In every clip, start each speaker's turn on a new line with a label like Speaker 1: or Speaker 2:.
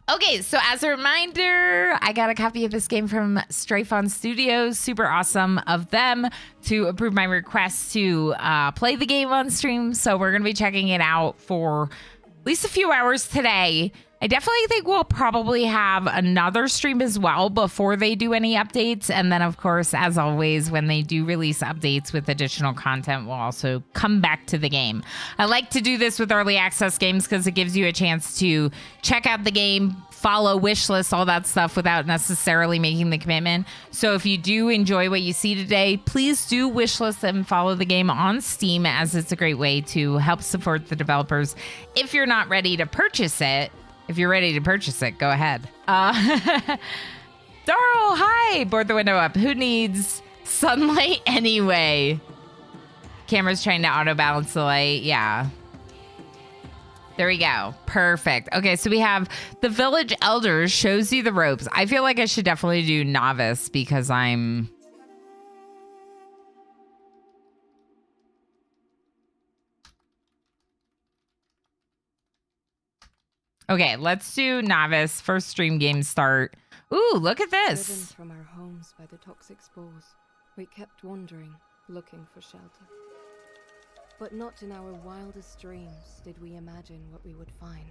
Speaker 1: Okay, so as a reminder, I got a copy of this game from Stray Fawn Studio. Super awesome of them to approve my request to play the game on stream. So we're going to be checking it out for at least a few hours today. I definitely think we'll probably have another stream as well before they do any updates. And then, of course, as always, when they do release updates with additional content, we'll also come back to the game. I like to do this with early access games because it gives you a chance to check out the game, follow wish lists, all that stuff without necessarily making the commitment. So if you do enjoy what you see today, please do wish list and follow the game on Steam, as it's a great way to help support the developers. If you're not ready to purchase it, if you're ready to purchase it, go ahead. Darl, hi. Board the window up. Who needs sunlight anyway? Camera's trying to auto balance the light. Yeah. There we go. Perfect. Okay, so we have the village elder shows you the ropes. I feel like I should definitely do novice because I'm... Okay, let's do novice. First stream game start. Ooh, look at this.
Speaker 2: Driven from our homes by the toxic spores, we kept wandering, looking for shelter. But not in our wildest dreams did we imagine what we would find.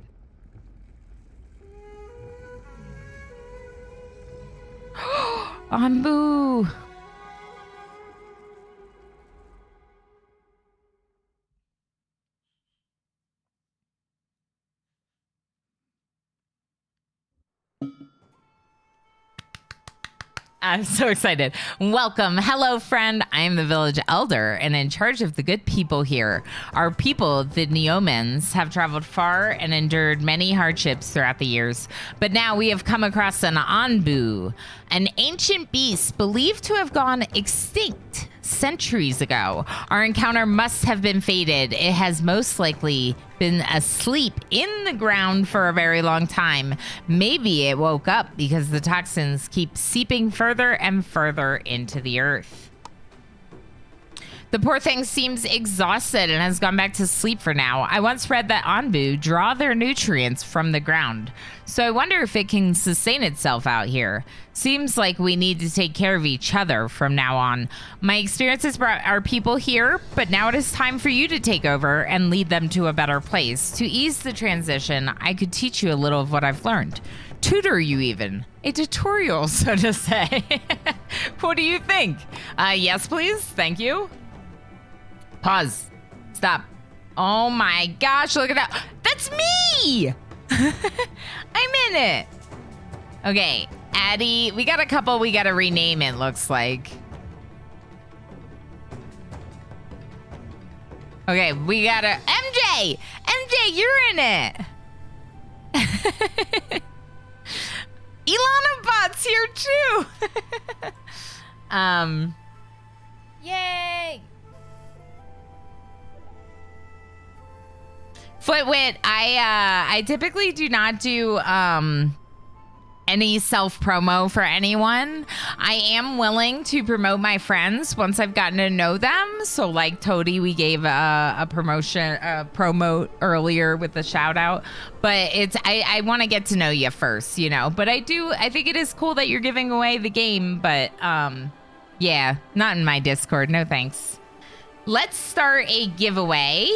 Speaker 1: Onbu. I'm so excited. Welcome. Hello, friend. I am the village elder and in charge of the good people here. Our people, the Neomans, have traveled far and endured many hardships throughout the years. But now we have come across an Onbu, an ancient beast believed to have gone extinct centuries ago. Our encounter must have been fated. It has most likely been asleep in the ground for a very long time. Maybe it woke up because the toxins keep seeping further and further into the earth. The poor thing seems exhausted and has gone back to sleep for now. I once read that Onbu draw their nutrients from the ground, so I wonder if it can sustain itself out here. Seems like we need to take care of each other from now on. My experience has brought our people here, but now it is time for you to take over and lead them to a better place. To ease the transition, I could teach you a little of what I've learned. Tutor you even. A tutorial, so to say. What do you think? Yes, please. Thank you. Pause. Stop. Oh my gosh, look at that. That's me! I'm in it. Okay, Addie. We got a couple we gotta rename, it looks like. Okay, we gotta... MJ! MJ, you're in it! Ilana Bot's here too! Yay! Footwit, I typically do not do any self-promo for anyone. I am willing to promote my friends once I've gotten to know them. So like Toady, we gave a promote earlier with the shout out, but it's, I want to get to know you first, you know, but I think it is cool that you're giving away the game, but yeah, not in my Discord. No, thanks. Let's start a giveaway.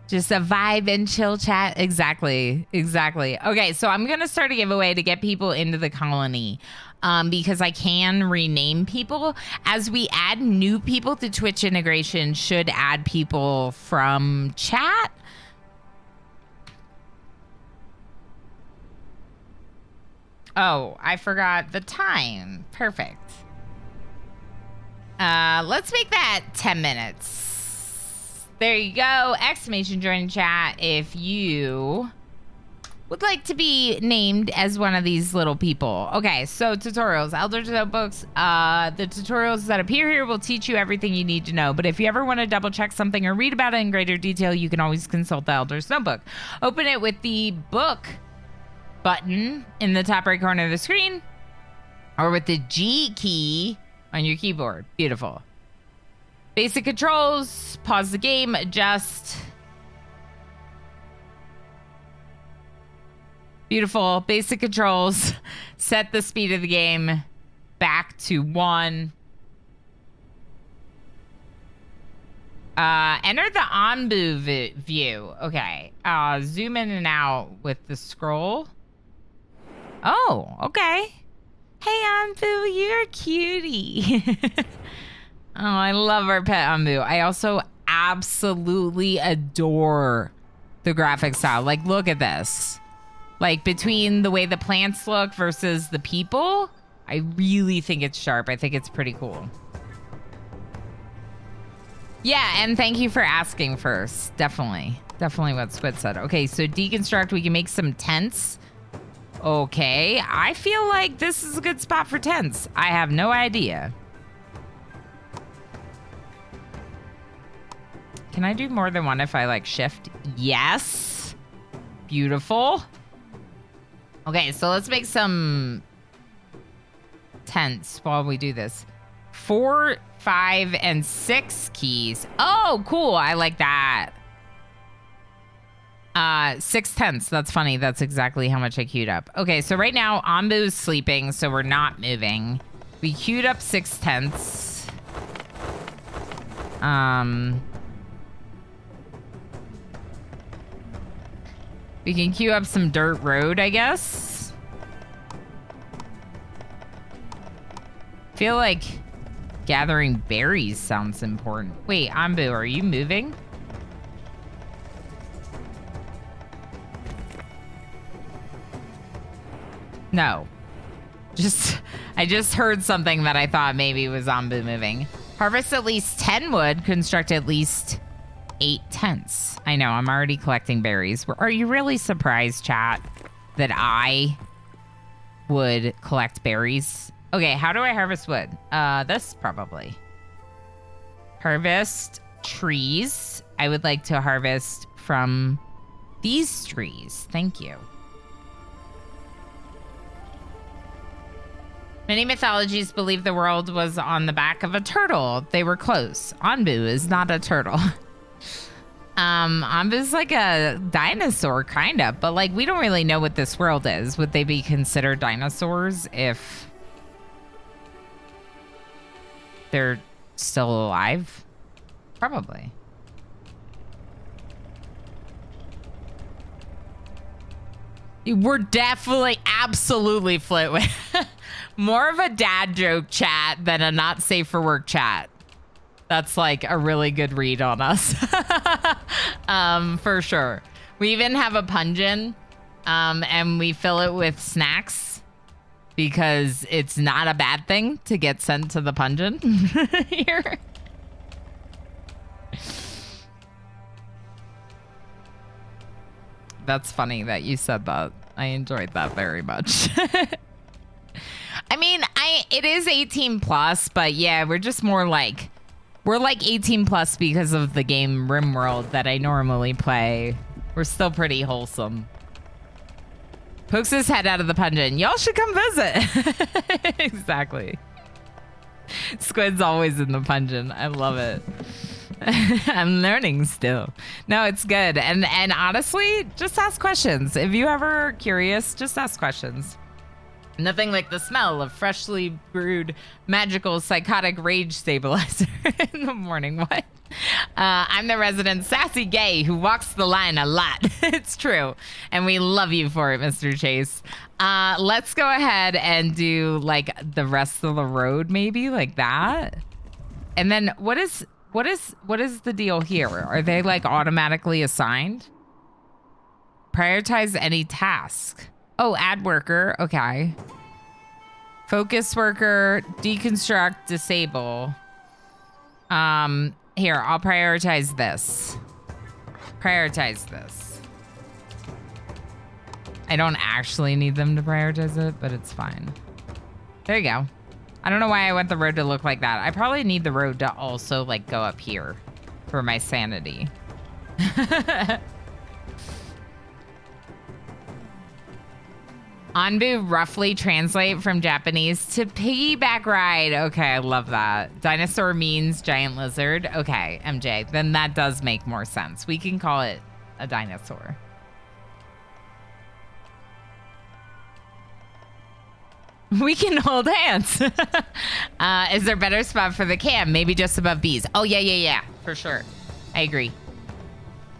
Speaker 1: Just a vibe and chill chat. Exactly. Okay, so I'm going to start a giveaway to get people into the colony because I can rename people. As we add new people to Twitch integration, should add people from chat. Oh, I forgot the time. Perfect. Let's make that 10 minutes. There you go. Exclamation join chat if you would like to be named as one of these little people. Okay, so tutorials. Elder's Notebooks. The tutorials that appear here will teach you everything you need to know. But if you ever want to double check something or read about it in greater detail, you can always consult the Elder's Notebook. Open it with the book button in the top right corner of the screen or with the G key on your keyboard. Beautiful. Basic controls. Pause the game. Adjust. Beautiful. Basic controls. Set the speed of the game back to 1. Enter the Onbu view. Okay. Zoom in and out with the scroll. Oh, okay. Hey, Onbu, you're a cutie. Oh, I love our pet Onbu. I also absolutely adore the graphic style. Like, look at this. Like, between the way the plants look versus the people, I really think it's sharp. I think it's pretty cool. Yeah, and thank you for asking first. Definitely. Definitely what Squid said. Okay, so deconstruct. We can make some tents. Okay, I feel like this is a good spot for tents. I have no idea. Can I do more than one if I, like, shift? Yes. Beautiful. Okay, so let's make some tents while we do this. 4, 5, and 6 keys. Oh, cool. I like that. 6 tents. That's funny. That's exactly how much I queued up. Okay, so right now, Onbu's sleeping, so we're not moving. We queued up 6 tents. We can queue up some dirt road, I guess. Feel like gathering berries sounds important. Wait, Onbu, are you moving? No. I just heard something that I thought maybe was Onbu moving. Harvest at least 10 wood, construct at least 8 tents. I know, I'm already collecting berries. Are you really surprised, chat, that I would collect berries? Okay, how do I harvest wood? This probably. Harvest trees. I would like to harvest from these trees. Thank you. Many mythologies believe the world was on the back of a turtle. They were close. Onbu is not a turtle. Onbu's like a dinosaur, kind of, but like we don't really know what this world is. Would they be considered dinosaurs if they're still alive? Probably. We're definitely, absolutely flit with more of a dad joke chat than a not safe for work chat. That's like a really good read on us. For sure. We even have a pungeon, and we fill it with snacks because it's not a bad thing to get sent to the pungeon here. That's funny that you said that. I enjoyed that very much. I mean, it is 18 plus, but yeah, we're just more like, we're like 18 plus because of the game RimWorld that I normally play. We're still pretty wholesome. Pokes his head out of the pungeon. Y'all should come visit. Exactly. Squid's always in the pungeon. I love it. I'm learning still. No, it's good. And honestly, just ask questions. If you ever are curious, just ask questions. Nothing like the smell of freshly brewed magical psychotic rage stabilizer in the morning. What? I'm the resident sassy gay who walks the line a lot. It's true. And we love you for it, Mr. Chase. Let's go ahead and do like the rest of the road, maybe like that. And then what is the deal here? Are they like automatically assigned? Prioritize any task. Oh, add worker. Okay. Focus worker, deconstruct, disable. Here, I'll prioritize this. Prioritize this. I don't actually need them to prioritize it, but it's fine. There you go. I don't know why I want the road to look like that. I probably need the road to also like go up here for my sanity. Onbu roughly translate from Japanese to piggyback ride. Okay, I love that. Dinosaur means giant lizard. Okay, MJ, then that does make more sense. We can call it a dinosaur. We can hold hands. Is there a better spot for the cam? Maybe just above bees. Oh, yeah, for sure. I agree.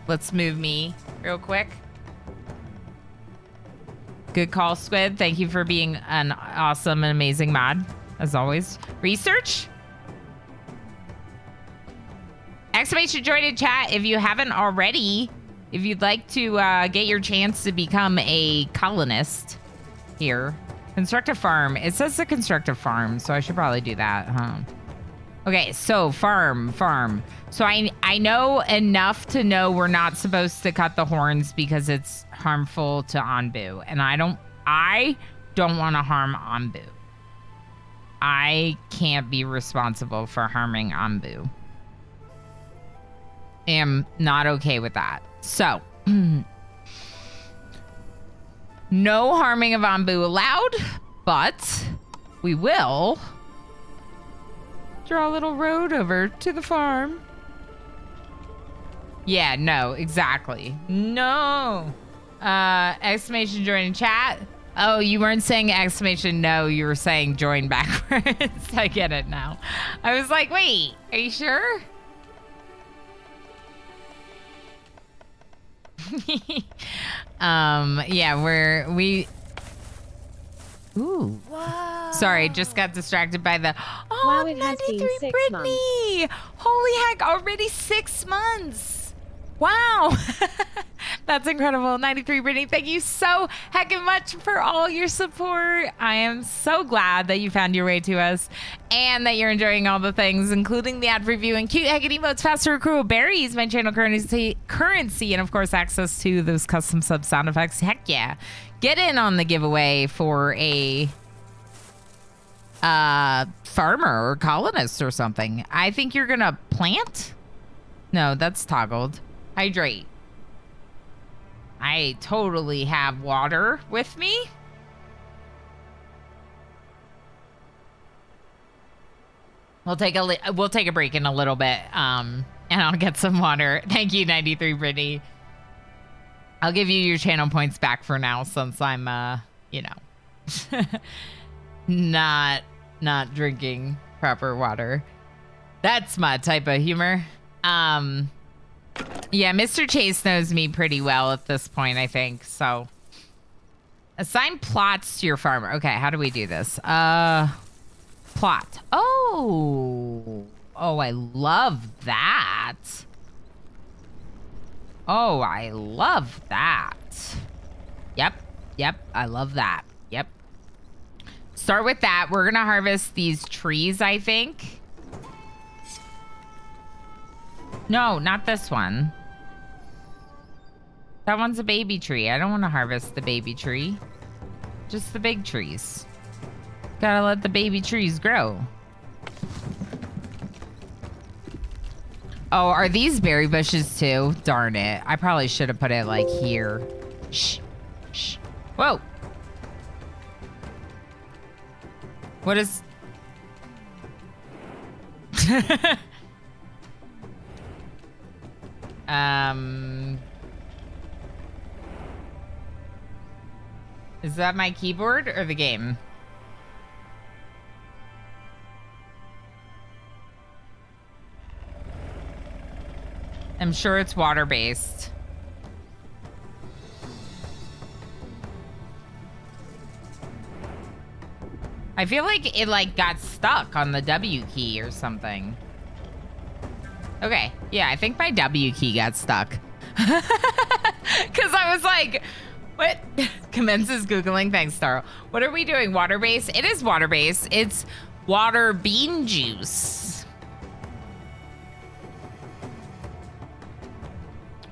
Speaker 1: Let's move me real quick. Good call, Squid. Thank you for being an awesome and amazing mod, as always. Research? Exclamation join in chat if you haven't already. If you'd like to get your chance to become a colonist here. Construct a farm. It says to construct a farm, so I should probably do that, huh? Okay, so farm. So I know enough to know we're not supposed to cut the horns because it's harmful to Onbu, and I don't want to harm Onbu. I can't be responsible for harming Onbu. Am not okay with that. So, no harming of Onbu allowed, but we will draw a little road over to the farm. Yeah, no, exactly. No. Exclamation join in chat. Oh, you weren't saying exclamation no, you were saying join backwards. I get it now. I was like, wait, are you sure? Yeah, we ooh.
Speaker 3: Whoa.
Speaker 1: Sorry, just got distracted by the
Speaker 3: Wow, it has been
Speaker 1: 93
Speaker 3: 6
Speaker 1: Brittany.
Speaker 3: months.
Speaker 1: Holy heck, already 6 months. Wow. That's incredible. 93 Brittany, thank you so heckin' much for all your support. I am so glad that you found your way to us and that you're enjoying all the things, including the ad review and cute heckin' emotes, faster accrual berries, my channel currency, and of course access to those custom sub sound effects. Heck yeah. Get in on the giveaway for a farmer or colonist or something. I think you're gonna plant? No, that's toggled. Hydrate. I totally have water with me. We'll take a break in a little bit, and I'll get some water. Thank you, 93 Brittany. I'll give you your channel points back for now, since I'm, you know, not drinking proper water. That's my type of humor. Yeah, Mr. Chase knows me pretty well at this point, I think. So, assign plots to your farmer. Okay, how do we do this? Plot. Oh, I love that. Oh, I love that. Yep, I love that. Yep. Start with that. We're gonna harvest these trees, I think. No, not this one. That one's a baby tree. I don't want to harvest the baby tree. Just the big trees. Gotta let the baby trees grow. Oh, are these berry bushes too? Darn it. I probably should have put it like here. Shh. Shh. Whoa. What is... Is that my keyboard or the game? I'm sure it's water-based. I feel like it got stuck on the W key or something. Okay, yeah, I think my W key got stuck. Because I was like, what? Commences Googling. Thanks, Starro. What are we doing? Water-based? It is water-based. It's water bean juice.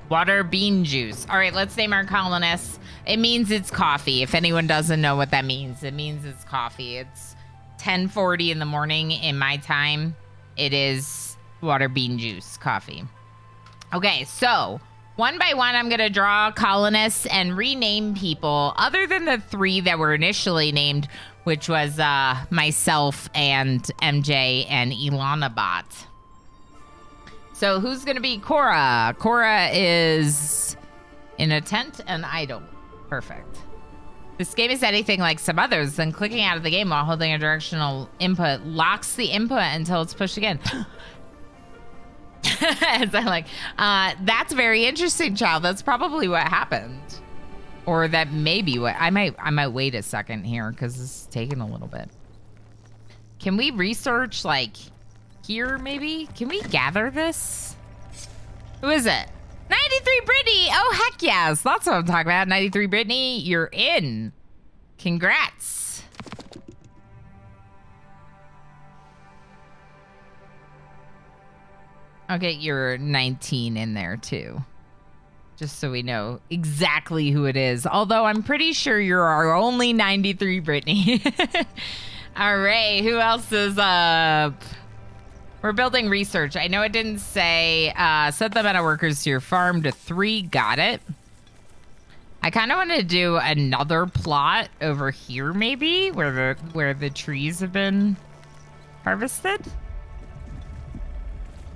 Speaker 1: Water bean juice. All right, let's name our colonists. It means it's coffee. If anyone doesn't know what that means, it means it's coffee. It's 10:40 in the morning in my time. It is water bean juice coffee. Okay, so One by one, I'm going to draw colonists and rename people other than the 3 that were initially named, which was myself and MJ and Ilana Bot. So who's going to be Cora? Cora is in a tent and idle. Perfect. This game is anything like some others, then clicking out of the game while holding a directional input locks the input until it's pushed again. As I like, that's very interesting, child. That's probably what happened. Or that may be what, I might wait a second here because this is taking a little bit. Can we research like here maybe? Can we gather this? Who is it? 93 Brittany! Oh, heck yes. That's what I'm talking about. 93 Brittany, you're in. Congrats. I'll get your 19 in there too. Just so we know exactly who it is. Although I'm pretty sure you're our only 93 Brittany. All right, who else is up? We're building research. I know it didn't say set the amount of workers to your farm to 3. Got it. I kind of want to do another plot over here, maybe where the trees have been harvested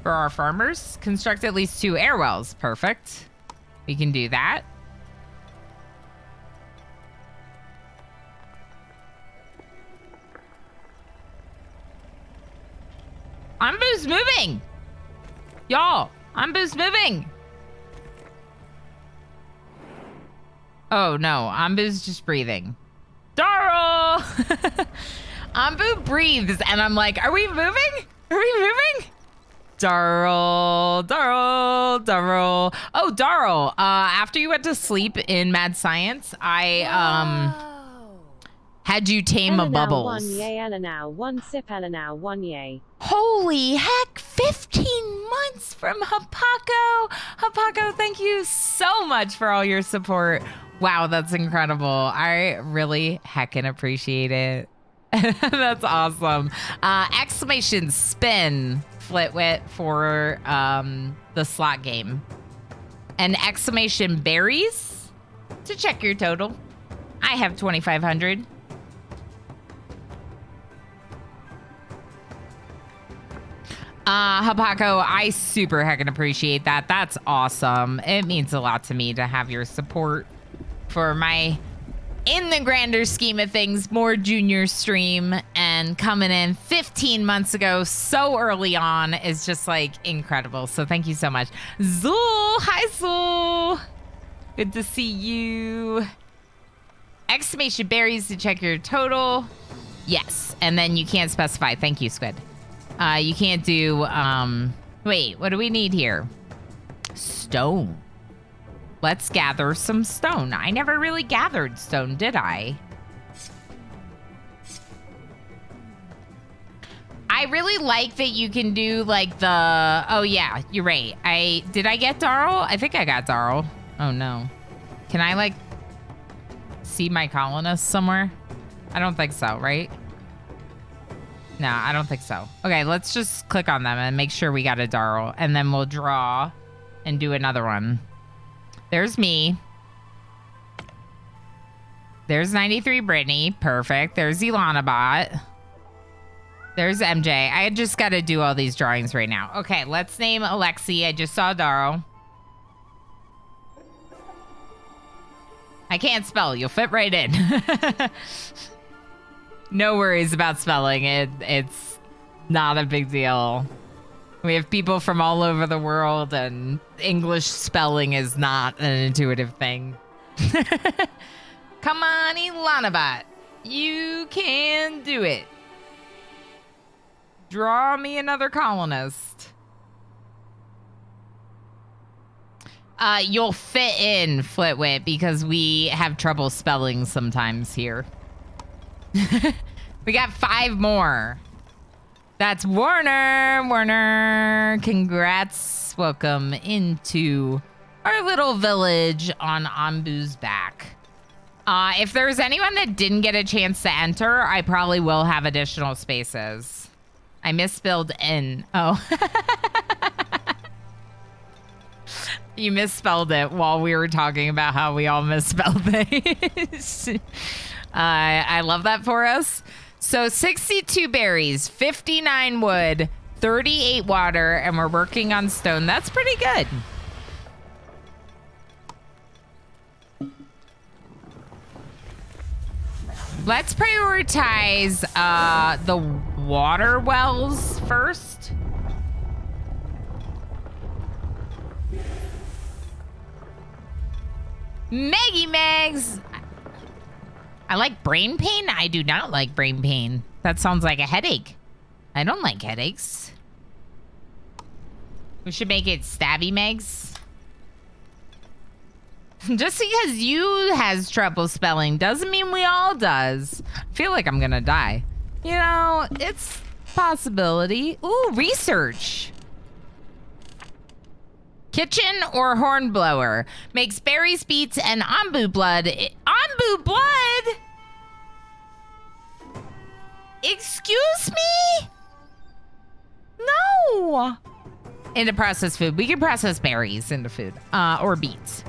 Speaker 1: for our farmers. Construct at least 2 air wells. Perfect. We can do that. Onbu's moving! Y'all, Onbu's moving! Oh no, Onbu's just breathing. Darl! Onbu breathes and I'm like, are we moving? Are we moving? Darl. Oh, Darl, after you went to sleep in Mad Science, I had you tame a Bubbles.
Speaker 3: 1 yay, Ella now. 1 sip, Ella now. 1 yay.
Speaker 1: Holy heck, 15 months from Hapako. Hapako, thank you so much for all your support. Wow, that's incredible. I really heckin' appreciate it. That's awesome. Exclamation spin Flitwit for the slot game. And exclamation berries to check your total. I have 2,500. Hapako, I super heckin' appreciate that. That's awesome. It means a lot to me to have your support for my, in the grander scheme of things, more junior stream, and coming in 15 months ago so early on is just like incredible. So thank you so much. Zool, hi Zool. Good to see you. Exclamation berries to check your total. Yes, and then you can't specify. Thank you, Squid. You can't do, wait, what do we need here? Stone. Let's gather some stone. I never really gathered stone, did I? I really like that you can do like the, oh yeah, you're right. Did I get Darl? I think I got Darl. Oh no. Can I like see my colonists somewhere? I don't think so, right? No, I don't think so. Okay, let's just click on them and make sure we got a Darl, and then we'll draw and do another one. There's me. There's 93 Brittany. Perfect. There's Ilana Bot. There's MJ. I just got to do all these drawings right now. Okay, let's name Alexi. I just saw Darl. I can't spell. You'll fit right in. No worries about spelling. It's not a big deal. We have people from all over the world, and English spelling is not an intuitive thing. Come on, Ilanabot. You can do it. Draw me another colonist. You'll fit in, Flitwit, because we have trouble spelling sometimes here. We got 5 more. That's Warner. Warner, congrats. Welcome into our little village on Onbu's back. If there's anyone that didn't get a chance to enter, I probably will have additional spaces. I misspelled in. Oh. You misspelled it while we were talking about how we all misspelled things. I love that for us. So 62 berries, 59 wood, 38 water, and we're working on stone. That's pretty good. Let's prioritize the water wells first. Maggie Megs! I like brain pain? I do not like brain pain. That sounds like a headache. I don't like headaches. We should make it Stabby Megs. Just because you has trouble spelling doesn't mean we all does. I feel like I'm gonna die. You know, it's a possibility. Ooh, research. Kitchen or hornblower makes berries, beets, and Onbu blood. Onbu blood? Excuse me? No. Into processed food. We can process berries into food, or beets.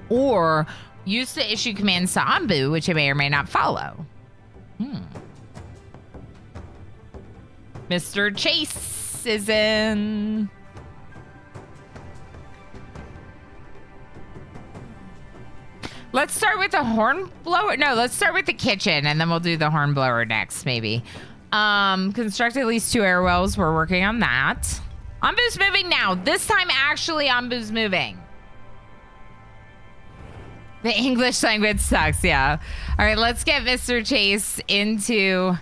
Speaker 1: Or use to issue commands to Onbu, which I may or may not follow. Mr. Chase is in. Let's start with the hornblower. No, let's start with the kitchen, and then we'll do the hornblower next, maybe. Construct at least 2 air wells. We're working on that. Onbu's moving now. This time, actually, Onbu's moving. The English language sucks, yeah. All right, let's get Mr. Chase into...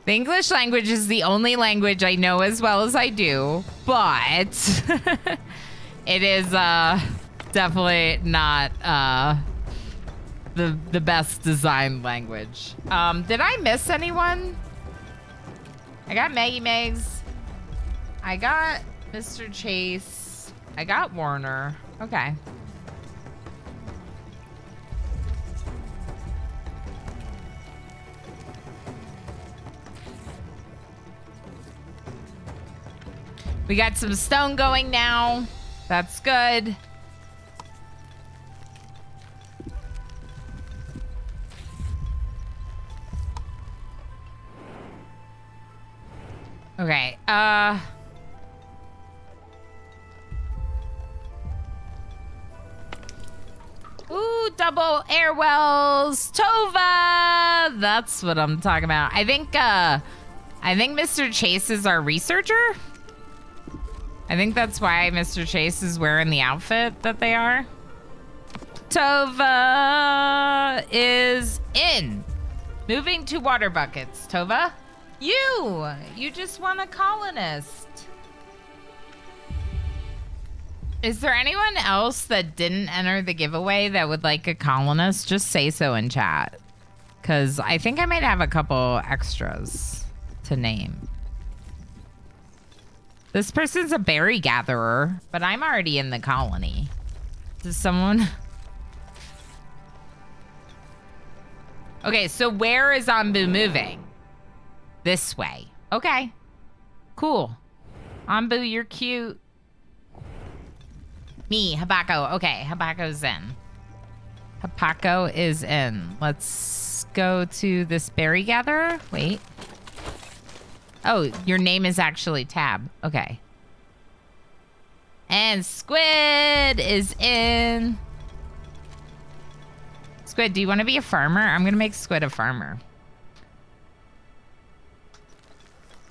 Speaker 1: The English language is the only language I know as well as I do, but it is definitely not the best designed language. Did I miss anyone? I got Maggie Megs. I got Mr. Chase. I got Warner. Okay. We got some stone going now. That's good. Okay, ooh, double air wells. Tova! That's what I'm talking about. I think Mr. Chase is our researcher. I think that's why Mr. Chase is wearing the outfit that they are. Tova is in. Moving to water buckets. Tova? You just want a colonist. Is there anyone else that didn't enter the giveaway that would like a colonist? Just say so in chat. Because I think I might have a couple extras to name. This person's a berry gatherer, but I'm already in the colony. Does someone... Okay, so where is Onbu moving? This way. Okay. Cool. Onbu, you're cute. Me, Habako. Okay, Habako's in. Habako is in. Let's go to this berry gatherer. Wait. Oh, your name is actually Tab. Okay. And Squid is in. Squid, do you want to be a farmer? I'm going to make Squid a farmer.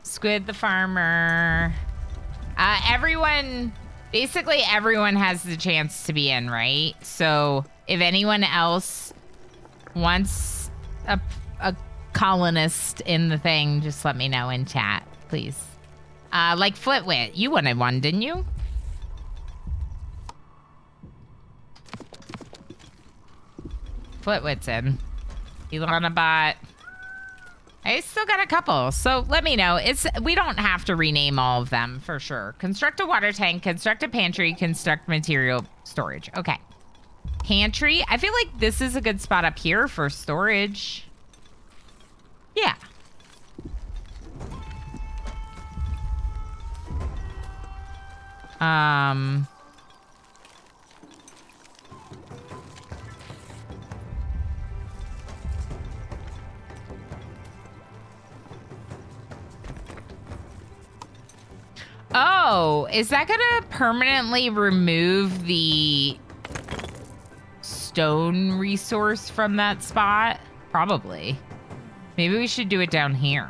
Speaker 1: Squid the farmer. Basically everyone has the chance to be in, right? So if anyone else wants a colonist in the thing, just let me know in chat, please. Like Flitwit, you wanted one, didn't you? Flitwit's in. Ilana bot. I still got a couple, so let me know. We don't have to rename all of them for sure. Construct a water tank, construct a pantry, construct material storage. Okay. Pantry. I feel like this is a good spot up here for storage. Yeah. Oh, is that gonna permanently remove the stone resource from that spot? Probably. Maybe we should do it down here.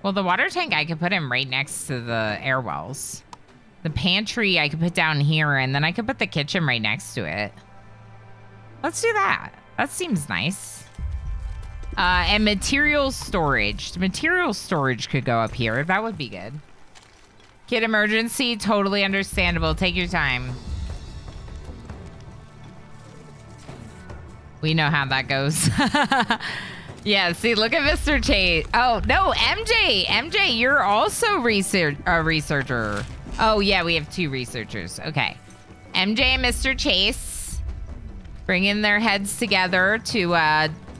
Speaker 1: Well, the water tank I could put in right next to the air wells. The pantry I could put down here, and then I could put the kitchen right next to it. Let's do that. That seems nice. And material storage. Material storage could go up here. That would be good. Kid emergency, totally understandable. Take your time. We know how that goes. Yeah, see, look at Mr. Chase. Oh, no, MJ. MJ, you're also a researcher. Oh, yeah, we have 2 researchers. Okay. MJ and Mr. Chase bringing their heads together to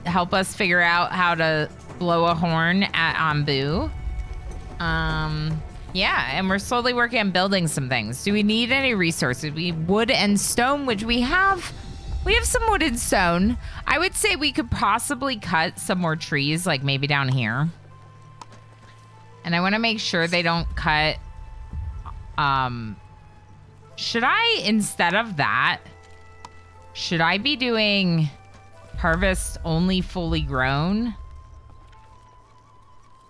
Speaker 1: help us figure out how to blow a horn at Onbu. Yeah, and we're slowly working on building some things. Do we need any resources? We wood and stone, which we have. We have some wood and stone. I would say we could possibly cut some more trees, like maybe down here. And I want to make sure they don't cut. Should I, instead of that, should I be doing harvest only fully grown?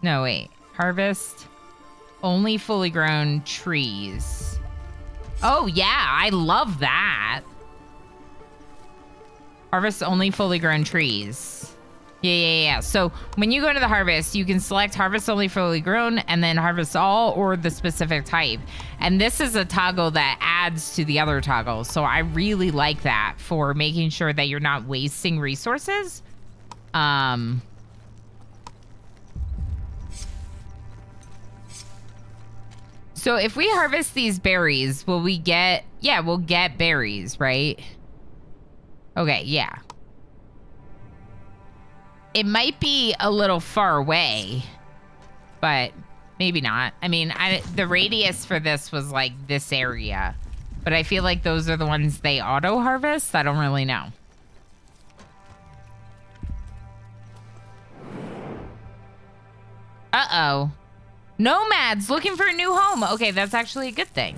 Speaker 1: No, wait. Harvest only fully grown trees. Oh, yeah. I love that. Harvest only fully grown trees. Yeah. So when you go to the harvest, you can select harvest only fully grown and then harvest all or the specific type. And this is a toggle that adds to the other toggles. So I really like that for making sure that you're not wasting resources. So if we harvest these berries, will we get, yeah, we'll get berries, right? Okay, yeah. It might be a little far away, but maybe not. I mean, the radius for this was like this area, but I feel like those are the ones they auto harvest. I don't really know. Uh-oh. Nomads looking for a new home. Okay, that's actually a good thing.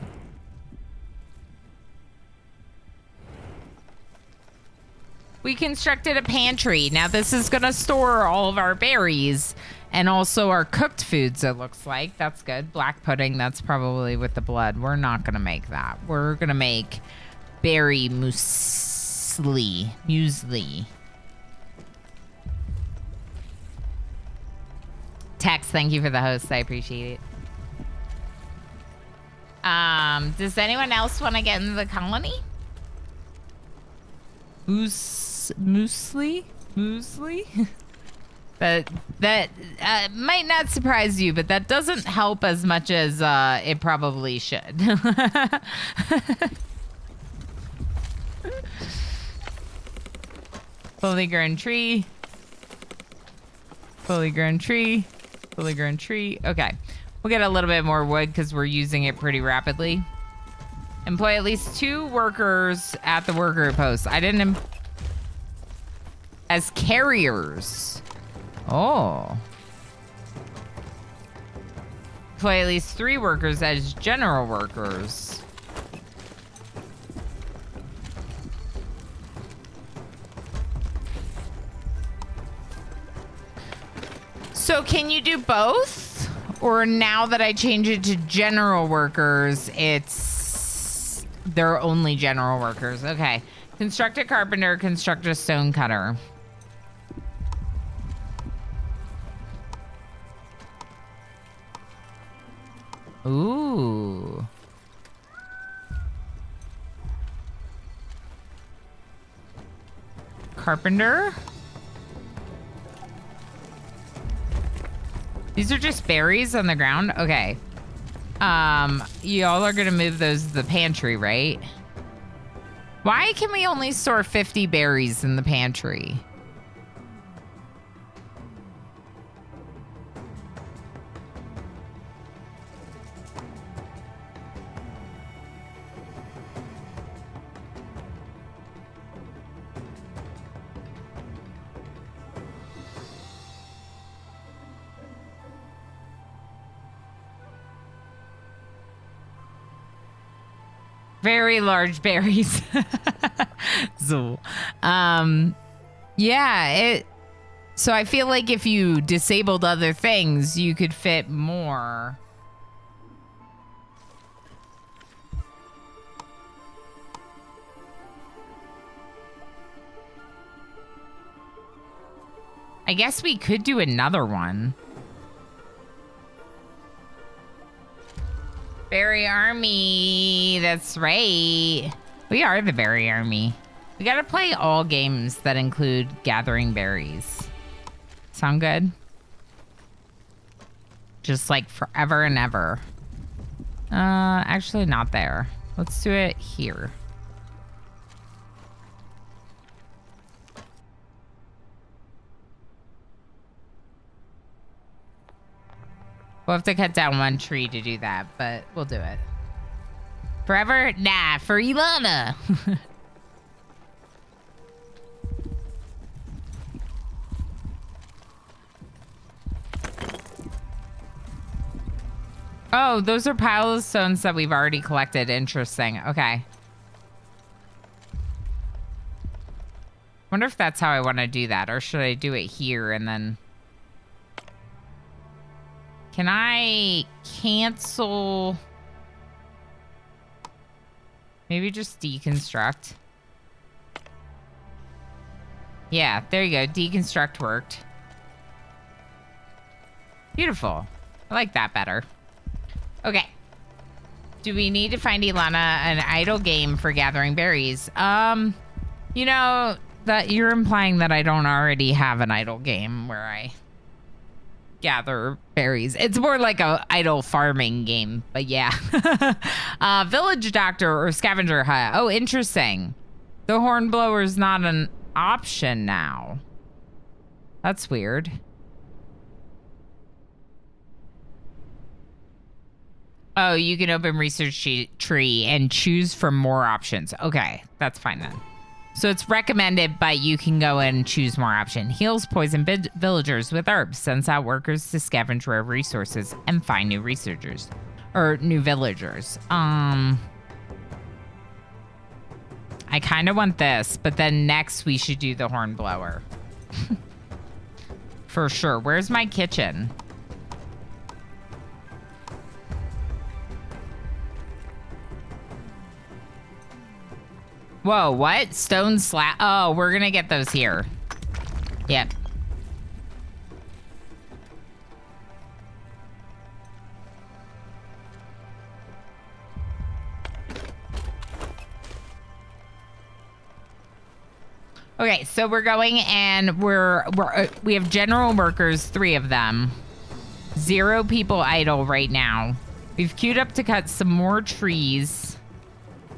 Speaker 1: We constructed a pantry. Now this is gonna store all of our berries and also our cooked foods, it looks like. That's good. Black pudding, that's probably with the blood. We're not gonna make that. We're gonna make berry muesli. Tex, thank you for the host. I appreciate it. Does anyone else want to get into the colony? Muesli? that might not surprise you, but that doesn't help as much as it probably should. Fully grown tree. Fully grown tree. Fully grown tree. Okay. We'll get a little bit more wood because we're using it pretty rapidly. Employ at least 2 workers at the worker post. I didn't... As carriers. Oh. Employ at least 3 workers as general workers. So can you do both? Or now that I change it to general workers, they're only general workers. Okay. Construct a carpenter, construct a stone cutter. Ooh. Carpenter? These are just berries on the ground? Okay. Y'all are gonna move those to the pantry, right? Why can we only store 50 berries in the pantry? Very large berries. So, yeah, so I feel like if you disabled other things, you could fit more. I guess we could do another one. Berry Army. That's right. We are the Berry Army. We gotta play all games that include gathering berries. Sound good? Just like forever and ever. Actually not there. Let's do it here. We'll have to cut down one tree to do that, but we'll do it. Forever? Nah, for Ilana. Oh, those are piles of stones that we've already collected. Interesting. Okay. Wonder if that's how I want to do that, or should I do it here and then... Can I cancel? Maybe just deconstruct. Yeah, there you go. Deconstruct worked. Beautiful. I like that better. Okay. Do we need to find Ilana an idle game for gathering berries? You know, that you're implying that I don't already have an idle game where I gather berries. It's more like a idle farming game, but yeah. Village doctor or scavenger hut. Oh, interesting. The hornblower is not an option now. That's weird. Oh, you can open research tree and choose from more options. Okay, that's fine then. So it's recommended, but you can go and choose more option. Heals poison villagers with herbs. Sends out workers to scavenge rare resources and find new researchers. Or new villagers. I kind of want this, but then next we should do the hornblower. For sure. Where's my kitchen? Whoa, what? Stone slab? Oh, we're gonna get those here. Yep. Okay, so we're going and we have general workers, 3 of them. 0 people idle right now. We've queued up to cut some more trees.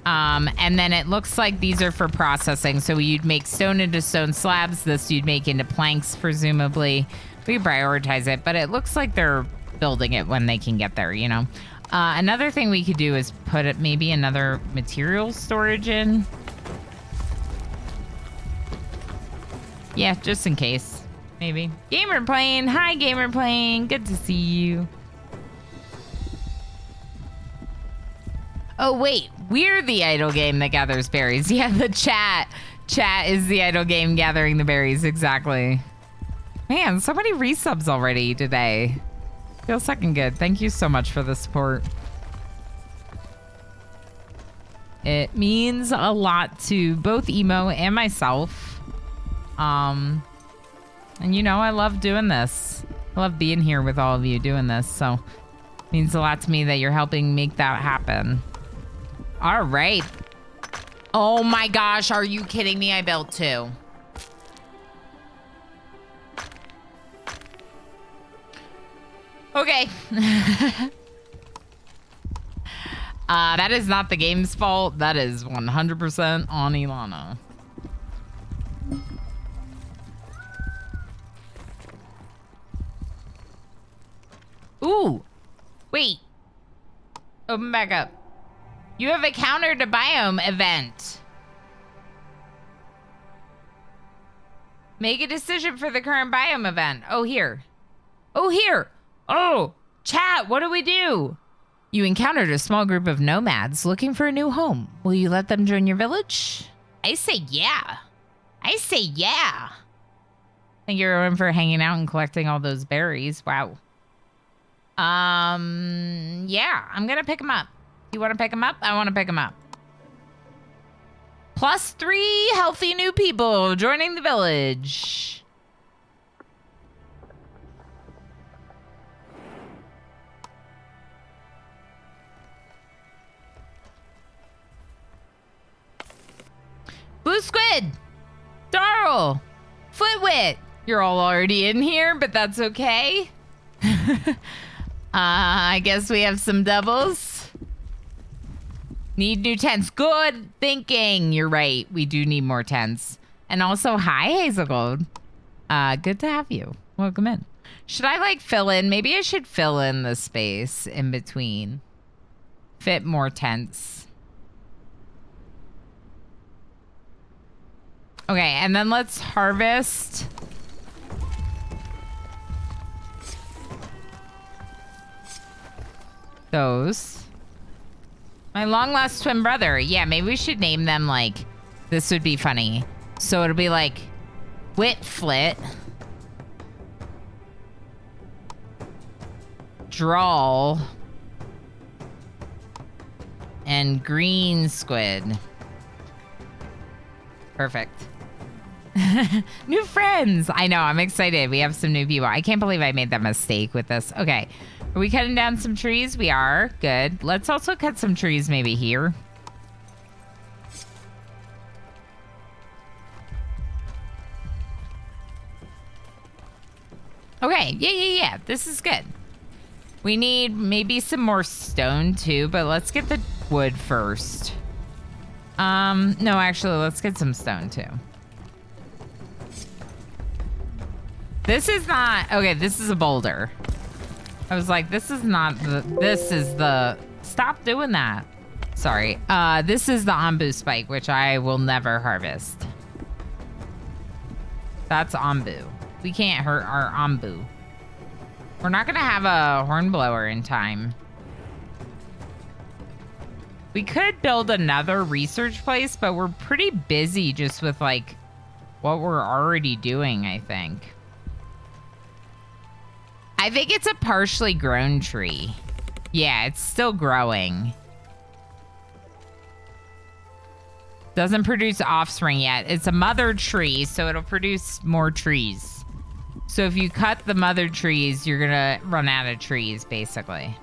Speaker 1: And then it looks like these are for processing. So you'd make stone into stone slabs. This you'd make into planks, presumably. We prioritize it, but it looks like they're building it when they can get there, you know? Another thing we could do is put maybe another material storage in. Yeah, just in case. Maybe. Gamer Plane. Hi, Gamer Plane. Good to see you. Oh, wait. We're the idle game that gathers berries. Yeah, the chat. Chat is the idle game gathering the berries. Exactly. Man, so many resubs already today. Feels fucking good. Thank you so much for the support. It means a lot to both Emo and myself. And you know, I love doing this. I love being here with all of you doing this. So it means a lot to me that you're helping make that happen. All right. Oh my gosh, are you kidding me? I built 2. Okay. That is not the game's fault. That is 100% on Ilana. Ooh. Wait. Open back up. You have encountered a biome event. Make a decision for the current biome event. Oh, here. Oh, here. Oh, chat, what do we do? You encountered a small group of nomads looking for a new home. Will you let them join your village? I say yeah. I say yeah. Thank you everyone for hanging out and collecting all those berries. Wow. Yeah, I'm gonna pick them up. You want to pick them up? I want to pick them up. +3 healthy new people joining the village. Blue Squid, Darl, Footwit. You're all already in here, but that's okay. I guess we have some doubles. Need new tents. Good thinking. You're right. We do need more tents. And also, hi, Hazelgold. Good to have you. Welcome in. Should I like fill in? Maybe I should fill in the space in between. Fit more tents. Okay, and then let's harvest. Those. My long lost twin brother. Yeah, maybe we should name them like, this would be funny. So it'll be like Whitflit, Drawl, and Green Squid. Perfect. New friends. I know, I'm excited. We have some new people. I can't believe I made that mistake with this. Okay. Are we cutting down some trees? We are. Good. Let's also cut some trees maybe here. Okay. Yeah. This is good. We need maybe some more stone too, but let's get the wood first. No, actually, let's get some stone too. This is not... Okay, this is a boulder. I was like, this is not the... This is the... Stop doing that. Sorry. This is the Onbu spike, which I will never harvest. That's Onbu. We can't hurt our Onbu. We're not going to have a hornblower in time. We could build another research place, but we're pretty busy just with, like, what we're already doing, I think. I think it's a partially grown tree. Yeah, it's still growing. Doesn't produce offspring yet. It's a mother tree, so it'll produce more trees. So if you cut the mother trees, you're gonna run out of trees, basically.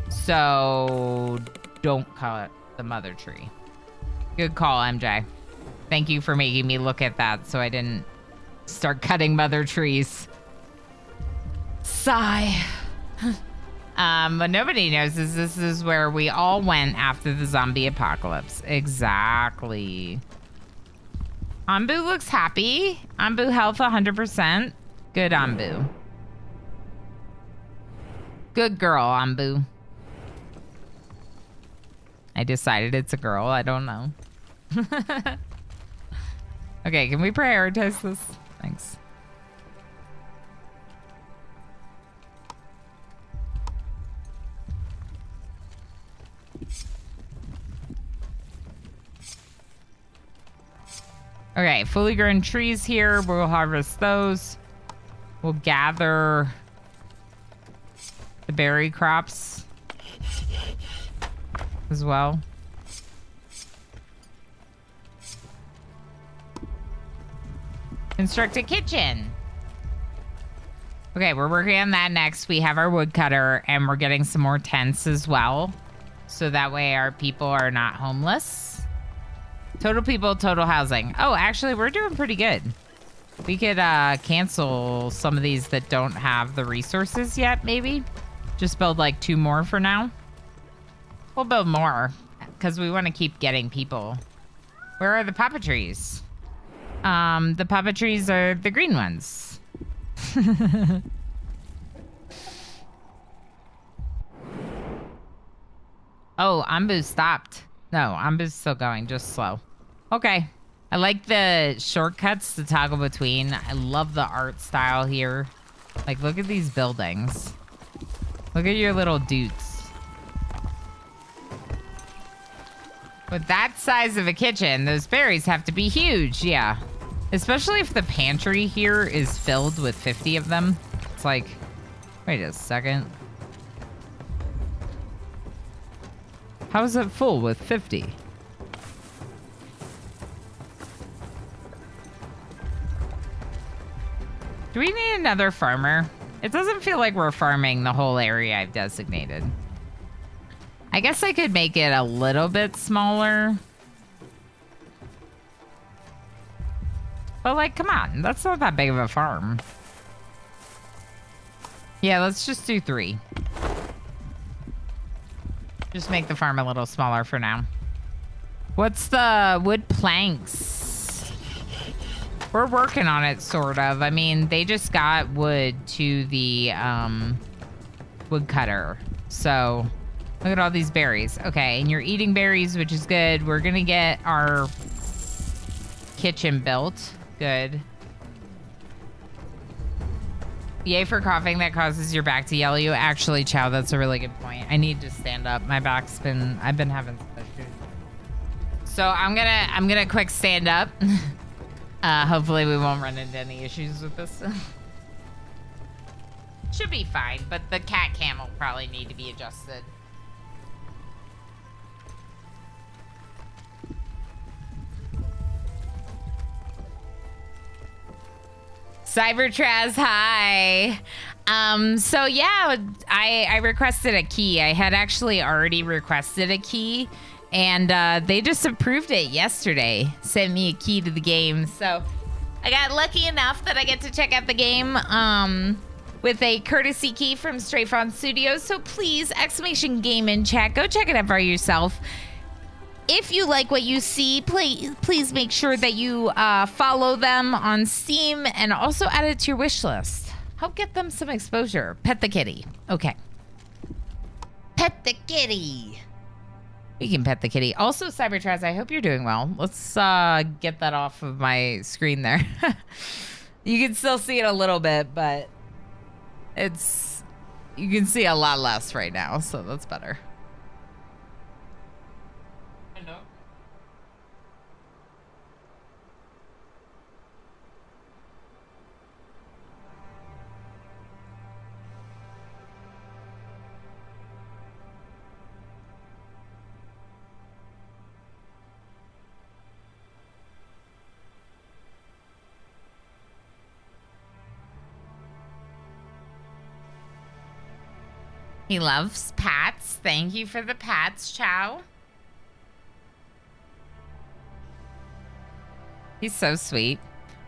Speaker 1: So don't cut the mother tree. Good call, MJ. Thank you for making me look at that so I didn't start cutting trees. Sigh. What nobody knows is this is where we all went after the zombie apocalypse. Exactly. Onbu looks happy. Onbu health 100%. Good Onbu. Good girl, Onbu. I decided it's a girl. I don't know. Okay, can we prioritize this? Thanks. Okay, fully grown trees here. We'll harvest those. We'll gather the berry crops as well. Construct a kitchen. Okay, we're working on that next. We have our woodcutter and we're getting some more tents as well. So that way our people are not homeless. Total people, total housing. Oh, actually, we're doing pretty good. We could cancel some of these that don't have the resources yet, maybe. Just build like 2 more for now. We'll build more because we want to keep getting people. Where are the papa trees? The papa trees are the green ones. Oh, Onbu stopped. No, Onbu's still going, just slow. Okay. I like the shortcuts to toggle between. I love the art style here. Like, look at these buildings. Look at your little dudes. With that size of a kitchen, those berries have to be huge, yeah. Especially if the pantry here is filled with 50 of them. It's like, wait a second. How is it full with 50? Do we need another farmer? It doesn't feel like we're farming the whole area I've designated. I guess I could make it a little bit smaller. But like, come on, that's not that big of a farm. Yeah, let's just do 3. Just make the farm a little smaller for now. What's the wood planks? We're working on it, sort of. I mean, they just got wood to the wood cutter. So, look at all these berries. Okay, and you're eating berries, which is good. We're gonna get our kitchen built. Good. Yay for coughing that causes your back to yell at you. Actually, Chow, that's a really good point. I need to stand up. My back's been, I've been having some issues. So I'm gonna quick stand up. Hopefully we won't run into any issues with this. Should be fine, but the cat cam will probably need to be adjusted. Cybertraz, hi. So yeah, I requested a key. I had actually already requested a key, and they just approved it yesterday. Sent me a key to the game. So I got lucky enough that I get to check out the game with a courtesy key from Stray Fawn Studio. So please, !game in chat. Go check it out for yourself. If you like what you see, please make sure that you follow them on Steam and also add it to your wish list. Help get them some exposure. Pet the kitty. Okay. Pet the kitty. We can pet the kitty. Also, Cybertraz, I hope you're doing well. Let's get that off of my screen there. You can still see it a little bit, but you can see a lot less right now, so that's better. He loves pats. Thank you for the pats, Chow. He's so sweet.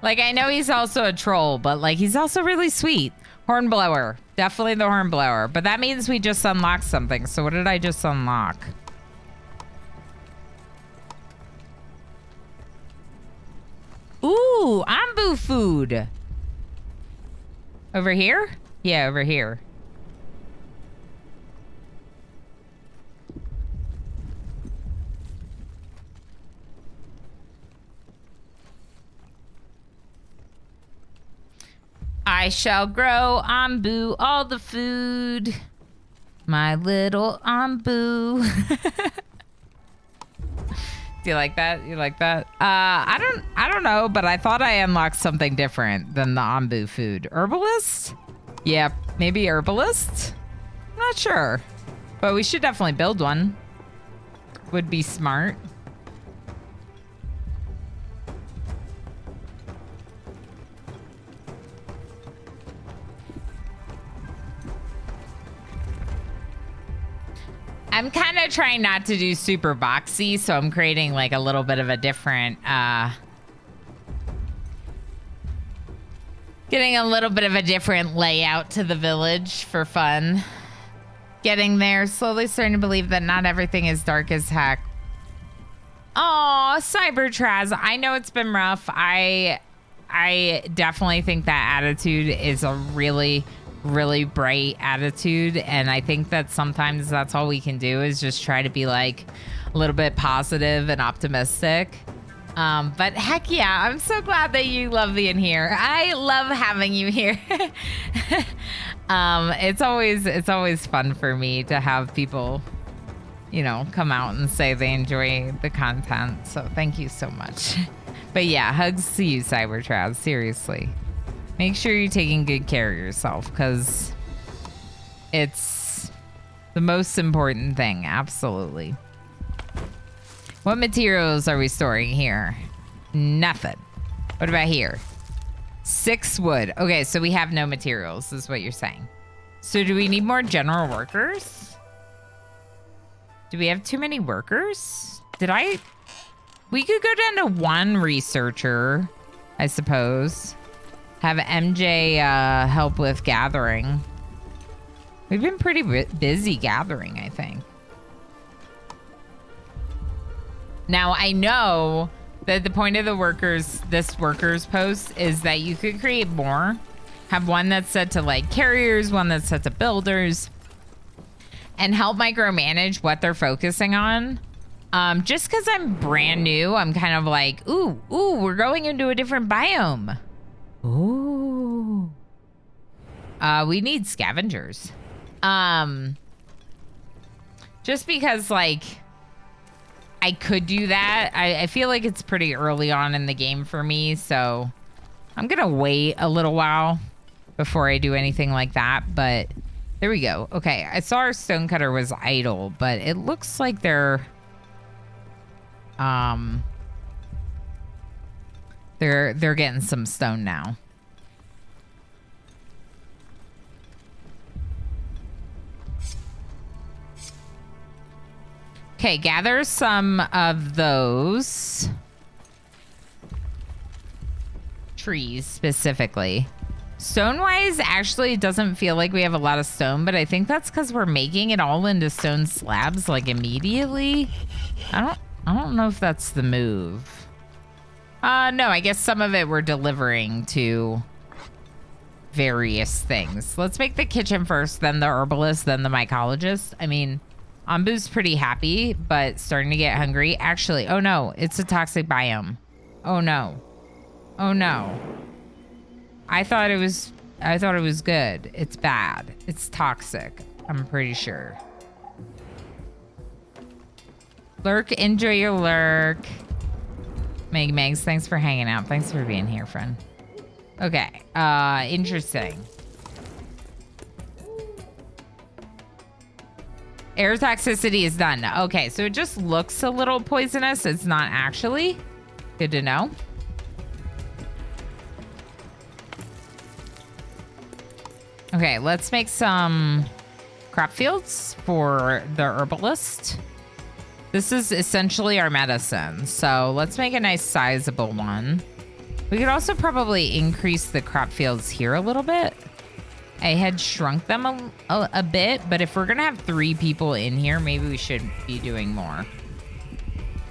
Speaker 1: Like, I know he's also a troll, but like, he's also really sweet. Hornblower. Definitely the hornblower. But that means we just unlocked something. So what did I just unlock? Ooh, Onbu food. Over here? Yeah, over here. I shall grow Onbu all the food. My little Onbu. Do you like that? You like that? I don't know, but I thought I unlocked something different than the Onbu food. Herbalist? Yeah, maybe herbalist? Not sure. But we should definitely build one. Would be smart. I'm kind of trying not to do super boxy, so I'm creating like a little bit of a different, getting a little bit of a different layout to the village for fun. Getting there, slowly starting to believe that not everything is dark as heck. Aw, Cybertraz, I know it's been rough. I definitely think that attitude is a really bright attitude, and I think that sometimes that's all we can do is just try to be like a little bit positive and optimistic. But heck yeah, I'm so glad that you love being here. I love having you here. It's always fun for me to have people you know, come out and say they enjoy the content. So thank you so much. But yeah, hugs to you, Cybertraz. Seriously. Make sure you're taking good care of yourself because it's the most important thing. Absolutely. What materials are we storing here? Nothing. What about here? 6 wood. Okay, so we have no materials, is what you're saying. So do we need more general workers? Do we have too many workers? We could go down to 1 researcher, I suppose. Have MJ help with gathering. We've been pretty busy gathering, I think. Now, I know that the point of this workers post is that you could create more. Have one that's set to like carriers, one that's set to builders, and help micromanage what they're focusing on. Just because I'm brand new, I'm kind of like, ooh, we're going into a different biome. Ooh. We need scavengers. Just because, like, I could do that. I feel like it's pretty early on in the game for me, so I'm gonna wait a little while before I do anything like that, but there we go. Okay, I saw our stonecutter was idle, but it looks like they're getting some stone now. Okay, gather some of those trees specifically. Stone-wise, actually, it doesn't feel like we have a lot of stone, but I think that's because we're making it all into stone slabs, like, immediately. I don't know if that's the move. No, I guess some of it we're delivering to various things. Let's make the kitchen first, then the herbalist, then the mycologist. I mean, Onbu's pretty happy, but starting to get hungry. Actually, oh no, it's a toxic biome. Oh no. Oh no. I thought it was good. It's bad. It's toxic. I'm pretty sure. Lurk, enjoy your lurk. Megs, thanks for hanging out. Thanks for being here, friend. Okay, interesting. Air toxicity is done. Okay, so it just looks a little poisonous. It's not actually. Good to know. Okay, let's make some crop fields for the herbalist. This is essentially our medicine, so let's make a nice sizable one. We could also probably increase the crop fields here a little bit. I had shrunk them a bit, but if we're gonna have 3 people in here, maybe we should be doing more.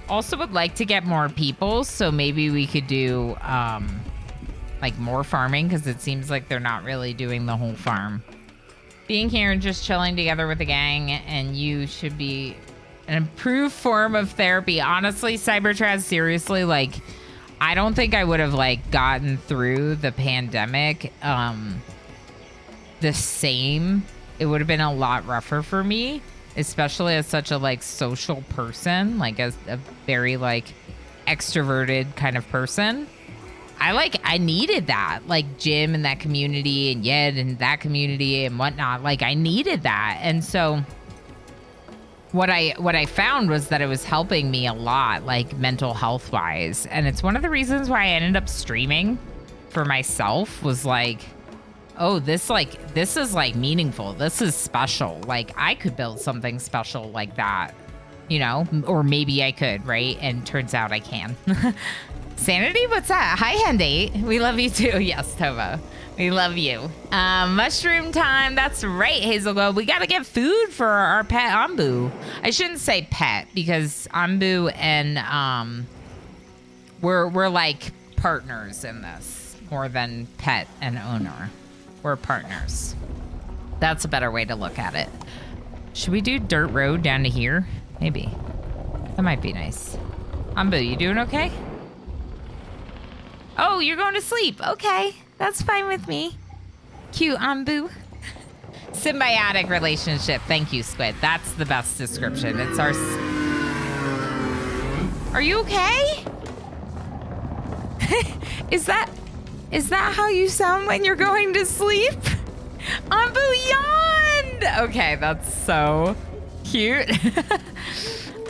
Speaker 1: Also would like to get more people, so maybe we could do like more farming, because it seems like they're not really doing the whole farm. Being here and just chilling together with the gang, and you should be an improved form of therapy. Honestly, Cybertraz, seriously, like, I don't think I would have like gotten through the pandemic the same. It would have been a lot rougher for me, especially as such a like social person, like as a very like extroverted kind of person. I needed that, like Jim and that community and Yed and that community and whatnot. Like I needed that. And so what I found was that it was helping me a lot, like mental health wise. And it's one of the reasons why I ended up streaming for myself, was like, oh, this is like meaningful. This is special. Like I could build something special like that, you know, or maybe I could, right? And turns out I can. Sanity, what's that? Hi, Hendy. We love you too. Yes, Tova. We love you. Mushroom time. That's right, Hazelglow. We gotta get food for our pet Onbu. I shouldn't say pet, because Onbu and we're like partners in this more than pet and owner. We're partners. That's a better way to look at it. Should we do dirt road down to here? Maybe. That might be nice. Onbu, you doing okay? Oh, you're going to sleep. Okay, that's fine with me. Cute Onbu. Symbiotic relationship. Thank you, Squid. That's the best description. It's our... Are you okay? Is that how you sound when you're going to sleep? Onbu yawned! Okay, that's so cute.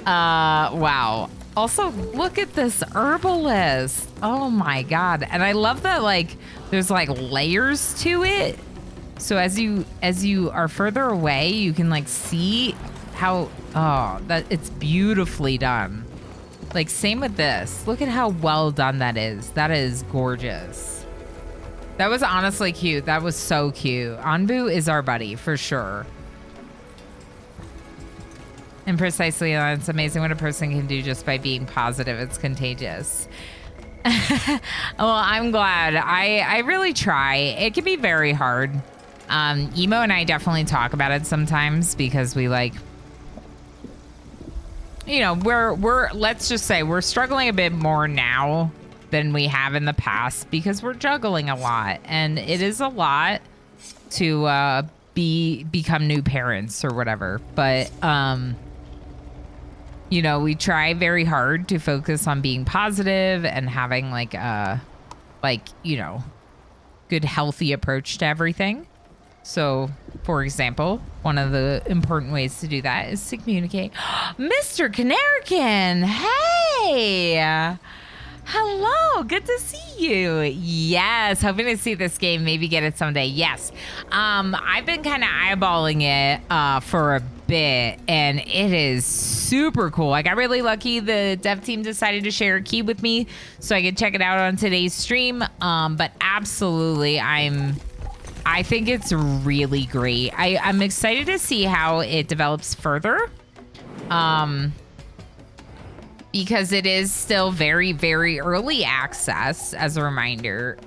Speaker 1: Wow. Also, look at this herbalist. Oh my god. And I love that, like, there's like layers to it. So as you are further away, you can like see how, that it's beautifully done. Like, same with this. Look at how well done that is. That is gorgeous. That was honestly cute. That was so cute. Onbu is our buddy for sure. And precisely, it's amazing what a person can do just by being positive. It's contagious. Well, I'm glad. I really try. It can be very hard. Emo and I definitely talk about it sometimes because we like, you know, we're let's just say we're struggling a bit more now than we have in the past because we're juggling a lot, and it is a lot to become new parents or whatever. But you know, we try very hard to focus on being positive and having like you know, good healthy approach to everything. So, for example, one of the important ways to do that is to communicate. Mr. Canarican, hey! Hello, good to see you. Yes, hoping to see this game, maybe get it someday. Yes. I've been kind of eyeballing it for a bit, and it is super cool. I got really lucky. The dev team decided to share a key with me so I could check it out on today's stream. But absolutely, I think it's really great. I'm excited to see how it develops further. Because it is still very, very early access, as a reminder.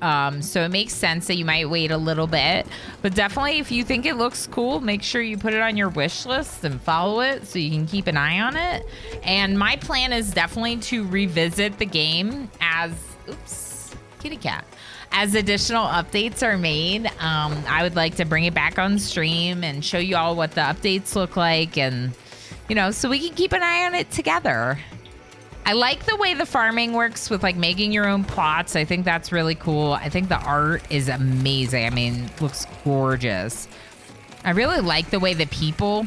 Speaker 1: So it makes sense that you might wait a little bit. But definitely, if you think it looks cool, make sure you put it on your wish list and follow it so you can keep an eye on it. And my plan is definitely to revisit the game as... Oops, kitty cat. As additional updates are made, I would like to bring it back on stream and show you all what the updates look like. And, you know, so we can keep an eye on it together. I like the way the farming works with like making your own plots. I think that's really cool. I think the art is amazing. I mean, looks gorgeous. I really like the way the people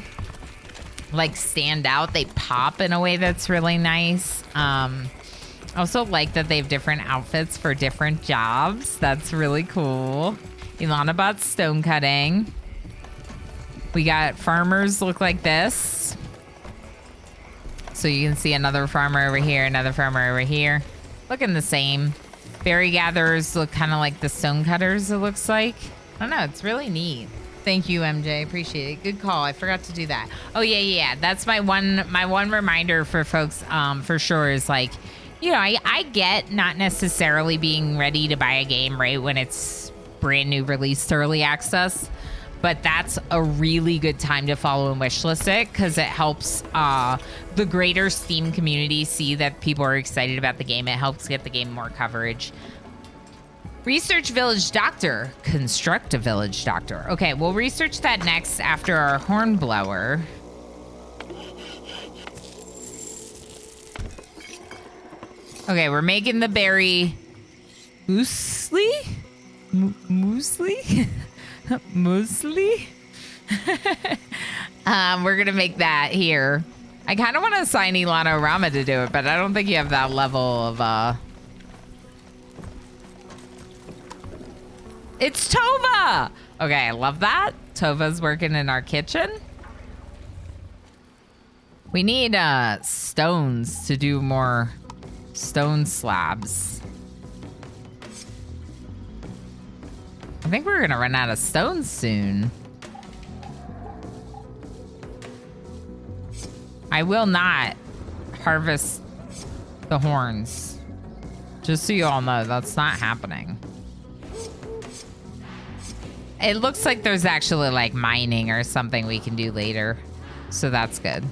Speaker 1: like stand out. They pop in a way that's really nice. Also like that they have different outfits for different jobs. That's really cool. Ilana bought stone cutting. We got farmers look like this. So you can see another farmer over here, another farmer over here. Looking the same. Berry gatherers look kind of like the stone cutters, it looks like. I don't know, it's really neat. Thank you, MJ, appreciate it. Good call, I forgot to do that. Oh yeah, that's my one reminder for folks for sure is like, you know, I get not necessarily being ready to buy a game right when it's brand new release early access. But that's a really good time to follow and wishlist it because it helps the greater Steam community see that people are excited about the game. It helps get the game more coverage. Research village doctor. Construct a village doctor. Okay, we'll research that next after our hornblower. Okay, we're making the berry muesli? Muesli? Muesli? We're gonna make that here. I kind of want to assign Ilana Rama to do it, but I don't think you have that level of It's Tova! Okay, I love that. Tova's working in our kitchen. We need stones to do more stone slabs. I think we're gonna run out of stones soon. I will not harvest the horns. Just so you all know, that's not happening. It looks like there's actually like mining or something we can do later. So that's good.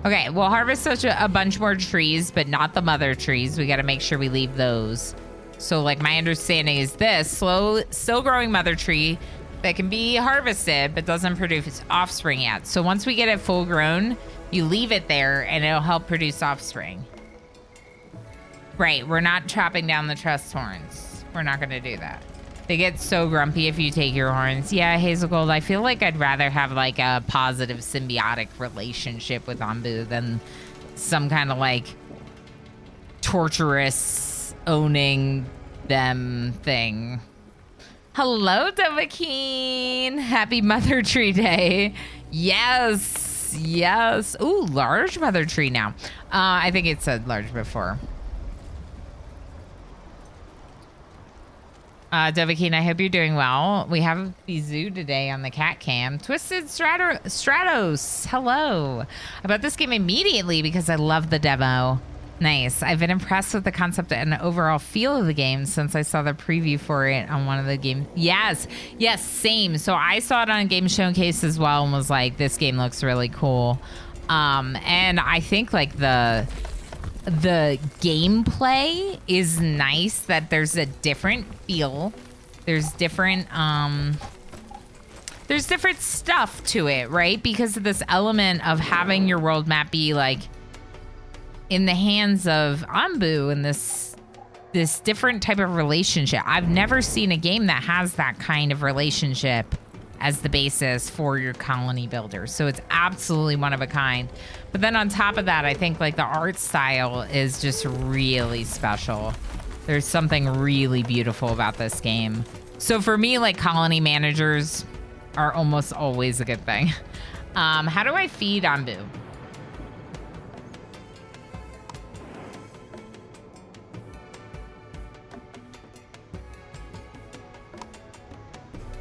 Speaker 1: Okay, we'll harvest a bunch more trees, but not the mother trees. We got to make sure we leave those. So, like, my understanding is this still growing mother tree that can be harvested, but doesn't produce offspring yet. So once we get it full grown, you leave it there and it'll help produce offspring. Right, we're not chopping down the trust horns. We're not going to do that. They get so grumpy if you take your horns. Yeah, Hazel Gold, I feel like I'd rather have like a positive symbiotic relationship with Onbu than some kind of like torturous owning them thing. Hello, Dovahkeen. Happy Mother Tree Day. Yes, yes. Ooh, large mother tree now. I think it said large before. Dovahkeen, I hope you're doing well. We have Bizou today on the cat cam. Twisted Stratos, hello. I bought this game immediately because I love the demo. Nice. I've been impressed with the concept and overall feel of the game since I saw the preview for it on one of the games. Yes, yes, same. So I saw it on Game Showcase as well and was like, this game looks really cool. And I think like the gameplay is nice, that there's a different feel. There's different stuff to it, right? Because of this element of having your world map be like in the hands of Onbu and this different type of relationship. I've never seen a game that has that kind of relationship as the basis for your colony builder. So it's absolutely one of a kind. But then on top of that, I think like the art style is just really special. There's something really beautiful about this game. So for me, like colony managers are almost always a good thing. How do I feed Onbu?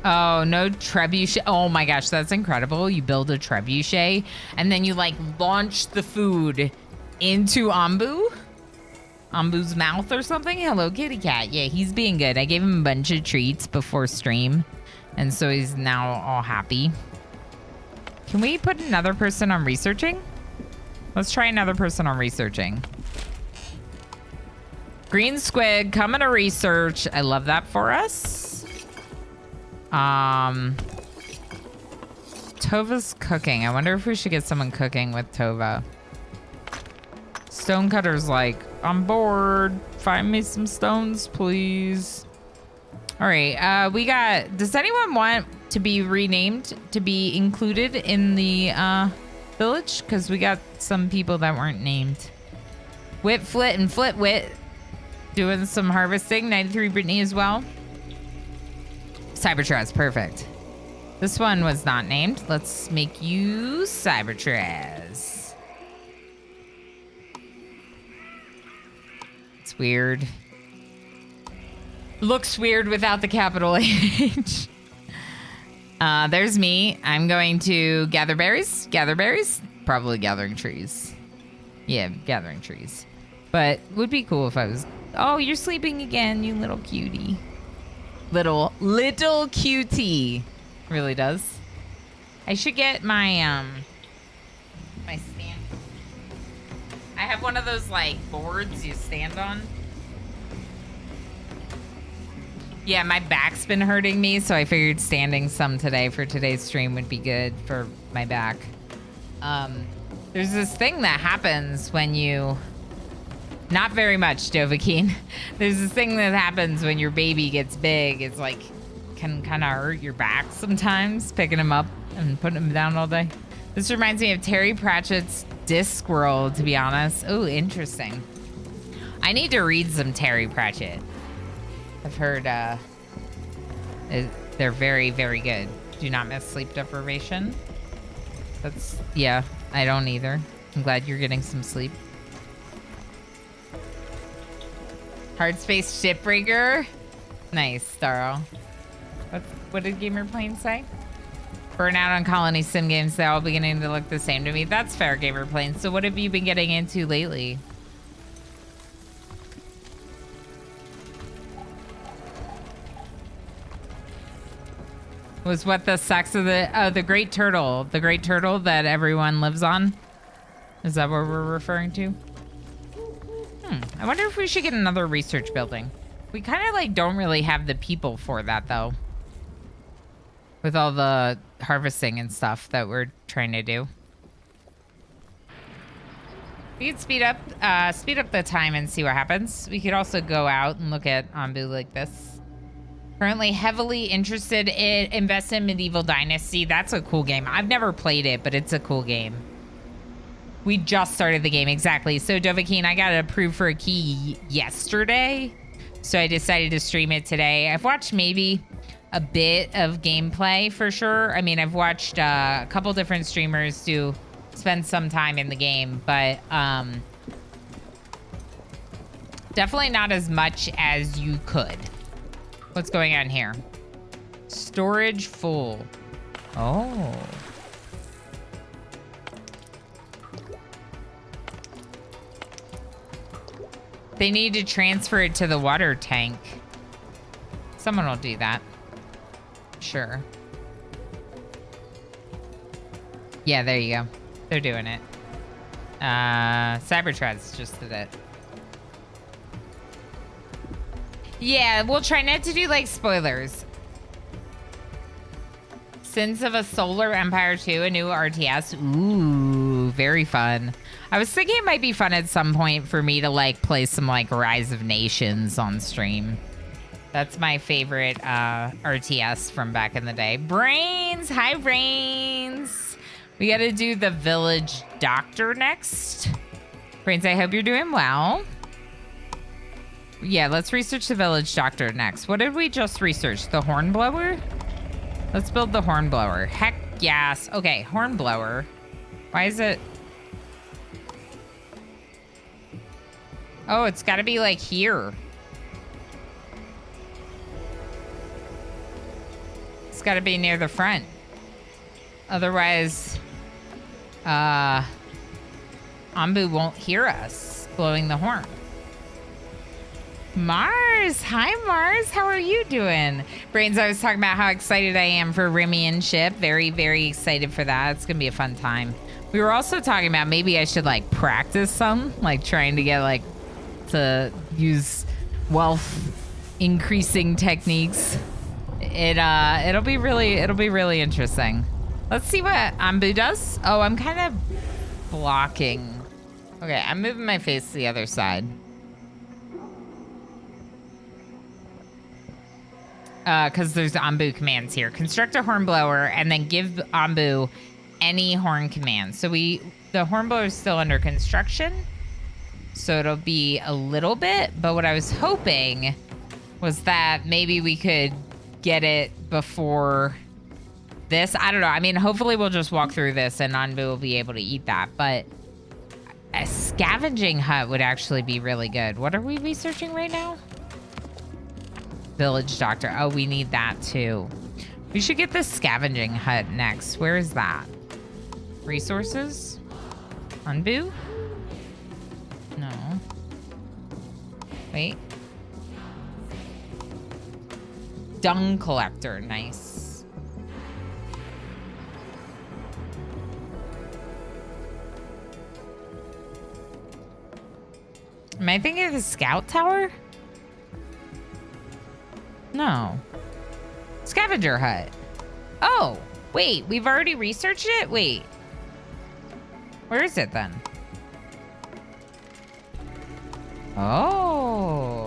Speaker 1: Oh, no trebuchet. Oh my gosh, that's incredible. You build a trebuchet and then you like launch the food into Onbu's mouth or something. Hello, kitty cat. Yeah, he's being good. I gave him a bunch of treats before stream, and so he's now all happy. Can we put another person on researching? Let's try another person on researching. Green squid coming to research. I love that for us. Tova's cooking. I wonder if we should get someone cooking with Tova. Stonecutter's like, I'm bored. Find me some stones, please. All right. We got, does anyone want to be renamed to be included in the village? Because we got some people that weren't named. Whit, Flit, and Flitwit doing some harvesting. 93 Brittany as well. Cybertrez, perfect. This one was not named. Let's make you Cybertrez. It's weird. Looks weird without the capital H. There's me. I'm going to gather berries. Gather berries? Probably gathering trees. Yeah, gathering trees. But would be cool if I was... Oh, you're sleeping again, you little cutie. Little cutie. Really does. I should get my my stand. I have one of those like boards you stand on. Yeah, my back's been hurting me, so I figured standing some today for today's stream would be good for my back. There's this thing that happens when you... Not very much, Dovahkeen. There's this thing that happens when your baby gets big. It's like, can kind of hurt your back sometimes, picking him up and putting him down all day. This reminds me of Terry Pratchett's Discworld, to be honest. Oh, interesting. I need to read some Terry Pratchett. I've heard they're very, very good. Do not miss sleep deprivation. That's, yeah, I don't either. I'm glad you're getting some sleep. Hard Space Shipbreaker. Nice, Starro. What did Gamer Plane say? Burnout on Colony Sim games, they're all beginning to look the same to me. That's fair, Gamer Plane. So what have you been getting into lately? Was what the sex of the Great Turtle. The Great Turtle that everyone lives on. Is that what we're referring to? I wonder if we should get another research building. We kind of like don't really have the people for that though. With all the harvesting and stuff that we're trying to do. We could speed up the time and see what happens. We could also go out and look at Onbu like this. Currently heavily interested in invest in Medieval Dynasty. That's a cool game. I've never played it, but it's a cool game. We just started the game, exactly. So Dovahkiin, I got approved for a key yesterday. So I decided to stream it today. I've watched maybe a bit of gameplay for sure. I mean, I've watched a couple different streamers spend some time in the game, but definitely not as much as you could. What's going on here? Storage full. Oh. They need to transfer it to the water tank. Someone will do that. Sure. Yeah, there you go. They're doing it. Cybertrad's just did it. Yeah, we'll try not to do like spoilers. Sins of a Solar Empire 2, a new RTS. Ooh, very fun. I was thinking it might be fun at some point for me to like play some like Rise of Nations on stream. That's my favorite RTS from back in the day. Brains, hi Brains. We gotta do the village doctor next. Brains, I hope you're doing well. Yeah, let's research the village doctor next. What did we just research? The hornblower? Let's build the hornblower. Heck yes. Okay, hornblower. Why is it? Oh, it's gotta be like here. It's gotta be near the front. Otherwise, Onbu won't hear us blowing the horn. Mars, hi Mars, how are you doing? Brains, I was talking about how excited I am for Rimian ship. Very, very excited for that. It's gonna be a fun time. We were also talking about maybe I should like practice some, like trying to get like to use wealth increasing techniques. It'll be really interesting. Let's see what Onbu does. Oh, I'm kind of blocking. Okay, I'm moving my face to the other side. Because there's Onbu commands here. Construct a hornblower and then give Onbu any horn command. So the hornblower is still under construction. So it'll be a little bit. But what I was hoping was that maybe we could get it before this. I don't know. I mean, hopefully we'll just walk through this and Onbu will be able to eat that. But a scavenging hut would actually be really good. What are we researching right now? Village doctor. Oh, we need that too. We should get the scavenging hut next. Where is that? Resources? Onbu? No. Wait. Dung collector. Nice. Am I thinking of the scout tower? No. Scavenger hut. Oh, wait. We've already researched it? Wait. Where is it then? Oh.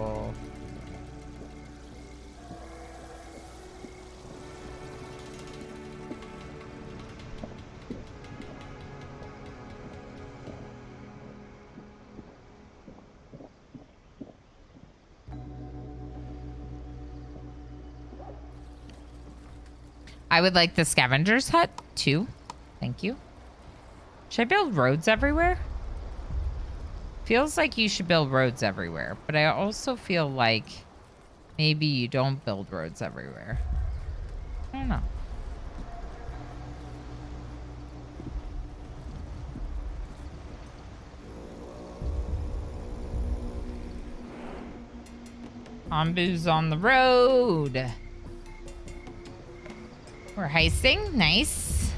Speaker 1: I would like the scavenger's hut too. Thank you. Should I build roads everywhere? Feels like you should build roads everywhere, but I also feel like maybe you don't build roads everywhere. I don't know. Onbu's on the road. We're heisting. Nice.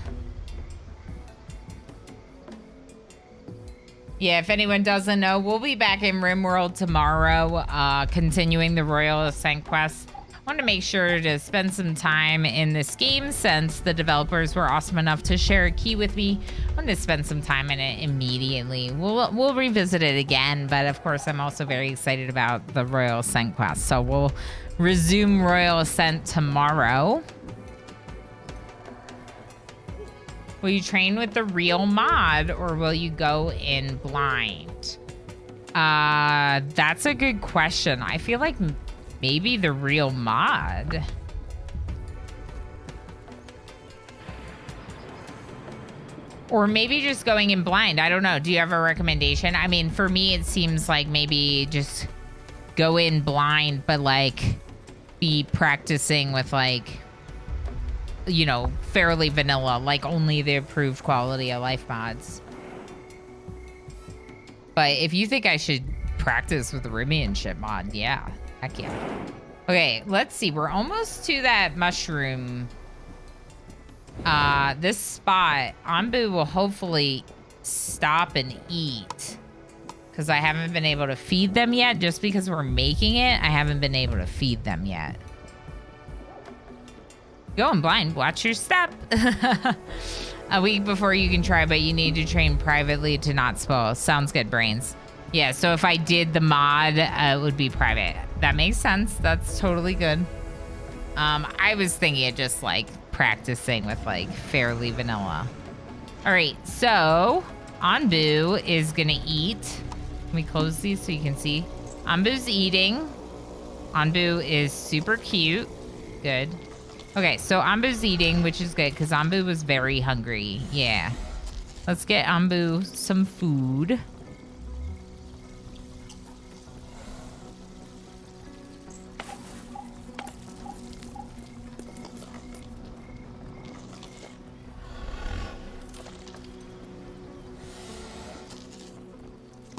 Speaker 1: Yeah, if anyone doesn't know, we'll be back in RimWorld tomorrow, continuing the Royal Ascent quest. I want to make sure to spend some time in this game since the developers were awesome enough to share a key with me. I want to spend some time in it immediately. We'll revisit it again, but of course, I'm also very excited about the Royal Ascent quest. So we'll resume Royal Ascent tomorrow. Will you train with the real mod or will you go in blind? That's a good question. I feel like maybe the real mod. Or maybe just going in blind. I don't know. Do you have a recommendation? I mean, for me, it seems like maybe just go in blind, but like be practicing with like, you know, fairly vanilla, like only the approved quality of life mods. But if you think I should practice with the Rivian ship mod, yeah, heck yeah. Okay, let's see. We're almost to that mushroom. This spot, Onbu will hopefully stop and eat because I haven't been able to feed them yet. Just because we're making it, I haven't been able to feed them yet. Going blind, watch your step. A week before you can try, but you need to train privately to not spoil. Sounds good, brains. Yeah, so if I did the mod, it would be private. That makes sense. That's totally good. I was thinking of just like practicing with like fairly vanilla. All right, so Onbu is gonna eat. Let me close these so you can see. Onbu's eating. Onbu is super cute. Good. Okay, so Onbu's eating, which is good because Onbu was very hungry. Yeah. Let's get Onbu some food.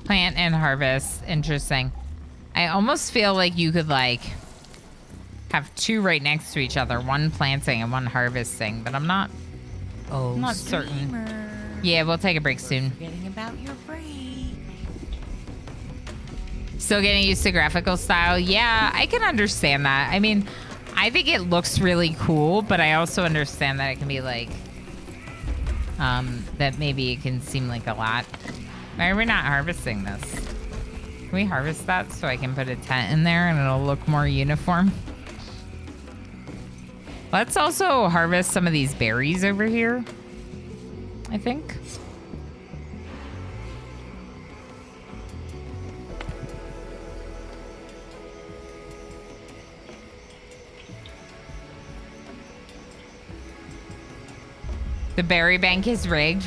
Speaker 1: Plant and harvest. Interesting. I almost feel like you could like have two right next to each other, one planting and one harvesting, but I'm not certain. Yeah, we'll take a break soon.
Speaker 4: Forgetting about your break.
Speaker 1: Still getting used to graphical style. Yeah, I can understand that. I mean, I think it looks really cool, but I also understand that it can be like, that maybe it can seem like a lot. Why are we not harvesting this? Can we harvest that so I can put a tent in there and it'll look more uniform? Let's also harvest some of these berries over here, I think. The berry bank is rigged.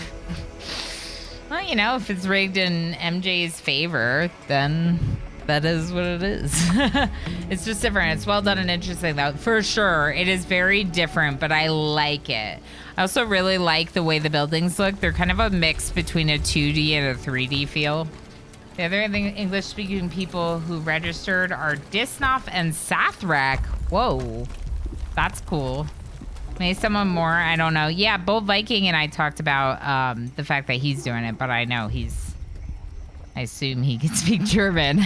Speaker 1: Well, you know, if it's rigged in MJ's favor, then that is what it is. It's just different. It's well done and interesting, though. For sure. It is very different, but I like it. I also really like the way the buildings look. They're kind of a mix between a 2D and a 3D feel. The other English-speaking people who registered are Disnoff and Sathrak. Whoa. That's cool. Maybe someone more. I don't know. Yeah, Bold Viking and I talked about the fact that he's doing it, but I know I assume he can speak German.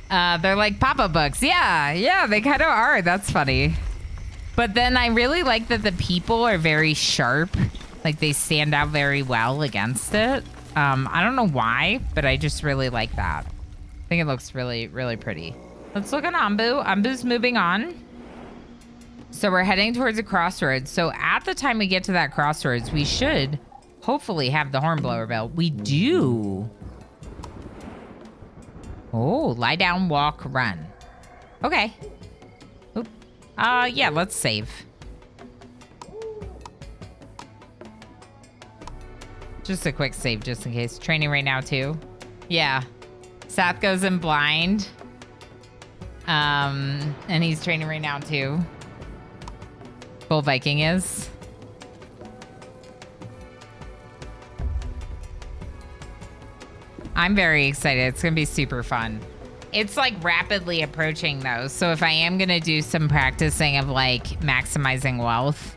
Speaker 1: They're like pop-up books. Yeah, they kind of are. That's funny. But then I really like that the people are very sharp. Like they stand out very well against it. I don't know why, but I just really like that. I think it looks really, really pretty. Let's look at Onbu. Onbu's moving on. So we're heading towards a crossroads. So at the time we get to that crossroads, we should hopefully have the hornblower bell. We do. Oh, lie down, walk, run. Okay. Oop. Yeah, let's save. Just a quick save, just in case. Training right now, too. Yeah. Sath goes in blind. And he's training right now, too. Bull Viking is. I'm very excited. It's going to be super fun. It's like rapidly approaching though. So if I am going to do some practicing of like maximizing wealth,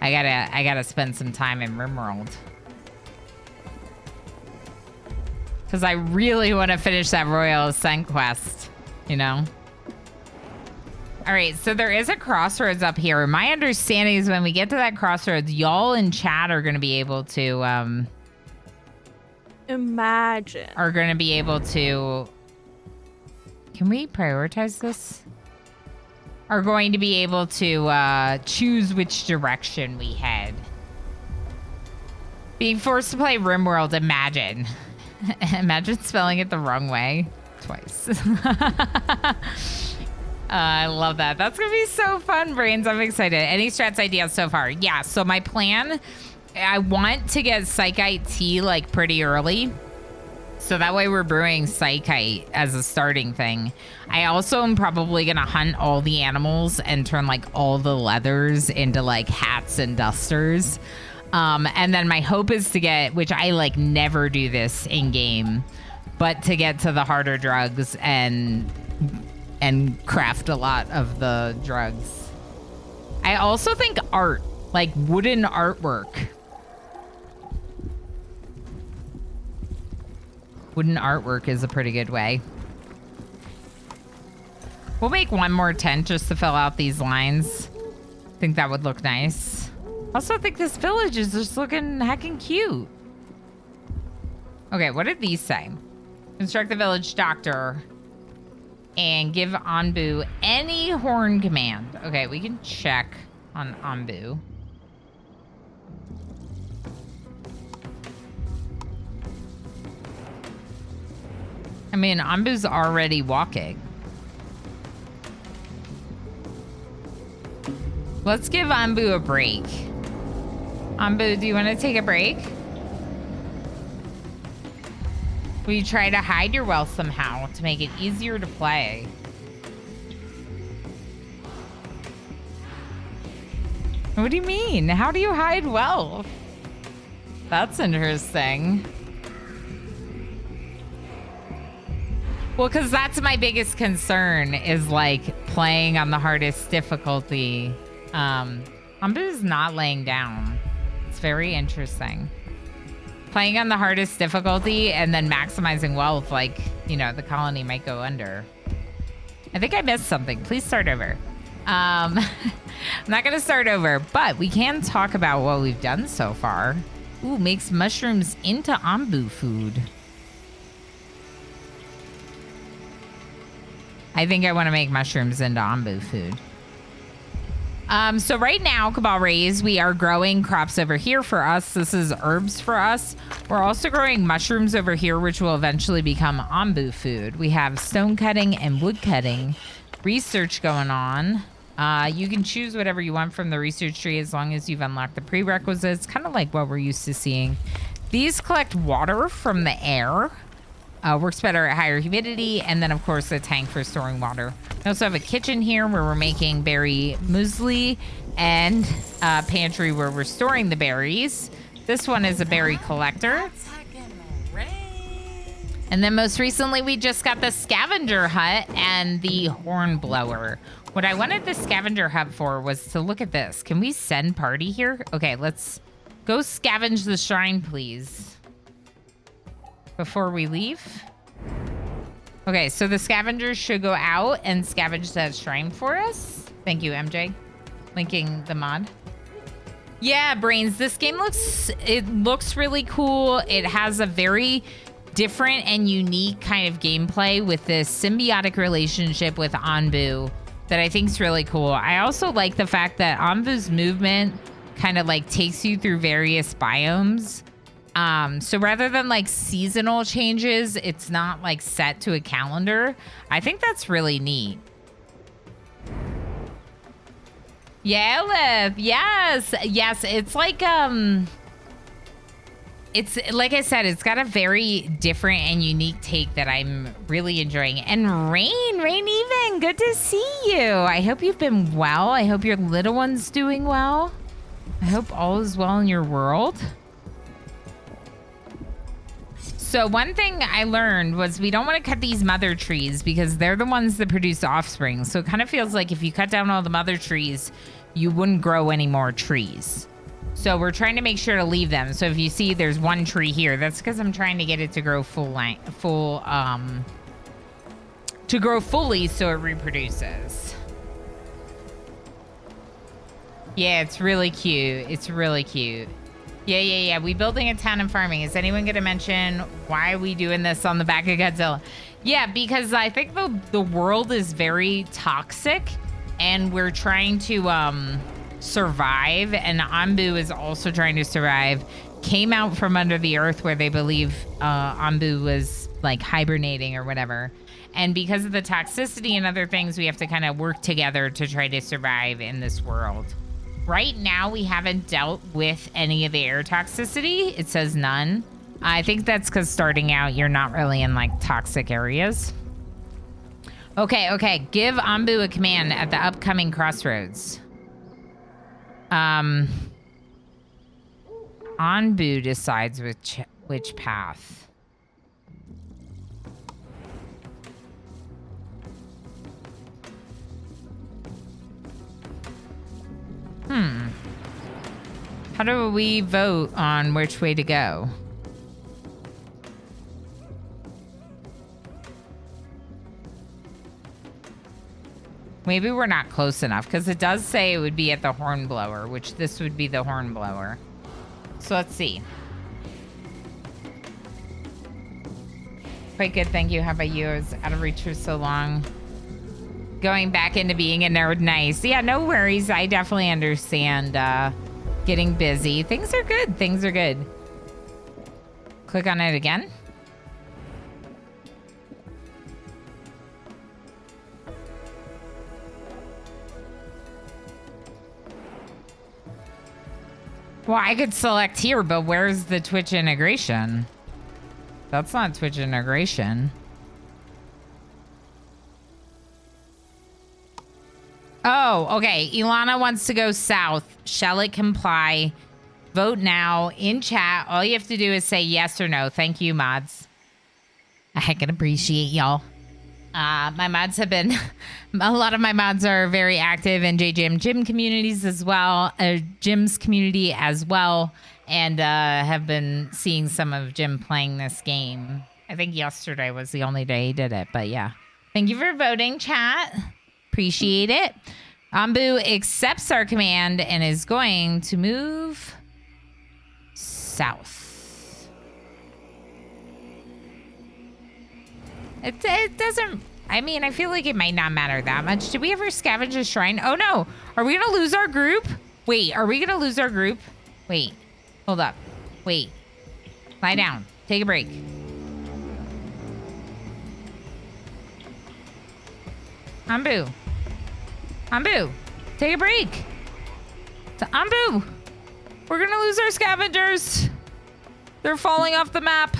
Speaker 1: I gotta spend some time in RimWorld. Because I really want to finish that Royal Ascent quest, you know? All right, so there is a crossroads up here. My understanding is when we get to that crossroads, y'all in chat are going to be able to...
Speaker 4: Imagine.
Speaker 1: Are going to be able to... Can we prioritize this? Are going to be able to choose which direction we head. Being forced to play RimWorld, imagine. Imagine spelling it the wrong way twice. I love that. That's going to be so fun, Brains. I'm excited. Any strats ideas so far? Yeah, so my plan, I want to get Psychite tea like pretty early. So that way we're brewing Psychite as a starting thing. I also am probably going to hunt all the animals and turn like all the leathers into like hats and dusters. And then my hope is to get, which I like never do this in game, but to get to the harder drugs and craft a lot of the drugs. I also think art, like wooden artwork. Wooden artwork is a pretty good way. We'll make one more tent just to fill out these lines. I think that would look nice. Also think this village is just looking heckin' cute. Okay, what did these say? Instruct the village doctor and give Onbu any horn command. Okay, we can check on Onbu. I mean, Onbu's already walking. Let's give Onbu a break. Onbu, do you want to take a break? Will you try to hide your wealth somehow to make it easier to play? What do you mean? How do you hide wealth? That's interesting. Well, because that's my biggest concern is like playing on the hardest difficulty. Onbu's not laying down. It's very interesting. Playing on the hardest difficulty and then maximizing wealth, like, you know, the colony might go under. I think I missed something. Please start over. I'm not going to start over, but we can talk about what we've done so far. Ooh, makes mushrooms into Onbu food. I think I want to make mushrooms into Onbu food. So right now, Cabal Rays, we are growing crops over here for us. This is herbs for us. We're also growing mushrooms over here, which will eventually become Onbu food. We have stone cutting and wood cutting research going on. You can choose whatever you want from the research tree as long as you've unlocked the prerequisites, kind of like what we're used to seeing. These collect water from the air. Works better at higher humidity, and then of course a tank for storing water. We also have a kitchen here where we're making berry muesli, and a pantry where we're storing the berries. This one is a berry collector. And then most recently we just got the scavenger hut and the horn blower. What I wanted the scavenger hut for was to look at this. Can we send party here? Okay, let's go scavenge the shrine, please. Before we leave. Okay, so the scavengers should go out and scavenge that shrine for us. Thank you, MJ. Linking the mod. Yeah, Brains, this game looks really cool. It has a very different and unique kind of gameplay with this symbiotic relationship with Onbu that I think is really cool. I also like the fact that Onbu's movement kind of like takes you through various biomes. So rather than like seasonal changes, it's not like set to a calendar. I think that's really neat. Yeah, Liv. Yes. Yes. It's like, it's like I said, it's got a very different and unique take that I'm really enjoying. And Rain Even, good to see you. I hope you've been well. I hope your little one's doing well. I hope all is well in your world. So one thing I learned was we don't want to cut these mother trees because they're the ones that produce offspring. So it kind of feels like if you cut down all the mother trees, you wouldn't grow any more trees. So we're trying to make sure to leave them. So if you see there's one tree here, that's because I'm trying to get it to grow to grow fully so it reproduces. Yeah, it's really cute. It's really cute. Yeah. We building a town and farming. Is anyone going to mention why are we doing this on the back of Godzilla? Yeah, because I think the world is very toxic and we're trying to survive. And Onbu is also trying to survive. Came out from under the earth where they believe Onbu was like hibernating or whatever. And because of the toxicity and other things, we have to kind of work together to try to survive in this world. Right now, we haven't dealt with any of the air toxicity. It says none. I think that's because starting out, you're not really in like toxic areas. Okay. Give Onbu a command at the upcoming crossroads. Onbu decides which path. How do we vote on which way to go? Maybe we're not close enough because it does say it would be at the hornblower, which this would be the hornblower. So let's see. Quite good, thank you. How about you? I was out of reach for so long. Going back into being a nerd, nice. Yeah, no worries. I definitely understand getting busy. Things are good. Things are good. Click on it again. Well, I could select here, but where's the Twitch integration? That's not Twitch integration. Oh, okay. Ilana wants to go south. Shall it comply? Vote now in chat. All you have to do is say yes or no. Thank you, mods. I can appreciate y'all. My mods have been... a lot of my mods are very active in JJM gym communities as well. Jim's community as well. And have been seeing some of Jim playing this game. I think yesterday was the only day he did it. But yeah. Thank you for voting, chat. Appreciate it. Onbu accepts our command and is going to move south. It doesn't... I mean, I feel like it might not matter that much. Did we ever scavenge a shrine? Oh, no. Are we going to lose our group? Wait, are we going to lose our group? Wait. Hold up. Wait. Lie down. Take a break. Onbu. Onbu. Take a break. Onbu. We're going to lose our scavengers. They're falling off the map.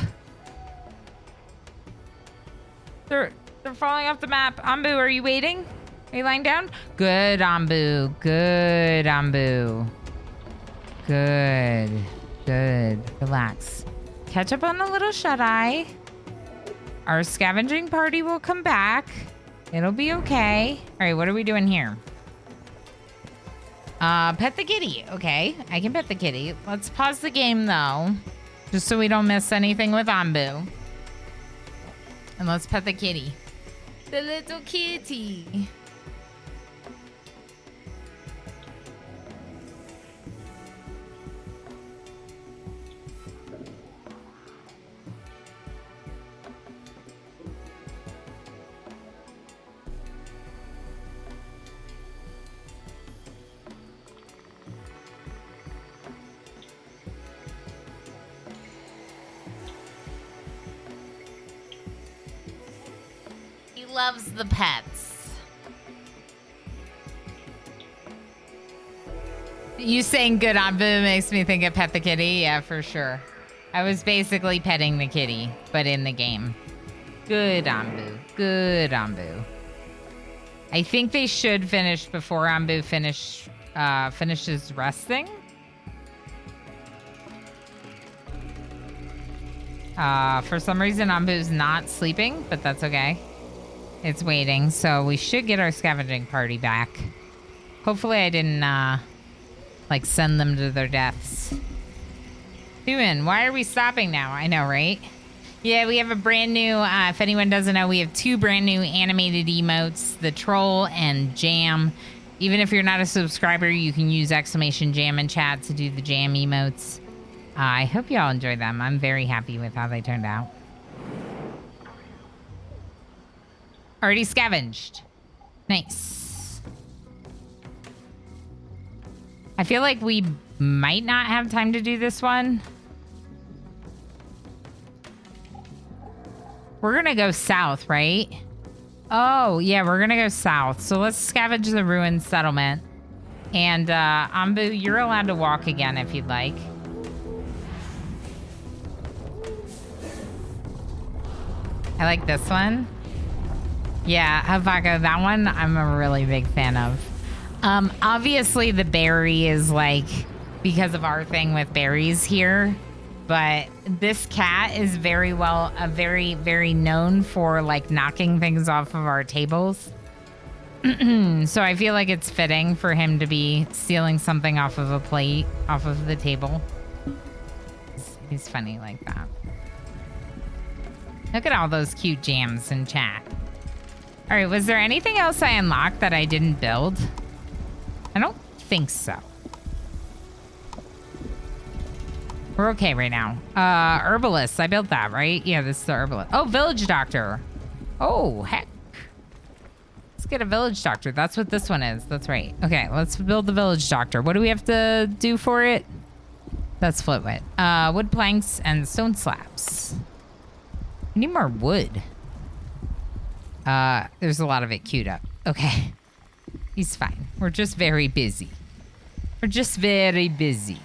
Speaker 1: They're falling off the map. Onbu, are you waiting? Are you lying down? Good, Onbu. Good, Onbu. Good. Good. Relax. Catch up on a little shut-eye. Our scavenging party will come back. It'll be okay. All right, what are we doing here? Pet the kitty. Okay, I can pet the kitty. Let's pause the game, though. Just so we don't miss anything with Onbu. And let's pet the kitty. The little kitty. Loves the pets. You saying good Onbu makes me think of Pet the Kitty. Yeah, for sure. I was basically petting the kitty, but in the game. Good Onbu. Good Onbu. I think they should finish before Onbu finishes resting. For some reason, Onbu's not sleeping, but that's okay. It's waiting, so we should get our scavenging party back. Hopefully I didn't Like, send them to their deaths. Human, why are we stopping now? I know, right? Yeah, we have a brand new, if anyone doesn't know, we have 2 brand new animated emotes, the troll and jam. Even if you're not a subscriber, you can use !jam in chat to do the jam emotes. I hope y'all enjoy them. I'm very happy with how they turned out. Already scavenged. Nice. I feel like we might not have time to do this one. We're gonna go south, right? Oh, yeah, we're gonna go south. So let's scavenge the ruined settlement. And, Onbu, you're allowed to walk again if you'd like. I like this one. Yeah, Havaka, that one I'm a really big fan of. Obviously the berry is like because of our thing with berries here, but this cat is very known for like knocking things off of our tables. So I feel like it's fitting for him to be stealing something off of a plate, off of the table. He's funny like that. Look at all those cute jams in chat. All right, was there anything else I unlocked that I didn't build? I don't think so. We're okay right now. Herbalist, I built that, right? Yeah, this is the herbalist. Oh, village doctor. Oh, heck. Let's get a village doctor. That's what this one is. That's right. Okay, let's build the village doctor. What do we have to do for it? That's floatwood. Wood planks and stone slabs. I need more wood. There's a lot of it queued up. Okay. He's fine. We're just very busy. We're just very busy.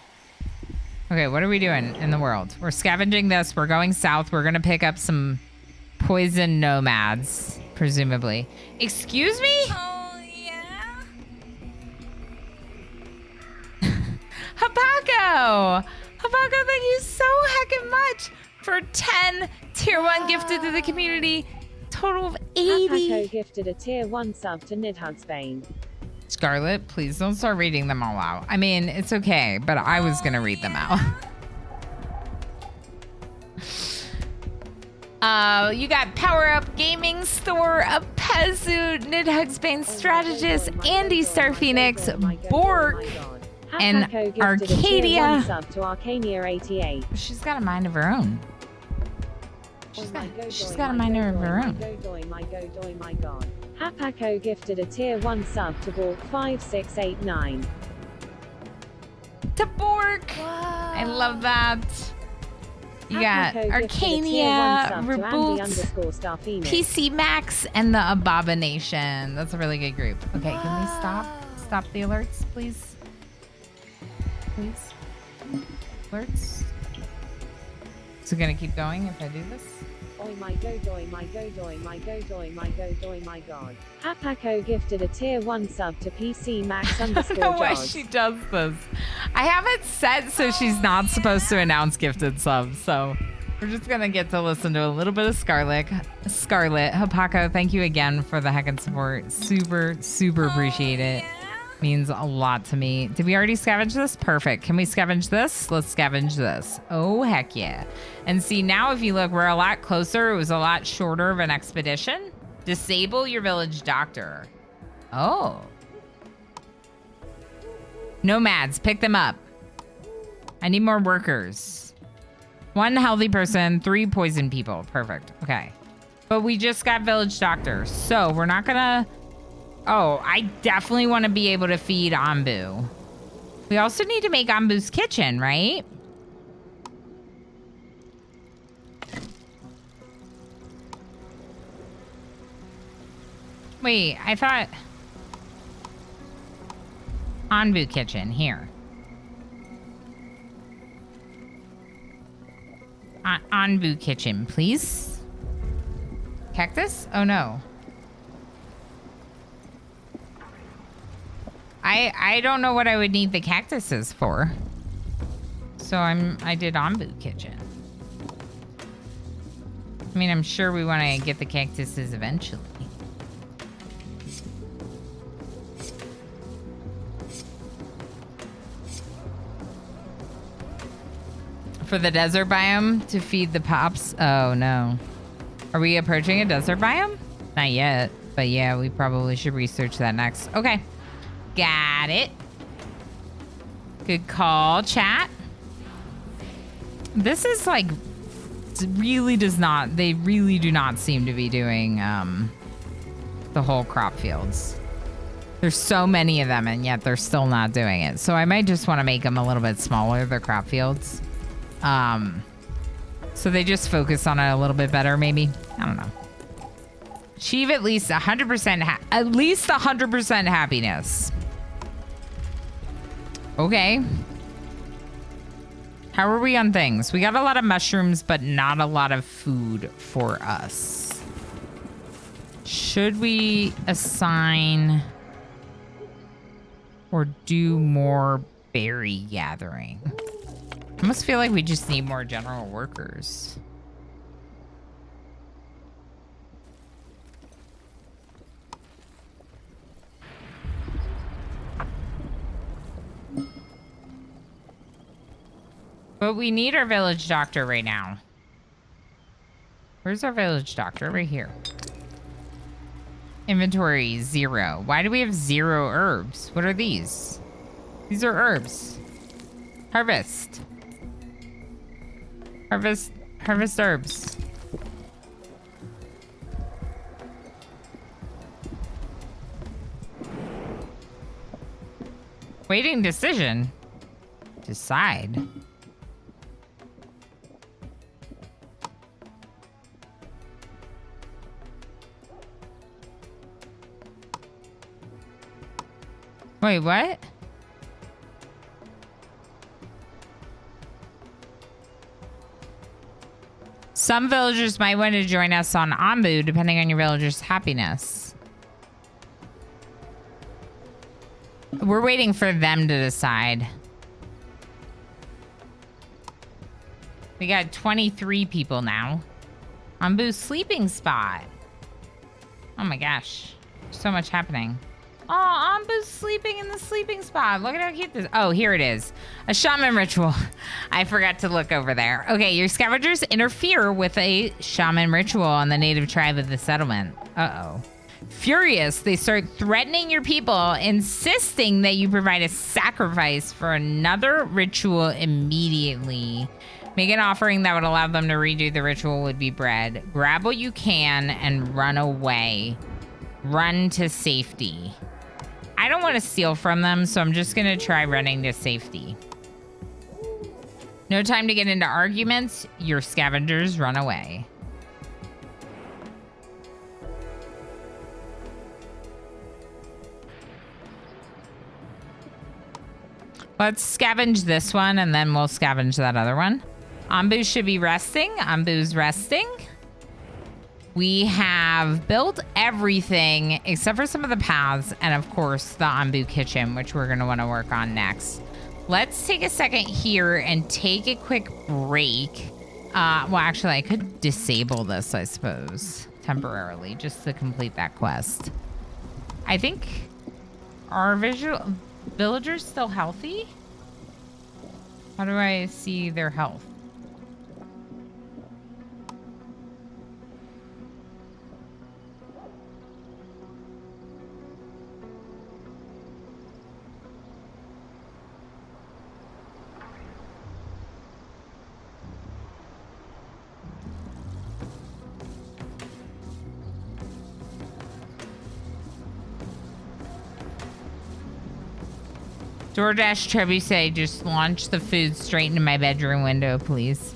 Speaker 1: Okay, what are we doing in the world? We're scavenging this. We're going south. We're going to pick up some poison nomads, presumably. Excuse me?
Speaker 4: Oh, yeah?
Speaker 1: Habako! Habako, thank you so heckin' much for 10 tier 1 gifted to the community. Total of 80.
Speaker 3: Habako gifted a tier 1 sub to Nidhugsbane.
Speaker 1: Scarlet, please don't start reading them all out. I mean, it's okay, but I was gonna read them out. You got Power Up Gaming Store, a Pezu, Nidhugsbane Strategist, Andy Star Phoenix, Bork, and Arcadia.
Speaker 3: Sub to Arcania 88.
Speaker 1: She's got a mind of her own. She's got a mind of her own.
Speaker 3: My God. Hapako gifted a tier 1 sub to Bork 5689.
Speaker 1: To Bork! I love that. You got Arcania, Reboot, PC Max, and the Abomination. That's a really good group. Okay, can we stop the alerts, please? Please? Alerts? Is it gonna keep going if I do this?
Speaker 3: Oi my go doy my go doy my go doy my go doy my God. Hapako gifted a tier 1 sub to PC Max
Speaker 1: I don't know why she does this. I have it set so she's not supposed to announce gifted subs, so we're just gonna get to listen to a little bit of Scarlet. Hapako, thank you again for the heckin' support. Super appreciate it. Means a lot to me. Did we already scavenge this? Perfect. Can we scavenge this? Let's scavenge this. Oh, heck yeah. And see, now if you look, we're a lot closer. It was a lot shorter of an expedition. Disable your village doctor. Oh. Nomads, pick them up. I need more workers. 1 healthy person, 3 poison people. Perfect. Okay. But we just got village doctor, so we're not gonna... Oh, I definitely want to be able to feed Onbu. We also need to make Onbu's kitchen, right? Wait, I thought... Onbu kitchen, here. Onbu kitchen, please. Cactus? Oh, no. I don't know what I would need the cactuses for. So I did Onbu kitchen. I mean, I'm sure we want to get the cactuses eventually. For the desert biome to feed the pops? Oh, no. Are we approaching a desert biome? Not yet. But yeah, we probably should research that next. Okay. Got it. Good call, chat. This is like... really does not... They really do not seem to be doing the whole crop fields. There's so many of them, and yet they're still not doing it. So I might just want to make them a little bit smaller, their crop fields. So they just focus on it a little bit better, maybe. I don't know. Achieve at least 100%, at least 100% happiness. Okay. How are we on things? We got a lot of mushrooms, but not a lot of food for us. Should we assign or do more berry gathering? I almost feel like we just need more general workers. But we need our village doctor right now. Where's our village doctor? Right here. Inventory 0. Why do we have 0 herbs? What are these? These are herbs. Harvest. Harvest herbs. Waiting decision. Decide. Wait, what? Some villagers might want to join us on Onbu, depending on your villager's happiness. We're waiting for them to decide. We got 23 people now. Onbu's sleeping spot. Oh my gosh. So much happening. Oh, Onbu's sleeping in the sleeping spot. Look at how cute this. Oh, here it is. A shaman ritual. I forgot to look over there. Okay, your scavengers interfere with a shaman ritual on the native tribe of the settlement. Uh-oh. Furious, they start threatening your people, insisting that you provide a sacrifice for another ritual immediately. Make an offering that would allow them to redo the ritual would be bread. Grab what you can and run away. Run to safety. I don't want to steal from them, so I'm just going to try running to safety. No time to get into arguments. Your scavengers run away. Let's scavenge this one, and then we'll scavenge that other one. Onbu should be resting. Onbu's resting. We have built everything except for some of the paths and, of course, the Onbu kitchen, which we're going to want to work on next. Let's take a second here and take a quick break. Well, actually, I could disable this, I suppose, temporarily, just to complete that quest. I think our villagers still healthy? How do I see their health? DoorDash Trebuchet, just launch the food straight into my bedroom window, please.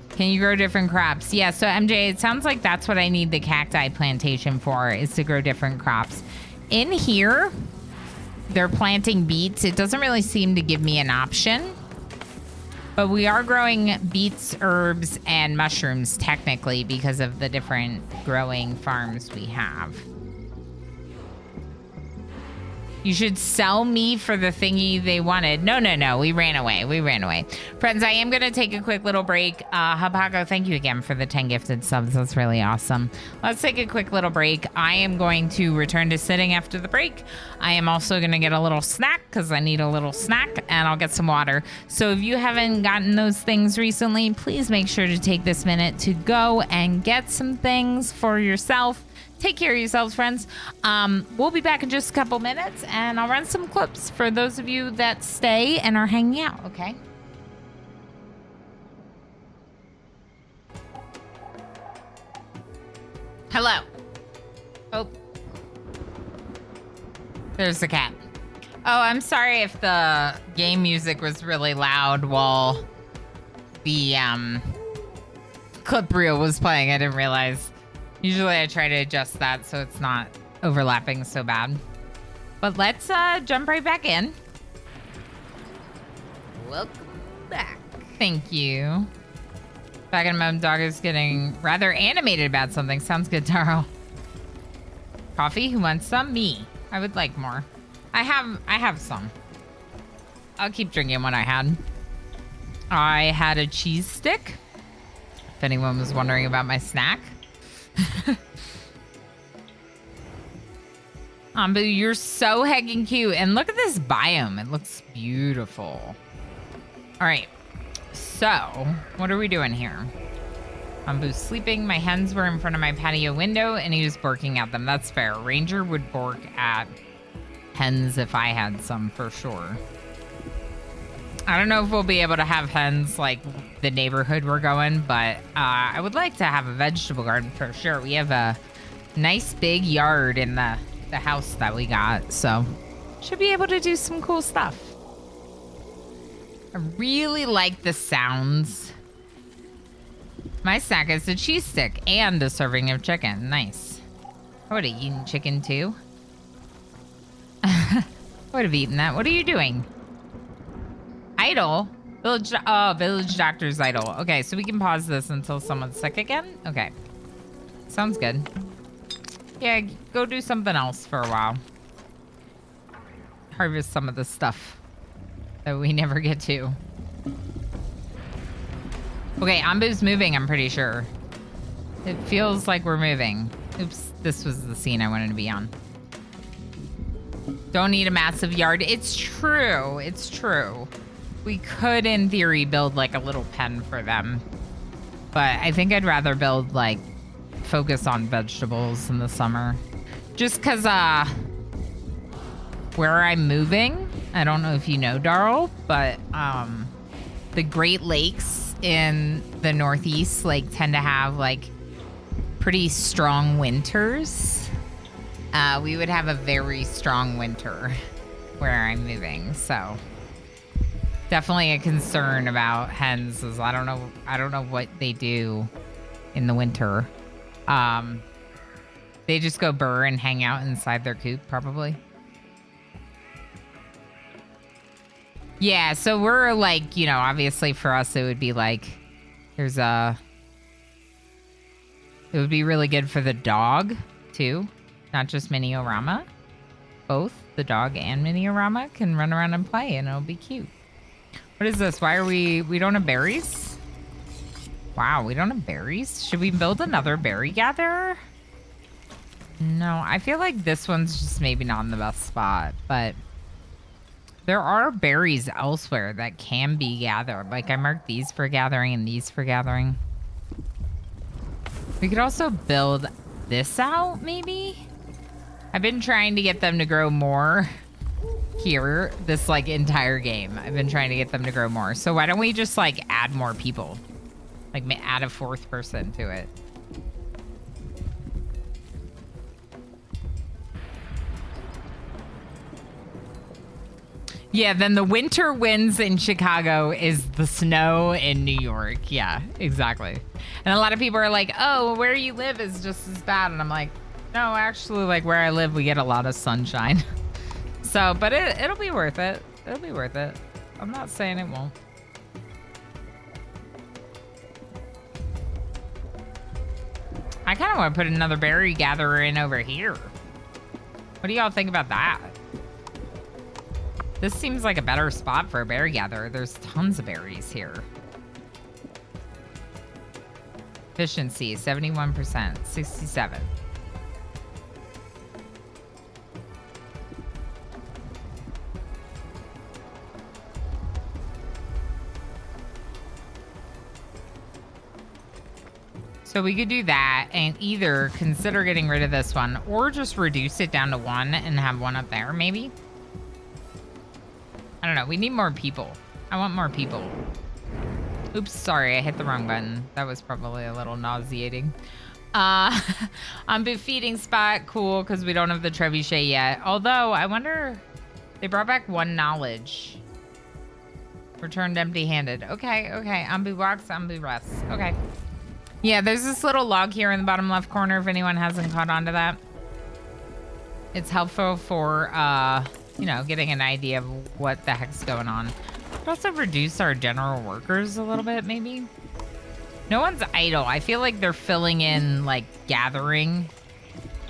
Speaker 1: Can you grow different crops? Yeah, so MJ, it sounds like that's what I need the cacti plantation for, is to grow different crops. In here, they're planting beets. It doesn't really seem to give me an option. But we are growing beets, herbs, and mushrooms, technically, because of the different growing farms we have. You should sell me for the thingy they wanted. No. We ran away. Friends, I am going to take a quick little break. Hapago, thank you again for the 10 gifted subs. That's really awesome. Let's take a quick little break. I am going to return to sitting after the break. I am also going to get a little snack because I need a little snack, and I'll get some water. So if you haven't gotten those things recently, please make sure to take this minute to go and get some things for yourself. Take care of yourselves, friends. We'll be back in just a couple minutes, and I'll run some clips for those of you that stay and are hanging out, okay? Hello. Oh. There's the cat. Oh, I'm sorry if the game music was really loud while the clip reel was playing. I didn't realize. Usually I try to adjust that so it's not overlapping so bad. But let's jump right back in. Welcome back. Thank you. Back in a moment, dog is getting rather animated about something. Sounds good, Taro. Coffee? Who wants some? Me. I would like more. I have some. I'll keep drinking what I had. I had a cheese stick. If anyone was wondering about my snack. Onbu, you're so heckin' cute. And look at this biome. It looks beautiful. All right. So, what are we doing here? Onbu's sleeping. My hens were in front of my patio window, and he was barking at them. That's fair. Ranger would bark at hens if I had some, for sure. I don't know if we'll be able to have hens like the neighborhood we're going, but I would like to have a vegetable garden for sure. We have a nice big yard in the house that we got, so should be able to do some cool stuff. I really like the sounds. My snack is a cheese stick and a serving of chicken. Nice. I would have eaten chicken too. I would have eaten that. What are you doing? Idle? Village doctor's idle. Okay, so we can pause this until someone's sick again? Okay. Sounds good. Yeah, go do something else for a while. Harvest some of the stuff that we never get to. Okay, Onbu's moving, I'm pretty sure. It feels like we're moving. Oops, this was the scene I wanted to be on. Don't need a massive yard. It's true. It's true. We could, in theory, build like a little pen for them. But I think I'd rather build like focus on vegetables in the summer. Just because where I'm moving, I don't know if you know, Darl, but the Great Lakes in the Northeast like tend to have like pretty strong winters. We would have a very strong winter where I'm moving, so definitely a concern about hens is I don't know what they do in the winter. They just go burr and hang out inside their coop, probably. Yeah, so we're like, you know, obviously for us it would be like it would be really good for the dog too, not just Mini-orama. Both the dog and Mini-orama can run around and play and it'll be cute. What is this? Why are we don't have berries? Wow, we don't have berries? Should we build another berry gatherer? No, I feel like this one's just maybe not in the best spot, but there are berries elsewhere that can be gathered. Like I marked these for gathering and these for gathering. We could also build this out, maybe? I've been trying to get them to grow more here, this like entire game. I've been trying to get them to grow more. So why don't we just like add more people? Like add a fourth person to it. Yeah, then the winter winds in Chicago is the snow in New York. Yeah, exactly. And a lot of people are like, oh, where you live is just as bad. And I'm like, no, actually, like where I live, we get a lot of sunshine. So, but it'll be worth it. It'll be worth it. I'm not saying it won't. I kind of want to put another berry gatherer in over here. What do y'all think about that? This seems like a better spot for a berry gatherer. There's tons of berries here. Efficiency, 71%, 67. So we could do that and either consider getting rid of this one or just reduce it down to 1 and have one up there, maybe? I don't know. We need more people. I want more people. Oops, sorry. I hit the wrong button. That was probably a little nauseating. Onbu feeding spot. Cool, because we don't have the trebuchet yet. Although, I wonder... They brought back 1 knowledge. Returned empty-handed. Okay, okay. Onbu walks, Onbu rests. Okay. Yeah, there's this little log here in the bottom left corner if anyone hasn't caught on to that. It's helpful for, you know, getting an idea of what the heck's going on. Could also reduce our general workers a little bit, maybe. No one's idle. I feel like they're filling in, like, gathering.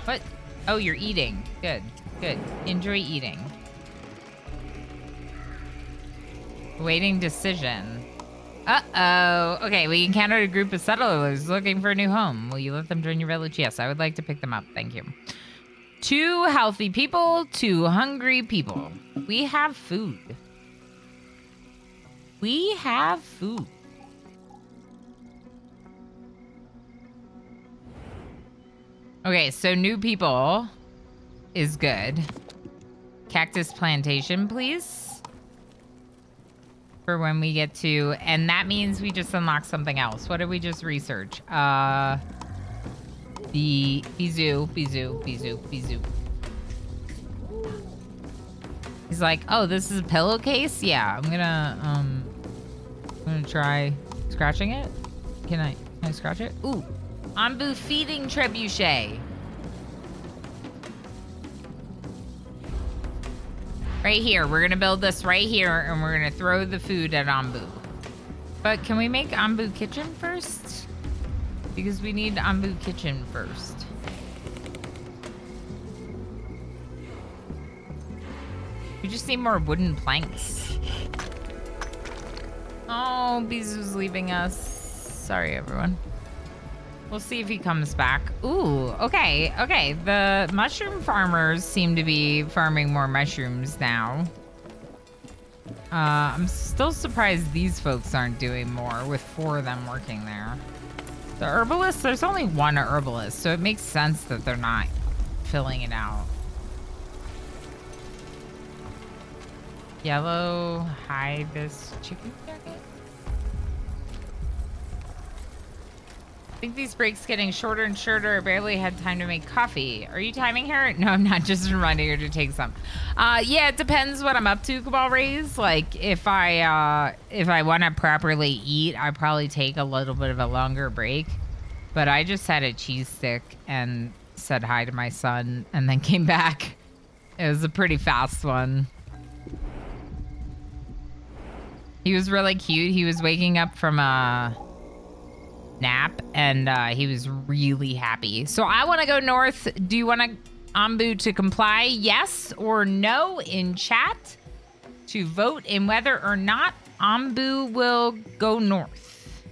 Speaker 1: What? Oh, you're eating. Good, good. Enjoy eating. Waiting decision. Uh-oh. Okay, we encountered a group of settlers looking for a new home. Will you let them join your village? Yes, I would like to pick them up. Thank you. 2 healthy people, 2 hungry people. We have food. We have food. Okay, so new people is good. Cactus plantation, please. For when we get to, and that means we just unlock something else. What did we just research? The Bizou. He's like, oh, this is a pillowcase? Yeah, I'm gonna try scratching it. Can I scratch it? Ooh, Onbu feeding trebuchet. Right here. We're going to build this right here, and we're going to throw the food at Onbu. But can we make Onbu kitchen first? Because we need Onbu kitchen first. We just need more wooden planks. Oh, Bizou's leaving us. Sorry, everyone. We'll see if he comes back. Ooh, okay, okay. The mushroom farmers seem to be farming more mushrooms now. I'm still surprised these folks aren't doing more with 4 of them working there. The herbalists, there's only 1 herbalist, so it makes sense that they're not filling it out. Yellow hibis chicken jacket? I think these breaks getting shorter and shorter. I barely had time to make coffee. Are you timing her? No, I'm not. Just running here to take some. Yeah, it depends what I'm up to, Cabal Rays. Like, if I want to properly eat, I probably take a little bit of a longer break. But I just had a cheese stick and said hi to my son and then came back. It was a pretty fast one. He was really cute. He was waking up from a nap and he was really happy. So I want to go north. Do you want Onbu to comply? Yes or no in chat to vote in whether or not Onbu will go north.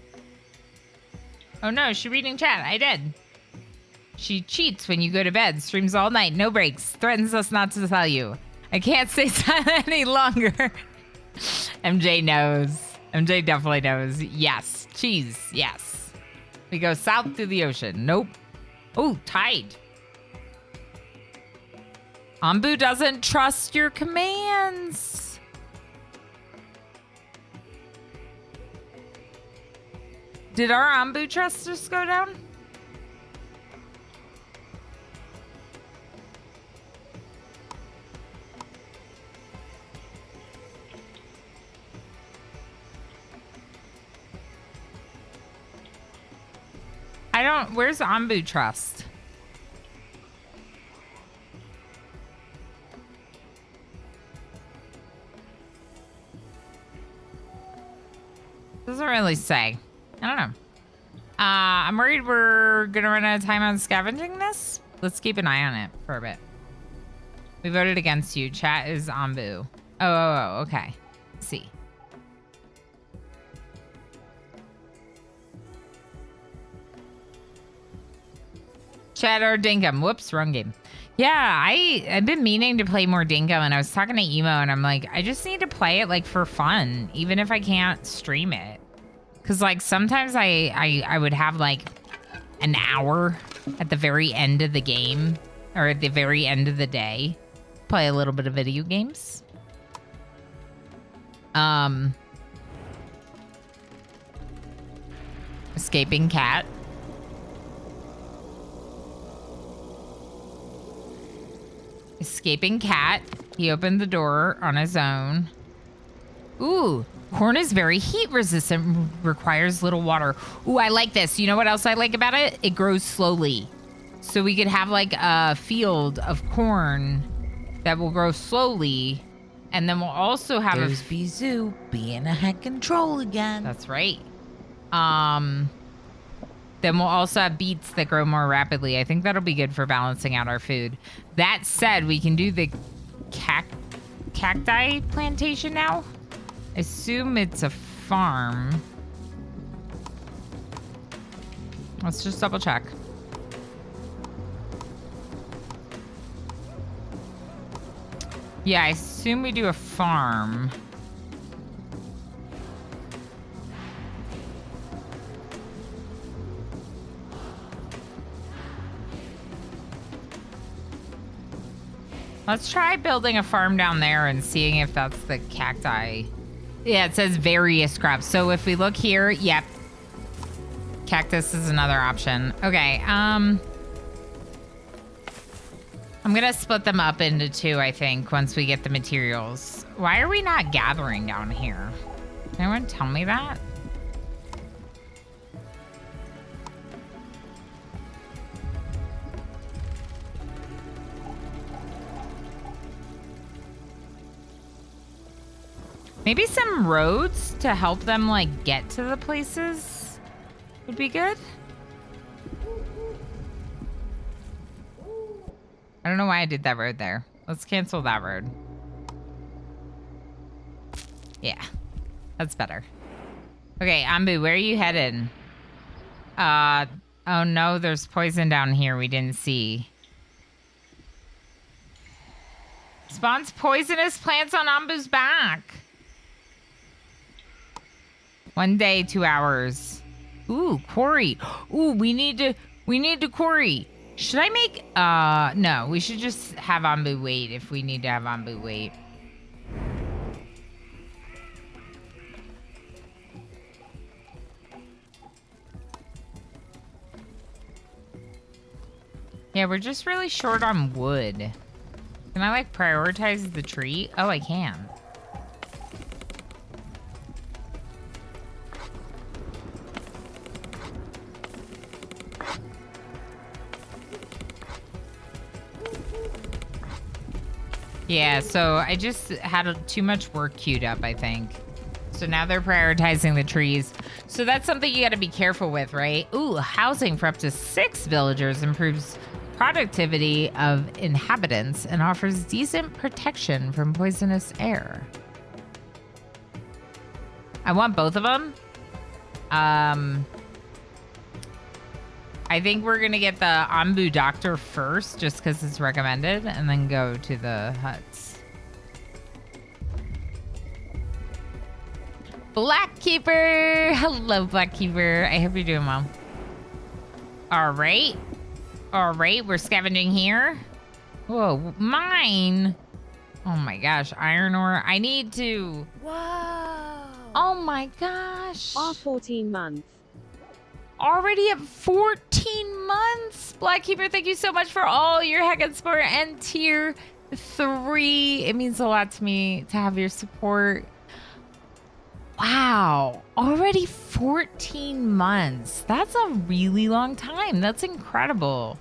Speaker 1: Oh no, she reading chat. I did. She cheats when you go to bed, streams all night, no breaks, threatens us not to tell you. I can't stay silent any longer. MJ knows. MJ definitely knows. Yes. Cheese. Yes. We go south through the ocean. Nope. Oh, tide. Onbu doesn't trust your commands. Did our Onbu trust just go down? Where's Onbu trust? Doesn't really say. I don't know. I'm worried we're gonna run out of time on scavenging this. Let's keep an eye on it for a bit. We voted against you. Chat is Onbu. Okay. Let's see. Shadow Dinkum. Whoops, wrong game. Yeah, I've been meaning to play more Dingo, and I was talking to Emo, and I'm like, I just need to play it like for fun, even if I can't stream it. Cause like sometimes I would have like an hour at the very end of the game or at the very end of the day, play a little bit of video games. Escaping cat. Escaping cat. He opened the door on his own. Ooh, corn is very heat resistant, requires little water. Ooh, I like this. You know what else I like about it? It grows slowly. So we could have like a field of corn that will grow slowly. And then we'll also have
Speaker 4: There's Bizou being a head control again.
Speaker 1: That's right. Then we'll also have beets that grow more rapidly. I think that'll be good for balancing out our food. That said, we can do the cacti plantation now. Assume it's a farm. Let's just double check. Yeah, I assume we do a farm. Let's try building a farm down there and seeing if that's the cacti. Yeah, it says various crops. So if we look here, yep. Cactus is another option. Okay, I'm gonna split them up into two, I think, once we get the materials. Why are we not gathering down here? Can anyone tell me that? Maybe some roads to help them, like, get to the places would be good. I don't know why I did that road there. Let's cancel that road. Yeah, that's better. Okay, Onbu, where are you headed? Oh no, there's poison down here we didn't see. Spawns poisonous plants on Onbu's back. 1 day, 2 hours. Ooh, quarry. Ooh, we need to quarry. Should I make, no, we should just have Onbu wait if we need to have Onbu wait. Yeah, we're just really short on wood. Can I, like, prioritize the tree? Oh, I can. Yeah, so I just had too much work queued up, I think. So now they're prioritizing the trees. So that's something you got to be careful with, right? Ooh, housing for up to 6 villagers improves productivity of inhabitants and offers decent protection from poisonous air. I want both of them. I think we're going to get the Onbu doctor first, just because it's recommended, and then go to the huts. Blackkeeper! Hello, Blackkeeper. I hope you're doing well. All right. All right, we're scavenging here. Whoa, mine. Oh my gosh, iron ore. I need to.
Speaker 2: Whoa!
Speaker 1: Oh my gosh.
Speaker 3: Our 14 months.
Speaker 1: Already at 14 months. Blackkeeper, thank you so much for all your Heckin' support and tier 3. It means a lot to me to have your support. Wow. Already 14 months. That's a really long time. That's incredible.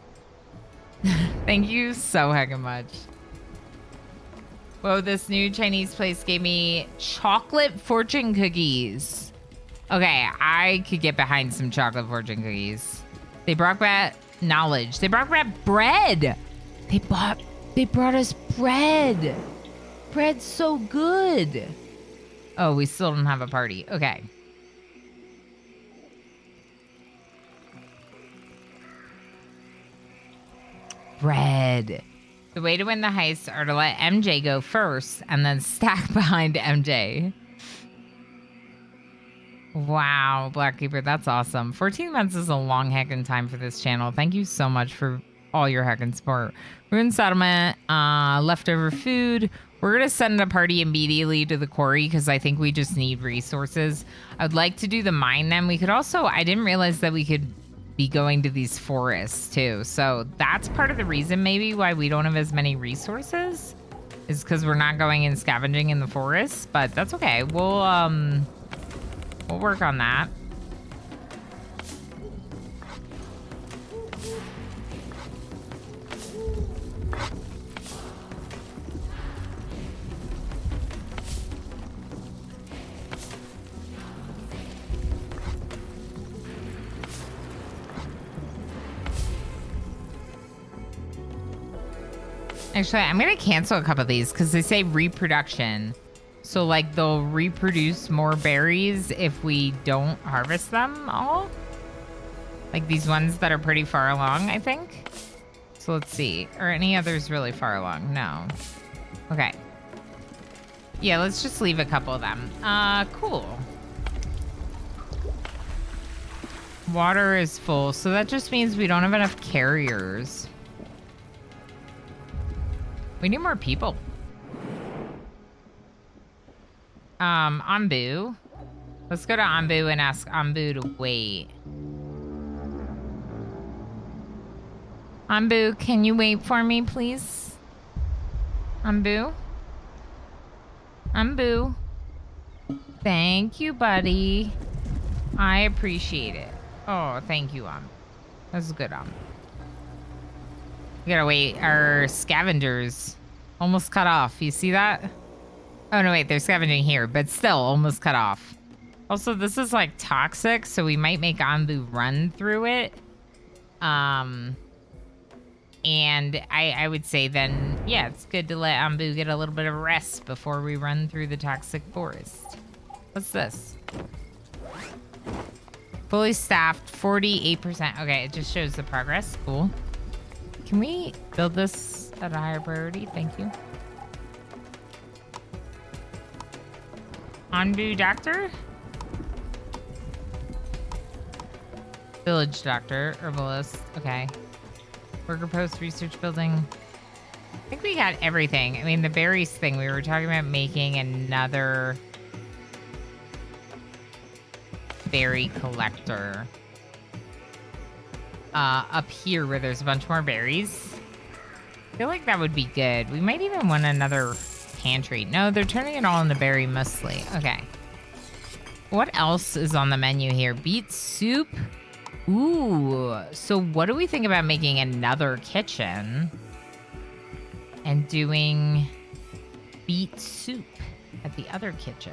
Speaker 1: Thank you so heckin' much. Whoa, this new Chinese place gave me chocolate fortune cookies. Okay, I could get behind some chocolate fortune cookies. They brought back knowledge. They brought back bread. They brought us bread. bread's so good. Oh, we still don't have a party. Okay. Bread. The way to win the heist are to let MJ go first and then stack behind MJ. Wow, Blackkeeper, that's awesome. 14 months is a long heckin' time for this channel. Thank you so much for all your heckin' support. Ruined settlement, leftover food. We're gonna send a party immediately to the quarry because I think we just need resources. I'd like to do the mine then. We could also, I didn't realize that we could be going to these forests too. So that's part of the reason maybe why we don't have as many resources is because we're not going and scavenging in the forests, but that's okay. We'll work on that. Actually, I'm going to cancel a couple of these because they say reproduction. So, like, they'll reproduce more berries if we don't harvest them all. Like these ones that are pretty far along, I think. So let's see. Are any others really far along? No. Okay. Yeah, let's just leave a couple of them. Cool. Water is full, so that just means we don't have enough carriers. We need more people. Onbu. Let's go to Onbu and ask Onbu to wait. Onbu, can you wait for me, please? Onbu? Onbu? Thank you, buddy. I appreciate it. Oh, thank you, That's good, We gotta wait. Our scavengers almost cut off. You see that? Oh, no, wait. They're scavenging here, but still almost cut off. Also, this is, like, toxic, so we might make Onbu run through it. And I would say then, yeah, it's good to let Onbu get a little bit of rest before we run through the toxic forest. What's this? Fully staffed, 48%. Okay, it just shows the progress. Cool. Can we build this at a higher priority? Thank you. Onbu doctor? Village doctor, herbalist. Okay. Worker post, research building. I think we got everything. I mean, the berries thing, we were talking about making another berry collector. Up here where there's a bunch more berries. I feel like that would be good. We might even want another pantry. No, they're turning it all into berry mostly. Okay. What else is on the menu here? Beet soup. Ooh. So what do we think about making another kitchen and doing beet soup at the other kitchen?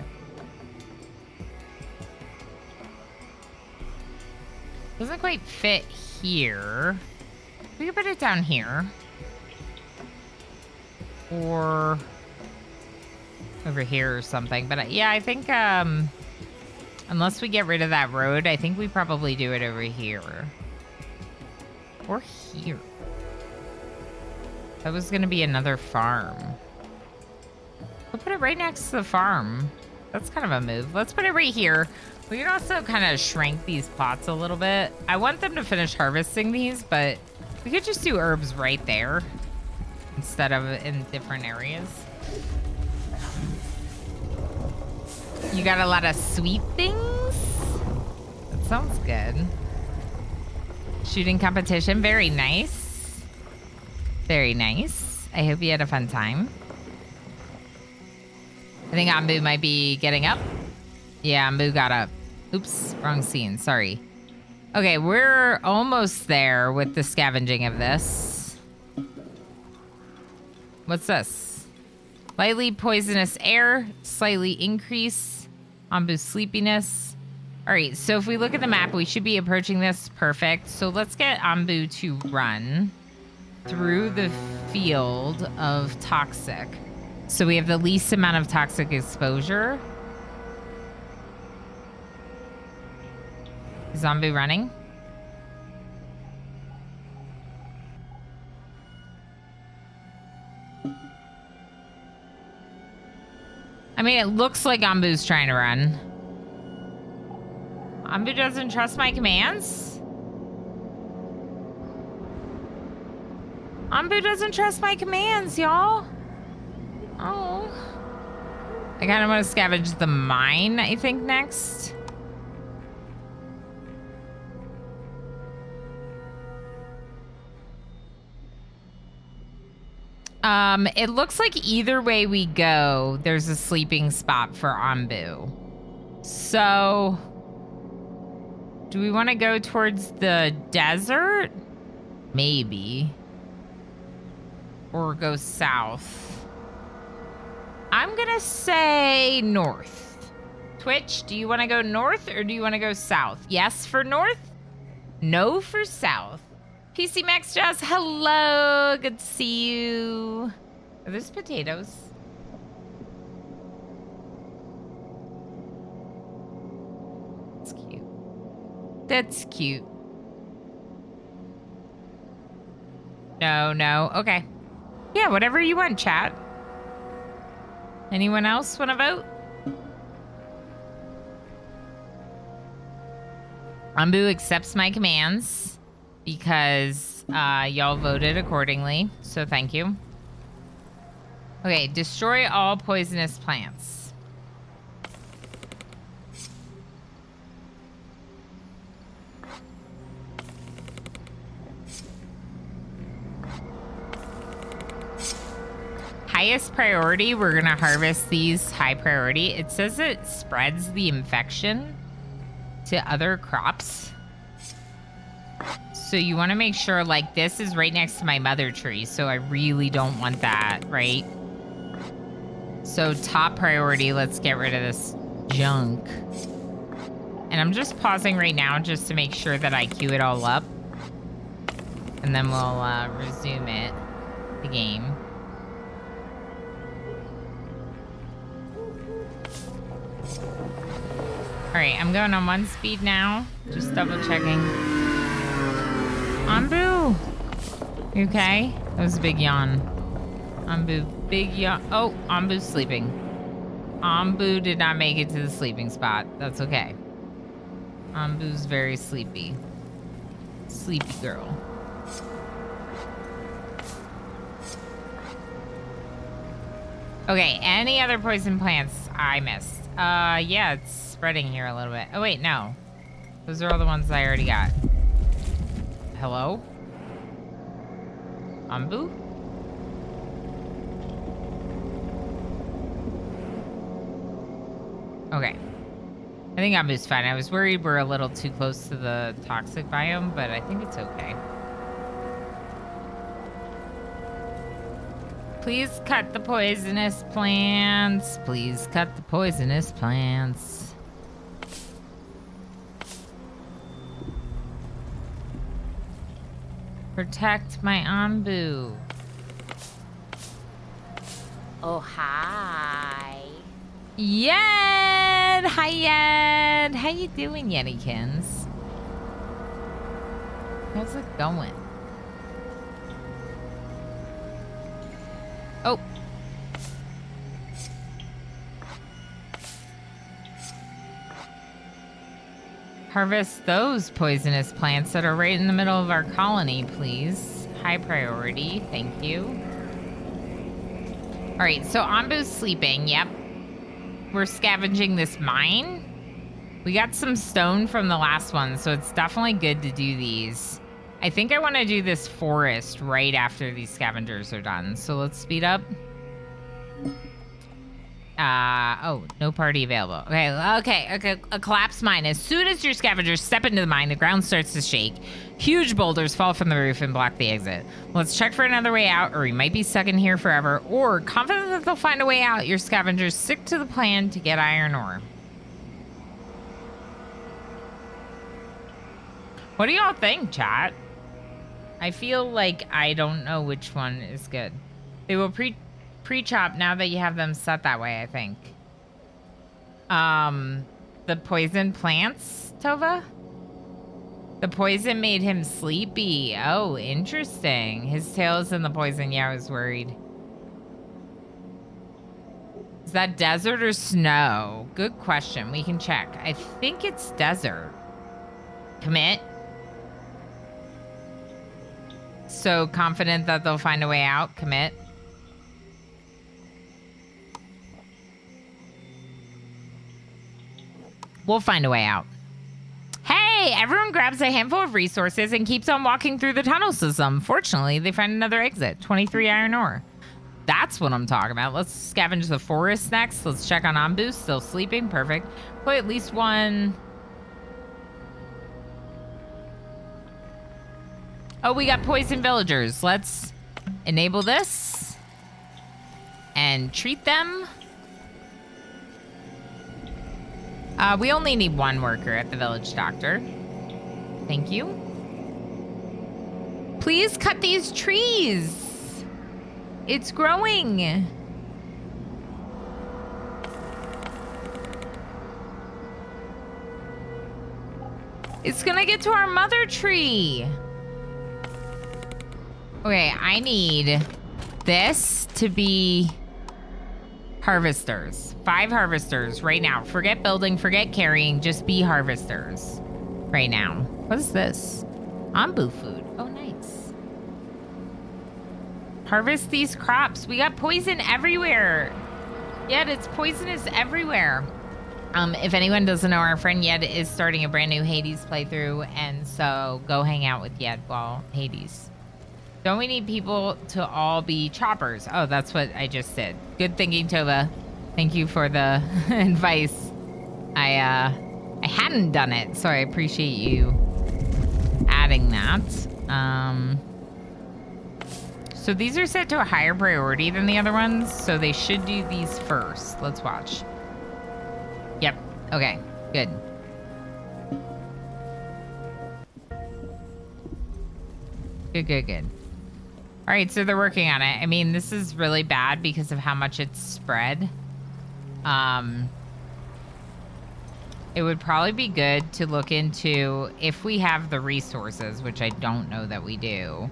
Speaker 1: Doesn't quite fit here. We could put it down here. Or over here or something. But yeah, I think unless we get rid of that road, I think we probably do it over here. Or here. That was going to be another farm. We'll put it right next to the farm. That's kind of a move. Let's put it right here. We can also kind of shrink these plots a little bit. I want them to finish harvesting these, but we could just do herbs right there instead of in different areas. You got a lot of sweet things? That sounds good. Shooting competition. Very nice. Very nice. I hope you had a fun time. I think Onbu might be getting up. Yeah, Onbu got up. Oops, wrong scene. Sorry. Okay, we're almost there with the scavenging of this. What's this? Lightly poisonous air, slightly increase Onbu's sleepiness. All right, so if we look at the map, we should be approaching this. Perfect. So let's get Onbu to run through the field of toxic. So we have the least amount of toxic exposure. Is Onbu running? I mean, it looks like Onbu's trying to run. Onbu doesn't trust my commands? Onbu doesn't trust my commands, y'all. Oh. I kind of want to scavenge the mine, I think, next. It looks like either way we go, there's a sleeping spot for Onbu. So, do we want to go towards the desert? Maybe. Or go south. I'm gonna say north. Twitch, do you want to go north or do you want to go south? Yes for north, no for south. PC Max Jazz, hello. Good to see you. Are those potatoes? That's cute. That's cute. No. Okay. Yeah, whatever you want, chat. Anyone else want to vote? Onbu accepts my commands because y'all voted accordingly. So thank you. Okay, destroy all poisonous plants. Highest priority, we're gonna harvest these high priority. It says it spreads the infection to other crops. So you wanna make sure, like, this is right next to my mother tree, so I really don't want that, right? So top priority, let's get rid of this junk. And I'm just pausing right now just to make sure that I queue it all up. And then we'll resume it, the game. All right, I'm going on 1 speed now. Just double checking. Onbu, you okay? That was a big yawn. Onbu, big yawn. Oh, Onbu's sleeping. Onbu did not make it to the sleeping spot. That's okay. Onbu's very sleepy. Sleepy girl. Okay, any other poison plants I missed? Yeah, it's spreading here a little bit. Oh, wait, no. Those are all the ones I already got. Hello? Onbu? Okay. I think Onbu's fine. I was worried we're a little too close to the toxic biome, but I think it's okay. Please cut the poisonous plants. Please cut the poisonous plants. Protect my Onbu.
Speaker 5: Oh, hi.
Speaker 1: Yed! Hi, Yed! How you doing, Yennykins? How's it going? Oh. Harvest those poisonous plants that are right in the middle of our colony, please. High priority, thank you. All right, so Onbu's sleeping, yep. We're scavenging this mine. We got some stone from the last one, so it's definitely good to do these. I think I want to do this forest right after these scavengers are done. So let's speed up. Oh, no party available. Okay. A collapsed mine. As soon as your scavengers step into the mine, the ground starts to shake. Huge boulders fall from the roof and block the exit. Let's check for another way out, or we might be stuck in here forever. Or, confident that they'll find a way out, your scavengers stick to the plan to get iron ore. What do y'all think, chat? I feel like I don't know which one is good. They will Pre-chop now that you have them set that way, I think. The poison plants, Tova? The poison made him sleepy. Oh, interesting. His tail is in the poison. Yeah, I was worried. Is that desert or snow? Good question. We can check. I think it's desert. Commit. So confident that they'll find a way out. Commit. We'll find a way out. Hey, everyone grabs a handful of resources and keeps on walking through the tunnel system. Fortunately, they find another exit. 23 iron ore. That's what I'm talking about. Let's scavenge the forest next. Let's check on Onbu. Still sleeping. Perfect. Put at least one. Oh, we got poison villagers. Let's enable this and treat them. We only need one worker at the village doctor. Thank you. Please cut these trees. It's growing. It's gonna get to our mother tree. Okay, I need this to be harvesters. 5 harvesters right now. Forget building, forget carrying, just be harvesters right now. What is this? Onbu food. Oh, nice. Harvest these crops. We got poison everywhere. Yet it's poisonous everywhere. If anyone doesn't know, our friend Yed is starting a brand new Hades playthrough, and so go hang out with Yed while Hades. Don't we need people to all be choppers? Oh, that's what I just did. Good thinking, Tova. Thank you for the advice. I hadn't done it, so I appreciate you adding that. So these are set to a higher priority than the other ones, so they should do these first. Let's watch. Yep. Okay. Good. Good. All right, so they're working on it. I mean, this is really bad because of how much it's spread. It would probably be good to look into if we have the resources, which I don't know that we do,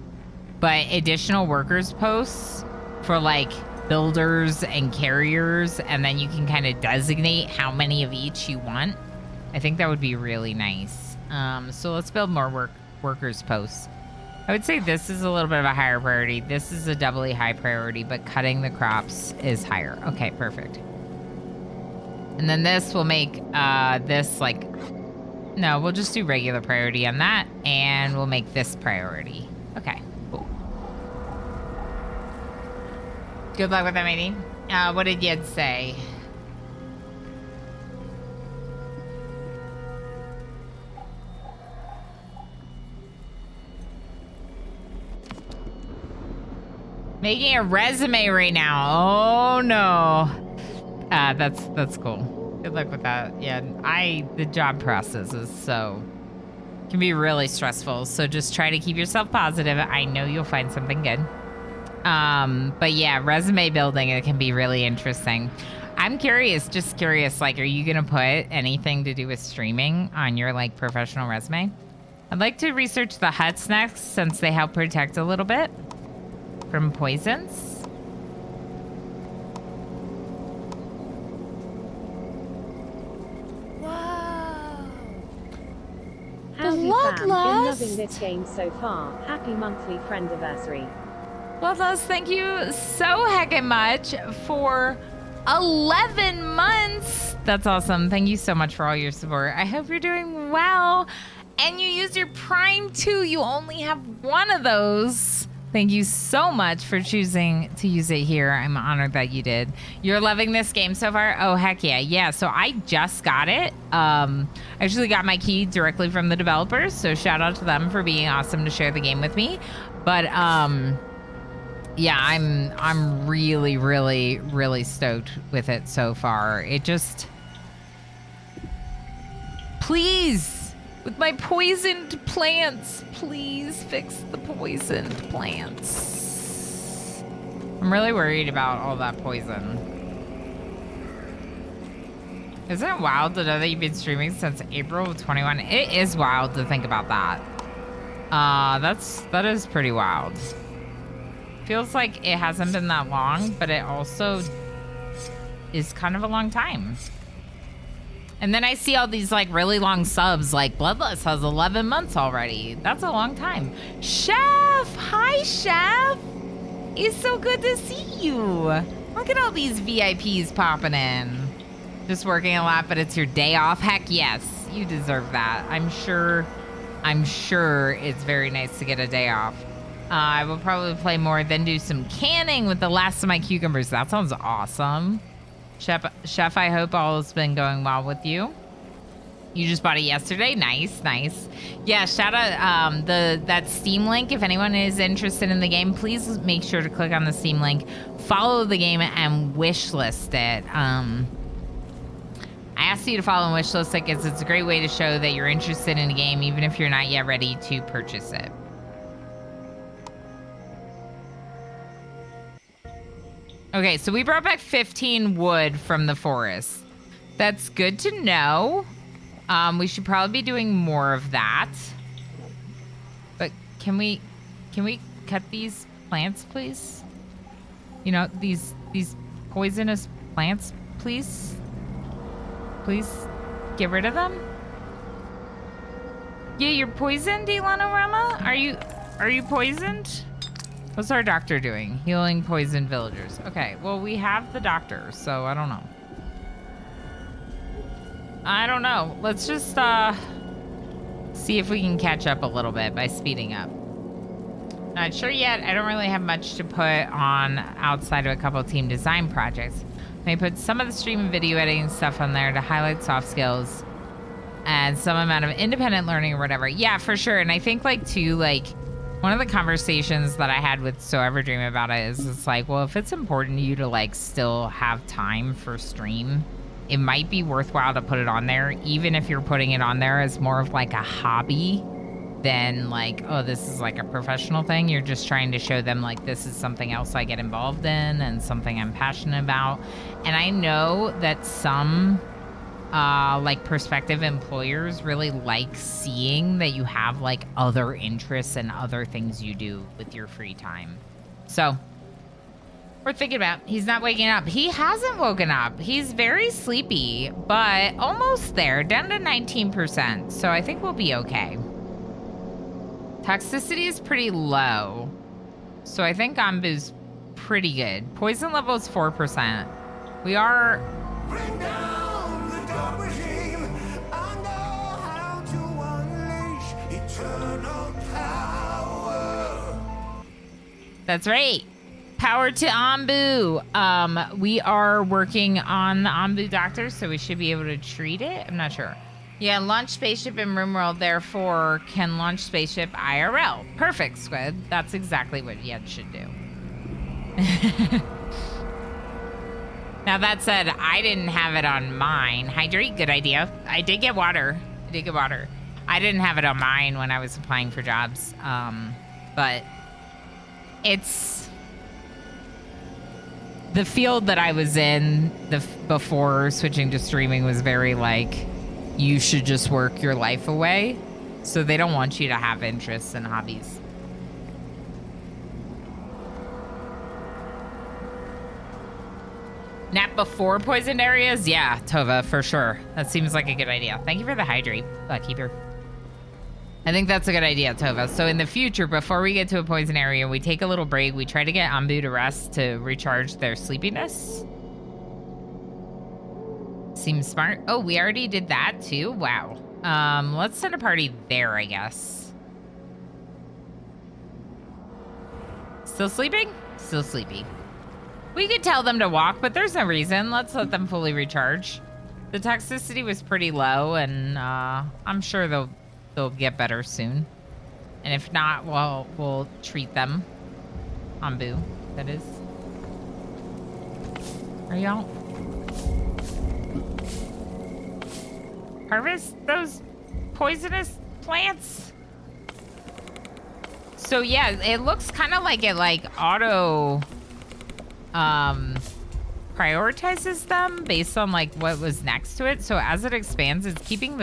Speaker 1: but additional workers posts for like builders and carriers, and then you can kind of designate how many of each you want. I think that would be really nice. So let's build more workers posts. I would say this is a little bit of a higher priority. This is a doubly high priority, but cutting the crops is higher. Okay, perfect. And then this will make this like, no, we'll just do regular priority on that, and we'll make this priority. Okay, cool. Good luck with that, matey. What did Yed say? Making a resume right now. Oh no. That's cool. Good luck with that. Yeah, the job process is can be really stressful. So just try to keep yourself positive. I know you'll find something good. But yeah, resume building, it can be really interesting. I'm curious, like, are you gonna put anything to do with streaming on your like professional resume? I'd like to research the huts next, since they help protect a little bit from poisons.
Speaker 3: Howdy fam, been loving this game so far. Happy monthly friendiversary.
Speaker 1: Bloodlust, thank you so heckin' much for 11 months. That's awesome. Thank you so much for all your support. I hope you're doing well. And you used your Prime too. You only have one of those. Thank you so much for choosing to use it here. I'm honored that you did. You're loving this game so far? Oh, heck yeah. Yeah, so I just got it. I actually got my key directly from the developers, so shout out to them for being awesome to share the game with me. But yeah, I'm really, really, really stoked with it so far. It just... Please! With my poisoned plants, please fix the poisoned plants. I'm really worried about all that poison. Isn't it wild to know that you've been streaming since April of 21? It is wild to think about that. That is pretty wild. Feels like it hasn't been that long, but it also is kind of a long time. And then I see all these like really long subs, like Bloodlust has 11 months already. That's a long time. Chef! Hi, Chef! It's so good to see you. Look at all these VIPs popping in. Just working a lot, but it's your day off. Heck yes, you deserve that. I'm sure it's very nice to get a day off. I will probably play more, then do some canning with the last of my cucumbers. That sounds awesome. Chef, I hope all has been going well with you. You just bought it yesterday? Nice, nice. Yeah, shout out that Steam link. If anyone is interested in the game, please make sure to click on the Steam link, follow the game, and wishlist it. I asked you to follow and wishlist it because it's a great way to show that you're interested in a game, even if you're not yet ready to purchase it. Okay, so we brought back 15 wood from the forest. That's good to know. We should probably be doing more of that. But can we cut these plants, please? You know, these poisonous plants, please? Please get rid of them? Yeah, you're poisoned, Ilanorama? Are you poisoned? What's our doctor doing? Healing poisoned villagers. Okay, well, we have the doctor, so I don't know. I don't know. Let's just see if we can catch up a little bit by speeding up. Not sure yet. I don't really have much to put on outside of a couple of team design projects. I may put some of the stream and video editing stuff on there to highlight soft skills and some amount of independent learning or whatever. Yeah, for sure. And I think like too, like one of the conversations that I had with So Ever Dream about it is it's like, well, if it's important to you to like still have time for stream, it might be worthwhile to put it on there, even if you're putting it on there as more of like a hobby than like, oh, this is like a professional thing. You're just trying to show them like this is something else I get involved in and something I'm passionate about. And I know that some like prospective employers really like seeing that you have like other interests and other things you do with your free time. So we're thinking about, he's not waking up. He hasn't woken up. He's very sleepy, but almost there, down to 19%. So I think we'll be okay. Toxicity is pretty low. So I think Onbu's pretty good. Poison level is 4%. We are...
Speaker 6: Bring down the dark regime. I know how to unleash eternal power.
Speaker 1: That's right. Power to Onbu. We are working on the Onbu doctor, so we should be able to treat it. I'm not sure. Yeah, launch spaceship in RimWorld, therefore can launch spaceship IRL. Perfect, Squid. That's exactly what Yed should do. Now, that said, I didn't have it on mine. Hydrate, good idea. I did get water. I didn't have it on mine when I was applying for jobs. But it's... the field that I was in before switching to streaming was very like, you should just work your life away. So they don't want you to have interests and hobbies. Nap before poisoned areas? Yeah, Tova, for sure. That seems like a good idea. Thank you for the hydrate, Keeper. I think that's a good idea, Tova. So in the future, before we get to a poison area, we take a little break. We try to get Onbu to rest to recharge their sleepiness. Seems smart. Oh, we already did that too? Wow. Let's send a party there, I guess. Still sleeping? Still sleepy. We could tell them to walk, but there's no reason. Let's let them fully recharge. The toxicity was pretty low, and I'm sure they'll get better soon. And if not, well, we'll treat them. Onbu, that is. Are y'all? Harvest those poisonous plants. So yeah, it looks kind of like it like auto prioritizes them based on like what was next to it. So as it expands, it's keeping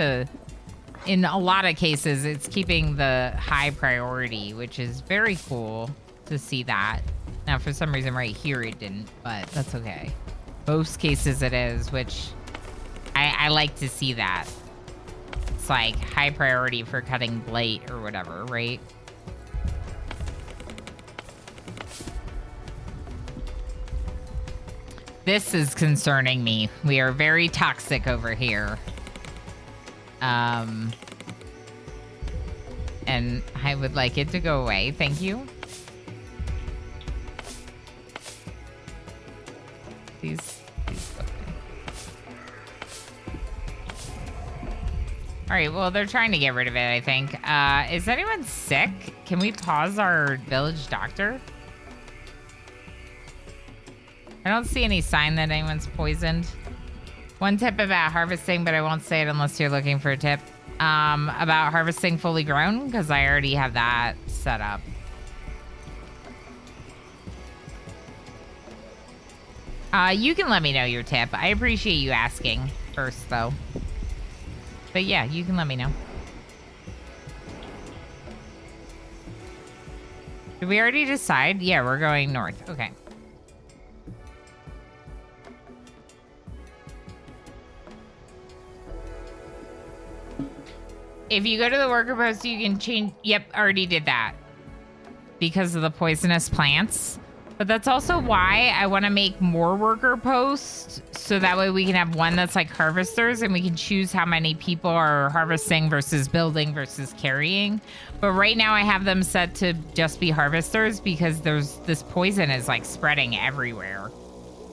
Speaker 1: in a lot of cases, it's keeping the high priority, which is very cool to see that. Now, for some reason right here it didn't, but that's okay. Most cases it is, which I like to see that. It's like high priority for cutting blight or whatever, right? This is concerning me. We are very toxic over here. And I would like it to go away. Thank you. These okay. All right, well, they're trying to get rid of it, I think. Is anyone sick? Can we pause our village doctor? I don't see any sign that anyone's poisoned. One tip about harvesting, but I won't say it unless you're looking for a tip. About harvesting fully grown, because I already have that set up. You can let me know your tip. I appreciate you asking first, though. But yeah, you can let me know. Did we already decide? Yeah, we're going north. Okay. If you go to the worker post, you can change. Yep, already did that. Because of the poisonous plants. But that's also why I want to make more worker posts. So that way we can have one that's like harvesters. And we can choose how many people are harvesting versus building versus carrying. But right now I have them set to just be harvesters. Because this poison is like spreading everywhere.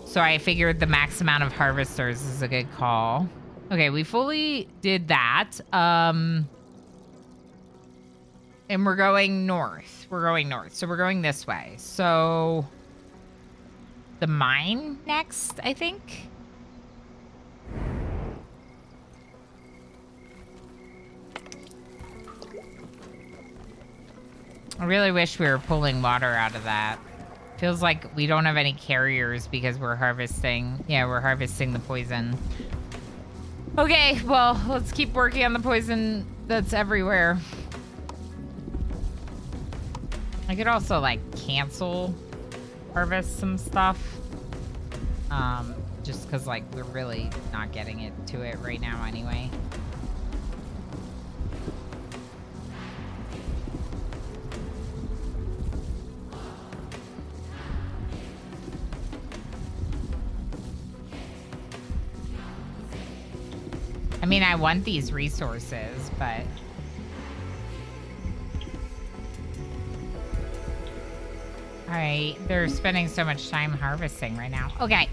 Speaker 1: So I figured the max amount of harvesters is a good call. Okay, we fully did that. And we're going north. We're going north. So we're going this way. So the mine next, I think. I really wish we were pulling water out of that. Feels like we don't have any carriers because we're harvesting. Yeah, we're harvesting the poison. Okay, well, let's keep working on the poison that's everywhere. I could also, like, cancel harvest some stuff. Just because, like, we're really not getting it to it right now anyway. I mean, I want these resources, but... Alright, they're spending so much time harvesting right now. Okay.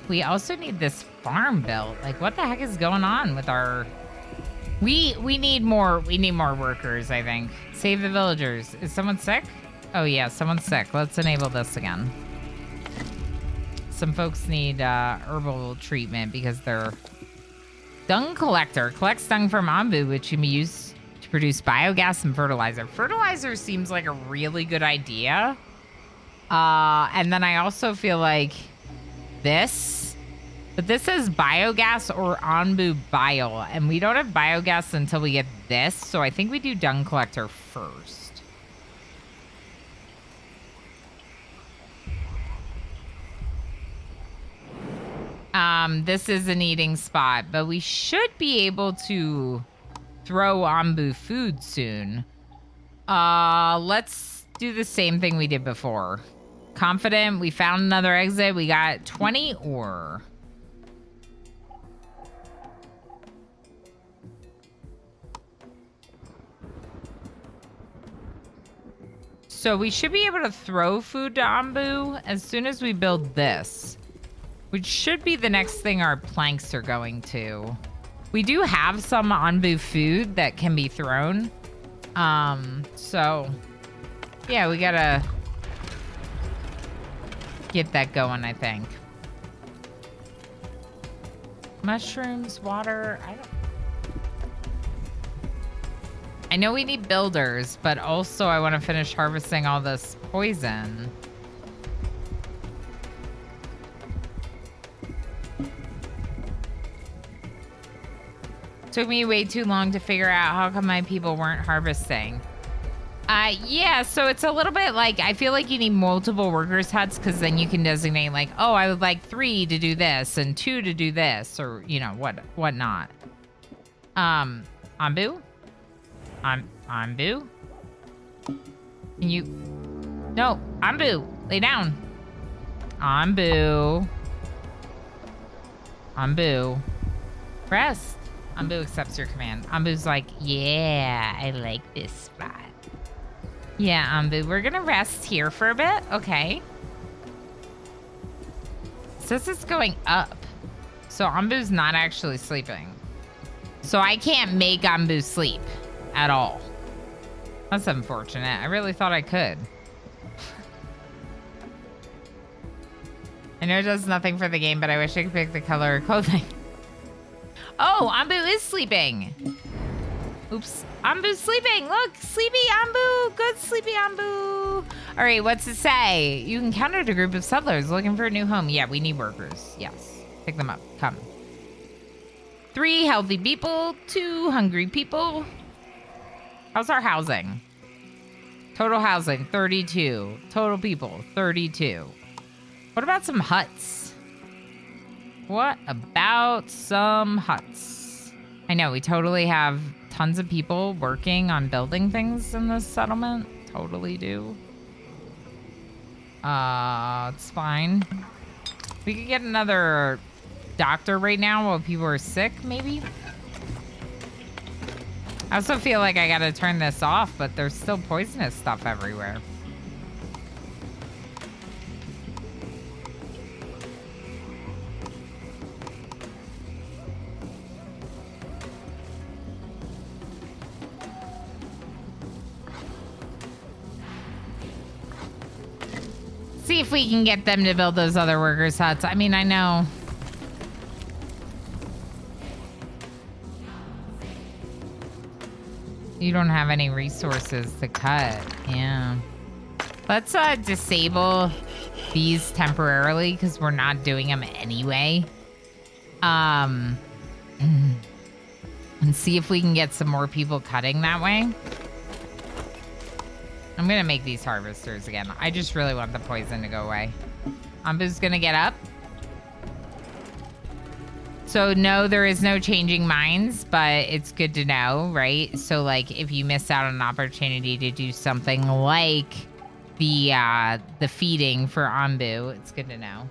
Speaker 1: We also need this farm built. Like, what the heck is going on with our... We need more workers, I think. Save the villagers. Is someone sick? Oh yeah, someone's sick. Let's enable this again. Some folks need herbal treatment because they're... Dung collector collects dung from Onbu, which can be used to produce biogas and fertilizer. Fertilizer seems like a really good idea. And then I also feel like this, but this says biogas or Onbu bile, and we don't have biogas until we get this, so I think we do dung collector first. This is an eating spot, but we should be able to throw Onbu food soon. Let's do the same thing we did before. Confident, we found another exit. We got 20 ore. So we should be able to throw food to Onbu as soon as we build this. Which should be the next thing our planks are going to. We do have some Onbu food that can be thrown. So, yeah, we gotta get that going, I think. Mushrooms, water, I know we need builders, but also I want to finish harvesting all this poison. Took me way too long to figure out how come my people weren't harvesting. Yeah, so it's a little bit like, I feel like you need multiple workers' huts because then you can designate like, oh, I would like 3 to do this and 2 to do this, or, you know, whatnot. Onbu? Onbu? Can you... No, Onbu, lay down. Onbu. Onbu. Rest. Onbu accepts your command. Onbu's like, yeah, I like this spot. Yeah, Onbu, we're gonna rest here for a bit. Okay. It says it's going up. So Onbu's not actually sleeping. So I can't make Onbu sleep at all. That's unfortunate. I really thought I could. I know it does nothing for the game, but I wish I could pick the color of clothing. Oh, Onbu is sleeping. Oops. Onbu's sleeping. Look, sleepy Onbu. Good sleepy Onbu. All right, what's it say? You encountered a group of settlers looking for a new home. Yeah, we need workers. Yes. Pick them up. Come. 3 healthy people, 2 hungry people. How's our housing? Total housing, 32. Total people, 32. What about some huts? What about some huts? I know, we totally have tons of people working on building things in this settlement. Totally do. It's fine. We could get another doctor right now while people are sick, maybe? I also feel like I gotta turn this off, but there's still poisonous stuff everywhere. See if we can get them to build those other workers' huts. I mean, I know. You don't have any resources to cut. Yeah. Let's disable these temporarily because we're not doing them anyway. And see if we can get some more people cutting that way. I'm gonna make these harvesters again. I just really want the poison to go away. Onbu's gonna get up. So no, there is no changing minds, but it's good to know, right? So like if you miss out on an opportunity to do something like the feeding for Onbu, it's good to know.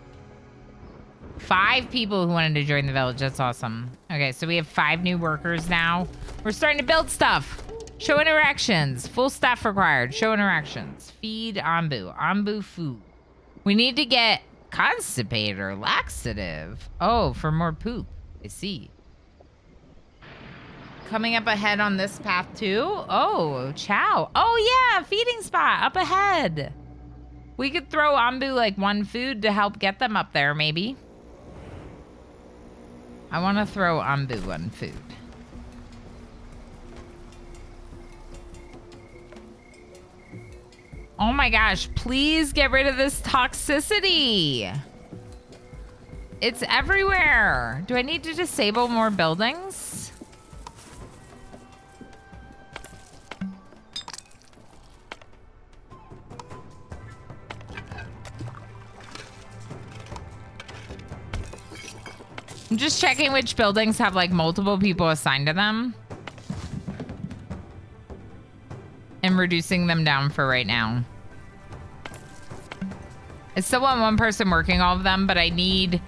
Speaker 1: 5 people who wanted to join the village. That's awesome. Okay, so we have 5 new workers now. We're starting to build stuff. Show interactions. Full staff required. Show interactions. Feed Onbu. Onbu food. We need to get constipated or laxative. Oh, for more poop. I see. Coming up ahead on this path too. Oh, chow. Oh yeah, feeding spot up ahead. We could throw Onbu like 1 food to help get them up there maybe. I want to throw Onbu 1 food. Oh my gosh, please get rid of this toxicity. It's everywhere. Do I need to disable more buildings? I'm just checking which buildings have like multiple people assigned to them. And reducing them down for right now. I still want 1 person working all of them, but I need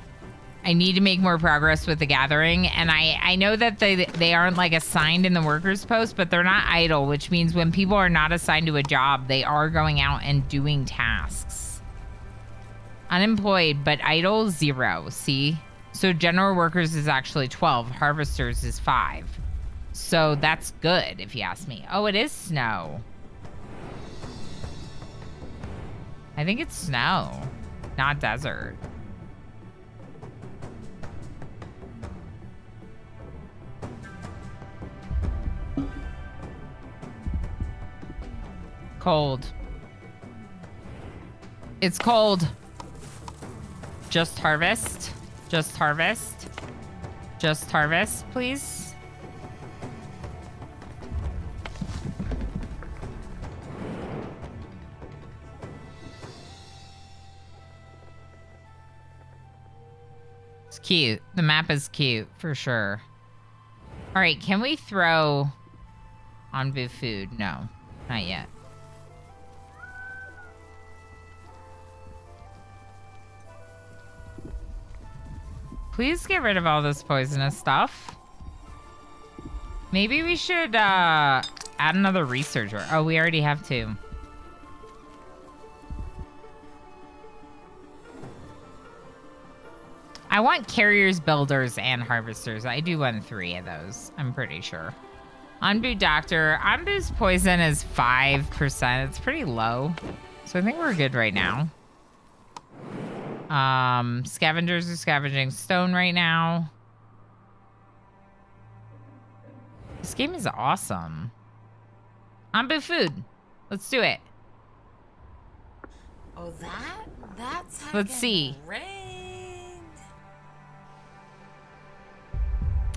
Speaker 1: to make more progress with the gathering. And I know that they aren't like assigned in the workers post, but they're not idle, which means when people are not assigned to a job, they are going out and doing tasks. Unemployed, but idle, 0. See? So general workers is actually 12. Harvesters is 5. So that's good, if you ask me. Oh, it is snow. I think it's snow, not desert. Cold. It's cold. Just harvest. Just harvest. Just harvest, please. It's cute. The map is cute, for sure. All right, can we throw Onbu food? No, not yet. Please get rid of all this poisonous stuff. Maybe we should add another researcher. Oh, we already have 2. I want carriers, builders, and harvesters. I do want 3 of those, I'm pretty sure. Onbu Doctor. Onbu's poison is 5%. It's pretty low. So I think we're good right now. Scavengers are scavenging stone right now. This game is awesome. Onbu food. Let's do it.
Speaker 5: Oh, that's how
Speaker 1: Let's see.
Speaker 5: rained.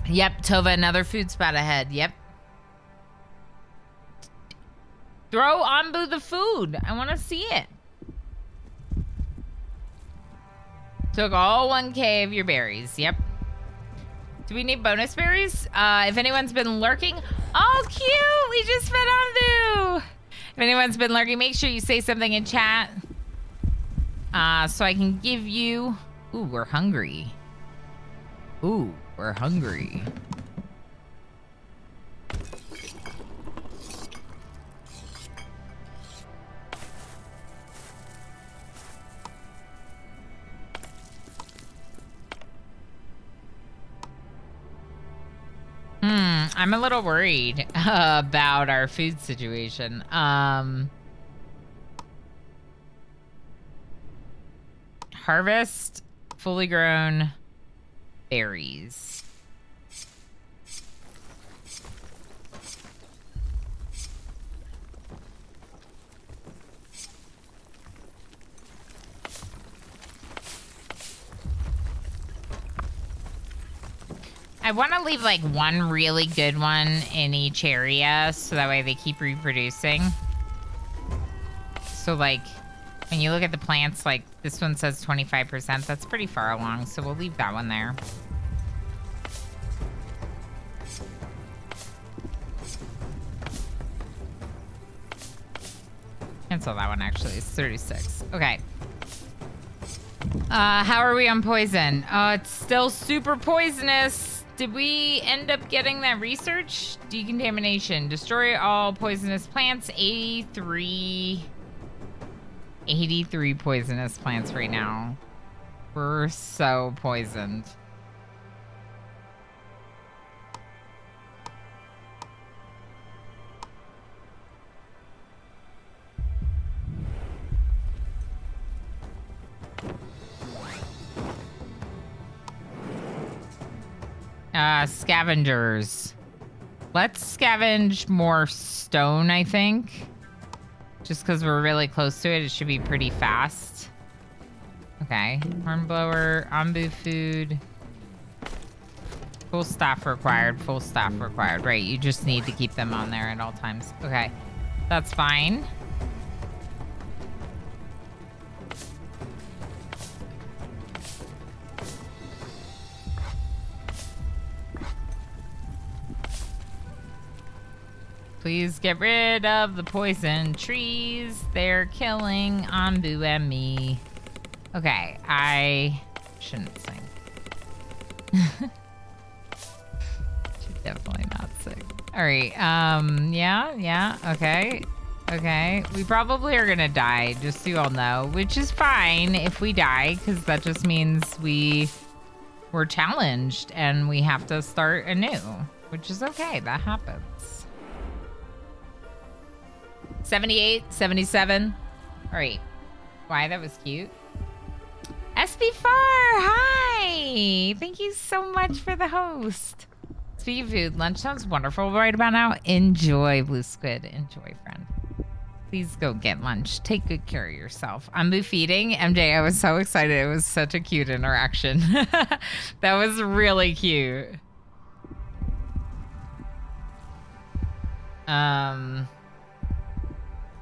Speaker 1: Yep, Tova, another food spot ahead. Yep. Throw Onbu the food. I want to see it. Took all 1K of your berries. Yep. Do we need bonus berries? If anyone's been lurking. Oh, cute. We just fed Onbu. If anyone's been lurking, make sure you say something in chat. So I can give you... Ooh, we're hungry. Ooh, we're hungry. I'm a little worried about our food situation. Harvest fully grown berries. I want to leave like one really good one in each area so that way they keep reproducing. So like when you look at the plants, like this one says 25%. That's pretty far along, so we'll leave that one there. Cancel that one actually. It's 36. Okay. How are we on poison? It's still super poisonous. Did we end up getting that research? Decontamination. Destroy all poisonous plants. 83 poisonous plants right now. We're so poisoned. Scavengers. Let's scavenge more stone, I think. Just because we're really close to it, it should be pretty fast. Okay. Hornblower, Onbu food. Full staff required, full staff required. Right, you just need to keep them on there at all times. Okay, that's fine. Please get rid of the poison trees. They're killing Onbu and me. Okay, I shouldn't sing. Should definitely not sing. All right, yeah, okay. Okay, we probably are gonna die, just so you all know, which is fine if we die, because that just means we're challenged and we have to start anew, which is okay, that happens. 78, 77. All right. Why, that was cute. SB4, hi! Thank you so much for the host. Speaking of food, lunch sounds wonderful right about now. Enjoy, Blue Squid. Enjoy, friend. Please go get lunch. Take good care of yourself. Onbu feeding. MJ, I was so excited. It was such a cute interaction. That was really cute.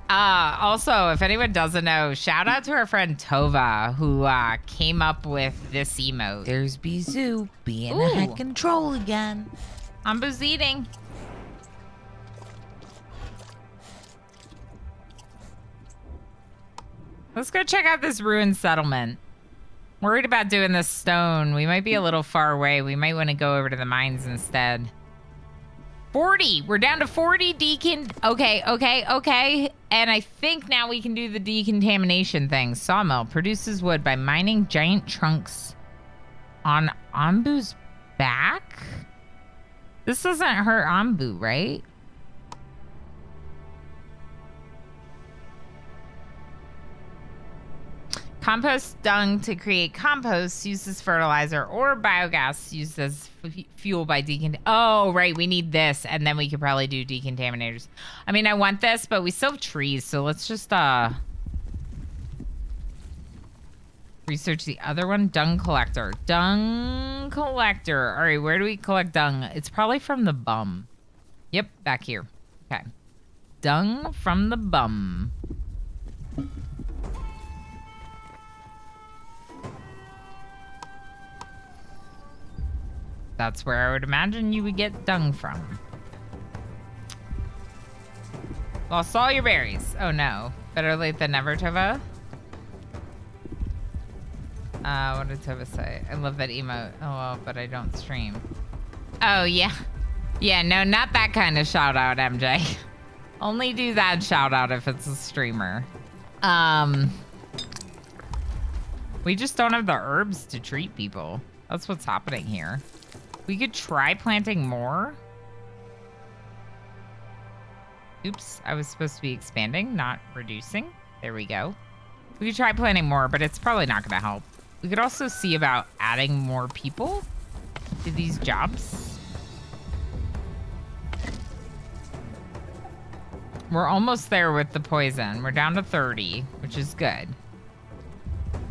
Speaker 1: Also, if anyone doesn't know, shout out to our friend Tova, who came up with this emote.
Speaker 4: There's Bizou being a head control again.
Speaker 1: Onbu's eating. Let's go check out this ruined settlement. Worried about doing this stone. We might be a little far away. We might want to go over to the mines instead. 40. We're down to 40 Okay. And I think now we can do the decontamination thing. Sawmill produces wood by mining giant trunks on Onbu's back. This doesn't hurt Onbu, right? Compost dung to create compost used as fertilizer, or biogas used as fuel by Oh, right. We need this, and then we could probably do decontaminators. I mean, I want this, but we still have trees, so let's just research the other one. Dung collector. Dung collector. All right, where do we collect dung? It's probably from the bum. Yep, back here. Okay. Dung from the bum. That's where I would imagine you would get dung from. Lost all your berries. Oh no. Better late than never, Tova. What did Tova say? I love that emote. Oh, well, but I don't stream. Oh, yeah. Yeah, no, not that kind of shout out, MJ. Only do that shout out if it's a streamer. We just don't have the herbs to treat people. That's what's happening here. We could try planting more. Oops, I was supposed to be expanding, not reducing. There we go. We could try planting more, but it's probably not going to help. We could also see about adding more people to these jobs. We're almost there with the poison. We're down to 30, which is good.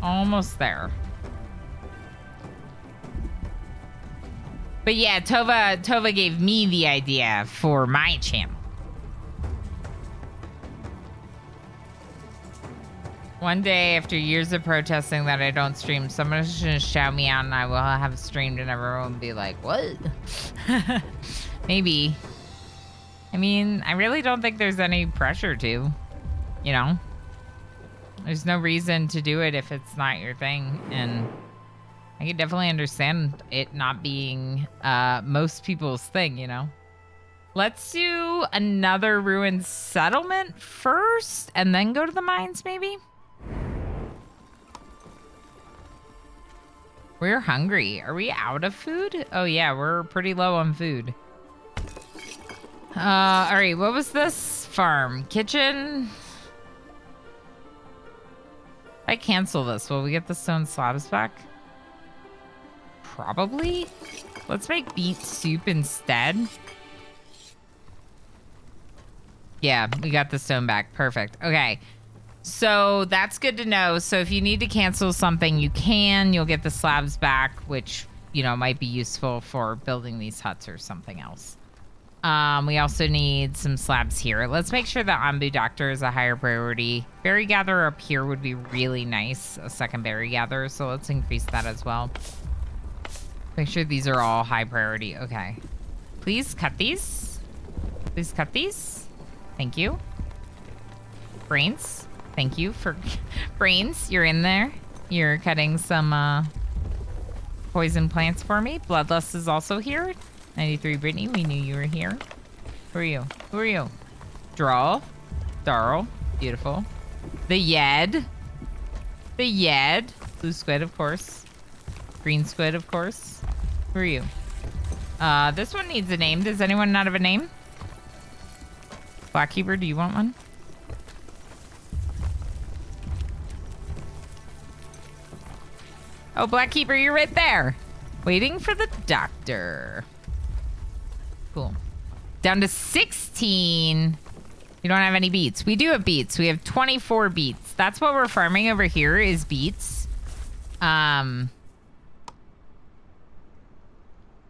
Speaker 1: Almost there. But yeah, Tova gave me the idea for my channel. One day, after years of protesting that I don't stream, someone's gonna shout me out and I will have streamed and everyone will be like, what? Maybe. I mean, I really don't think there's any pressure to, you know? There's no reason to do it if it's not your thing, and I can definitely understand it not being most people's thing, you know? Let's do another ruined settlement first, and then go to the mines, maybe? We're hungry. Are we out of food? Oh, yeah, we're pretty low on food. All right, what was this? Farm. Kitchen. If I cancel this, will we get the stone slabs back? Probably. Let's make beet soup instead. Yeah, we got the stone back. Perfect. Okay. So that's good to know. So if you need to cancel something, you can. You'll get the slabs back, which, you know, might be useful for building these huts or something else. We also need some slabs here. Let's make sure that Onbu Doctor is a higher priority. Berry Gatherer up here would be really nice. A second Berry Gatherer. So let's increase that as well. Make sure these are all high priority. Okay. Please cut these. Please cut these. Thank you. Brains. Thank you for Brains. You're in there. You're cutting some poison plants for me. Bloodlust is also here. 93 Brittany, we knew you were here. Who are you? Who are you? Draw. Darl. Beautiful. The Yed. The Yed. Blue squid, of course. Green squid, of course. Who are you? This one needs a name. Does anyone not have a name? Blackkeeper, do you want one? Oh, Blackkeeper, you're right there. Waiting for the doctor. Cool. Down to 16. We don't have any beets. We do have beets. We have 24 beets. That's what we're farming over here is beets.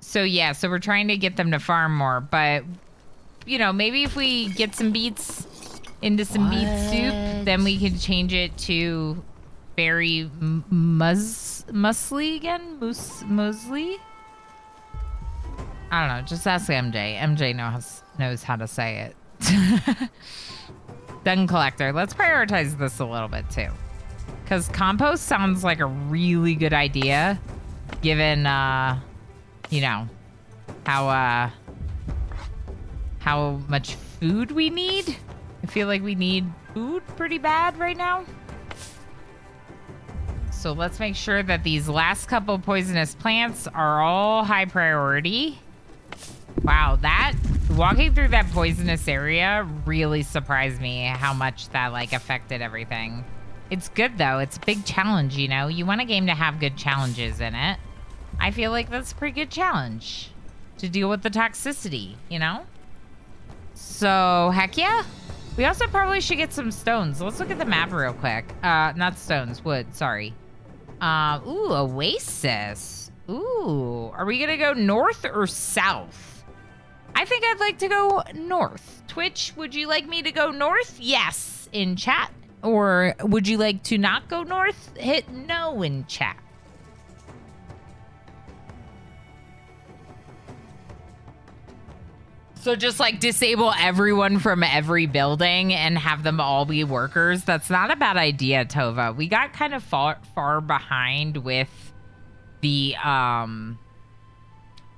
Speaker 1: So yeah, so we're trying to get them to farm more, but you know, maybe if we get some beets into some beet soup, then we can change it to berry muesli again? Muesli? I don't know. Just ask MJ. MJ knows how to say it. Dung collector. Let's prioritize this a little bit too. Because compost sounds like a really good idea given, you know, how much food we need. I feel like we need food pretty bad right now. So let's make sure that these last couple poisonous plants are all high priority. Wow, that walking through that poisonous area really surprised me how much that like affected everything. It's good though. It's a big challenge, you know. You want a game to have good challenges in it. I feel like that's a pretty good challenge to deal with the toxicity, you know? So, heck yeah. We also probably should get some stones. Let's look at the map real quick. Not stones, wood, sorry. Ooh, oasis. Ooh, are we gonna go north or south? I think I'd like to go north. Twitch, would you like me to go north? Yes, in chat. Or would you like to not go north? Hit no in chat. So just like disable everyone from every building and have them all be workers. That's not a bad idea, Tova. We got kind of far behind with the,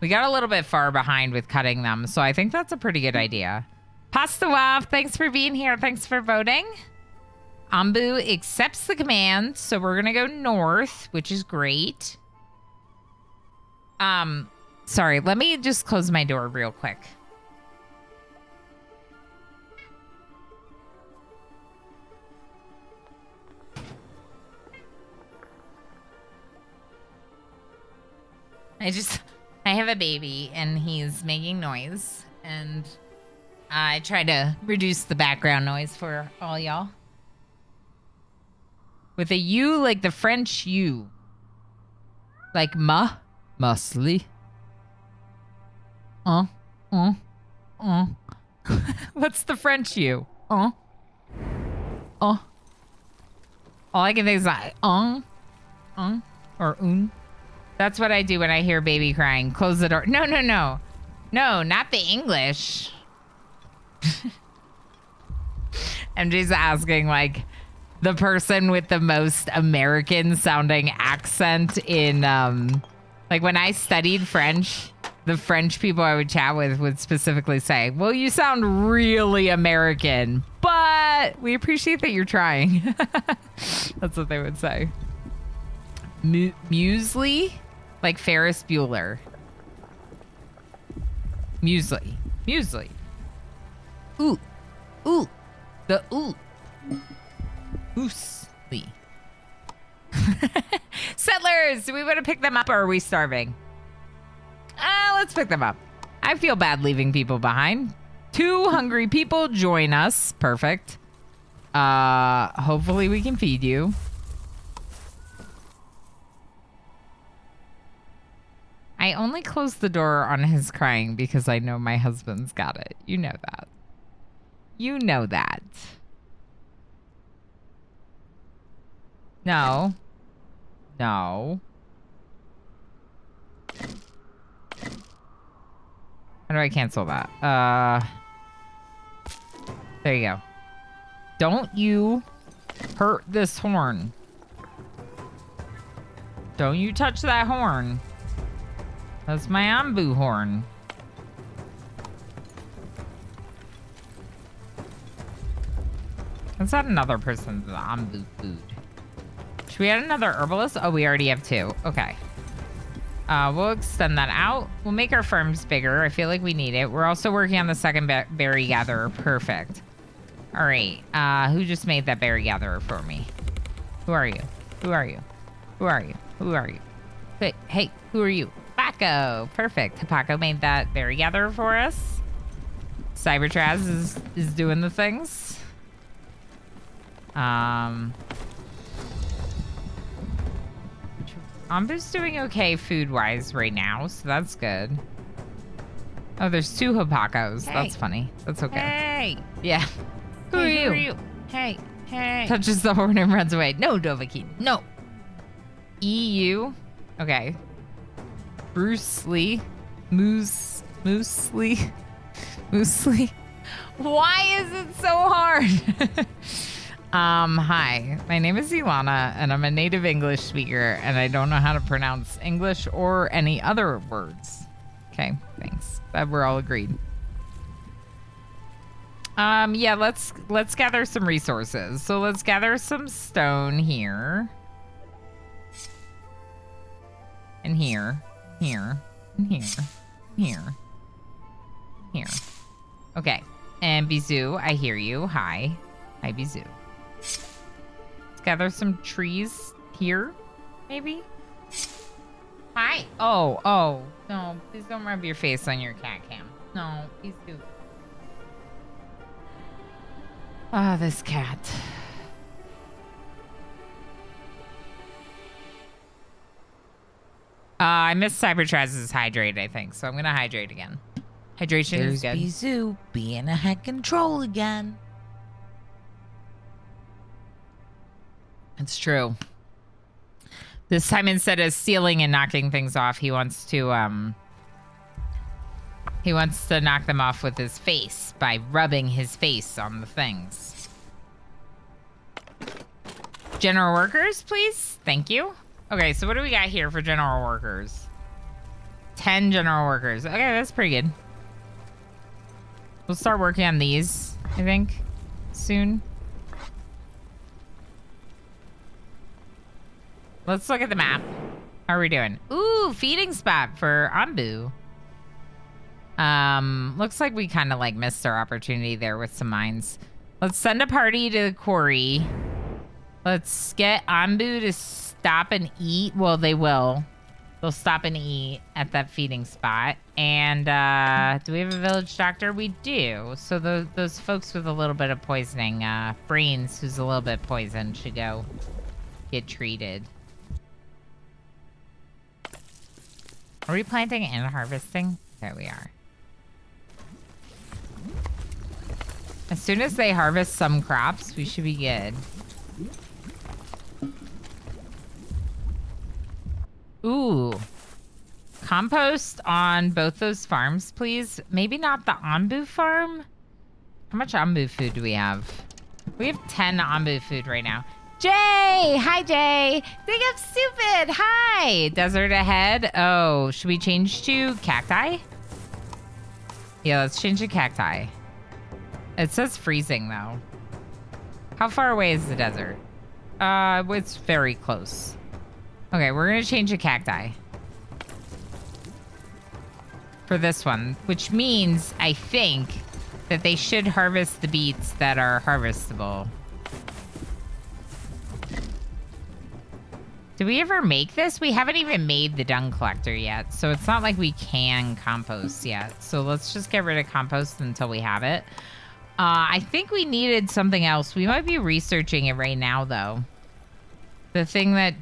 Speaker 1: we got a little bit far behind with cutting them. So I think that's a pretty good idea. Pasta Wav, thanks for being here. Thanks for voting. Onbu accepts the command. So we're going to go north, which is great. Sorry, let me just close my door real quick. I have a baby and he's making noise and I try to reduce the background noise for all y'all. With a U like the French U. Like muesli. What's the French U? All I can think is like, or un. That's what I do when I hear baby crying. Close the door. No. No, not the English. MJ's asking, like, the person with the most American sounding accent in, like, when I studied French, the French people I would chat with would specifically say, well, you sound really American, but we appreciate that you're trying. That's what they would say. Muesli? Like Ferris Bueller. Muesli. Ooh. The ooh. Oosli. Settlers, do we want to pick them up or are we starving? Let's pick them up. I feel bad leaving people behind. 2 hungry people join us. Perfect. Hopefully we can feed you. I only closed the door on his crying because I know my husband's got it. You know that. You know that. No. How do I cancel that? There you go. Don't you hurt this horn. Don't you touch that horn. That's my Onbu horn. Let's add another person's Onbu food. Should we add another herbalist? Oh, we already have 2. Okay. We'll extend that out. We'll make our farms bigger. I feel like we need it. We're also working on the second berry gatherer. Perfect. All right. Who just made that berry gatherer for me? Who are you? Hey, who are you? Paco. Perfect. Paco made that berry gatherer for us. Cybertraz is doing the things. Onbu's doing okay food-wise right now, so that's good. Oh, there's 2 Hopakos.
Speaker 4: Hey.
Speaker 1: That's funny. That's okay.
Speaker 4: Hey.
Speaker 1: Yeah. Who are you?
Speaker 4: Hey. Hey.
Speaker 1: Touches the horn and runs away. No, Dovahkiin. No. EU. Okay. Bruce Lee. Moose Lee. Moose Lee. Why is it so hard? Hi. My name is Ilana, and I'm a native English speaker, and I don't know how to pronounce English or any other words. Okay, thanks. We're all agreed. Yeah, let's gather some resources. So let's gather some stone here. And here. Here. And here. Here. Here. Okay. And Bizou, I hear you. Hi. Hi, Bizou. Let's gather some trees here, maybe? Hi. Oh. No, please don't rub your face on your cat cam. No, please do. Ah, this cat. I missed Cybertraz's hydrate, I think, so I'm gonna hydrate again. Hydration is
Speaker 4: There's
Speaker 1: good.
Speaker 4: Bizou being a heck control again.
Speaker 1: It's true. This time, instead of stealing and knocking things off, he wants to knock them off with his face by rubbing his face on the things. General workers, please. Thank you. Okay, so what do we got here for general workers? 10 general workers. Okay, that's pretty good. We'll start working on these, I think, soon. Let's look at the map. How are we doing? Ooh, feeding spot for Onbu. Looks like we kind of like missed our opportunity there with some mines. Let's send a party to the quarry. Let's get Onbu to stop and eat. Well, they will. They'll stop and eat at that feeding spot. And do we have a village doctor? We do. So those folks with a little bit of poisoning, Brains, who's a little bit poisoned, should go get treated. Are we planting and harvesting? There we are. As soon as they harvest some crops, we should be good. Ooh. Compost on both those farms, please. Maybe not the Onbu farm. How much Onbu food do we have? We have 10 Onbu food right now. Jay! Hi, Jay! Think I'm stupid! Hi! Desert ahead. Oh, should we change to cacti? Yeah, let's change to cacti. It says freezing, though. How far away is the desert? It's very close. Okay, we're gonna change to cacti. For this one, which means, I think, that they should harvest the beets that are harvestable. Did we ever make this? We haven't even made the dung collector yet, so it's not like we can compost yet. So let's just get rid of compost until we have it. I think we needed something else. We might be researching it right now, though. The thing that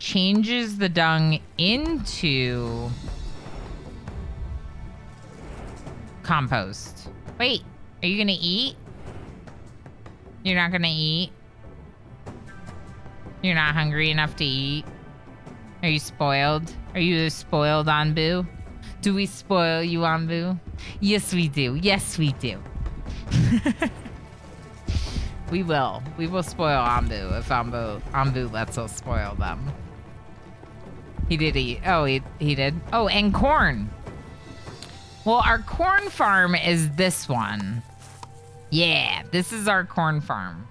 Speaker 1: changes the dung into compost. Wait, are you gonna eat? You're not gonna eat? You're not hungry enough to eat? Are you spoiled? Are you a spoiled Onbu? Do we spoil you, Onbu? Yes, we do. Yes, we do. We will. We will spoil Onbu if Onbu lets us spoil them. He did eat. Oh, he did. Oh, and corn. Well, our corn farm is this one. Yeah, this is our corn farm.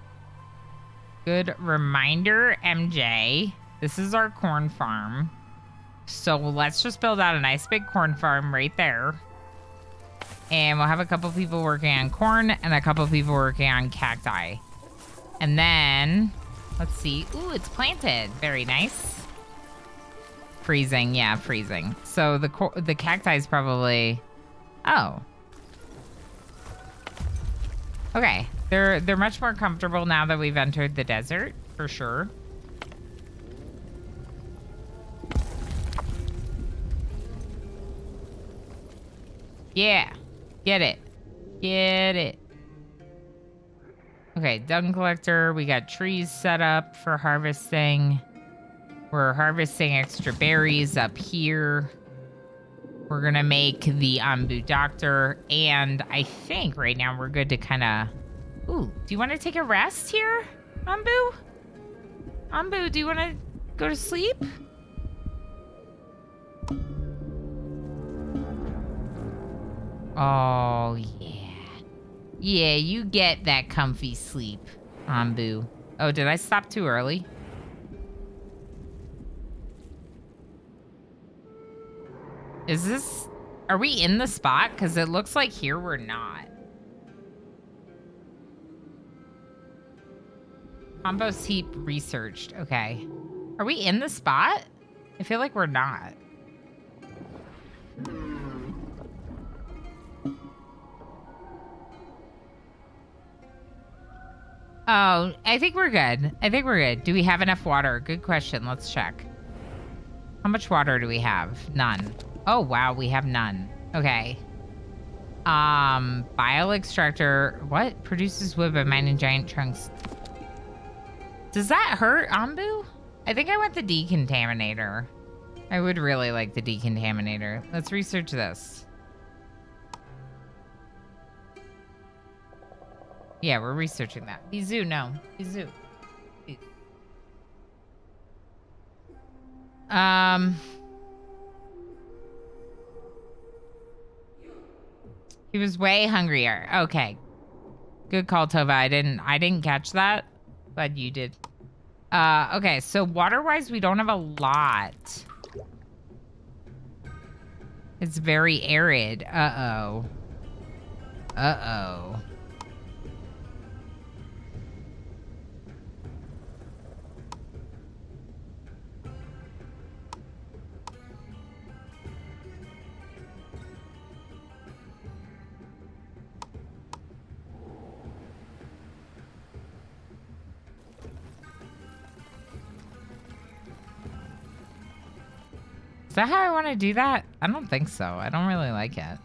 Speaker 1: Good reminder, MJ. This is our corn farm. So let's just build out a nice big corn farm right there. And we'll have a couple people working on corn and a couple people working on cacti. And then, let's see. Ooh, it's planted. Very nice. Freezing. Yeah, freezing. So the cacti is probably... Oh. Okay, they're much more comfortable now that we've entered the desert, for sure. Yeah, get it. Get it. Okay, dung collector. We got trees set up for harvesting. We're harvesting extra berries up here. We're gonna make the Onbu doctor, and I think right now we're good to kind of... Ooh, do you want to take a rest here, Onbu? Onbu, do you want to go to sleep? Oh, yeah. Yeah, you get that comfy sleep, Onbu. Oh, did I stop too early? Is this... Are we in the spot? Because it looks like here we're not. Compost heap researched. Okay. Are we in the spot? I feel like we're not. Oh, I think we're good. I think we're good. Do we have enough water? Good question. Let's check. How much water do we have? None. Oh, wow. We have none. Okay. Bile extractor. What? Produces wood by mining giant trunks. Does that hurt, Onbu? I think I want the decontaminator. I would really like the decontaminator. Let's research this. Yeah, we're researching that. Bizou, no. Bizou. He was way hungrier. Okay. Good call, Tova. I didn't catch that. Glad you did. Okay, so water-wise, we don't have a lot. It's very arid. Uh-oh. Uh-oh. Is that how I want to do that? I don't think so. I don't really like it.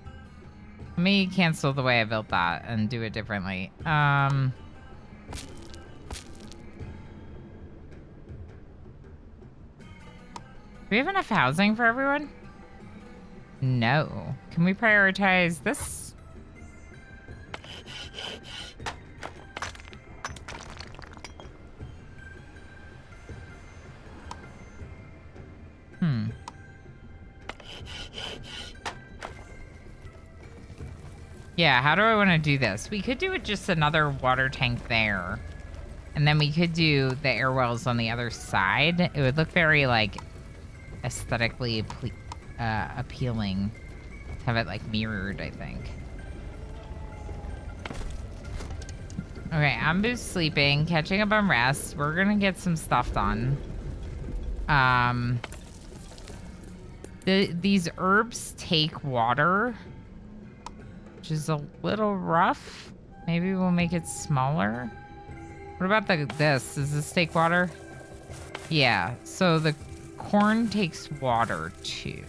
Speaker 1: Let me cancel the way I built that and do it differently. Do we have enough housing for everyone? No. Can we prioritize this? Yeah, how do I want to do this? We could do it just another water tank there. And then we could do the air wells on the other side. It would look very, like, aesthetically appealing to have it, like, mirrored, I think. Okay, Onbu's sleeping, catching up on rest. We're gonna get some stuff done. These herbs take water, which is a little rough. Maybe we'll make it smaller. What about this? Does this take water? Yeah, so the corn takes water too.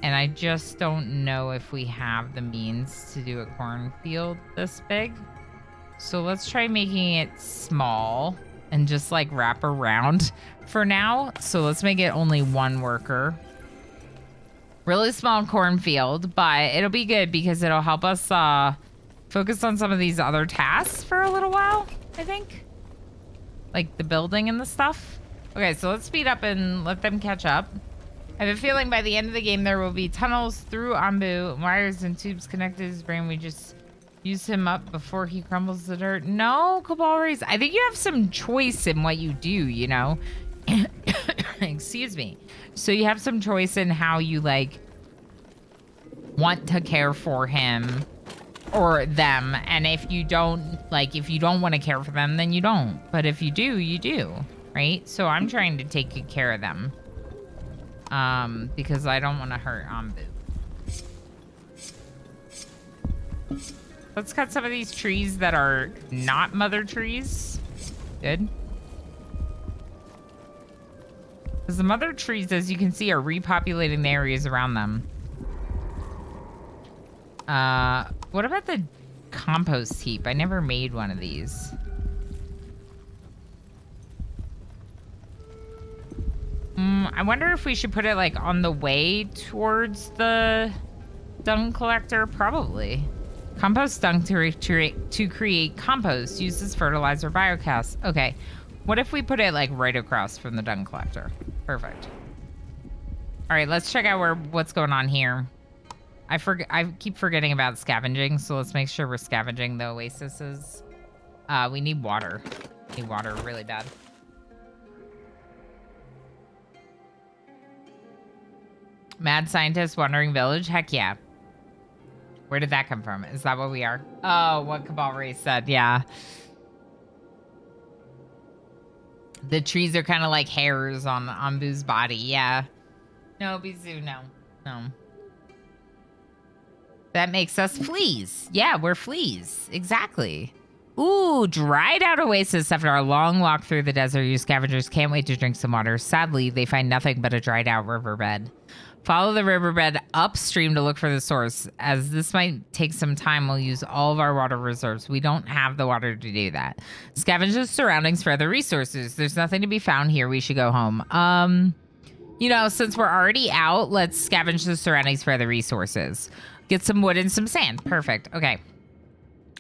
Speaker 1: And I just don't know if we have the means to do a cornfield this big. So let's try making it small and just like wrap around for now. So let's make it only one worker. Really small cornfield, but it'll be good because it'll help us focus on some of these other tasks for a little while, I think. Like the building and the stuff. Okay, so let's speed up and let them catch up. I have a feeling by the end of the game there will be tunnels through Onbu, wires and tubes connected to his brain. We just use him up before he crumbles the dirt. No, Cabalries. I think you have some choice in what you do, you know? Excuse me. So you have some choice in how you, like, want to care for him or them. And if you don't, like, if you don't want to care for them, then you don't. But if you do, you do, right? So I'm trying to take good care of them. Because I don't want to hurt Onbu. Let's cut some of these trees that are not mother trees. Good. Because the mother trees, as you can see, are repopulating the areas around them. What about the compost heap? I never made one of these. I wonder if we should put it like on the way towards the dung collector. Probably. Compost dung to create compost uses fertilizer biogas. Okay. What if we put it like right across from the dung collector? Perfect. All right, let's check out what's going on here. I keep forgetting about scavenging, so let's make sure we're scavenging the oases. We need water. We need water really bad. Mad scientist wandering village? Heck yeah. Where did that come from? Is that what we are? Oh, what Cabal Race said. Yeah. The trees are kind of like hairs on Onbu's body. Yeah. No, Bizu, no. No. That makes us fleas. Yeah, we're fleas. Exactly. Ooh, dried out oasis. After our long walk through the desert, you scavengers can't wait to drink some water. Sadly, they find nothing but a dried out riverbed. Follow the riverbed upstream to look for the source. As this might take some time, we'll use all of our water reserves. We don't have the water to do that. Scavenge the surroundings for other resources. There's nothing to be found here. We should go home. You know, since we're already out, let's scavenge the surroundings for other resources. Get some wood and some sand. Perfect. Okay.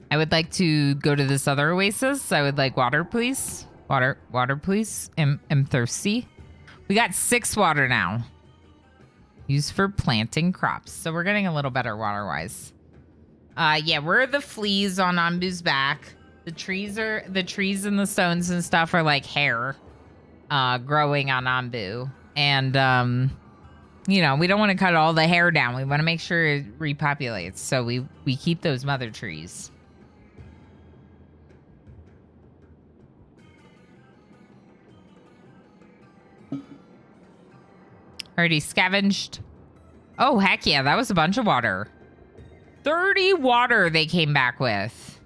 Speaker 1: I would like to go to this other oasis. I would like water, please. Water, please. I'm thirsty. We got 6 water now. Used for planting crops. So we're getting a little better water-wise. Yeah, we're the fleas on Onbu's back. The trees and the stones and stuff are like hair growing on Onbu. And you know, we don't want to cut all the hair down. We want to make sure it repopulates. So we keep those mother trees. Already scavenged. Oh, heck yeah. That was a bunch of water. 30 water they came back with.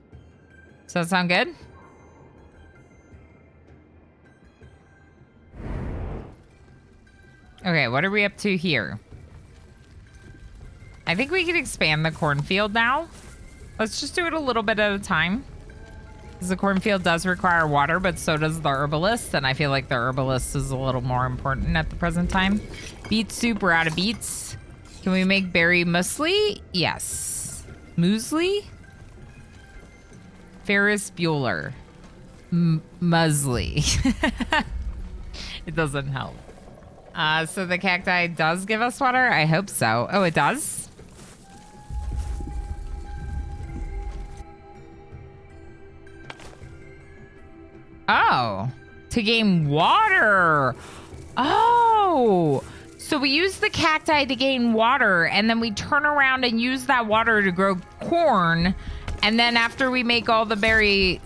Speaker 1: Does that sound good? Okay, what are we up to here? I think we can expand the cornfield now. Let's just do it a little bit at a time. Because the cornfield does require water, but so does the herbalist. And I feel like the herbalist is a little more important at the present time. Beet soup, we're out of beets. Can we make berry muesli? Yes. Muesli? Ferris Bueller. Muesli. It doesn't help. So the cacti does give us water? I hope so. Oh, it does? Oh, to gain water. Oh, so we use the cacti to gain water, and then we turn around and use that water to grow corn. And then after we make all the berry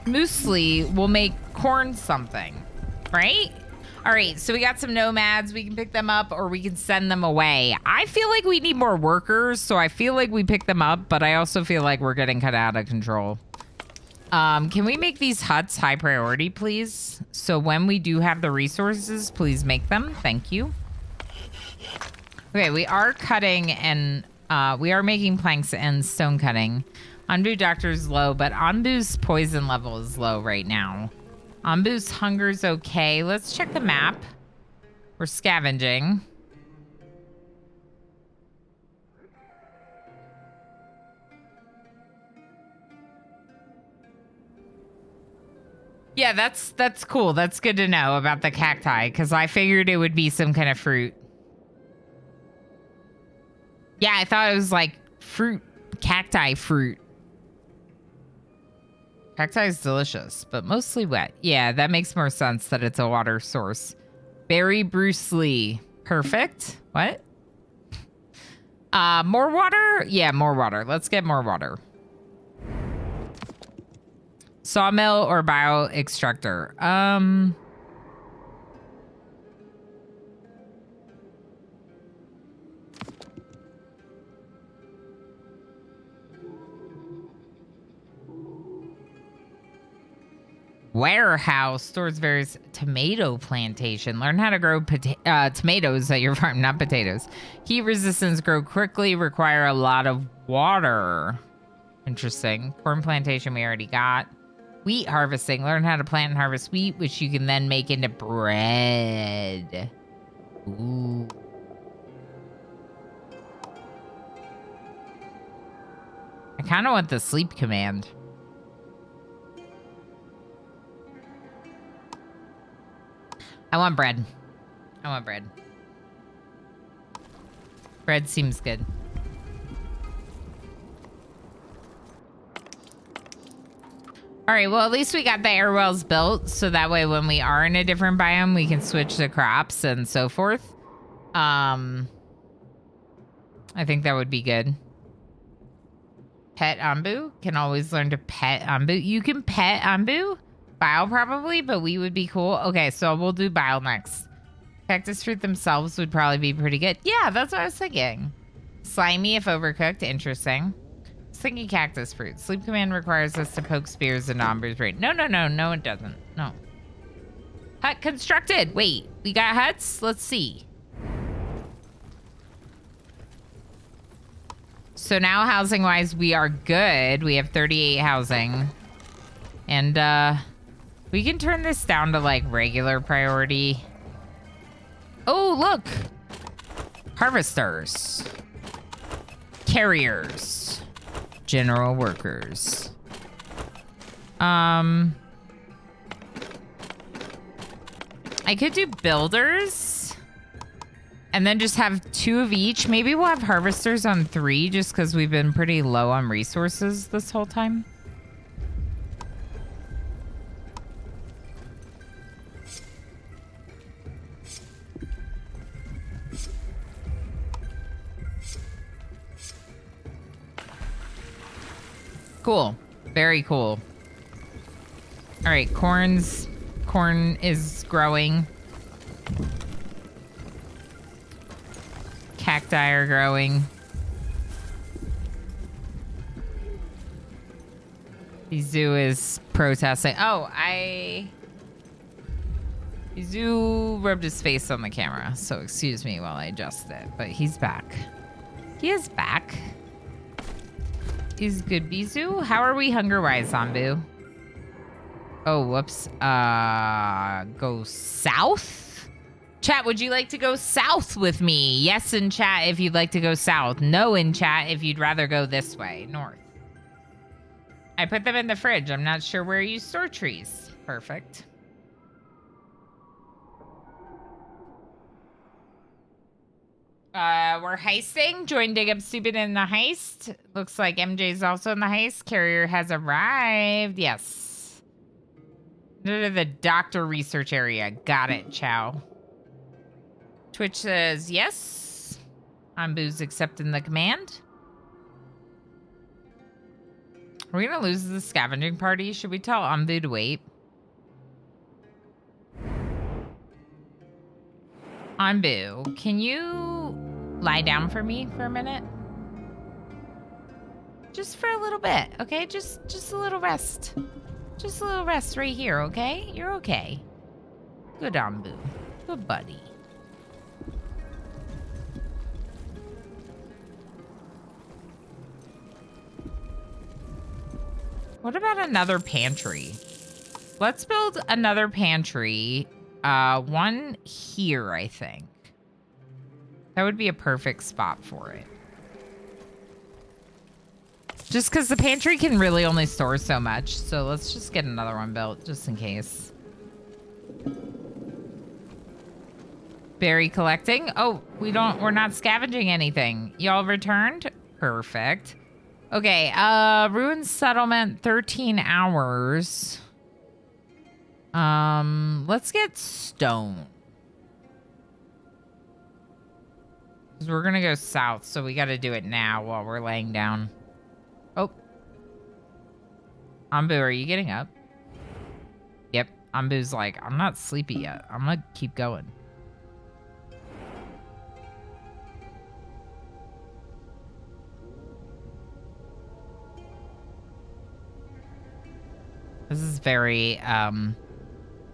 Speaker 1: muesli, we'll make corn something, right? All right, so we got some nomads. We can pick them up or we can send them away. I feel like we need more workers, so I feel like we pick them up, but I also feel like we're getting cut out of control. Can we make these huts high priority, please? So when we do have the resources, please make them. Thank you. Okay, we are cutting and we are making planks and stone cutting. Onbu doctor's low, but Onbu's poison level is low right now. Onbu's hunger's okay. Let's check the map. We're scavenging. Yeah, that's cool. That's good to know about the cacti, because I figured it would be some kind of fruit. Yeah, I thought it was like fruit, cacti fruit. Cacti is delicious, but mostly wet. Yeah, that makes more sense that it's a water source. Berry Bruce Lee. Perfect. What? More water? Yeah, more water. Let's get more water. Sawmill or bio extractor? Warehouse stores various tomato plantation. Learn how to grow tomatoes at your farm, not potatoes. Heat resistance, grow quickly, require a lot of water. Interesting. Corn plantation we already got. Wheat harvesting. Learn how to plant and harvest wheat, which you can then make into bread. Ooh. I kind of want the sleep command. I want bread. I want bread. Bread seems good. All right, well, at least we got the air wells built, so that way when we are in a different biome, we can switch the crops and so forth. I think that would be good. Pet Onbu. Can always learn to pet Onbu. You can pet Onbu? Bile probably, but we would be cool. Okay, so we'll do bile next. Cactus fruit themselves would probably be pretty good. Yeah, that's what I was thinking. Slimy if overcooked. Interesting. I was thinking cactus fruit. Sleep command requires us to poke spears in Onbu's brain. No, it doesn't. No. Hut constructed. Wait, we got huts? Let's see. So now housing-wise, we are good. We have 38 housing. And, we can turn this down to, like, regular priority. Oh, look! Harvesters. Carriers. General workers. I could do builders. And then just have 2 of each. Maybe we'll have harvesters on 3 just because we've been pretty low on resources this whole time. Cool. Very cool. All right, corn is growing. Cacti are growing. The zoo is protesting. Oh, the zoo rubbed his face on the camera, so excuse me while I adjust it. But he's back. He is back. Is good, Bizu? How are we hunger-wise, Onbu? Oh, whoops. Go south? Chat, would you like to go south with me? Yes in chat if you'd like to go south. No in chat if you'd rather go this way, north. I put them in the fridge. I'm not sure where you store trees. Perfect. We're heisting. Join Dig Up Stupid in the heist. Looks like MJ's also in the heist. Carrier has arrived. Yes. The doctor research area. Got it, Chow. Twitch says yes. Onbu's accepting the command. Are we gonna lose the scavenging party? Should we tell Onbu to wait? Onbu, can you lie down for me for a minute? Just for a little bit, okay? Just a little rest. Just a little rest right here, okay? You're okay. Good, Onbu. Good buddy. What about another pantry? Let's build another pantry. One here, I think. That would be a perfect spot for it. Just because the pantry can really only store so much. So let's just get another one built just in case. Berry collecting. Oh, we're not scavenging anything. Y'all returned? Perfect. Okay, ruined settlement, 13 hours. Let's get stone. Because we're gonna go south, so we gotta do it now while we're laying down. Oh. Onbu, are you getting up? Yep, Onbu's like, I'm not sleepy yet. I'm gonna keep going. This is very,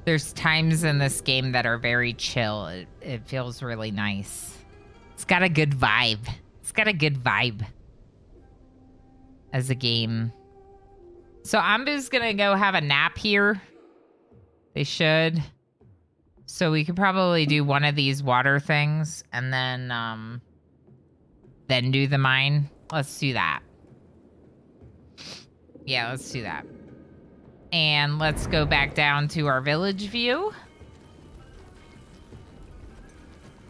Speaker 1: there's times in this game that are very chill. It feels really nice. It's got a good vibe. It's got a good vibe as a game. So Onbu's gonna go have a nap here. They should. So we could probably do one of these water things and then do the mine. Let's do that. Yeah, let's do that. And let's go back down to our village view.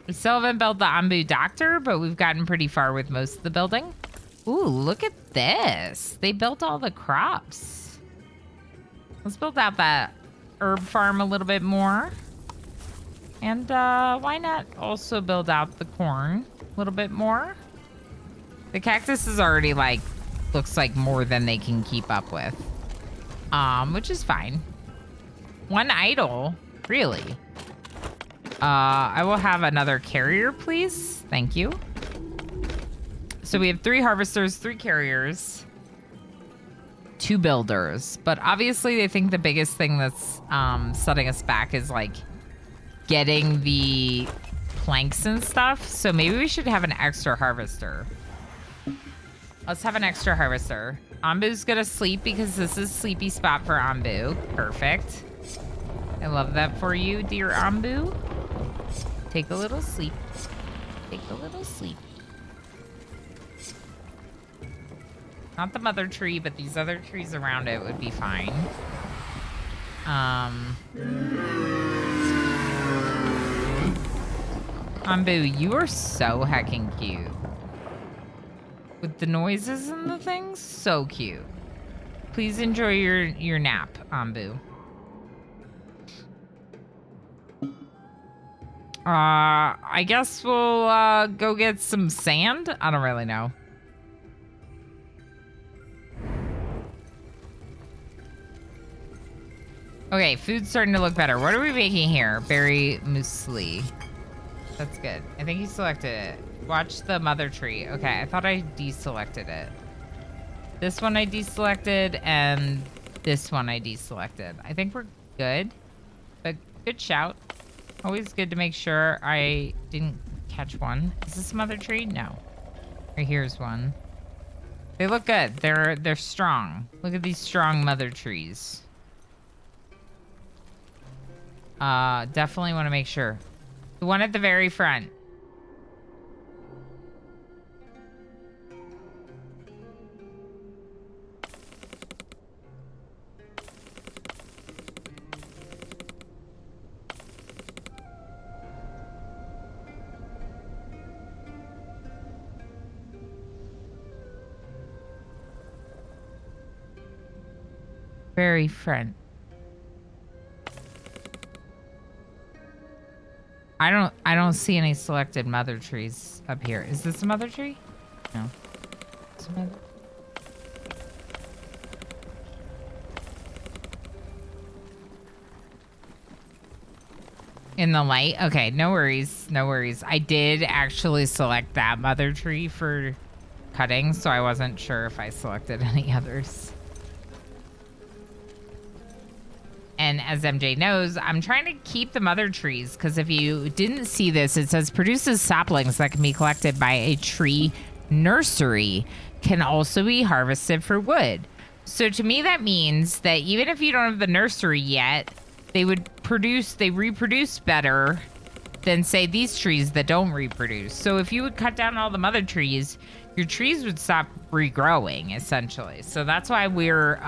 Speaker 1: We still haven't built the Onbu Doctor, but we've gotten pretty far with most of the building. Ooh, look at this. They built all the crops. Let's build out that herb farm a little bit more. And why not also build out the corn a little bit more? The cactus is already like, looks like more than they can keep up with. Which is fine. One idle, really. I will have another carrier, please. Thank you. So we have 3 harvesters, 3 carriers, 2 builders. But obviously they think the biggest thing that's setting us back is like getting the planks and stuff. So maybe we should have an extra harvester. Let's have an extra harvester. Onbu's gonna sleep because this is sleepy spot for Onbu. Perfect. I love that for you, dear Onbu. Take a little sleep. Take a little sleep. Not the mother tree, but these other trees around it would be fine. Onbu, you are so heckin' cute. With the noises and the things, so cute. Please enjoy your nap, Onbu. I guess we'll go get some sand. I don't really know. Okay, food's starting to look better. What are we making here? Berry muesli. That's good. I think you selected it. Watch the mother tree. Okay, I thought I deselected it. This one I deselected, and this one I deselected. I think we're good, but good shout. Always good to make sure I didn't catch one. Is this mother tree? No. Right here's one. They look good. They're strong. Look at these strong mother trees. Definitely want to make sure. The one at the very front. Very front. I don't see any selected mother trees up here. Is this a mother tree? No. It's a mother. In the light? Okay, no worries. No worries. I did actually select that mother tree for cutting, so I wasn't sure if I selected any others. And as MJ knows, I'm trying to keep the mother trees because if you didn't see this, it says produces saplings that can be collected by a tree nursery, can also be harvested for wood. So to me, that means that even if you don't have the nursery yet, they reproduce better than say these trees that don't reproduce. So if you would cut down all the mother trees, your trees would stop regrowing essentially. So that's why we're,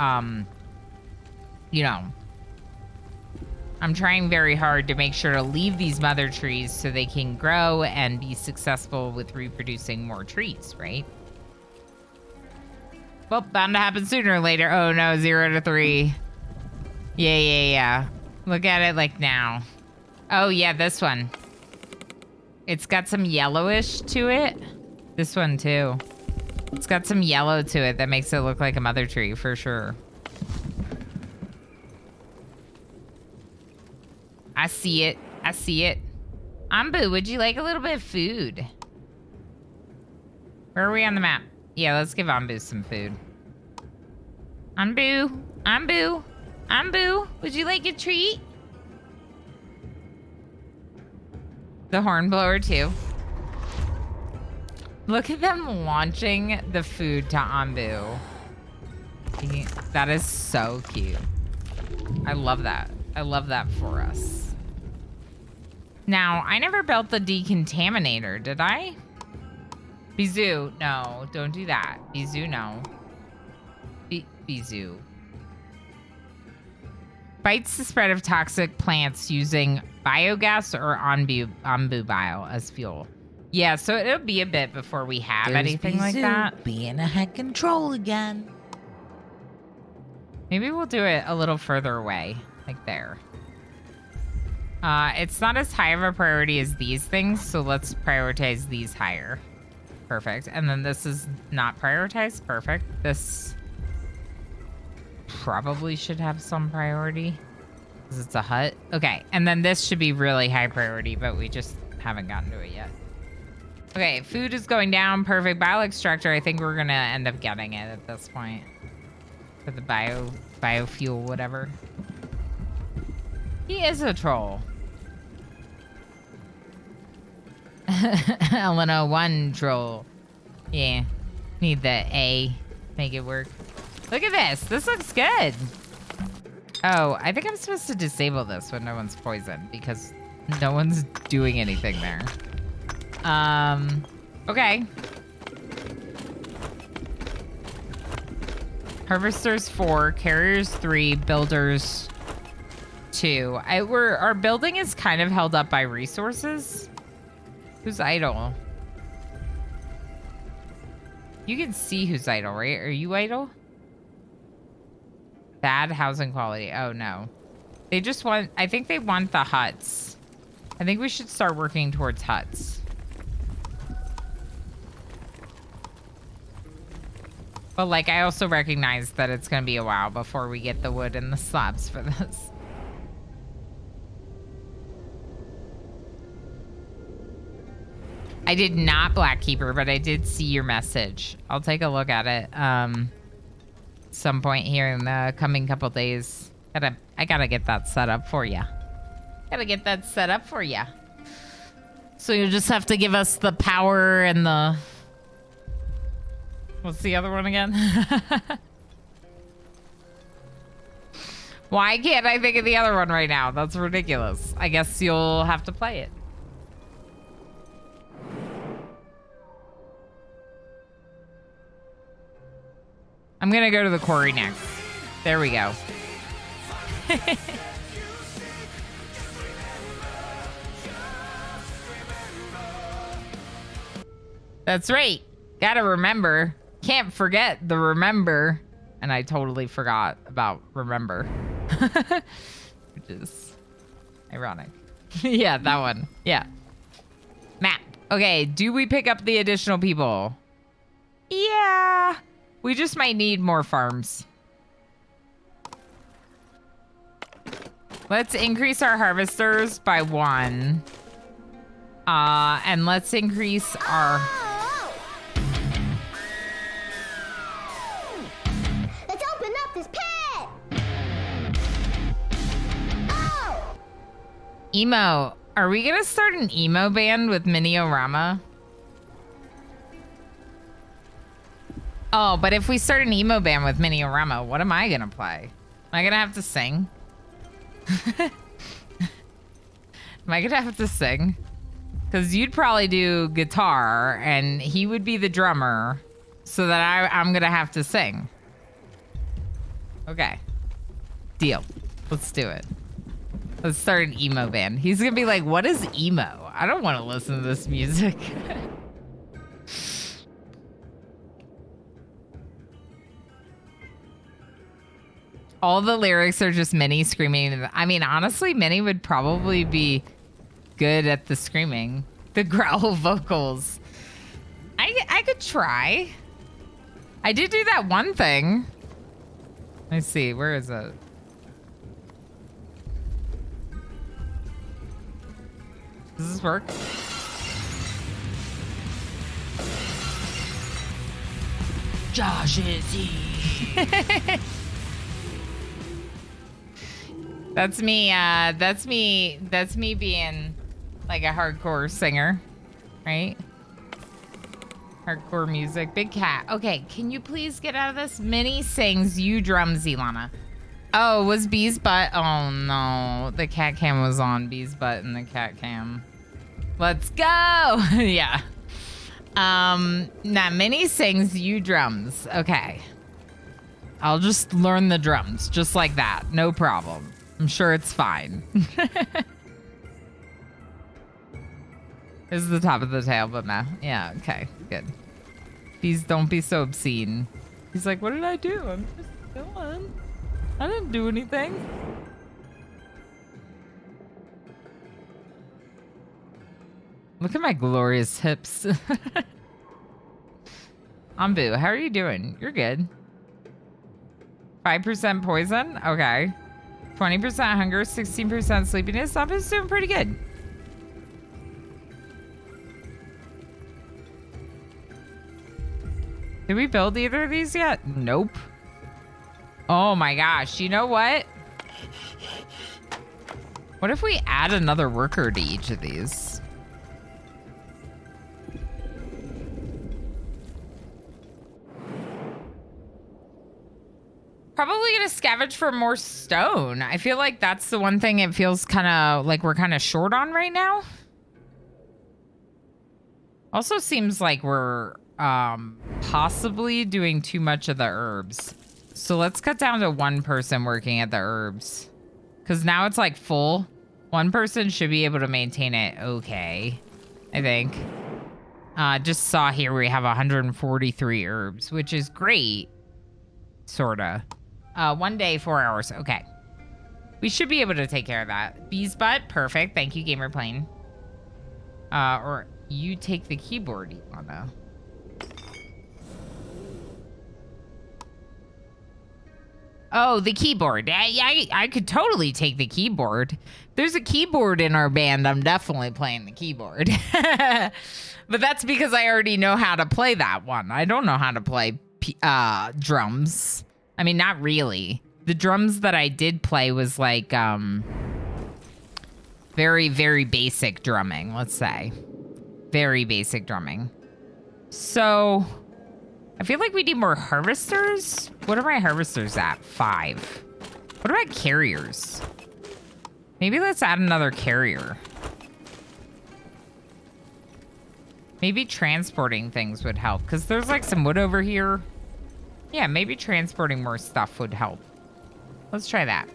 Speaker 1: you know, I'm trying very hard to make sure to leave these mother trees so they can grow and be successful with reproducing more trees, right? Well, bound to happen sooner or later. Oh no, 0 to 3. Yeah. Look at it like now. Oh yeah, this one. It's got some yellowish to it. This one too. It's got some yellow to it that makes it look like a mother tree for sure. I see it. I see it. Onbu, would you like a little bit of food? Where are we on the map? Yeah, let's give Onbu some food. Onbu. Onbu, would you like a treat? The hornblower too. Look at them launching the food to Onbu. That is so cute. I love that. I love that for us. Now, I never built the decontaminator, did I? Bizou, no, don't do that. Bizou, no. Bizou. Fights the spread of toxic plants using biogas or Onbu bile as fuel. Yeah, so it'll be a bit before we have anything like that.
Speaker 4: Being out of control again.
Speaker 1: Maybe we'll do it a little further away, like there. It's not as high of a priority as these things, so let's prioritize these higher. Perfect. And then this is not prioritized. Perfect. This probably should have some priority because it's a hut. Okay, and then this should be really high priority, but we just haven't gotten to it yet. Okay, food is going down. Perfect. Bile extractor. I think we're gonna end up getting it at this point for the biofuel, whatever. He is a troll. Elena, one troll. Yeah, need the A. Make it work. Look at this. This looks good. Oh, I think I'm supposed to disable this when no one's poisoned because no one's doing anything there. Okay. Harvesters 4, carriers 3, builders 2. Our building is kind of held up by resources. Who's idle? You can see who's idle, right? Are you idle? Bad housing quality. Oh, no. They just want... I think they want the huts. I think we should start working towards huts. But, like, I also recognize that it's going to be a while before we get the wood and the slabs for this. I did not Blackkeeper, but I did see your message. I'll take a look at it some point here in the coming couple days. I gotta get that set up for you. Gotta get that set up for you. So you'll just have to give us the power and the... What's the other one again? Why can't I think of the other one right now? That's ridiculous. I guess you'll have to play it. I'm gonna go to the quarry next. There we go. That's right. Gotta remember. Can't forget the remember. And I totally forgot about remember. Which is ironic. Yeah, that one. Yeah. Map. Okay, do we pick up the additional people? Yeah. We just might need more farms. Let's increase our harvesters by 1. And let's increase our...
Speaker 7: Let's open up this pit! Oh!
Speaker 1: Emo. Are we gonna start an emo band with Mini-O-Rama? Oh, but if we start an emo band with Mini-O-Rama, what am I gonna play? Am I gonna have to sing? Am I gonna have to sing? Because you'd probably do guitar, and he would be the drummer, so that I'm gonna have to sing. Okay. Deal. Let's do it. Let's start an emo band. He's gonna be like, what is emo? I don't want to listen to this music. All the lyrics are just Minnie screaming. I mean, honestly, Minnie would probably be good at the screaming. The growl vocals. I could try. I did do that one thing. Let's see. Where is it? Does this work?
Speaker 4: Josh is he.
Speaker 1: That's me. That's me being like a hardcore singer, right? Hardcore music. Big cat. Okay, can you please get out of this? Minnie sings You Drum, Zelana. Oh, was Bee's butt? Oh no, the cat cam was on Bee's butt in the cat cam. Let's go. Yeah. Now Minnie sings You Drums. Okay. I'll just learn the drums just like that. No problem. I'm sure it's fine. This is the top of the tail, but nah. Yeah, okay, good. Please don't be so obscene. He's like, what did I do? I'm just going. I didn't do anything. Look at my glorious hips. Onbu, how are you doing? You're good. 5% poison? Okay. 20% hunger, 16% sleepiness. Onbu's doing pretty good. Did we build either of these yet? Nope. Oh my gosh. You know what? What if we add another worker to each of these? Probably gonna scavenge for more stone. I feel like that's the one thing it feels kind of like we're kind of short on right now. Also seems like we're possibly doing too much of the herbs. So let's cut down to one person working at the herbs. Because now it's like full. One person should be able to maintain it okay, I think. Just saw here we have 143 herbs, which is great. Sorta. 1 day, 4 hours. Okay. We should be able to take care of that. Bee's butt. Perfect. Thank you, Gamer Plane. Or you take the keyboard, Ilana. Oh, the keyboard. I could totally take the keyboard. There's a keyboard in our band. I'm definitely playing the keyboard. But that's because I already know how to play that one. I don't know how to play drums. I mean, not really. The drums that I did play was like very, very basic drumming, let's say. Very basic drumming. So I feel like we need more harvesters. What are my harvesters at? 5. What about carriers? Maybe let's add another carrier. Maybe transporting things would help because there's like some wood over here. Yeah, maybe transporting more stuff would help. Let's try that.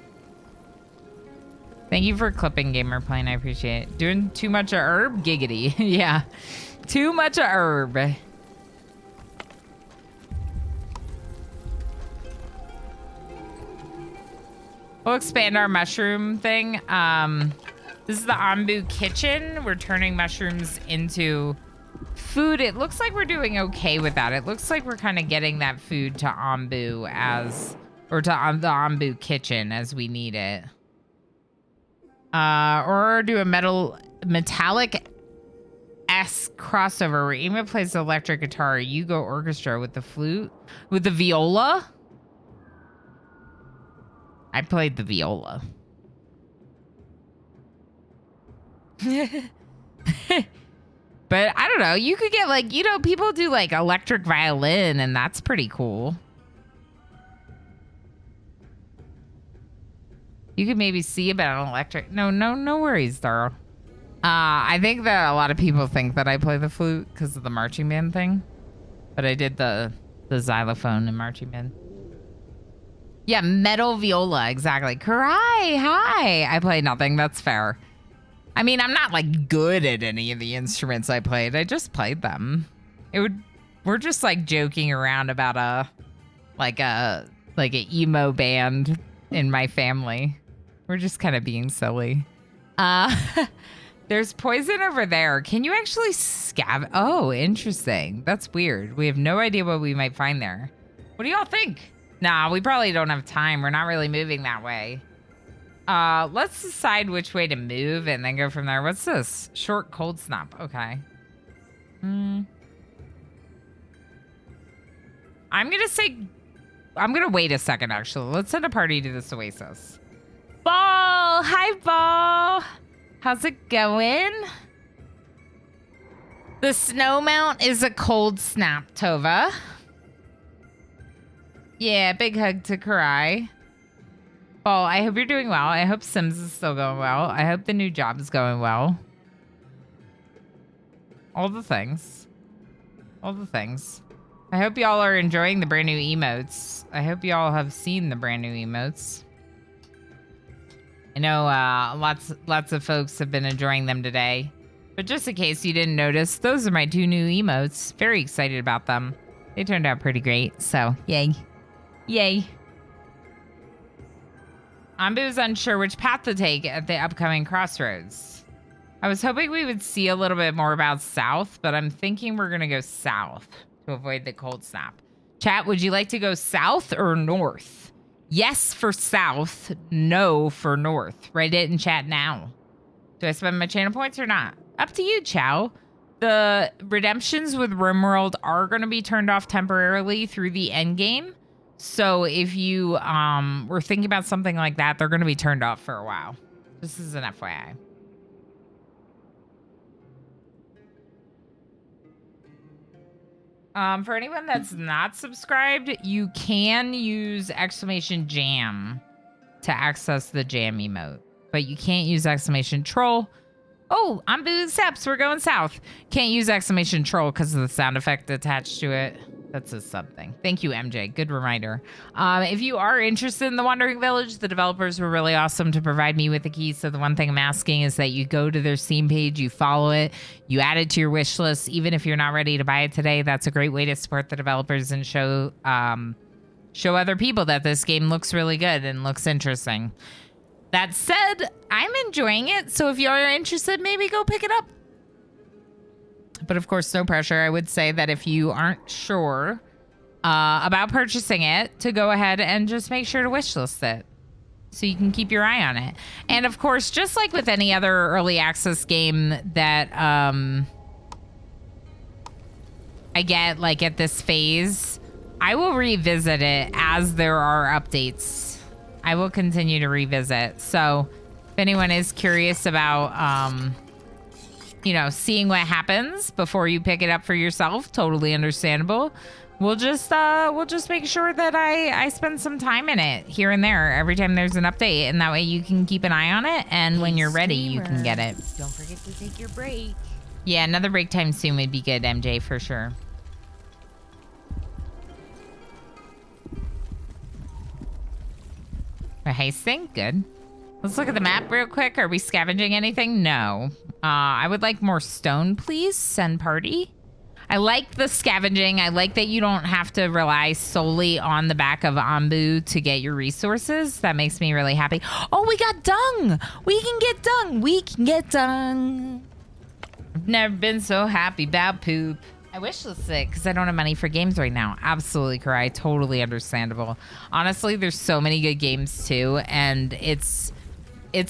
Speaker 1: Thank you for clipping, Gamer Plane. I appreciate it. Doing too much of herb? Giggity. Yeah. Too much of herb. We'll expand our mushroom thing. This is the Onbu kitchen. We're turning mushrooms into food. It looks like we're doing okay with that. It looks like we're kind of getting that food to Onbu as, or to the Onbu kitchen as we need it. Or do a metallic S crossover where Ema plays the electric guitar, you go orchestra with the flute, with the viola. I played the viola. But I don't know. You could get like, you know, people do like electric violin and that's pretty cool. You could maybe see about an electric. No worries, Dara. I think that a lot of people think that I play the flute because of the marching band thing. But I did the xylophone and marching band. Yeah, metal viola, exactly. Karai, hi. I play nothing. That's fair. I mean, I'm not like good at any of the instruments I played. I just played them. We're just like joking around about a emo band in my family. We're just kind of being silly. There's poison over there. Can you actually scav? Oh, interesting. That's weird. We have no idea what we might find there. What do y'all think? Nah, we probably don't have time. We're not really moving that way. Let's decide which way to move and then go from there. What's this? Short cold snap. Okay. I'm gonna wait a second, actually. Let's send a party to this oasis. Bye! hi, Ball. How's it going? The snow mount is a cold snap, Tova. Yeah, big hug to Karai. Ball, I hope you're doing well. I hope Sims is still going well. I hope the new job is going well. All the things. All the things. I hope y'all are enjoying the brand new emotes. I hope y'all have seen the brand new emotes. I know lots of folks have been enjoying them today. But just in case you didn't notice, those are my 2 new emotes. Very excited about them. They turned out pretty great, so yay. Yay. Onbu is unsure which path to take at the upcoming crossroads. I was hoping we would see a little bit more about south, but I'm thinking we're going to go south to avoid the cold snap. Chat, would you like to go south or north? Yes for south, no for north. Write it in chat now. Do I spend my channel points or not? Up to you, Chow. The redemptions with RimWorld are going to be turned off temporarily through the end game. So if you were thinking about something like that, they're going to be turned off for a while. This is an FYI. For anyone that's not subscribed, you can use !jam to access the jam emote, but you can't use !troll. Oh, I'm doing steps. We're going south. Can't use !troll because of the sound effect attached to it. That's a something. Thank you, MJ. Good reminder. If you are interested in the Wandering Village, the developers were really awesome to provide me with the keys. So the one thing I'm asking is that you go to their Steam page, you follow it, you add it to your wish list. Even if you're not ready to buy it today, that's a great way to support the developers and show other people that this game looks really good and looks interesting. That said, I'm enjoying it. So if you're interested, maybe go pick it up. But of course, no pressure. I would say that if you aren't sure about purchasing it, to go ahead and just make sure to wishlist it so you can keep your eye on it. And of course, just like with any other early access game that I get like at this phase, I will revisit it as there are updates. I will continue to revisit. So if anyone is curious about seeing what happens before you pick it up for yourself, totally understandable. We'll just make sure that I spend some time in it here and there every time there's an update, and that way you can keep an eye on it, and when you're ready, you can get it.
Speaker 4: Don't forget to take your break.
Speaker 1: Yeah, another break time soon would be good, MJ, for sure. A heist thing? Good. Let's look at the map real quick. Are we scavenging anything? No. I would like more stone, please. Send party. I like the scavenging. I like that you don't have to rely solely on the back of Onbu to get your resources. That makes me really happy. Oh, we got dung. We can get dung. We can get dung. I've never been so happy about poop. I wish list it because I don't have money for games right now. Absolutely, Karai. Totally understandable. Honestly, there's so many good games too, and it's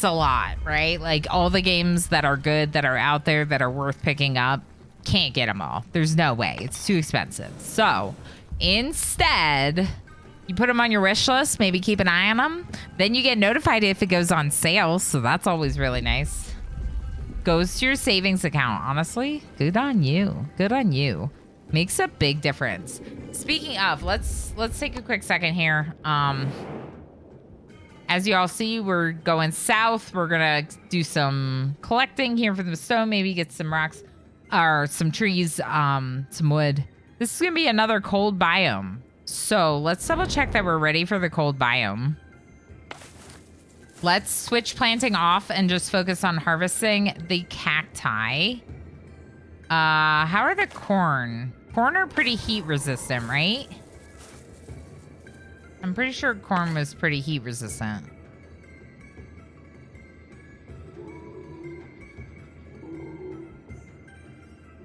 Speaker 1: a lot, right? Like all the games that are good, that are out there, that are worth picking up, can't get them all. There's no way. It's too expensive. So instead, you put them on your wish list, maybe keep an eye on them. Then you get notified if it goes on sale. So that's always really nice. Goes to your savings account. Honestly, good on you. Good on you. Makes a big difference. Speaking of, let's take a quick second here. As you all see, we're going south. We're gonna do some collecting here for the stone. Maybe get some rocks or some trees, some wood. This is gonna be another cold biome. So let's double check that we're ready for the cold biome. Let's switch planting off and just focus on harvesting the cacti. How are the corn? Corn are pretty heat resistant, right? I'm pretty sure corn was pretty heat resistant.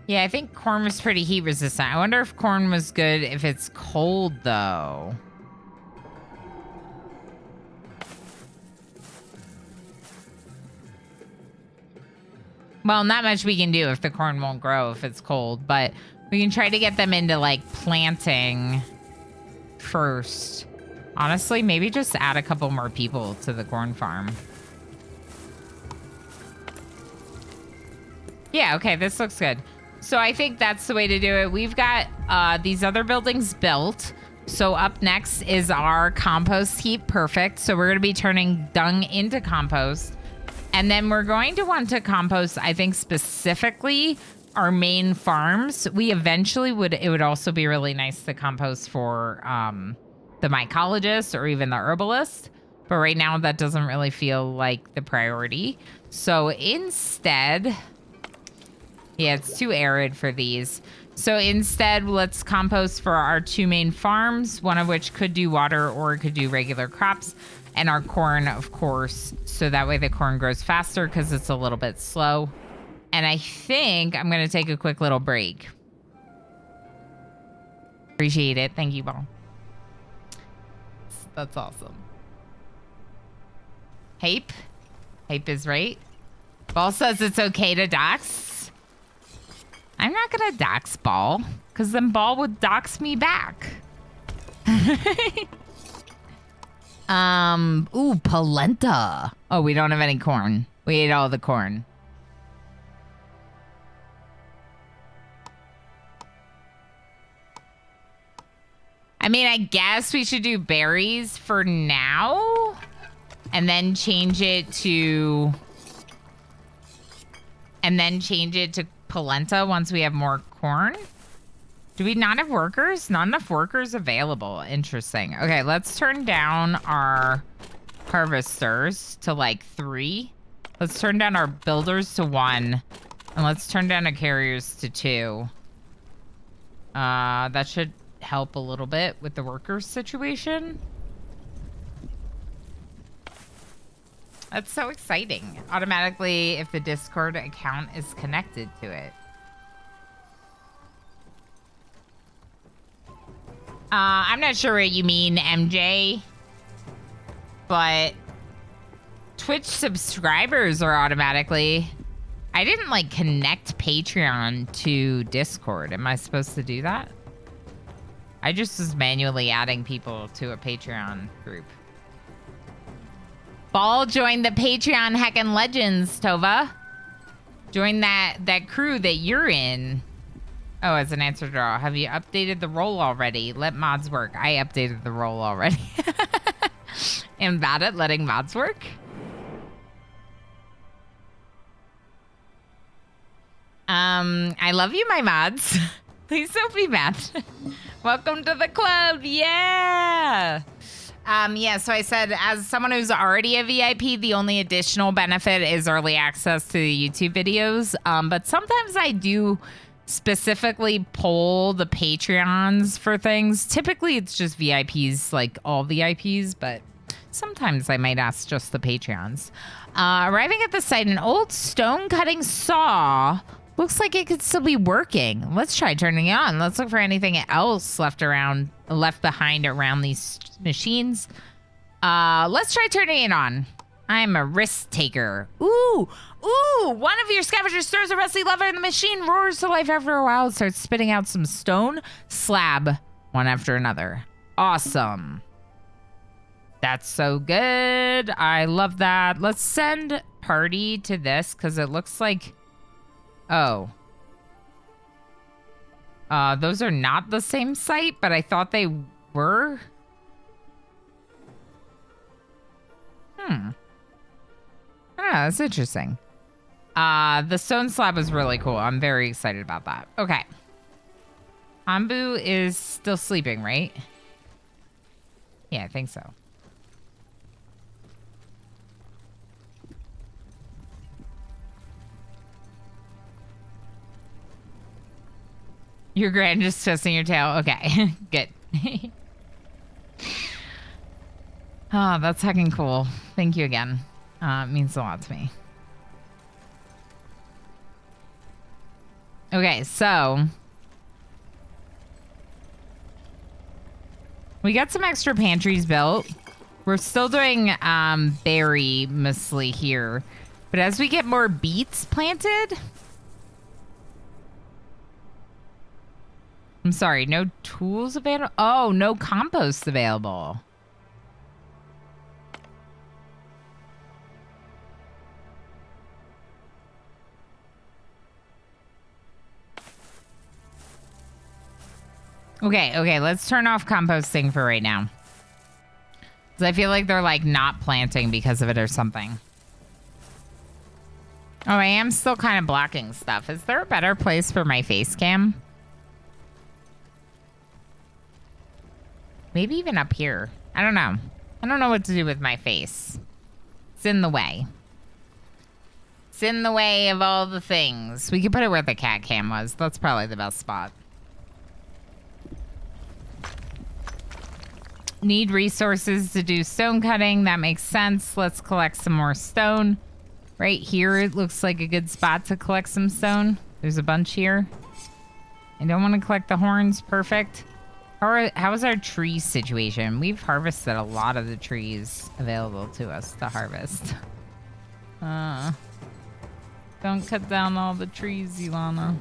Speaker 1: Yeah, I think corn was pretty heat resistant. I wonder if corn was good if it's cold, though. Well, not much we can do if the corn won't grow if it's cold, but we can try to get them into, like, planting first. Honestly, maybe just add a couple more people to the corn farm. Yeah, okay, this looks good. So I think that's the way to do it. We've got these other buildings built. So up next is our compost heap. Perfect. So we're going to be turning dung into compost. And then we're going to want to compost, I think, specifically our main farms. We eventually it would also be really nice to compost for the mycologist or even the herbalist. But right now that doesn't really feel like the priority. So instead, yeah, it's too arid for these. So instead, let's compost for our 2 main farms, one of which could do water or it could do regular crops. And our corn, of course, so that way the corn grows faster because it's a little bit slow. And I think I'm going to take a quick little break. Appreciate it. Thank you, Ball. That's awesome. Hape. Hape is right. Ball says it's okay to dox. I'm not going to dox Ball because then Ball would dox me back. Ooh, polenta. Oh, we don't have any corn. We ate all the corn. I mean, I guess we should do berries for now and then change it to polenta once we have more corn. Do we not have workers? Not enough workers available. Interesting. Okay, let's turn down our harvesters to like 3. Let's turn down our builders to 1. And let's turn down our carriers to 2. That should help a little bit with the workers situation. That's so exciting. Automatically, if the Discord account is connected to it. I'm not sure what you mean, MJ. But Twitch subscribers are automatically... I didn't, like, connect Patreon to Discord. Am I supposed to do that? I just was manually adding people to a Patreon group. Ball joined the Patreon Heckin' Legends, Tova. Join that crew that you're in. Oh, as an answer draw. Have you updated the role already? Let mods work. I updated the role already. Am bad at letting mods work. I love you, my mods. Please don't be mad. Welcome to the club. Yeah. Yeah, so I said, as someone who's already a VIP, the only additional benefit is early access to the YouTube videos. But sometimes I do specifically poll the Patreons for things. Typically, it's just VIPs, like all VIPs, but sometimes I might ask just the Patreons. Arriving at the site, an old stone cutting saw looks like it could still be working. Let's try turning it on. Let's look for anything else left behind around these machines. Let's try turning it on. I'm a risk taker. Ooh, one of your scavengers throws a rusty lever and the machine roars to life. After a while, it starts spitting out some stone slab, one after another. Awesome. That's so good. I love that. Let's send party to this because it looks like... Oh. Those are not the same site, but I thought they were. Ah, that's interesting. The stone slab was really cool. I'm very excited about that. Okay. Onbu is still sleeping, right? Yeah, I think so. Your grand just twisting your tail. Okay, good. Oh, that's fucking cool. Thank you again. It means a lot to me. Okay, so we got some extra pantries built. We're still doing berry mostly here, but as we get more beets planted, I'm sorry, no tools available. Oh, no compost available. Okay, let's turn off composting for right now. Because I feel like they're like not planting because of it or something. Oh, I am still kind of blocking stuff. Is there a better place for my face cam? Maybe even up here. I don't know. I don't know what to do with my face. It's in the way. It's in the way of all the things. We could put it where the cat cam was. That's probably the best spot. Need resources to do stone cutting. That makes sense. Let's collect some more stone. Right here, it looks like a good spot to collect some stone. There's a bunch here. I don't want to collect the horns. Perfect. How is our tree situation? We've harvested a lot of the trees available to us to harvest. Don't cut down all the trees, Ilana.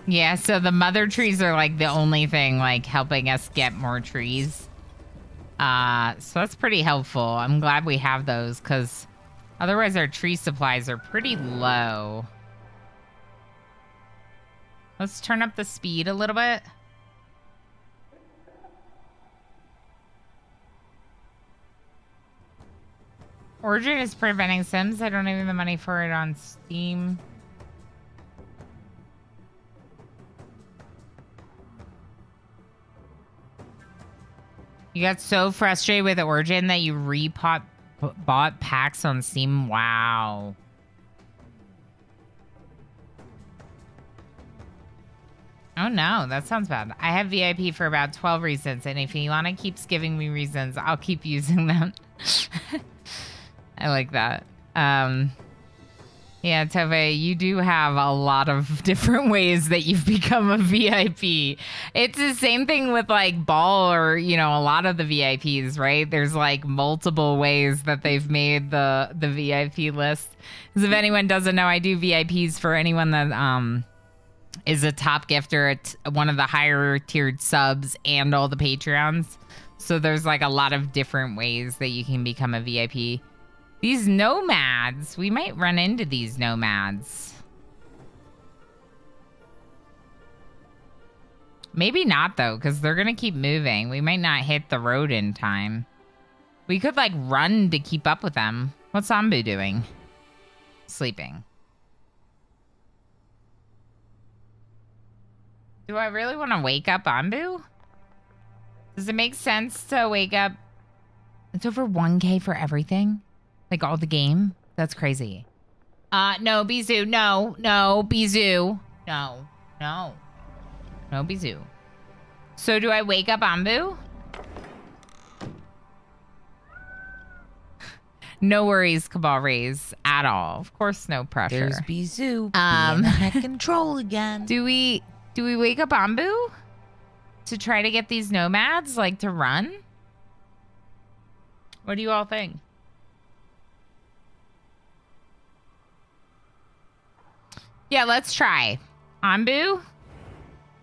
Speaker 1: Yeah, so the mother trees are like the only thing like helping us get more trees. So that's pretty helpful. I'm glad we have those because otherwise our tree supplies are pretty low. Let's turn up the speed a little bit. Origin is preventing Sims. I don't have the money for it on Steam. You got so frustrated with Origin that you bought packs on Steam? Wow. Oh no, that sounds bad. I have VIP for about 12 reasons, and if Ilana keeps giving me reasons, I'll keep using them. I like that. Yeah, Tove, you do have a lot of different ways that you've become a VIP. It's the same thing with like Ball or, you know, a lot of the VIPs, right? There's like multiple ways that they've made the VIP list. Because if anyone doesn't know, I do VIPs for anyone that is a top gifter at one of the higher tiered subs and all the Patreons. So there's like a lot of different ways that you can become a VIP. These nomads, we might run into these nomads. Maybe not though, because they're gonna keep moving. We might not hit the road in time. We could like run to keep up with them. What's Onbu doing? Sleeping. Do I really want to wake up Onbu? Does it make sense to wake up? It's over 1K for everything? Like all the game? That's crazy. No, Bizu. No, Bizu. No. No, Bizu. So do I wake up Onbu? No worries, Cabal Rays, at all. Of course, no pressure.
Speaker 4: There's Bizu being out of control again.
Speaker 1: Do we wake up Onbu to try to get these nomads, like to run? What do you all think? Yeah, let's try. Onbu,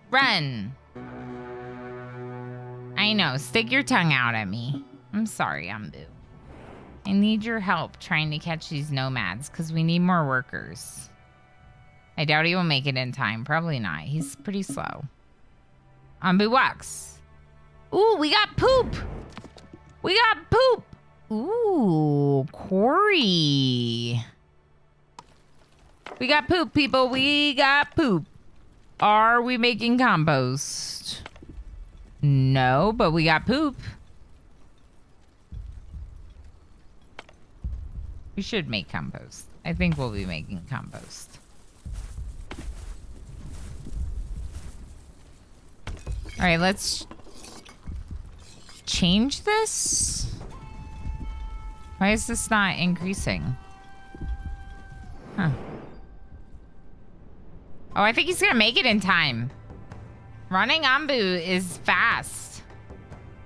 Speaker 1: run. I know, stick your tongue out at me. I'm sorry, Onbu. I need your help trying to catch these nomads because we need more workers. I doubt he will make it in time. Probably not. He's pretty slow. Onbu walks. Ooh, we got poop. We got poop. Ooh, Corey. We got poop, people. We got poop. Are we making compost? No, but we got poop. We should make compost. I think we'll be making compost. All right, let's change this. Why is this not increasing? Huh. Oh, I think he's gonna make it in time. Running Onbu is fast.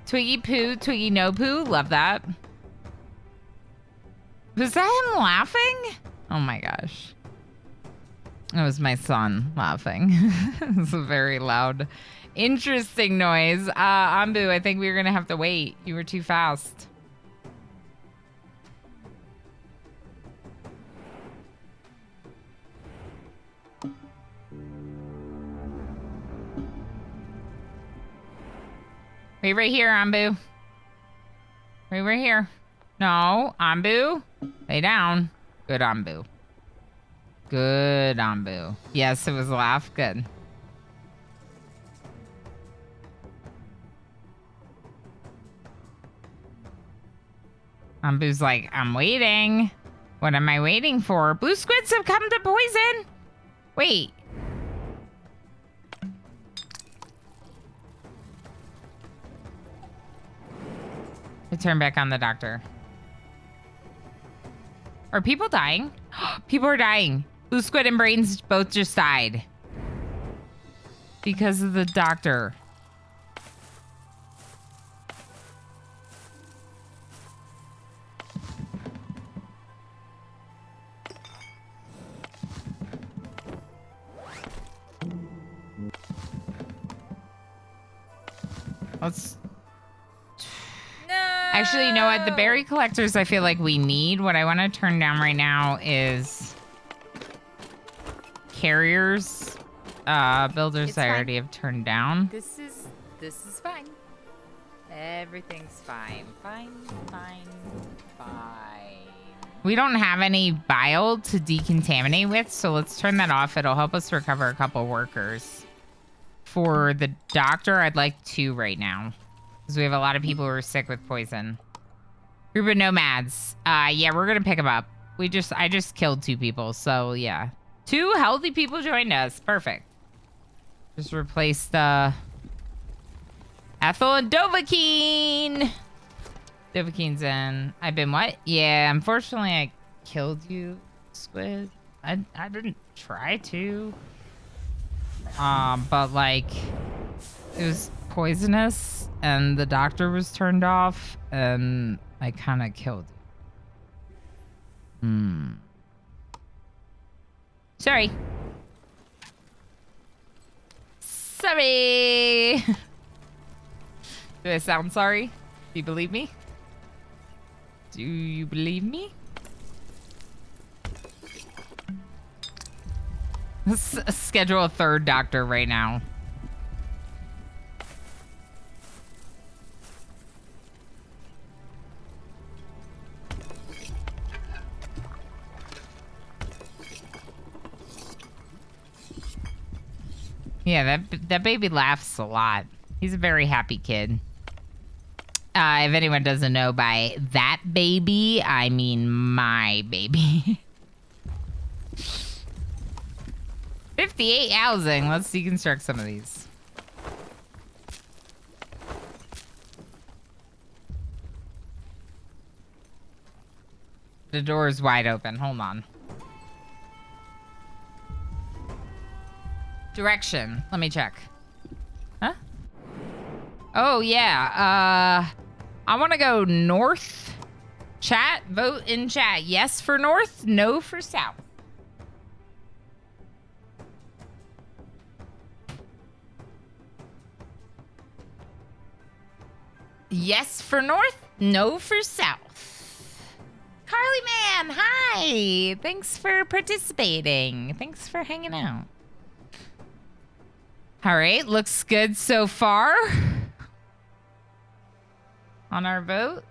Speaker 1: Twiggy poo, Twiggy no poo. Love that. Was that him laughing? Oh my gosh. That was my son laughing. It was a very loud, interesting noise. Onbu, I think we were going to have to wait. You were too fast. Wait right here, Onbu. Wait right here. No, Onbu. Lay down. Good, Onbu. Good, Onbu. Yes, it was a laugh. Good. Onbu's like, I'm waiting. What am I waiting for? Blue squids have come to poison. Wait. I turn back on the doctor. Are people dying? People are dying. Blue squid and brains both just died. Because of the doctor. Let's... Actually, you know what? The berry collectors I feel like we need. What I want to turn down right now is carriers. Builders
Speaker 5: It's
Speaker 1: I
Speaker 5: fine.
Speaker 1: already have turned down.
Speaker 5: This is fine. Everything's fine. Fine.
Speaker 1: We don't have any bile to decontaminate with, so let's turn that off. It'll help us recover a couple workers. For the doctor, I'd like 2 right now. Because we have a lot of people who are sick with poison. Group of nomads. Yeah, we're gonna pick them up. I just killed 2 people, so yeah. 2 healthy people joined us. Perfect. Just replace the Ethel and Dovahkiin. Dovahkiin's in. I've been what? Yeah, unfortunately I killed you, Squid. I didn't try to. But like it was poisonous and the doctor was turned off and I kind of killed you. Sorry. Sorry. Do I sound sorry? Do you believe me? Do you believe me? Let's schedule a 3rd doctor right now. Yeah, that baby laughs a lot. He's a very happy kid. If anyone doesn't know, by that baby, I mean my baby. 58 housing. Let's deconstruct some of these. The door is wide open. Hold on. Direction. Let me check. Huh? Oh, yeah. I want to go north. Chat. Vote in chat. Yes for north. No for south. Yes for north. No for south. Carly Man. Hi. Thanks for participating. Thanks for hanging out. All right, looks good so far on our vote.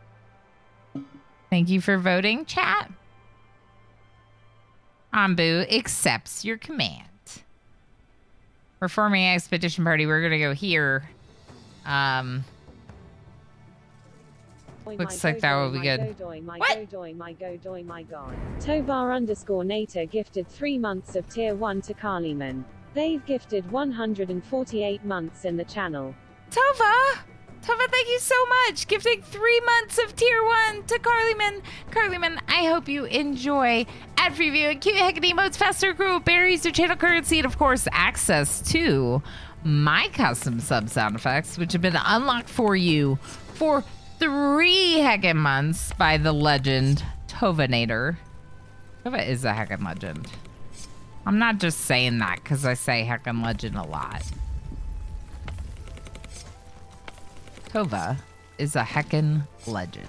Speaker 1: Thank you for voting, chat. Onbu accepts your command. We're forming an expedition party. We're gonna go here. Looks like that will be good. What?
Speaker 3: Tovar_Nater gifted 3 months of tier 1 to Carlyman. They've gifted 148 months in the channel.
Speaker 1: Tova, thank you so much. Gifting 3 months of tier 1 to Carlyman. Carlyman, I hope you enjoy ad preview and cute heckin' emotes, faster grow berries, your channel currency, and of course, access to my custom sub sound effects, which have been unlocked for you for 3 heckin' months by the legend Tovanator. Tova is a heckin' legend. I'm not just saying that because I say heckin' legend a lot. Tova is a heckin' legend.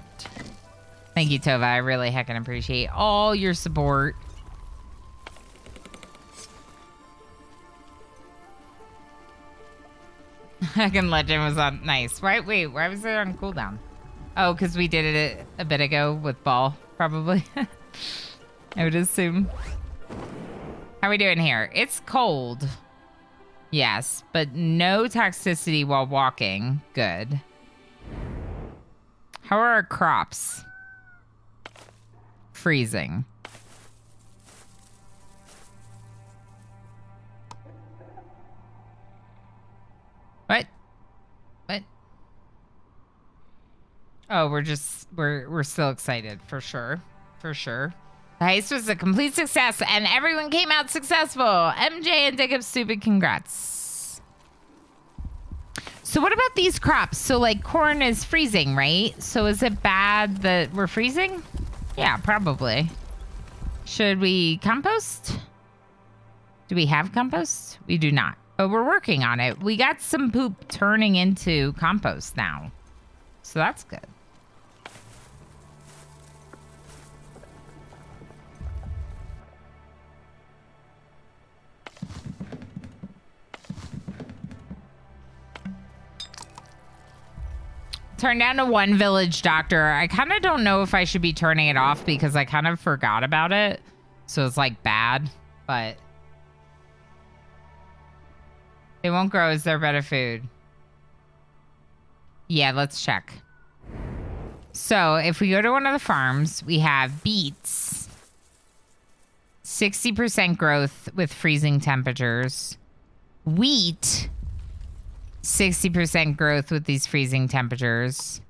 Speaker 1: Thank you, Tova. I really heckin' appreciate all your support. Heckin' legend was on nice. Right? Wait, why was it on cooldown? Oh, because we did it a bit ago with Ball, probably. I would assume. How we doing here? It's cold. Yes, but no toxicity while walking. Good. How are our crops? Freezing. What? What? Oh, we're still excited for sure. For sure. The heist was a complete success and everyone came out successful. MJ and Jacob, stupid congrats. So what about these crops? So like corn is freezing, right? So is it bad that we're freezing? Yeah, probably. Should we compost? Do we have compost? We do not, but we're working on it. We got some poop turning into compost now. So that's good. Turn down to one village doctor. I kind of don't know if I should be turning it off because I kind of forgot about it. So it's like bad, but they won't grow. Is there better food? Yeah, let's check. So if we go to one of the farms, we have beets, 60% growth with freezing temperatures. Wheat, 60% growth with these freezing temperatures.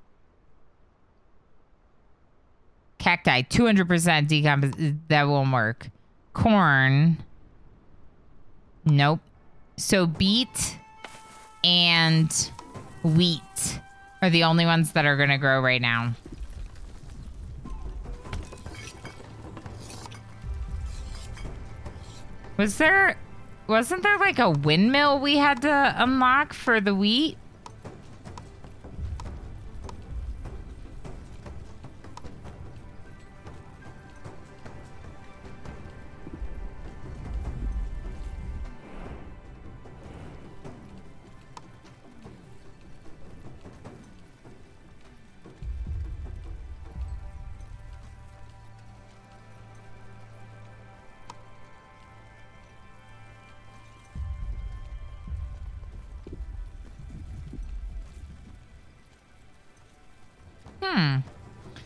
Speaker 1: Cacti, 200% decomposition. That won't work. Corn. Nope. So beet and wheat are the only ones that are going to grow right now. Wasn't there like a windmill we had to unlock for the wheat?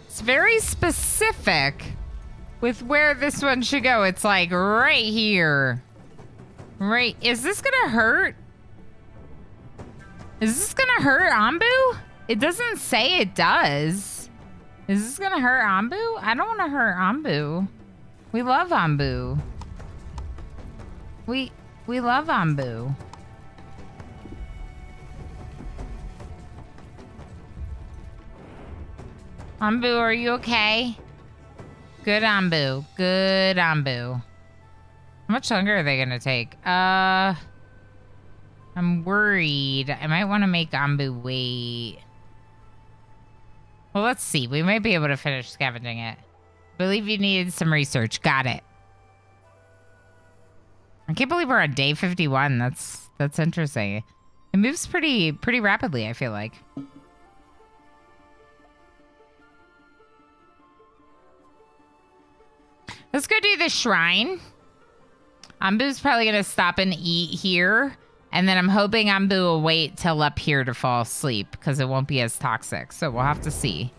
Speaker 1: It's very specific with where this one should go. It's like right here. Right. Is this gonna hurt? Is this gonna hurt Onbu? It doesn't say it does. Is this gonna hurt Onbu? I don't want to hurt Onbu. We love Onbu. We love Onbu. Onbu, are you okay? Good Onbu. Good Onbu. How much longer are they gonna take? I'm worried. I might want to make Onbu wait. Well, let's see. We might be able to finish scavenging it. Believe you needed some research. Got it. I can't believe we're on day 51. That's interesting. It moves pretty rapidly, I feel like. Let's go do the shrine. Onbu's probably going to stop and eat here. And then I'm hoping Onbu will wait till up here to fall asleep because it won't be as toxic. So we'll have to see.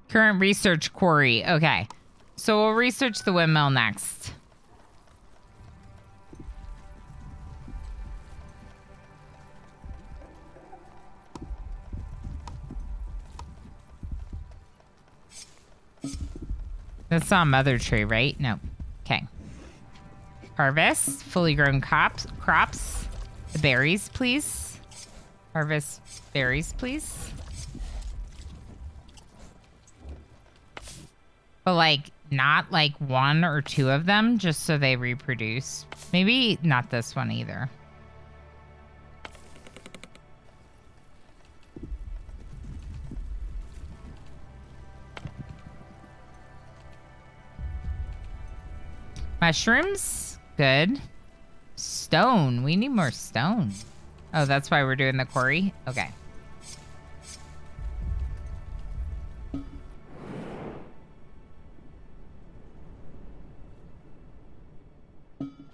Speaker 1: Current research quarry. Okay. So we'll research the windmill next. That's not Mother Tree, right? No. Okay. Harvest. Fully grown crops. The berries, please. Harvest berries, please. But like, not like 1 or 2 of them, just so they reproduce. Maybe not this one either. Mushrooms, good. Stone, we need more stone. Oh, that's why we're doing the quarry? Okay.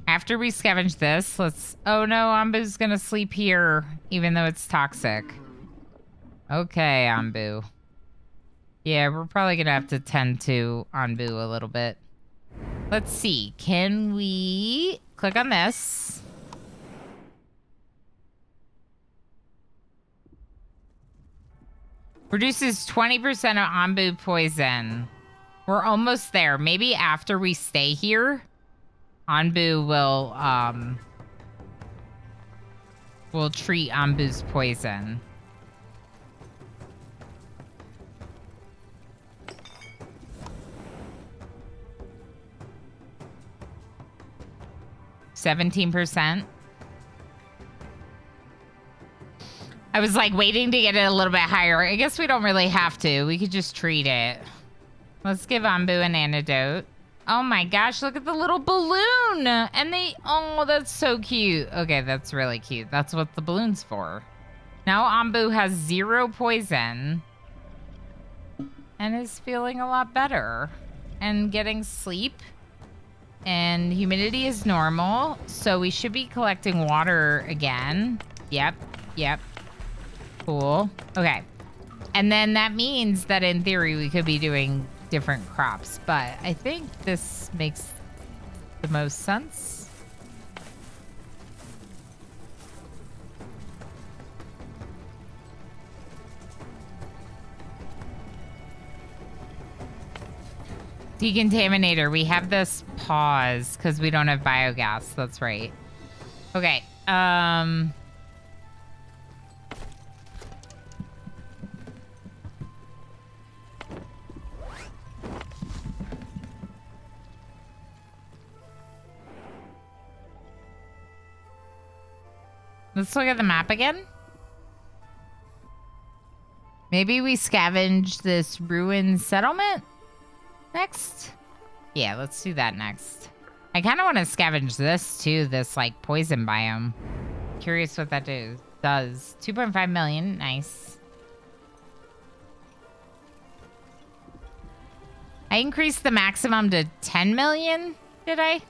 Speaker 1: After we scavenge this, let's... Oh no, Onbu's gonna sleep here, even though it's toxic. Okay, Onbu. Yeah, we're probably gonna have to tend to Onbu a little bit. Let's see. Can we click on this? Reduces 20% of Onbu poison. We're almost there. Maybe after we stay here, Onbu will treat Onbu's poison. %. I was like waiting to get it a little bit higher. I guess we don't really have to. We could just treat it. Let's give Onbu an antidote. Oh my gosh, look at the little balloon. And they, oh, that's so cute. Okay, that's really cute. That's what the balloon's for. Now Onbu has 0 poison and is feeling a lot better and getting sleep. And humidity is normal, so we should be collecting water again. Yep. Cool. Okay. And then that means that in theory we could be doing different crops, but I think this makes the most sense. Decontaminator. We have this pause because we don't have biogas. That's right. Okay. Let's look at the map again. Maybe we scavenge this ruined settlement next? Yeah, let's do that next. I kind of want to scavenge this too, this like poison biome. Curious what that does. 2.5 million, nice. I increased the maximum to 10 million, did I?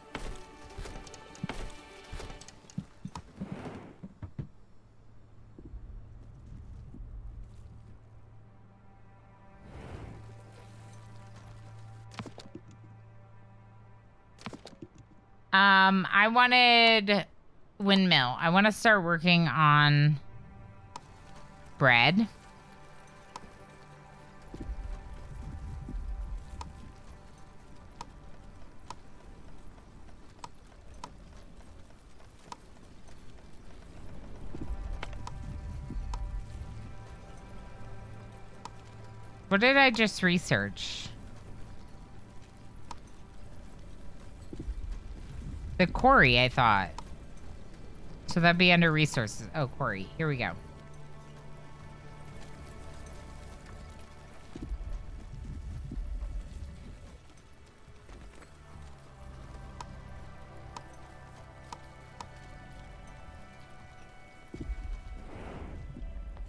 Speaker 1: I wanted windmill. I want to start working on bread. What did I just research? The quarry, I thought. So that'd be under resources. Oh, quarry. Here we go.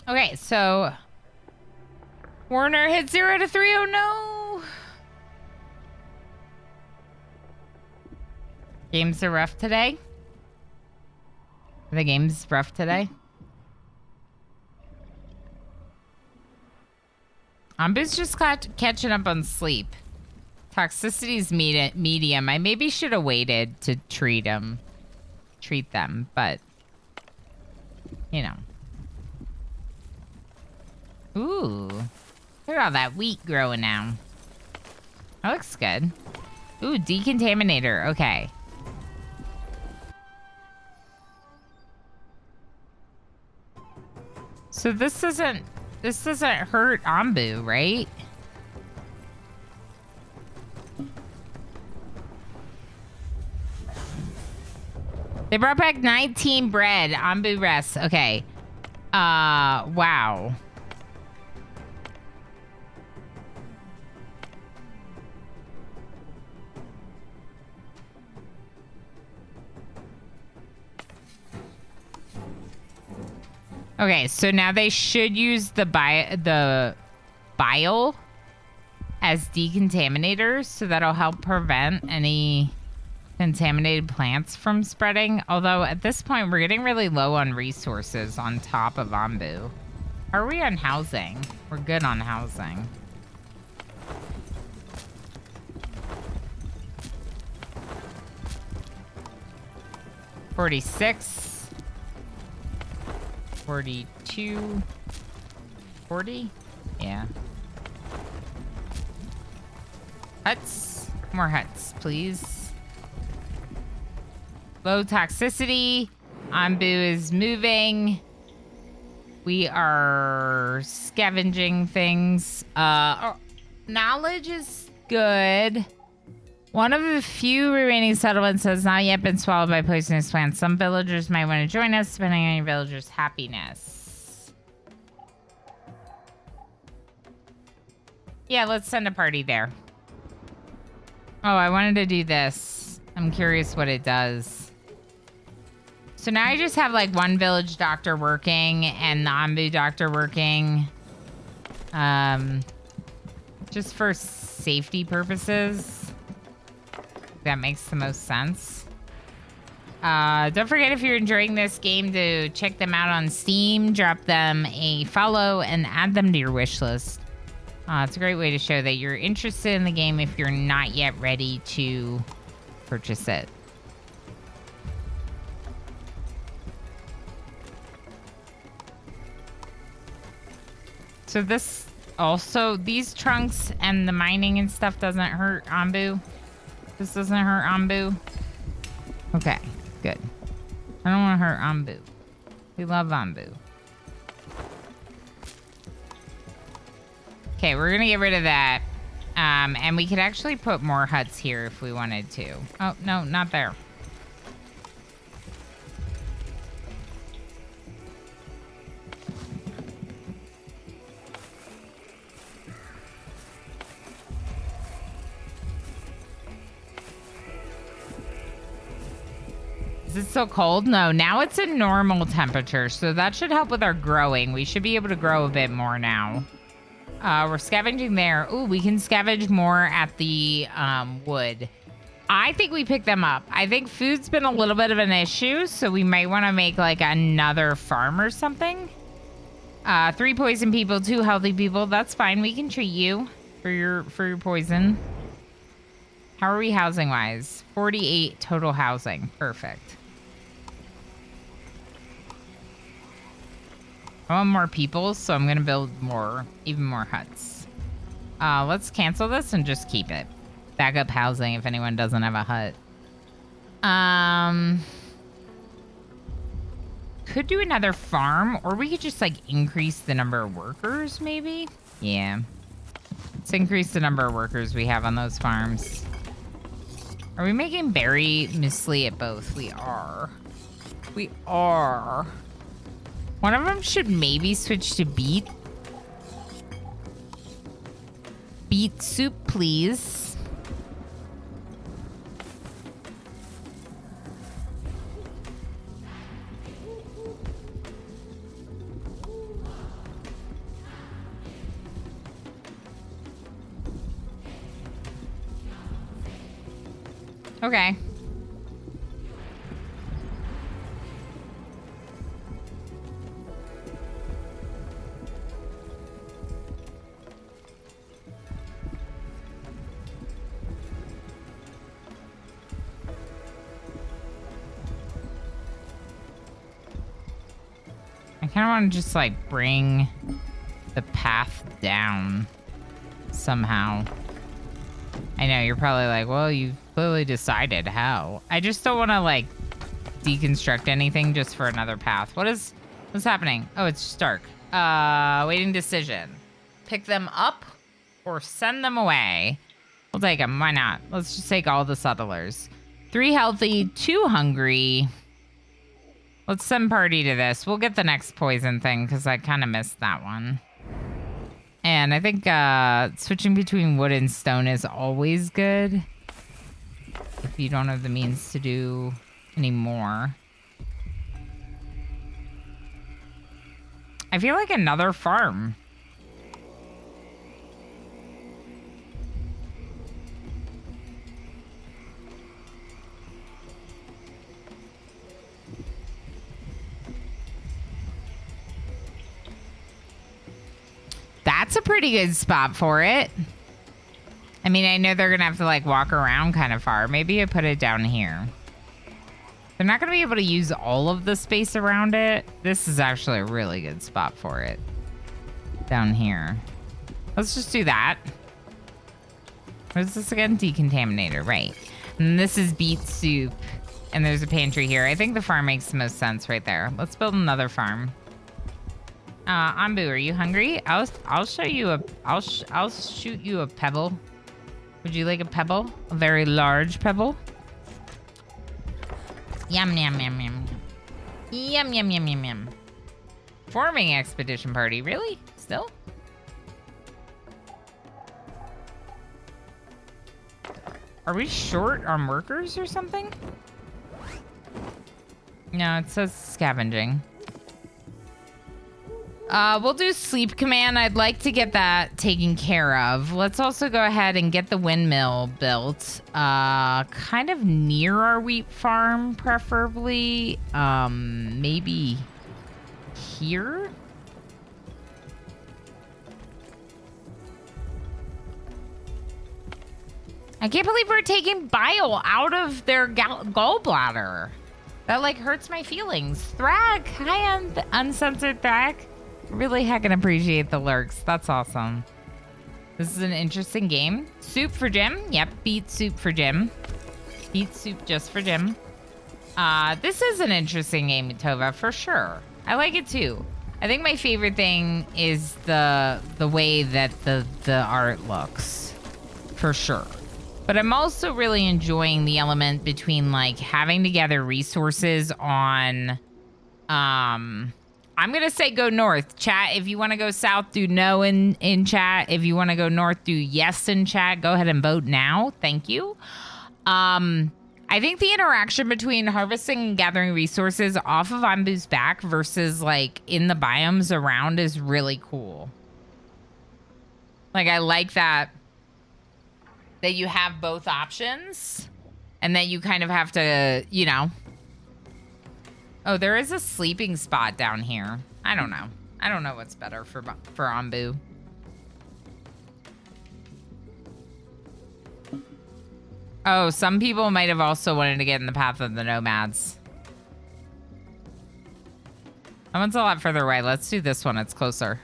Speaker 1: Okay, so Warner hit 0 to 3. Oh no. Games are rough today. The game's rough today. Onbu's just catching up on sleep. Toxicity's medium. I maybe should have waited to treat them, but you know. Ooh, look at all that wheat growing now. That looks good. Ooh, decontaminator. Okay. So this doesn't hurt Onbu, right? They brought back 19 bread. Onbu rests. Okay. Wow. Okay, so now they should use the bile as decontaminators, so that'll help prevent any contaminated plants from spreading. Although at this point, we're getting really low on resources on top of Onbu. Are we on housing? We're good on housing. $46. 42, 40? Yeah. Huts. More huts, please. Low toxicity. Onbu is moving. We are scavenging things. Knowledge is good. One of the few remaining settlements has not yet been swallowed by poisonous plants. Some villagers might want to join us, depending on your villagers' happiness. Yeah, let's send a party there. Oh, I wanted to do this. I'm curious what it does. So now I just have like one village doctor working and the Onbu doctor working. Just for safety purposes. That makes the most sense. Don't forget, if you're enjoying this game, to check them out on Steam, drop them a follow, and add them to your wish list. It's a great way to show that you're interested in the game if you're not yet ready to purchase it. So this also, these trunks and the mining and stuff doesn't hurt Onbu. This doesn't hurt Onbu. Okay, good. I don't want to hurt Onbu. We love Onbu. Okay, we're gonna get rid of that. And we could actually put more huts here if we wanted to. Oh, no, not there. Is it still cold? No, now it's a normal temperature, so that should help with our growing. We should be able to grow a bit more now. We're scavenging there. Ooh, we can scavenge more at the wood. I think we picked them up. I think food's been a little bit of an issue, so we might want to make like another farm or something. 3 poison people, 2 healthy people. That's fine. We can treat you for your poison. How are we housing wise? 48 total housing. Perfect. I want more people, so I'm gonna build even more huts. Let's cancel this and just keep it. Backup housing if anyone doesn't have a hut. Could do another farm, or we could just like increase the number of workers, maybe? Yeah. Let's increase the number of workers we have on those farms. Are we making berry muesli at both? We are. We are. One of them should maybe switch to beet. Beet soup, please. Okay. I kind of want to just like bring the path down somehow. I know you're probably like, well, you clearly decided how. I just don't want to like deconstruct anything just for another path. What's happening? Oh, it's just dark. Waiting decision. Pick them up or send them away. We'll take them. Why not? Let's just take all the settlers. 3 healthy, 2 hungry. Let's send party to this. We'll get the next poison thing because I kind of missed that one. And I think switching between wood and stone is always good if you don't have the means to do any more. I feel like another farm. That's a pretty good spot for it. I mean, I know they're going to have to like walk around kind of far. Maybe I put it down here. They're not going to be able to use all of the space around it. This is actually a really good spot for it. Down here. Let's just do that. What is this again? Decontaminator, right. And this is beet soup. And there's a pantry here. I think the farm makes the most sense right there. Let's build another farm. Onbu, are you hungry? I'll show you a I'll shoot you a pebble. Would you like a pebble? A very large pebble? Yum yum yum yum. Yum yum yum yum yum. Forming expedition party, really? Still? Are we short on workers or something? No, it says scavenging. We'll do sleep command. I'd like to get that taken care of. Let's also go ahead and get the windmill built. Kind of near our wheat farm, preferably. Maybe here? I can't believe we're taking bile out of their gallbladder. That, like, hurts my feelings. Thrag! Hi, uncensored Thrag. Really heckin' appreciate the lurks. That's awesome. This is an interesting game. Soup for Jim. Yep, beet soup for Jim. Beet soup just for Jim. This is an interesting game, Tova, for sure. I like it too. I think my favorite thing is the way that the art looks. For sure. But I'm also really enjoying the element between like having to gather resources on I'm going to say go north. Chat, if you want to go south, do no in chat. If you want to go north, do yes in chat. Go ahead and vote now. Thank you. I think the interaction between harvesting and gathering resources off of Onbu's back versus like in the biomes around is really cool. Like I like that you have both options and that you kind of have to, you know. Oh, there is a sleeping spot down here. I don't know. I don't know what's better for Onbu. Oh, some people might have also wanted to get in the path of the nomads. That one's a lot further away. Let's do this one. It's closer.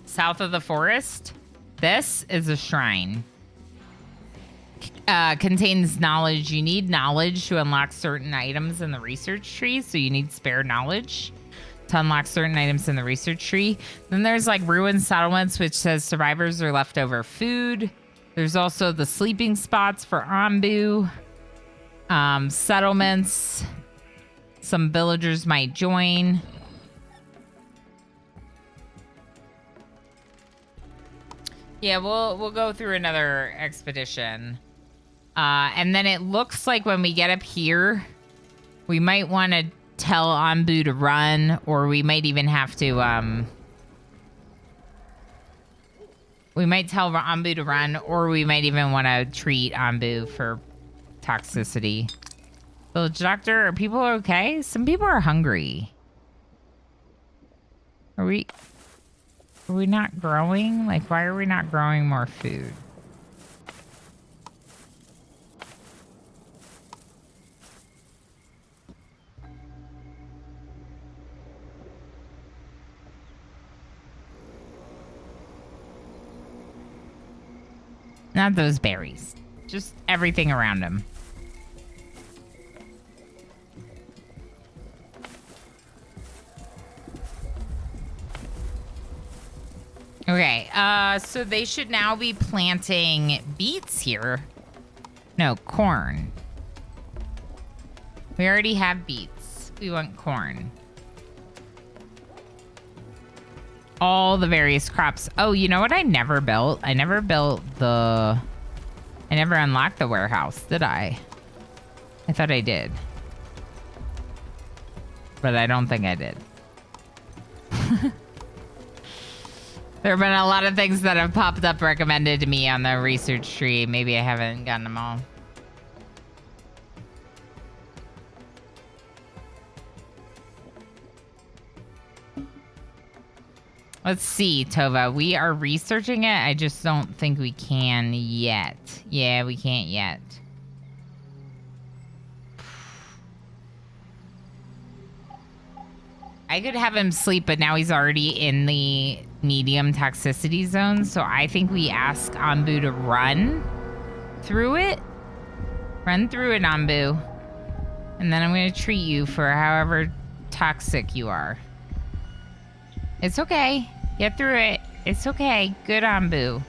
Speaker 1: South of the forest. This is a shrine. Contains knowledge. You need knowledge to unlock certain items in the research tree, so you need spare knowledge to unlock certain items in the research tree. Then there's like ruined settlements, which says survivors are leftover food. There's also the sleeping spots for Onbu. Settlements. Some villagers might join. Yeah, we'll go through another expedition. And then it looks like when we get up here, we might want to tell Onbu to run, or we might even have to, we might tell Onbu to run, or we might even want to treat Onbu for toxicity. Village doctor, are people okay? Some people are hungry. Are we not growing? Like, why are we not growing more food? Not those berries. Just everything around them. Okay, so they should now be planting beets here. No, corn. We already have beets. We want corn. All the various crops. Oh, you know what I never built? I never unlocked the warehouse, did I? I thought I did. But I don't think I did. There have been a lot of things that have popped up recommended to me on the research tree. Maybe I haven't gotten them all. Let's see, Tova. We are researching it. I just don't think we can yet. Yeah, we can't yet. I could have him sleep, but now he's already in the medium toxicity zone. So I think we ask Onbu to run through it. Run through it, Onbu. And then I'm going to treat you for however toxic you are. It's okay. Get through it. It's okay. Good, Onbu.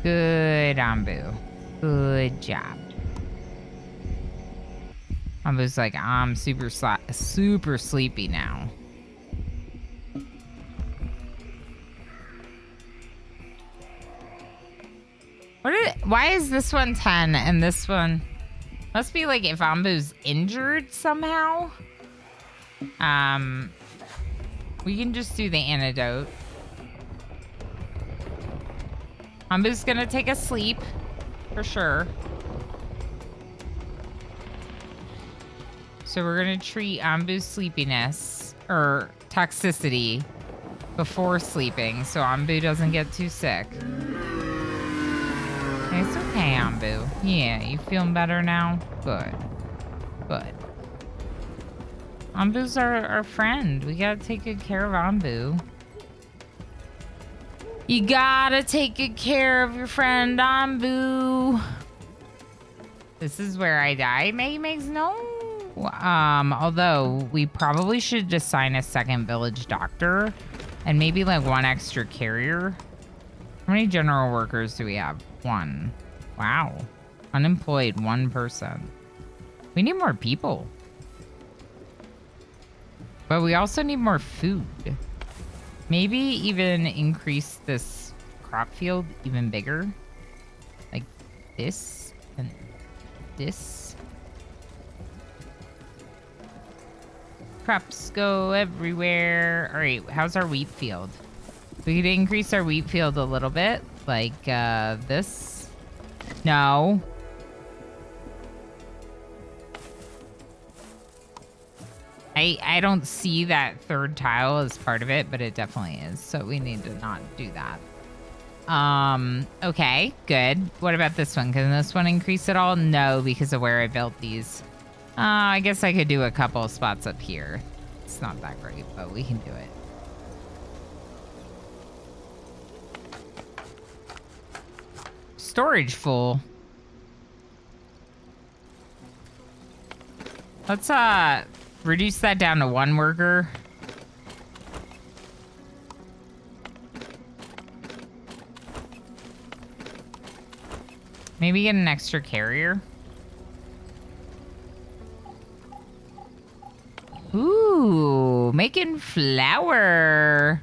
Speaker 1: Good, Onbu. Good job. Onbu's like, I'm super sleepy now. Why is this one 10 and this one... Must be like if Onbu's injured somehow. We can just do the antidote. Onbu's gonna take a sleep. For sure. So we're gonna treat Onbu's sleepiness. Or toxicity. Before sleeping. So Onbu doesn't get too sick. It's okay, Onbu. Yeah, you feeling better now? Good. Good. Onbu's our friend. We gotta take good care of Onbu. You gotta take good care of your friend, Onbu. This is where I die. Makes no. Although we probably should assign a second village doctor and maybe like one extra carrier. How many general workers do we have? 1. Wow. Unemployed 1 person. We need more people. But we also need more food. Maybe even increase this crop field even bigger. Like this and this. Crops go everywhere. All right, how's our wheat field? We could increase our wheat field a little bit. Like this. No. I don't see that third tile as part of it, but it definitely is. So we need to not do that. Okay, good. What about this one? Can this one increase at all? No, because of where I built these. I guess I could do a couple spots up here. It's not that great, but we can do it. Storage full. Let's reduce that down to 1 worker. Maybe get an extra carrier. Ooh, making flour.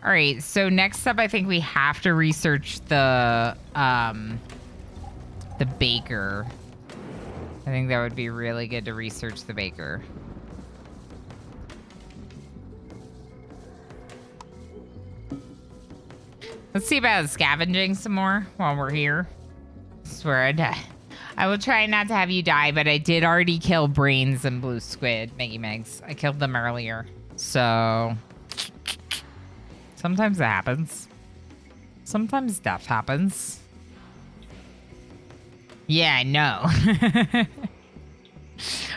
Speaker 1: All right, so next up, I think we have to research the baker. I think that would be really good to research the baker. Let's see about scavenging some more while we're here. I swear I die. I will try not to have you die, but I did already kill Brains and Blue Squid, Meggy Megs. I killed them earlier. So sometimes it happens. Sometimes death happens. Yeah, I know.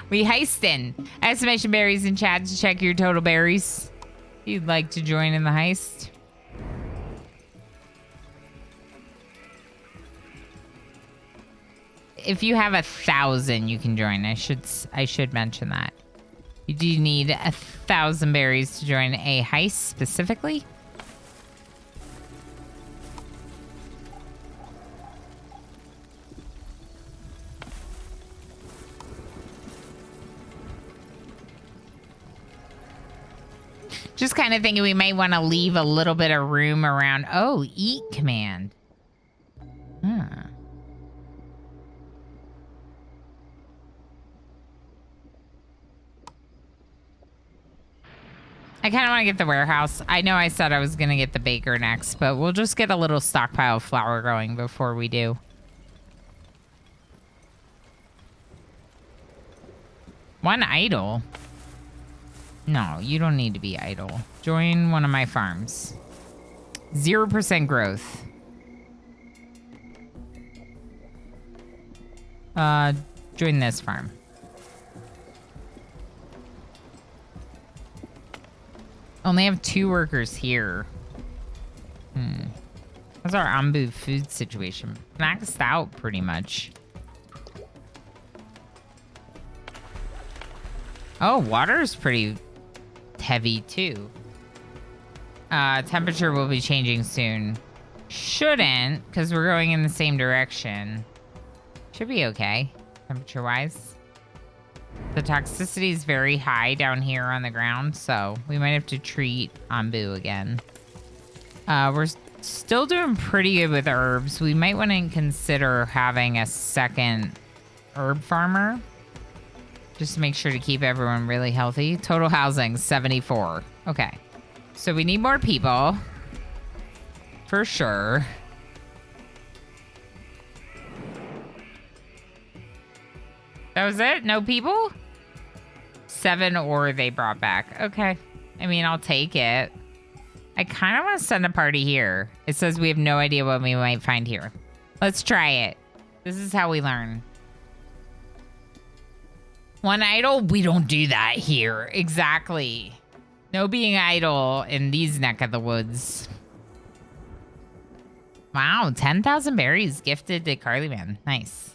Speaker 1: We heisting. Estimation berries in chat to check your total berries. If you'd like to join in the heist. If you have 1,000, you can join. I should mention that. You do need 1,000 berries to join a heist specifically. kind of thinking we might want to leave a little bit of room around. Oh, eat command. Huh. I kind of want to get the warehouse. I know I said I was going to get the baker next, but we'll just get a little stockpile of flour going before we do. One idle? No, you don't need to be idle. Join one of my farms. 0% growth. Join this farm. Only have 2 workers here. How's our Onbu food situation? Maxed out pretty much. Oh, water's pretty heavy too. Temperature will be changing soon. Shouldn't, because we're going in the same direction. Should be okay, temperature-wise. The toxicity is very high down here on the ground, so we might have to treat Onbu again. We're still doing pretty good with herbs. We might want to consider having a second herb farmer, just to make sure to keep everyone really healthy. Total housing, 74. Okay, so we need more people, for sure. That was it? No people? 7 ore they brought back. Okay. I mean, I'll take it. I kind of want to send a party here. It says we have no idea what we might find here. Let's try it. This is how we learn. One idle? We don't do that here. Exactly. No being idle in these neck of the woods. Wow, 10,000 berries gifted to Carly Man. Nice.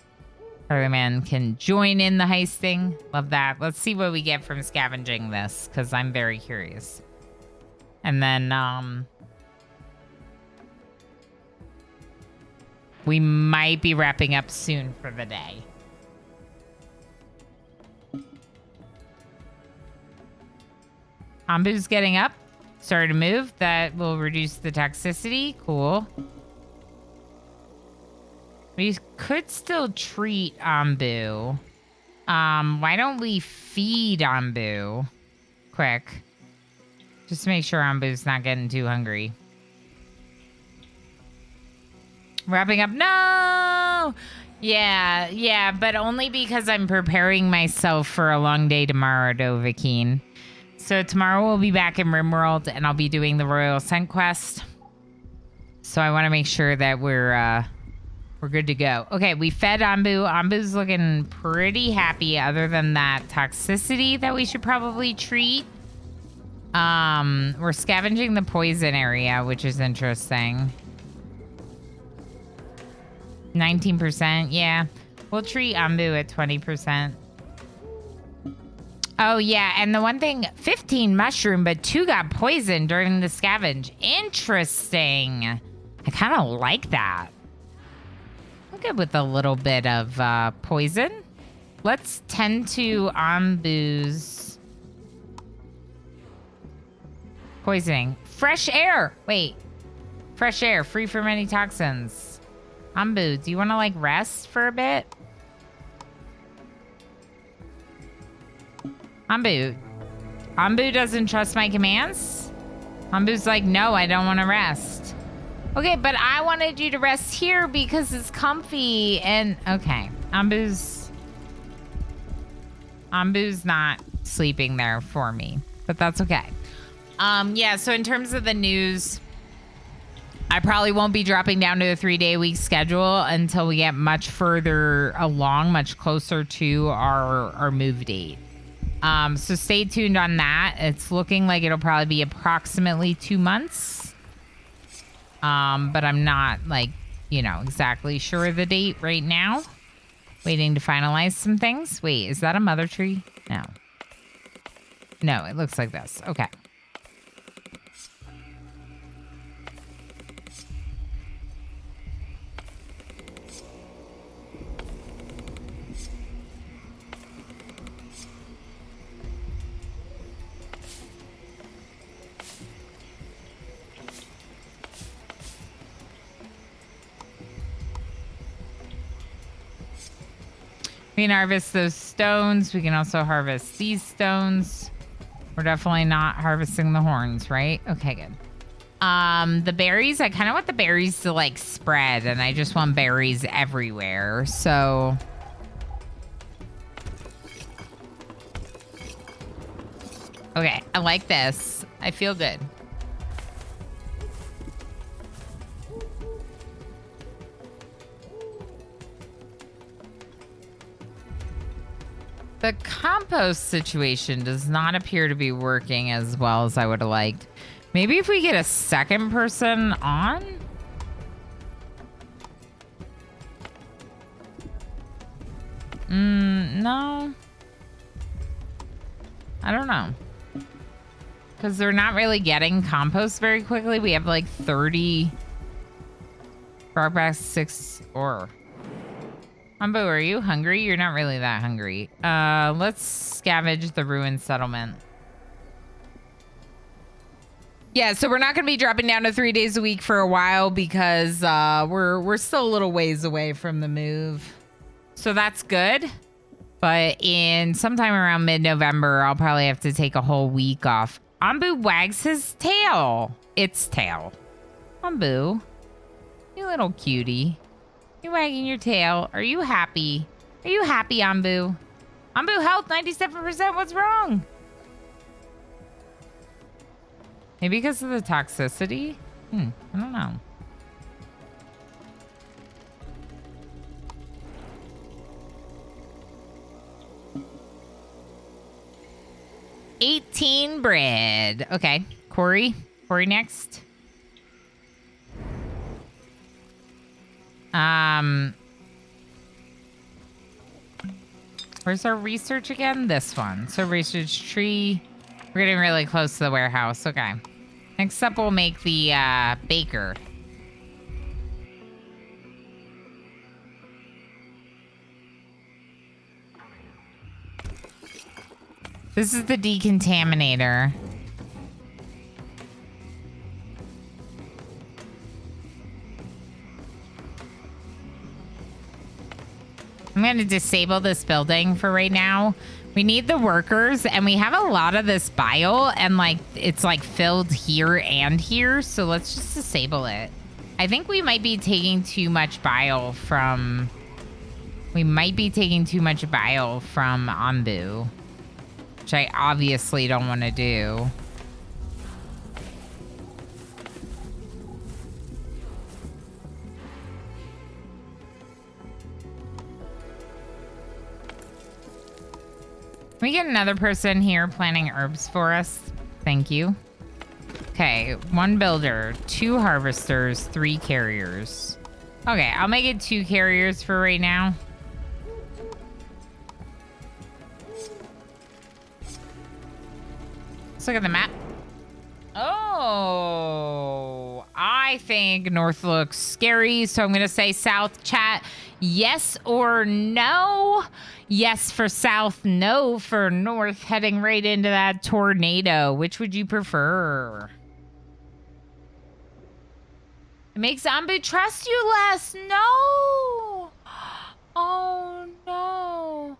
Speaker 1: Carly Man can join in the heist thing. Love that. Let's see what we get from scavenging this, because I'm very curious. And then, we might be wrapping up soon for the day. Onbu's getting up. Started to move. That will reduce the toxicity. Cool. We could still treat Onbu. Why don't we feed Onbu quick? Just to make sure Onbu's not getting too hungry. Wrapping up. No! Yeah, but only because I'm preparing myself for a long day tomorrow, Dovahkiin. So tomorrow we'll be back in RimWorld, and I'll be doing the Royal Ascent quest. So I want to make sure that we're good to go. Okay, we fed Onbu. Onbu's looking pretty happy, other than that toxicity that we should probably treat. We're scavenging the poison area, which is interesting. 19%, yeah. We'll treat Onbu at 20%. Oh, yeah, and the one thing, 15 mushroom, but 2 got poisoned during the scavenge. Interesting. I kind of like that. I'm good with a little bit of poison. Let's tend to Onbu's poisoning. Fresh air. Wait. Fresh air, free from any toxins. Onbu, do you want to, like, rest for a bit? Onbu. Onbu doesn't trust my commands? Onbu's like, no, I don't want to rest. Okay, but I wanted you to rest here because it's comfy and... Okay. Onbu's not sleeping there for me, but that's okay. Yeah, so in terms of the news, I probably won't be dropping down to a 3-day-a-week schedule until we get much further along, much closer to our move date. So stay tuned on that. It's looking like it'll probably be approximately 2 months. But I'm not, like, exactly sure of the date right now. Waiting to finalize some things. Wait, is that a mother tree? No. No, it looks like this. Okay. We can harvest those stones. We can also harvest these stones. We're definitely not harvesting the horns, right? Okay, good. The berries, I kind of want the berries to like spread, and I just want berries everywhere. So okay, I like this. I feel good. The compost situation does not appear to be working as well as I would have liked. Maybe if we get a second person on? No. I don't know. Because they're not really getting compost very quickly. We have like 30 Frogback 6 ore. Onbu, are you hungry? You're not really that hungry. Let's scavenge the ruined settlement. Yeah, so we're not going to be dropping down to 3 days a week for a while because we're still a little ways away from the move. So that's good. But in sometime around mid-November, I'll probably have to take a whole week off. Onbu wags his tail. Its tail. Onbu, you little cutie. You wagging your tail. Are you happy? Are you happy, Onbu? Onbu health 97%. What's wrong? Maybe because of the toxicity? I don't know. $18 bread. Okay. Corey next. Where's our research again? This one. So research tree. We're getting really close to the warehouse. Okay. Next up, we'll make the baker. This is the decontaminator. I'm going to disable this building for right now. We need the workers, and we have a lot of this bile, and like it's like filled here and here. So let's just disable it. I think we might be taking too much bile from... We might be taking too much bile from Onbu, which I obviously don't want to do. Can we get another person here planting herbs for us? Thank you. Okay, 1 builder, 2 harvesters, 3 carriers. Okay, I'll make it 2 carriers for right now. Let's look at the map. Oh, I think north looks scary, so I'm going to say south. Chat, yes or no? Yes for south, no for north, heading right into that tornado. Which would you prefer? It makes Onbu trust you less. No. Oh, no.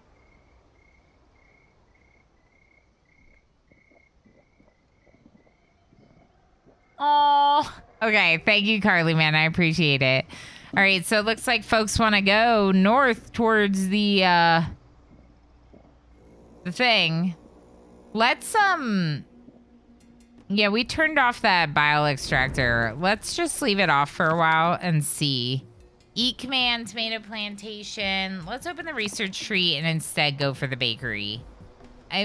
Speaker 1: Oh, okay. Thank you, Carly, man. I appreciate it. All right. So it looks like folks want to go north towards the thing. Let's, yeah, we turned off that bile extractor. Let's just leave it off for a while and see. Eat command, tomato plantation. Let's open the research tree and instead go for the bakery.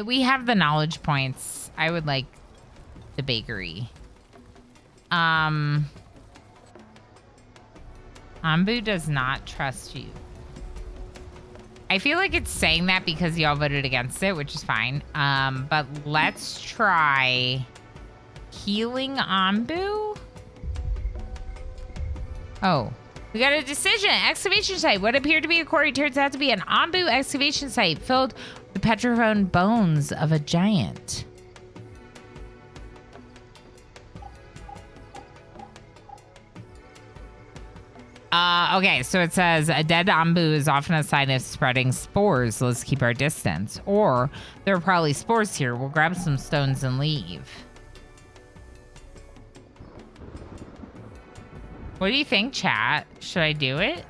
Speaker 1: We have the knowledge points. I would like the bakery. Onbu does not trust you. I feel like it's saying that because y'all voted against it, which is fine. But let's try healing Onbu. Oh, we got a decision. Excavation site. What appeared to be a quarry turns out to be an Onbu excavation site filled with the petrified bones of a giant. Okay, so it says a dead Onbu is often a sign of spreading spores. Let's keep our distance. Or there are probably spores here. We'll grab some stones and leave. What do you think, chat? Should I do it?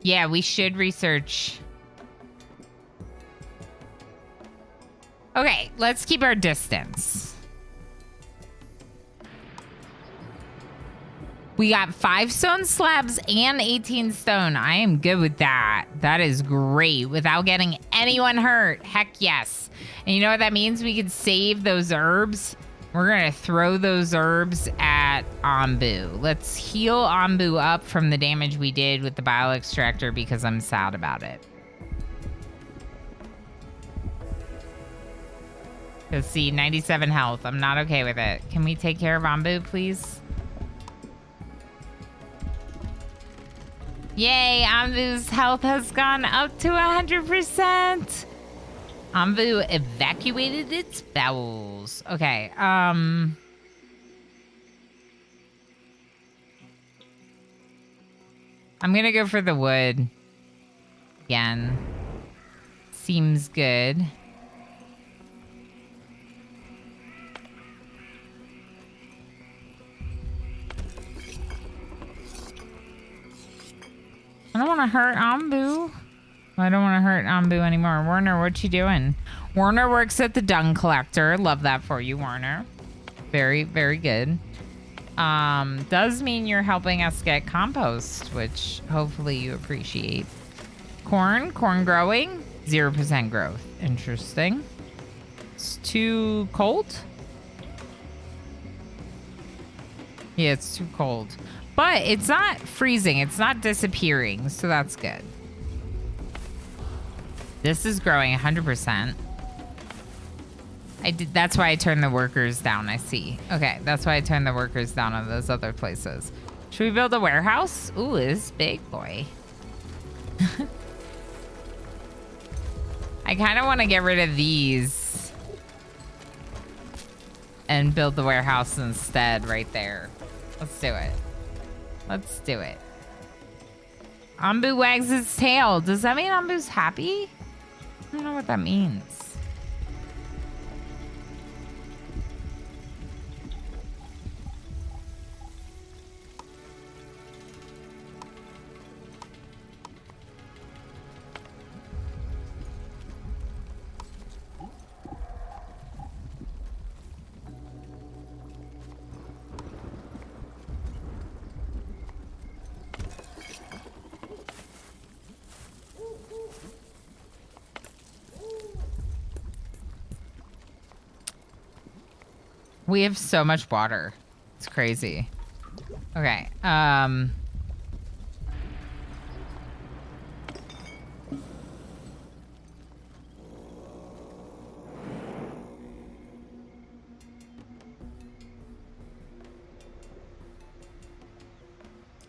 Speaker 1: Yeah, we should research. Okay, let's keep our distance. We got 5 stone slabs and 18 stone. I am good with that. That is great. Without getting anyone hurt. Heck yes. And you know what that means? We could save those herbs. We're going to throw those herbs at Onbu. Let's heal Onbu up from the damage we did with the bile extractor because I'm sad about it. Let's see, 97 health. I'm not okay with it. Can we take care of Onbu, please? Yay, Onbu's health has gone up to 100%. Onbu evacuated its bowels. Okay, I'm gonna go for the wood again. Seems good. I don't want to hurt Onbu. I don't want to hurt Onbu anymore. Warner, what you doing? Warner works at the dung collector. Love that for you, Warner. Very, very good. Does mean you're helping us get compost, which hopefully you appreciate. Corn growing, 0% growth. Interesting. It's too cold. Yeah, it's too cold. But it's not freezing. It's not disappearing. So that's good. This is growing 100%. That's why I turned the workers down. I see. Okay. That's why I turned the workers down on those other places. Should we build a warehouse? Ooh, it's big, boy. I kind of want to get rid of these and build the warehouse instead right there. Let's do it. Let's do it. Onbu wags its tail. Does that mean Onbu's happy? I don't know what that means. We have so much water. It's crazy. Okay. I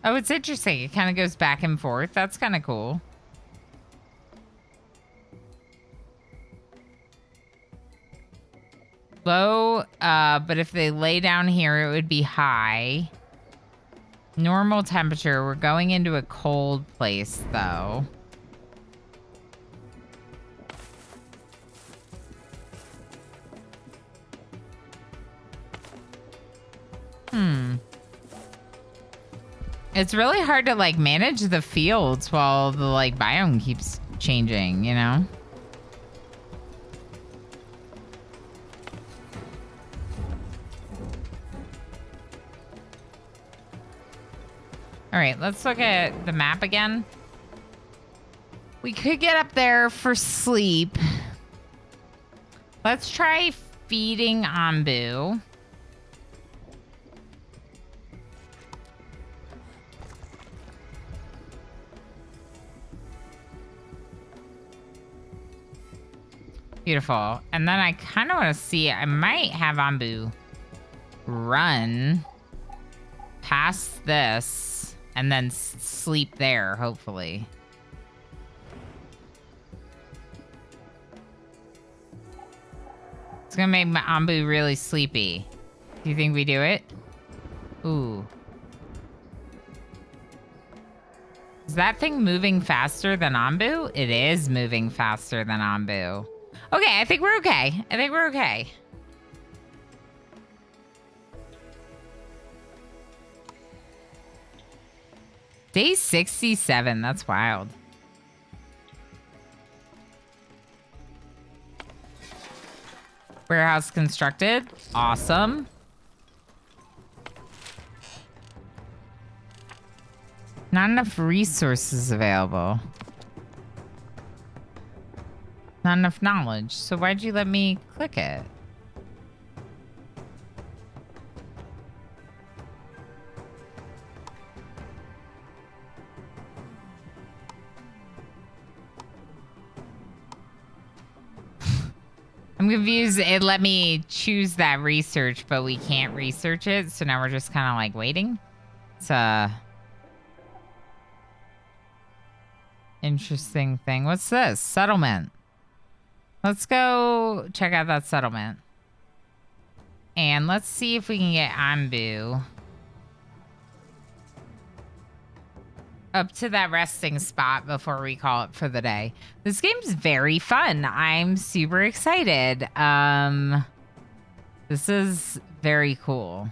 Speaker 1: Oh, it's interesting. It kind of goes back and forth. That's kind of cool. Low, but if they lay down here, it would be high. Normal temperature. We're going into a cold place, though. It's really hard to, like, manage the fields while the, like, biome keeps changing, you know? All right, let's look at the map again. We could get up there for sleep. Let's try feeding Onbu. Beautiful. And then I kind of want to see, I might have Onbu run past this and then sleep there, hopefully. It's going to make my Onbu really sleepy. Do you think we do it? Ooh. Is that thing moving faster than Onbu? It is moving faster than Onbu. Okay, I think we're okay. I think we're okay. Day 67. That's wild. Warehouse constructed. Awesome. Not enough resources available. Not enough knowledge. So why'd you let me click it? I'm confused. It let me choose that research, but we can't research it. So now we're just kind of like waiting. It's a interesting thing. What's this? Settlement. Let's go check out that settlement. And let's see if we can get Onbu up to that resting spot before we call it for the day. This game's very fun. I'm super excited. This is very cool.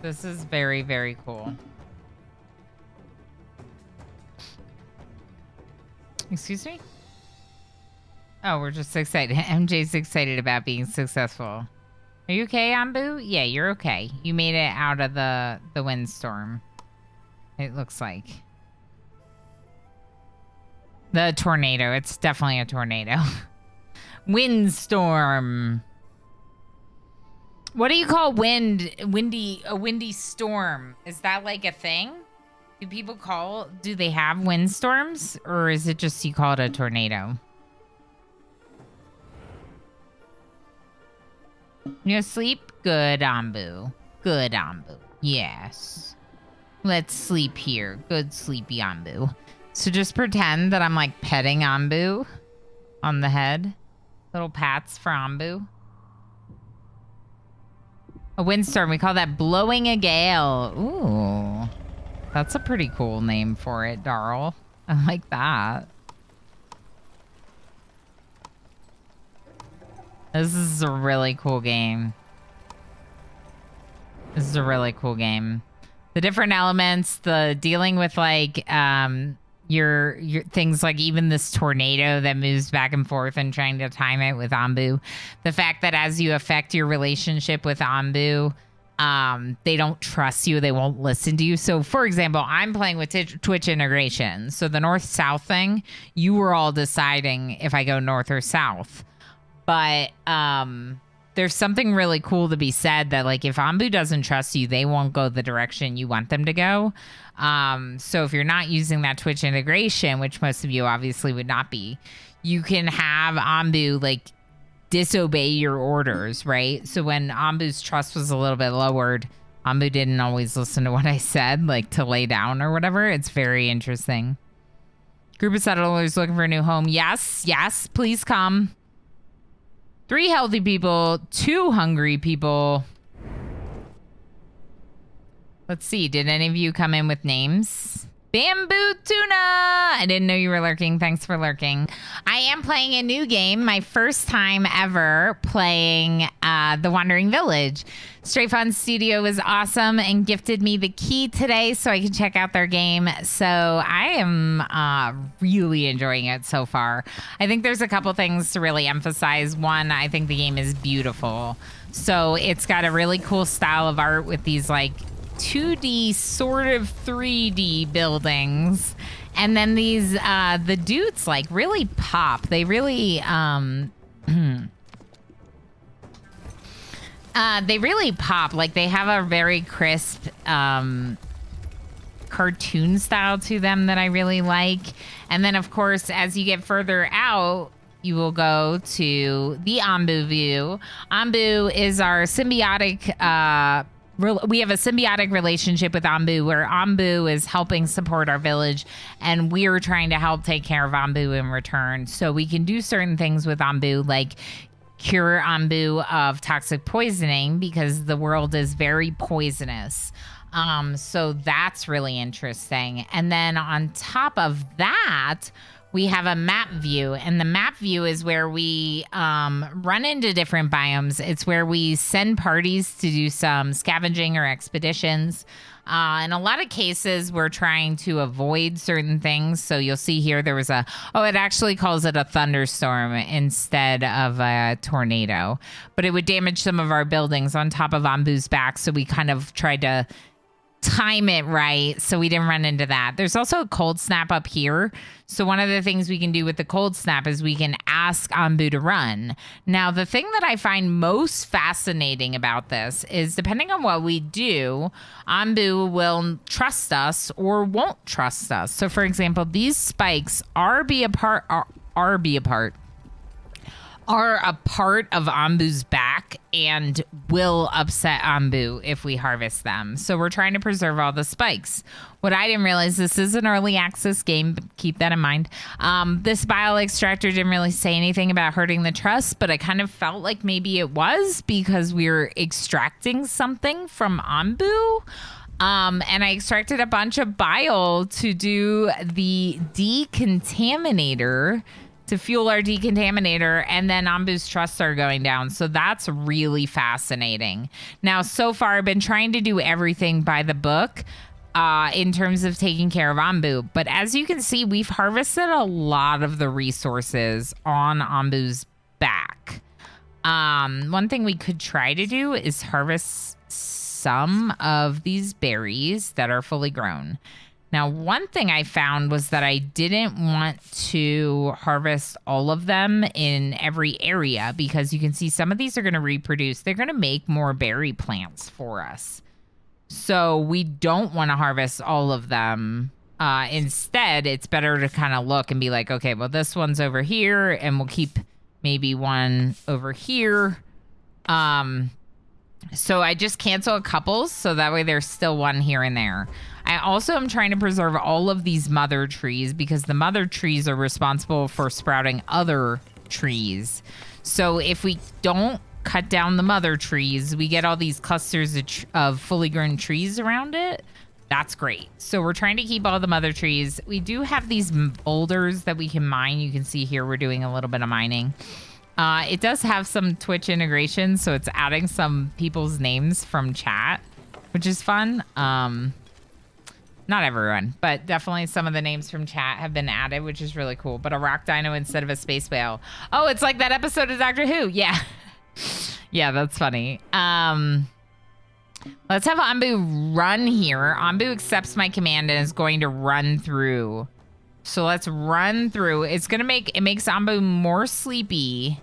Speaker 1: This is very, very cool. Excuse me? Oh, we're just excited. MJ's excited about being successful. Are you okay, Onbu? Yeah, you're okay. You made it out of the windstorm. It looks like. The tornado. It's definitely a tornado. Windstorm. What do you call a windy storm? Is that like a thing? Do they have windstorms? Or is it just you call it a tornado? You asleep? Good, Onbu. Good, Onbu. Yes. Let's sleep here. Good, sleepy Onbu. So just pretend that I'm like petting Onbu on the head. Little pats for Onbu. A windstorm. We call that blowing a gale. Ooh. That's a pretty cool name for it, Darl. I like that. This is a really cool game. This is a really cool game. The different elements, the dealing with like your things like even this tornado that moves back and forth and trying to time it with Onbu. The fact that as you affect your relationship with Onbu, they don't trust you. They won't listen to you. So, for example, I'm playing with Twitch integration. So the north-south thing, you were all deciding if I go north or south. But there's something really cool to be said that, like, if Onbu doesn't trust you, they won't go the direction you want them to go. So if you're not using that Twitch integration, which most of you obviously would not be, you can have Onbu, like, disobey your orders, right? So when Onbu's trust was a little bit lowered, Onbu didn't always listen to what I said, like to lay down or whatever. It's very interesting. Group of settlers looking for a new home. Yes, yes, please come. 3 healthy people, 2 hungry people. Let's see. Did any of you come in with names? Bamboo Tuna! I didn't know you were lurking. Thanks for lurking. I am playing a new game. My first time ever playing The Wandering Village. Stray Fawn Studio was awesome and gifted me the key today so I can check out their game. So I am really enjoying it so far. I think there's a couple things to really emphasize. One, I think the game is beautiful. So it's got a really cool style of art with these like 2D sort of 3D buildings, and then these the dudes like really pop. They really they really pop. Like they have a very crisp cartoon style to them that I really like. And then of course as you get further out, you will go to the Onbu view. Onbu is our symbiotic we have a symbiotic relationship with Onbu, where Onbu is helping support our village, and we're trying to help take care of Onbu in return. So we can do certain things with Onbu, like cure Onbu of toxic poisoning, because the world is very poisonous. So that's really interesting. And then on top of that, we have a map view, and the map view is where we run into different biomes. It's where we send parties to do some scavenging or expeditions. In a lot of cases, we're trying to avoid certain things. So you'll see here there was it actually calls it a thunderstorm instead of a tornado. But it would damage some of our buildings on top of Onbu's back. So we kind of tried to time it right so we didn't run into that. There's also a cold snap up here. So one of the things we can do with the cold snap is we can ask Onbu to run. Now, the thing that I find most fascinating about this is, depending on what we do, Onbu will trust us or won't trust us. So for example, these spikes are a part of Onbu's back and will upset Onbu if we harvest them. So we're trying to preserve all the spikes. What I didn't realize, this is an early access game, but keep that in mind. This bile extractor didn't really say anything about hurting the trust, but I kind of felt like maybe it was, because we were extracting something from Onbu. And I extracted a bunch of bile to do the decontaminator, to fuel our decontaminator, and then Onbu's trusts are going down. So that's really fascinating. Now, so far, I've been trying to do everything by the book in terms of taking care of Onbu. But as you can see, we've harvested a lot of the resources on Onbu's back. One thing we could try to do is harvest some of these berries that are fully grown. Now, one thing I found was that I didn't want to harvest all of them in every area, because you can see some of these are going to reproduce. They're going to make more berry plants for us. So we don't want to harvest all of them. Instead, it's better to kind of look and be like, okay, well, this one's over here, and we'll keep maybe one over here. So I just cancel a couple, so that way there's still one here and there. I also am trying to preserve all of these mother trees, because the mother trees are responsible for sprouting other trees. So if we don't cut down the mother trees, we get all these clusters of fully grown trees around it. That's great. So we're trying to keep all the mother trees. We do have these boulders that we can mine. You can see here we're doing a little bit of mining. It does have some Twitch integration, so it's adding some people's names from chat, which is fun. Not everyone, but definitely some of the names from chat have been added, which is really cool. But a rock dino instead of a space whale. Oh, it's like that episode of Doctor Who. Yeah. Yeah, that's funny. Let's have Onbu run here. Onbu accepts my command and is going to run through. So let's run through. It makes Onbu more sleepy,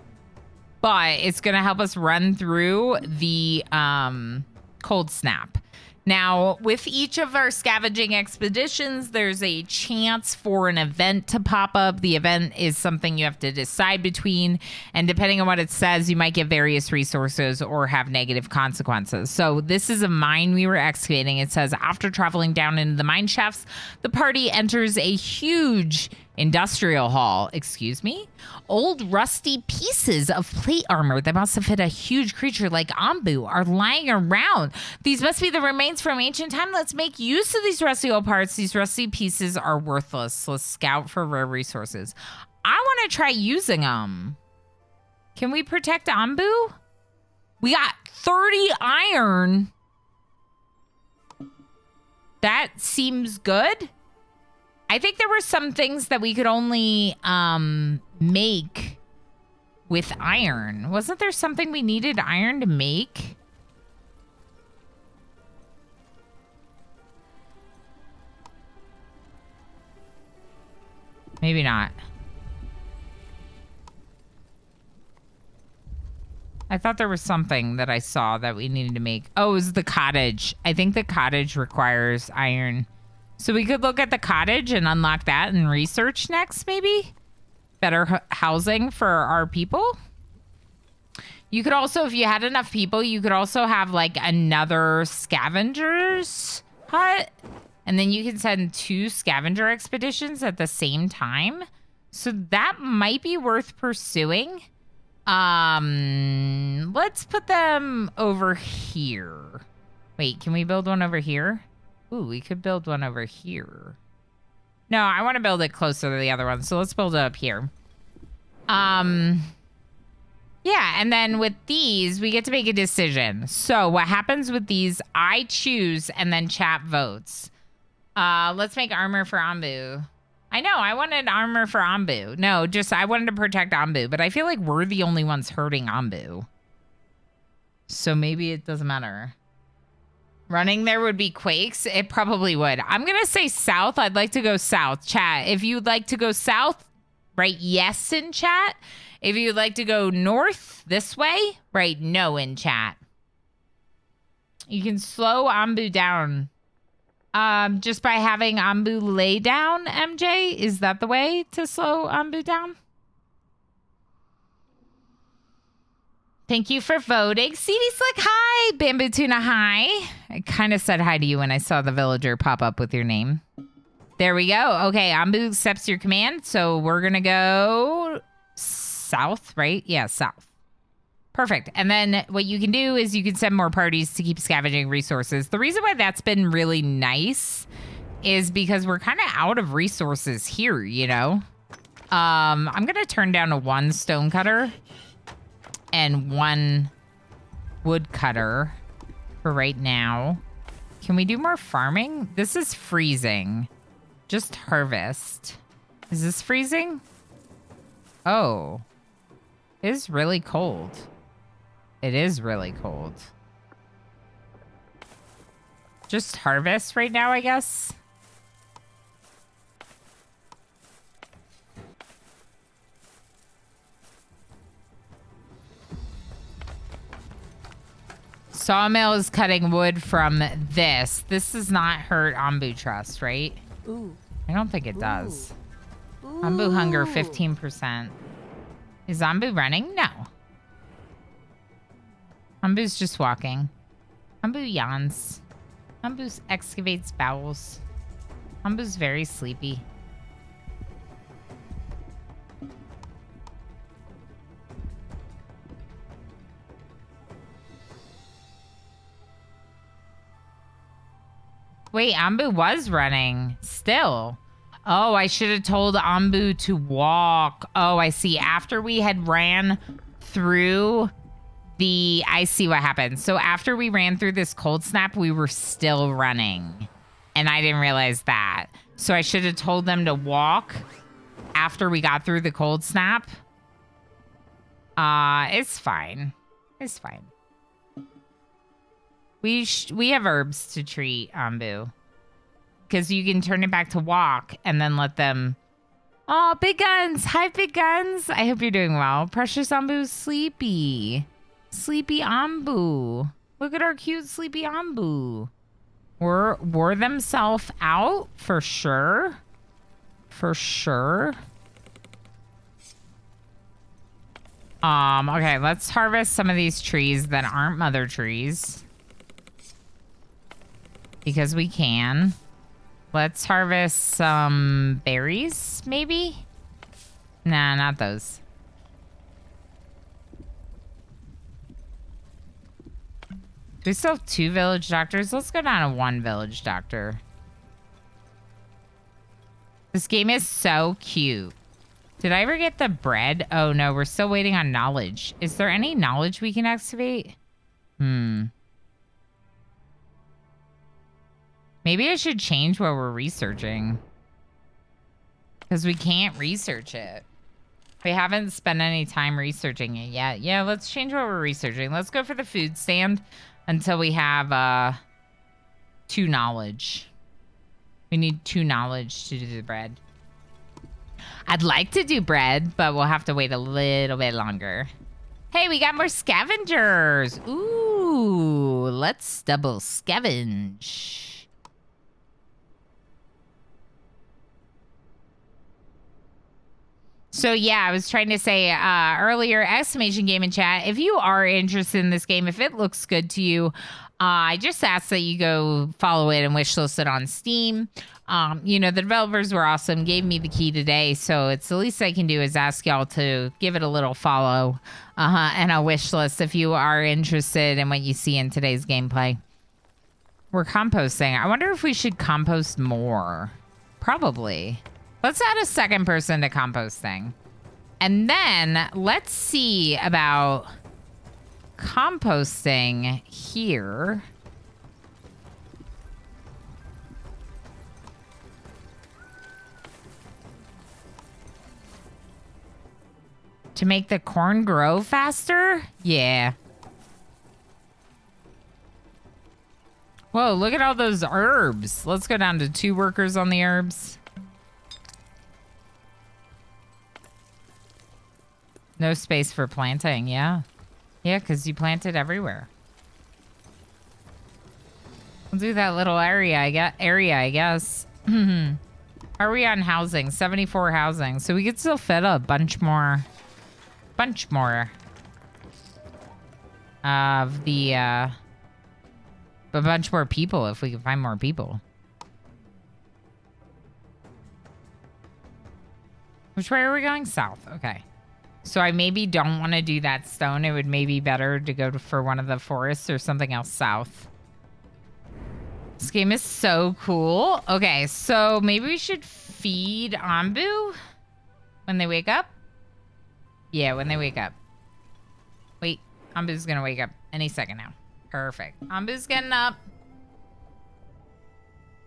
Speaker 1: but it's going to help us run through the cold snap. Now, with each of our scavenging expeditions, there's a chance for an event to pop up. The event is something you have to decide between, and depending on what it says, you might get various resources or have negative consequences. So this is a mine we were excavating. It says, after traveling down into the mine shafts, the party enters a huge industrial hall. Excuse me? Old rusty pieces of plate armor that must have hit a huge creature like Onbu are lying around. These must be the remains from ancient time. Let's make use of these rusty old parts. These rusty pieces are worthless. Let's scout for rare resources. I want to try using them. Can we protect Onbu? We got 30 iron. That seems good. I think there were some things that we could only make with iron. Wasn't there something we needed iron to make? Maybe not. I thought there was something that I saw that we needed to make. Oh, it was the cottage. I think the cottage requires iron. So we could look at the cottage and unlock that and research next, maybe? Better housing for our people? You could also, if you had enough people, you could also have like another scavengers hut. And then you can send 2 scavenger expeditions at the same time. So that might be worth pursuing. Let's put them over here. Wait, can we build one over here? Ooh, we could build one over here. No, I want to build it closer to the other one. So let's build it up here. Yeah, and then with these, we get to make a decision. So what happens with these, I choose and then chat votes. Let's make armor for Onbu. I know, I wanted armor for Onbu. No, just I wanted to protect Onbu, but I feel like we're the only ones hurting Onbu. So maybe it doesn't matter. Running there would be quakes. It probably would. I'm going to say south. I'd like to go south. Chat, if you'd like to go south, write yes in chat. If you'd like to go north this way, write no in chat. You can slow Onbu down. Just by having Onbu lay down, MJ? Is that the way to slow Onbu down? Thank you for voting. CD Slick, hi. Bamboo Tuna, hi. I kind of said hi to you when I saw the villager pop up with your name. There we go. Okay, Onbu accepts your command, so we're going to go south, right? Yeah, south. Perfect. And then what you can do is you can send more parties to keep scavenging resources. The reason why that's been really nice is because we're kind of out of resources here, you know? I'm going to turn down to 1 stonecutter and 1 woodcutter for right now. Can we do more farming? This is freezing. Just harvest. Is this freezing? Oh. It is really cold. It is really cold. Just harvest right now, I guess. Sawmill is cutting wood from this. This does not hurt Onbu Trust, right?
Speaker 2: Ooh.
Speaker 1: I don't think it does. Onbu hunger 15%. Is Onbu running? No. Onbu's just walking. Onbu yawns. Onbu excavates bowels. Onbu's very sleepy. Wait, Onbu was running. Still. Oh, I should have told Onbu to walk. Oh, I see. After we had ran through I see what happened. So after we ran through this cold snap, we were still running. And I didn't realize that. So I should have told them to walk after we got through the cold snap. It's fine. It's fine. We have herbs to treat Onbu. Because you can turn it back to walk and then let them... Oh, Big Guns. Hi, Big Guns. I hope you're doing well. Precious Onbu's sleepy. Sleepy Onbu. Look at our cute sleepy Onbu. Wore themselves out for sure. For sure. Okay, let's harvest some of these trees that aren't mother trees. Because we can. Let's harvest some berries, maybe? Nah, not those. Do we still have 2 village doctors? Let's go down to 1 village doctor. This game is so cute. Did I ever get the bread? Oh, no, we're still waiting on knowledge. Is there any knowledge we can activate? Maybe I should change what we're researching. Because we can't research it. We haven't spent any time researching it yet. Yeah, let's change what we're researching. Let's go for the food stand until we have 2 knowledge. We need 2 knowledge to do the bread. I'd like to do bread, but we'll have to wait a little bit longer. Hey, we got more scavengers. Ooh, let's double scavenge. So yeah, I was trying to say earlier, exclamation game in chat. If you are interested in this game, if it looks good to you, I just ask that you go follow it and wishlist it on Steam. You know, the developers were awesome, gave me the key today, so it's the least I can do is ask y'all to give it a little follow and a wishlist if you are interested in what you see in today's gameplay. We're composting. I wonder if we should compost more. Probably. Let's add a second person to composting. And then let's see about composting here. To make the corn grow faster? Yeah. Whoa, look at all those herbs. Let's go down to 2 workers on the herbs. No space for planting, yeah. Yeah, because you plant it everywhere. We'll do that little area, I guess. Are we on housing? 74 housing. So we could still fit a bunch more of the, a bunch more people if we can find more people. Which way are we going? South. Okay. So I maybe don't want to do that stone. It would maybe better to go for one of the forests or something else south. This game is so cool. Okay, so maybe we should feed Onbu when they wake up. Yeah, when they wake up. Wait, Onbu's gonna wake up any second now. Perfect. Onbu's getting up.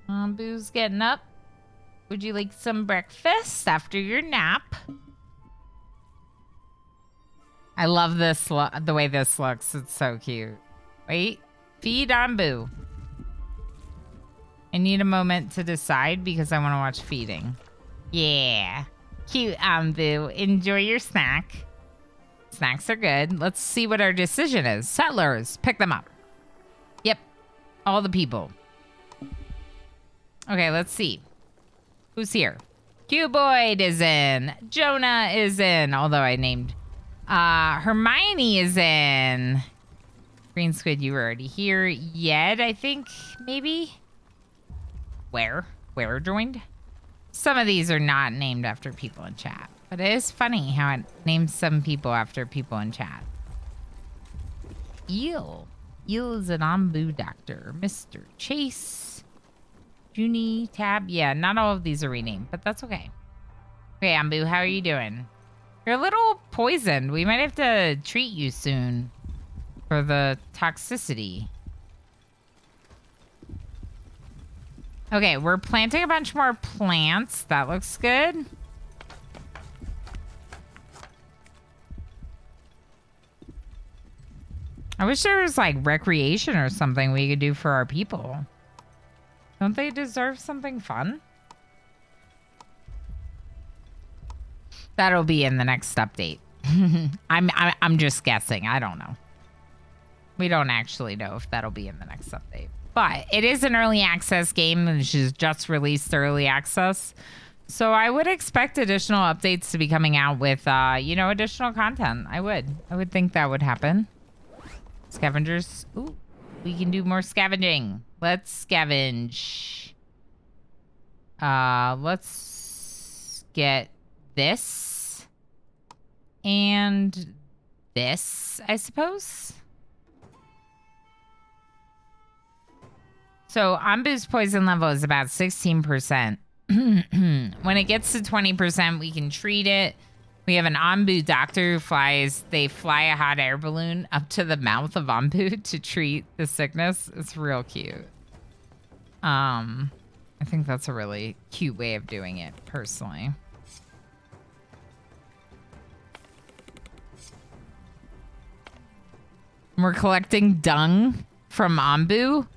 Speaker 1: Onbu's getting up. Would you like some breakfast after your nap? I love this, the way this looks. It's so cute. Wait, feed Onbu. I need a moment to decide because I want to watch feeding. Yeah. Cute, Onbu. Enjoy your snack. Snacks are good. Let's see what our decision is. Settlers, pick them up. Yep. All the people. Okay, let's see. Who's here? Cuboid is in. Jonah is in. Although I named... Hermione is in. Green Squid, you were already here. Yed, I think, maybe? Where joined? Some of these are not named after people in chat. But it is funny how it names some people after people in chat. Eel. Eel is an Onbu doctor. Mr. Chase. Junie, Tab. Yeah, not all of these are renamed, but that's okay. Okay, Onbu, how are you doing? You're a little poisoned. We might have to treat you soon for the toxicity. Okay, we're planting a bunch more plants. That looks good. I wish there was like recreation or something we could do for our people. Don't they deserve something fun? That'll be in the next update. I'm just guessing. I don't know. We don't actually know if that'll be in the next update. But it is an early access game, which is just released early access. So I would expect additional updates to be coming out with, you know, additional content. I would think that would happen. Scavengers. Ooh, we can do more scavenging. Let's scavenge. Let's get this and this, I suppose. So Onbu's poison level is about 16%. When it gets to 20%, we can treat it. We have an Onbu doctor who flies. They fly a hot air balloon up to the mouth of Onbu to treat the sickness. It's real cute. I think that's a really cute way of doing it, personally. We're collecting dung from Onbu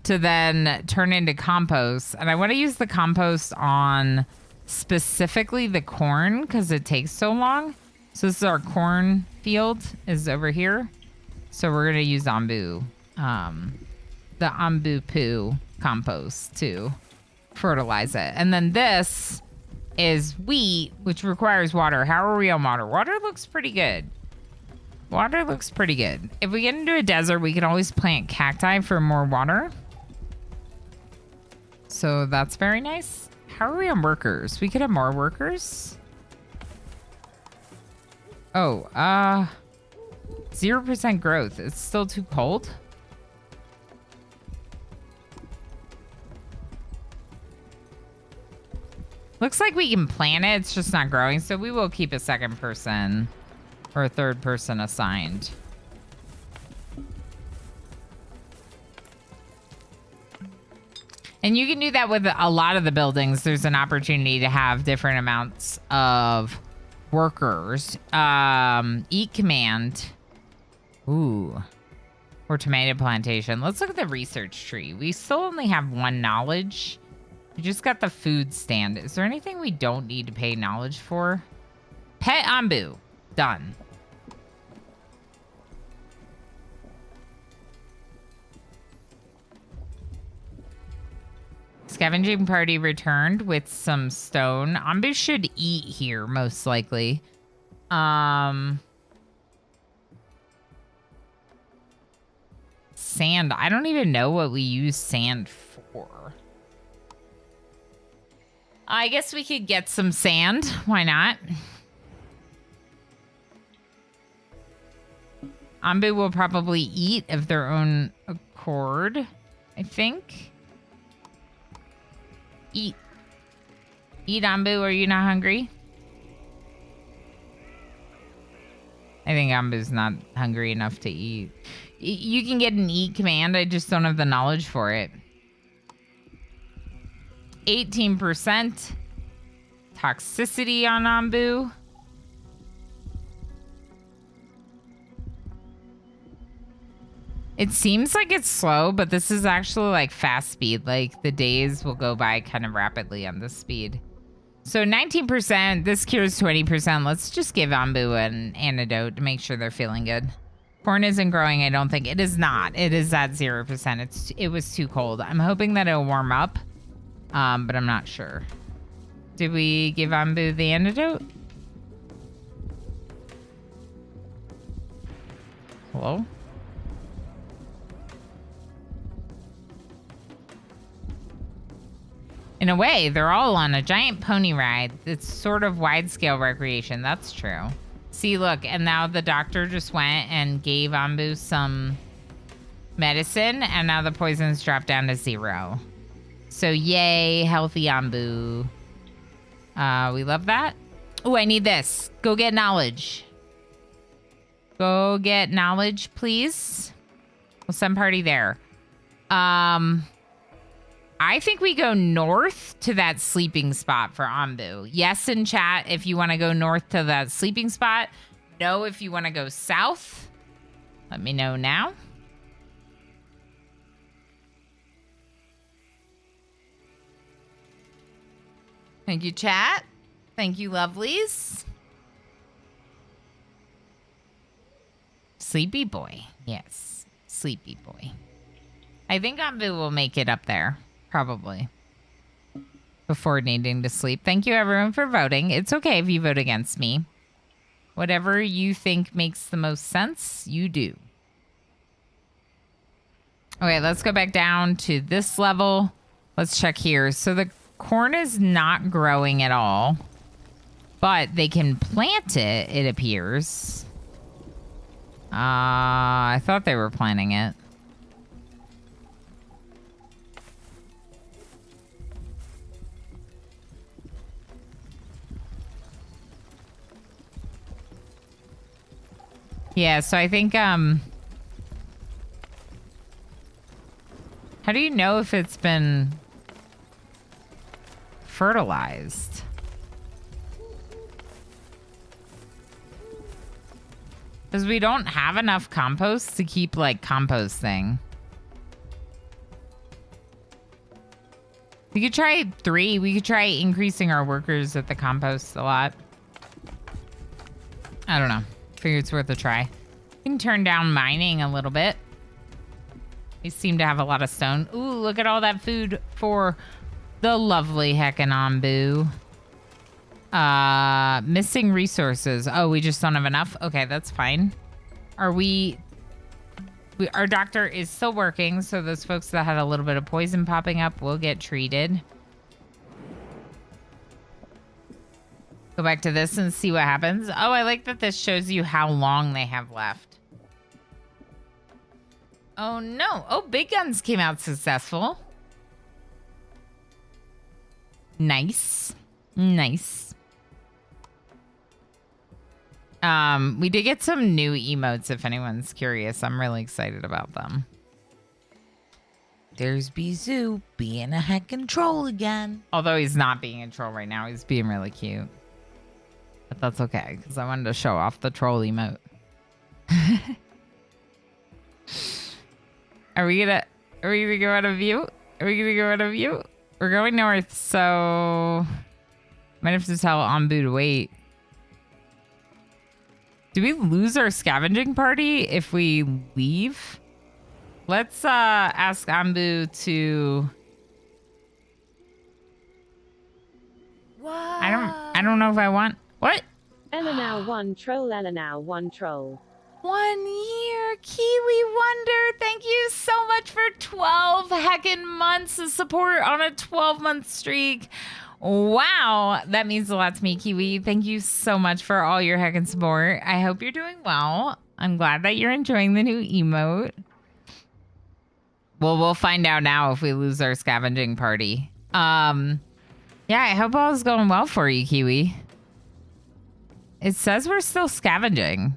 Speaker 1: to then turn into compost. And I want to use the compost on specifically the corn because it takes so long. So this is our corn field is over here. So we're going to use Onbu, the Onbu poo compost to fertilize it. And then this is wheat, which requires water. How are we on water? Water looks pretty good. Water looks pretty good. If we get into a desert, we can always plant cacti for more water. So that's very nice. How are we on workers? We could have more workers. Oh, 0% growth. It's still too cold. Looks like we can plant it. It's just not growing. So we will keep a second person or a third person assigned. And you can do that with a lot of the buildings. There's an opportunity to have different amounts of workers. Eat command. Ooh. Or tomato plantation. Let's look at the research tree. We still only have 1 knowledge. We just got the food stand. Is there anything we don't need to pay knowledge for? Pet Onbu. Done. Scavenging party returned with some stone. Onbu should eat here, most likely. Sand. I don't even know what we use sand for. I guess we could get some sand. Why not? Onbu will probably eat of their own accord, I think. Eat. Eat, Onbu. Are you not hungry? I think Ambu's not hungry enough to eat. You can get an eat command. I just don't have the knowledge for it. 18% toxicity on Onbu. It seems like it's slow, but this is actually like fast speed. Like the days will go by kind of rapidly on this speed. So 19%, this cures 20%. Let's just give Onbu an antidote to make sure they're feeling good. Corn isn't growing, I don't think. It is not. It is at 0%. It was too cold. I'm hoping that it'll warm up, but I'm not sure. Did we give Onbu the antidote? Hello? In a way, they're all on a giant pony ride. It's sort of wide-scale recreation. That's true. See, look, and now the doctor just went and gave Onbu some medicine, and now the poison's dropped down to 0. So, yay, healthy Onbu. We love that. Oh, I need this. Go get knowledge. Go get knowledge, please. We'll send party there. I think we go north to that sleeping spot for Onbu. Yes, in chat, if you want to go north to that sleeping spot. No, if you want to go south. Let me know now. Thank you, chat. Thank you, lovelies. Sleepy boy. Yes, sleepy boy. I think Onbu will make it up there. Probably. Before needing to sleep. Thank you, everyone, for voting. It's okay if you vote against me. Whatever you think makes the most sense, you do. Okay, let's go back down to this level. Let's check here. So the corn is not growing at all. But they can plant it, it appears. I thought they were planting it. Yeah, so I think, how do you know if it's been fertilized? Because we don't have enough compost to keep, like, composting. We could try 3. We could try increasing our workers at the compost a lot. I don't know. Figure it's worth a try. We can turn down mining a little bit. We seem to have a lot of stone. Ooh, look at all that food for the lovely heckin' Onbu. Missing resources. Oh, we just don't have enough? Okay, that's fine. Are our doctor is still working, so those folks that had a little bit of poison popping up will get treated. Go back to this and see what happens. Oh, I like that this shows you how long they have left. Oh, no. Oh, Big Guns came out successful. Nice. Nice. We did get some new emotes, if anyone's curious. I'm really excited about them.
Speaker 4: There's Bizou being a heckin' troll again.
Speaker 1: Although he's not being a troll right now. He's being really cute. But that's okay, because I wanted to show off the troll emote. Are we gonna go out of view? Are we gonna go out of view? We're going north, so might have to tell Onbu to wait. Do we lose our scavenging party if we leave? Let's ask Onbu to.
Speaker 5: What?
Speaker 1: I don't know if I want. What?
Speaker 3: Elenow 1 troll, Elenow 1 troll.
Speaker 1: 1 year, Kiwi Wonder. Thank you so much for 12 heckin' months of support on a 12-month streak. Wow, that means a lot to me, Kiwi. Thank you so much for all your heckin' support. I hope you're doing well. I'm glad that you're enjoying the new emote. Well, we'll find out now if we lose our scavenging party. Yeah, I hope all is going well for you, Kiwi. It says we're still scavenging.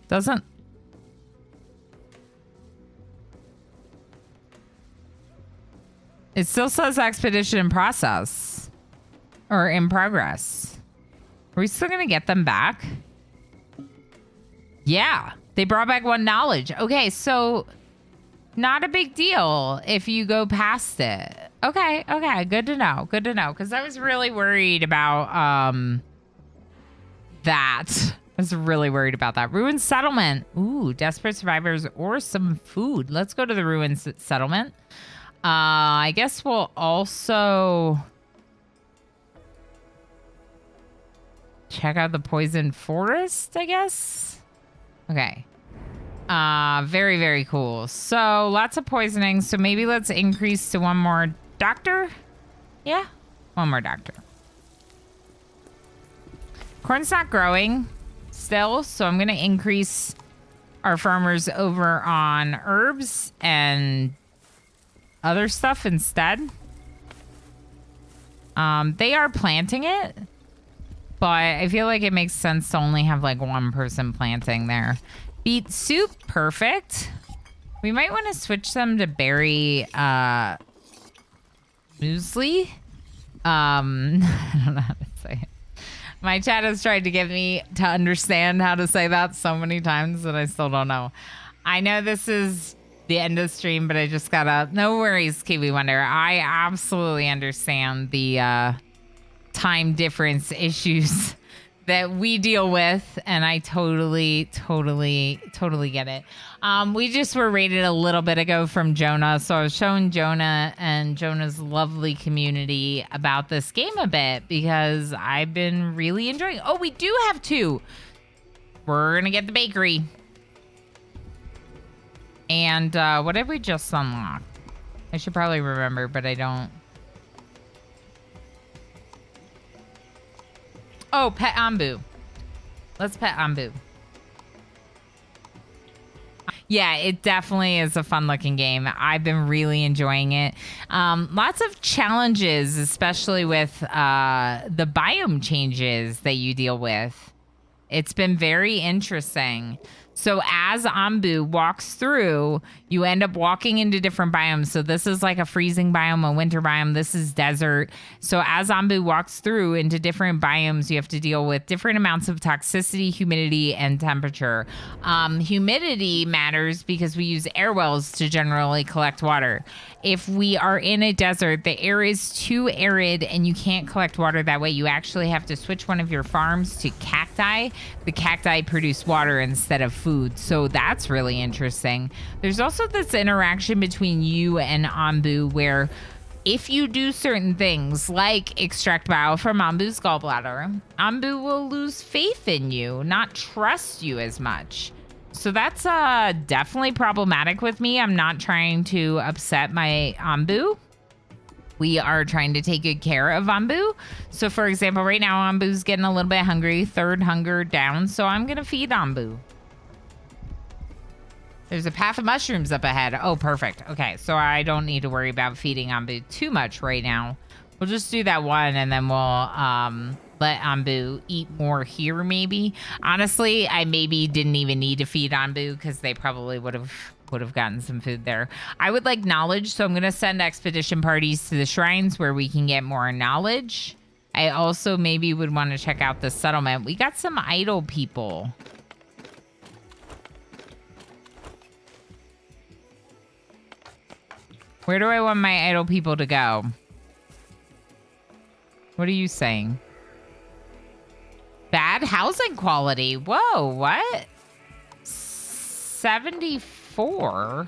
Speaker 1: Doesn't... It still says expedition in process. Or in progress. Are we still gonna get them back? Yeah. They brought back 1 knowledge. Okay, so... Not a big deal if you go past it. Okay, okay. Good to know. Good to know. Because I was really worried about that. I was really worried about that. Ruined settlement. Ooh, desperate survivors or some food. Let's go to the ruined settlement. I guess we'll also check out the poison forest, I guess. Okay. Very, very cool. So lots of poisoning. So maybe let's increase to 1 more doctor. Yeah, 1 more doctor. Corn's not growing still, so I'm going to increase our farmers over on herbs and other stuff instead. They are planting it, but I feel like it makes sense to only have like 1 person planting there. Beet soup, perfect. We might want to switch them to berry muesli. I don't know how to say it. My chat has tried to get me to understand how to say that so many times that I still don't know. I know this is the end of the stream, but I just gotta... No worries, Kiwi Wonder. I absolutely understand the time difference issues that we deal with, and I totally get it. We just were rated a little bit ago from Jonah, so I was showing Jonah and Jonah's lovely community about this game a bit because I've been really enjoying it. Oh, we do have 2. We're gonna get the bakery. And what did we just unlock? I should probably remember, but I don't. Oh, pet Onbu. Let's pet Onbu. Yeah, it definitely is a fun-looking game. I've been really enjoying it. Lots of challenges, especially with the biome changes that you deal with. It's been very interesting. So as Onbu walks through, you end up walking into different biomes. So this is like a freezing biome, a winter biome. This is desert. So as Onbu walks through into different biomes, you have to deal with different amounts of toxicity, humidity, and temperature. Humidity matters because we use air wells to generally collect water. If we are in a desert, the air is too arid and you can't collect water that way. You actually have to switch one of your farms to cacti. The cacti produce water instead of food. So that's really interesting. There's also this interaction between you and Onbu where if you do certain things like extract bile from Onbu's gallbladder, Onbu will lose faith in you, not trust you as much. So that's definitely problematic with me. I'm not trying to upset my Onbu. We are trying to take good care of Onbu. So for example, right now Onbu's getting a little bit hungry, third hunger down. So I'm going to feed Onbu. There's a path of mushrooms up ahead. Oh, perfect. Okay, so I don't need to worry about feeding Onbu too much right now. We'll just do that one and then we'll let Onbu eat more here maybe. Honestly, I maybe didn't even need to feed Onbu because they probably would have gotten some food there. I would like knowledge, so I'm going to send expedition parties to the shrines where we can get more knowledge. I also maybe would want to check out the settlement. We got some idle people. Where do I want my idle people to go? What are you saying? Bad housing quality. Whoa, what? 74?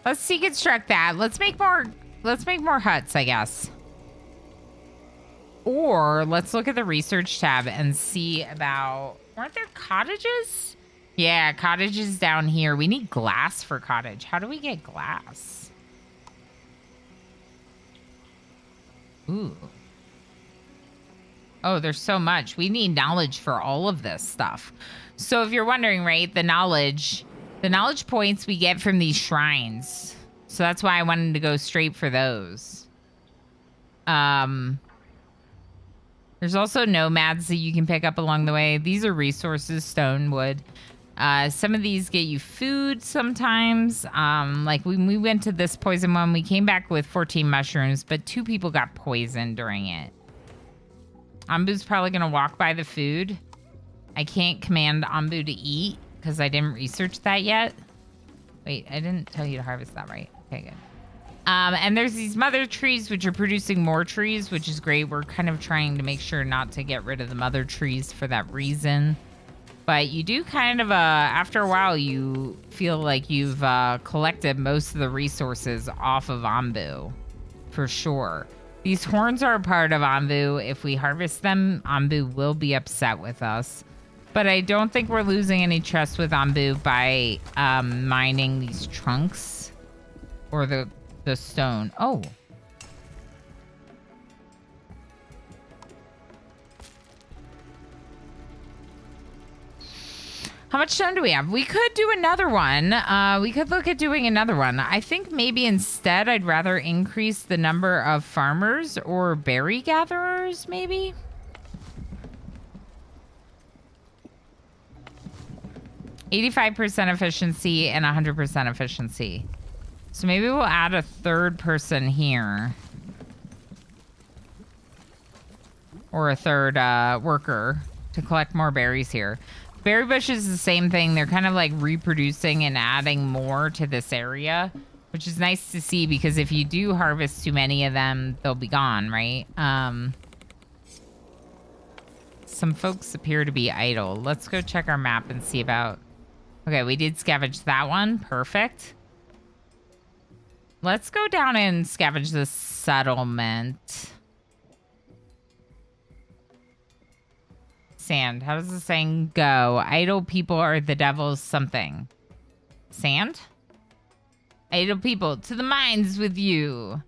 Speaker 1: Let's deconstruct that. Let's make more huts, I guess. Or let's look at the research tab and see about, weren't there cottages? Yeah, cottages down here. We need glass for cottage. How do we get glass? Ooh. Oh, there's so much. We need knowledge for all of this stuff. So if you're wondering, right, the knowledge points we get from these shrines. So that's why I wanted to go straight for those. There's also nomads that you can pick up along the way. These are resources, stone, wood. Some of these get you food sometimes. Like when we went to this poison one, we came back with 14 mushrooms, but 2 people got poisoned during it. Onbu's probably going to walk by the food. I can't command Onbu to eat because I didn't research that yet. Wait, I didn't tell you to harvest that, right? Okay, good. And there's these mother trees, which are producing more trees, which is great. We're kind of trying to make sure not to get rid of the mother trees for that reason. But you do kind of, after a while, you feel like you've collected most of the resources off of Onbu, for sure. These horns are a part of Onbu. If we harvest them, Onbu will be upset with us. But I don't think we're losing any trust with Onbu by mining these trunks or the stone. Oh. How much stone do we have? We could do another one. We could look at doing another one. I think maybe instead I'd rather increase the number of farmers or berry gatherers, maybe. %efficiency and 100% efficiency. So maybe we'll add a third person here. Or a third worker to collect more berries here. Berry bush is the same thing. They're kind of like reproducing and adding more to this area, which is nice to see because if you do harvest too many of them, they'll be gone, right? Some folks appear to be idle. Let's go check our map and see about... Okay, we did scavenge that one. Perfect. Let's go down and scavenge the settlement. Sand. How does the saying go? Idle people are the devil's something. Sand? Idle people, to the mines with you.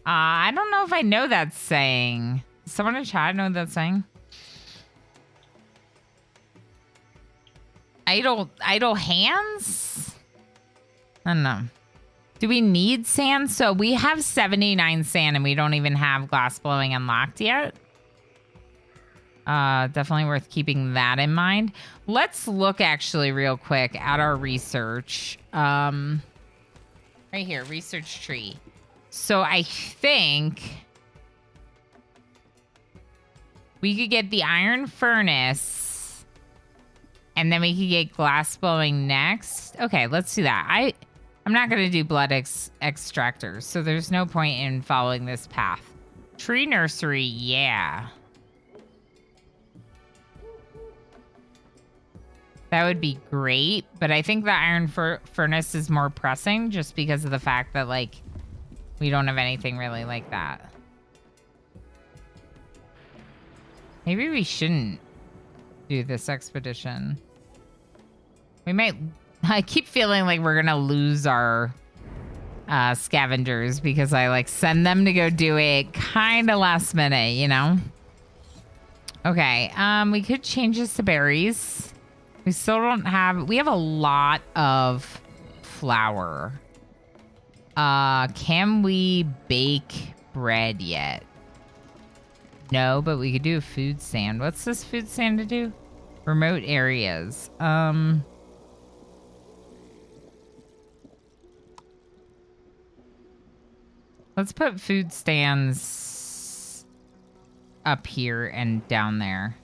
Speaker 1: I don't know if I know that saying. Does someone in chat know that saying? Idle hands? I don't know. Do we need sand? So we have 79 sand and we don't even have glass blowing unlocked yet. Definitely worth keeping that in mind. Let's look actually real quick at our research. Right here, research tree. So I think we could get the iron furnace and then we could get glass blowing next. Okay, let's do that. I'm not going to do blood extractors, so there's no point in following this path. Tree nursery, yeah. That would be great, but I think the iron furnace is more pressing just because of the fact that, like, we don't have anything really like that. Maybe we shouldn't do this expedition. We might... I keep feeling like we're gonna lose our scavengers because I, like, send them to go do it kind of last minute, you know? Okay, we could change this to berries. We still don't have... We have a lot of flour. Can we bake bread yet? No, but we could do a food stand. What's this food stand to do? Remote areas. Let's put food stands up here and down there.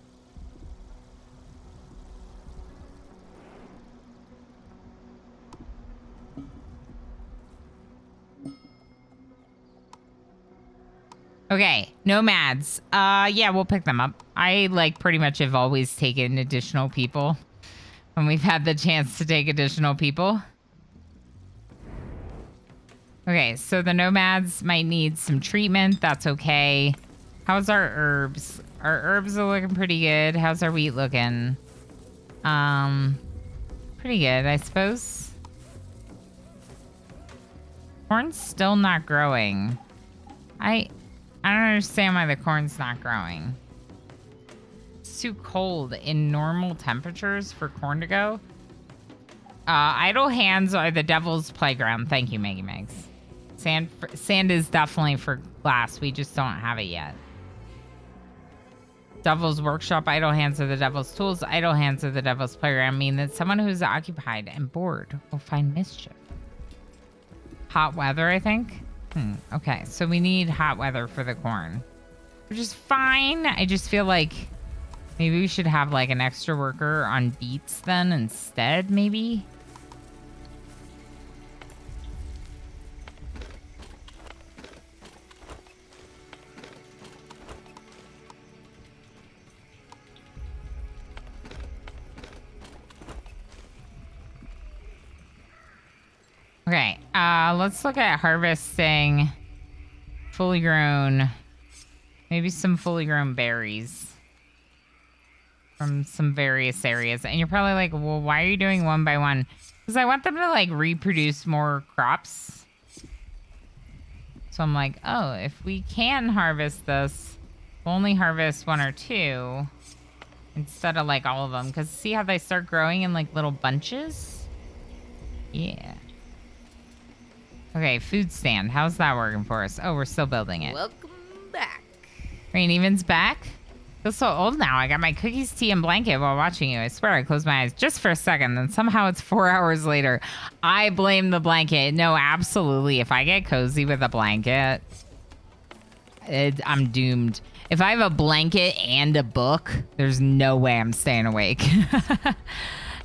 Speaker 1: Okay, nomads. Yeah, we'll pick them up. I, like, pretty much have always taken additional people when we've had the chance to take additional people. Okay, so the nomads might need some treatment. That's okay. How's our herbs? Our herbs are looking pretty good. How's our wheat looking? Pretty good, I suppose. Corn's still not growing. I don't understand why the corn's not growing. It's too cold in normal temperatures for corn to go. Idle hands are the devil's playground. Thank you, Maggie Megs. Sand is definitely for glass. We just don't have it yet. Devil's workshop. Idle hands are the devil's tools. Idle hands are the devil's playground. Mean that someone who's occupied and bored will find mischief. Hot weather, I think. Okay, so we need hot weather for the corn, which is fine. I just feel like maybe we should have, like, an extra worker on beets then instead, maybe. Okay, let's look at harvesting fully grown, maybe some fully grown berries from some various areas. And you're probably like, well, why are you doing one by one? Because I want them to, like, reproduce more crops. So I'm like, oh, if we can harvest this, we'll only harvest one or two instead of, like, all of them. Because see how they start growing in, like, little bunches? Yeah. Okay, food stand. How's that working for us? Oh, we're still building it.
Speaker 5: Welcome back.
Speaker 1: Rain Even's back. I feel so old now. I got my cookies, tea, and blanket while watching you. I swear I closed my eyes just for a second, then somehow it's 4 hours later. I blame the blanket. No, absolutely. If I get cozy with a blanket, I'm doomed. If I have a blanket and a book, there's no way I'm staying awake.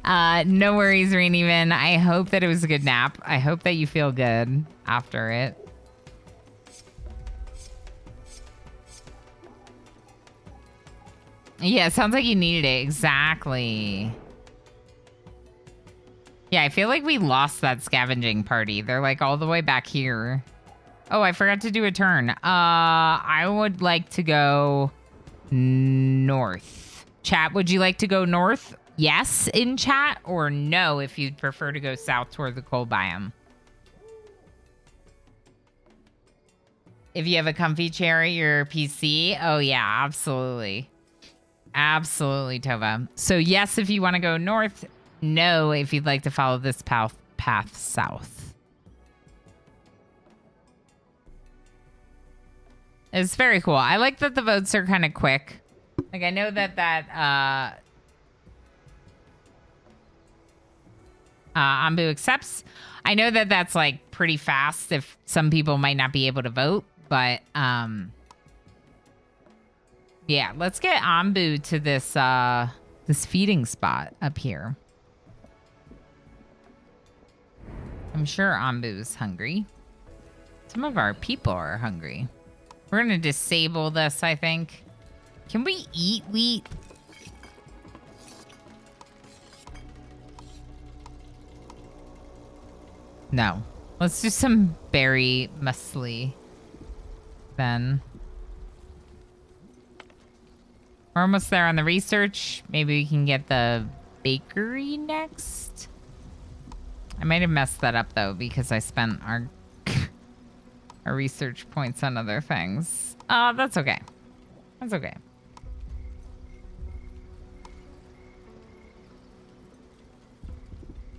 Speaker 1: No worries, Rain Even. I hope that it was a good nap. I hope that you feel good after it. Yeah, it sounds like you needed it. Exactly. Yeah, I feel like we lost that scavenging party. They're, like, all the way back here. Oh, I forgot to do a turn. I would like to go north. Chat, would you like to go north? Yes in chat, or no if you'd prefer to go south toward the coal biome. If you have a comfy chair at your PC, oh yeah, absolutely. Absolutely, Tova. So yes if you want to go north, no if you'd like to follow this path south. It's very cool. I like that the votes are kind of quick. Like, I know that Onbu accepts. I know that that's, like, pretty fast if some people might not be able to vote, but yeah, let's get Onbu to this this feeding spot up here. I'm sure Onbu's hungry. Some of our people are hungry. We're gonna disable this, I think. Can we eat wheat? No. Let's do some berry muesli then. We're almost there on the research. Maybe we can get the bakery next. I might have messed that up though because I spent our our research points on other things. That's okay. That's okay.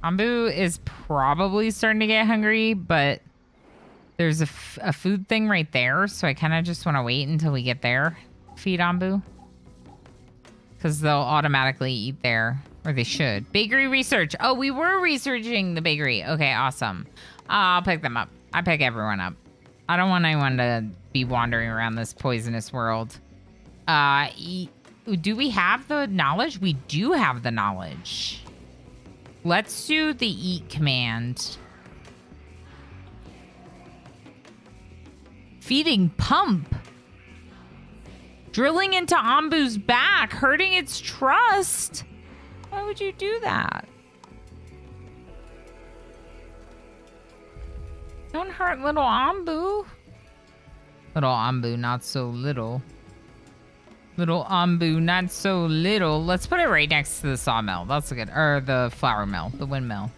Speaker 1: Onbu is probably starting to get hungry, but there's a food thing right there, so I kind of just want to wait until we get there. Feed Onbu. Because they'll automatically eat there, or they should. Bakery research. Oh, we were researching the bakery. Okay, awesome. I'll pick them up. I pick everyone up. I don't want anyone to be wandering around this poisonous world. Do we have the knowledge? We do have the knowledge. Let's do the eat command. Feeding pump. Drilling into Onbu's back, hurting its trust. Why would you do that? Don't hurt little Onbu. Little Onbu, not so little. Little Onbu, not so little. Let's put it right next to the sawmill. That's a good, or the flour mill, the windmill.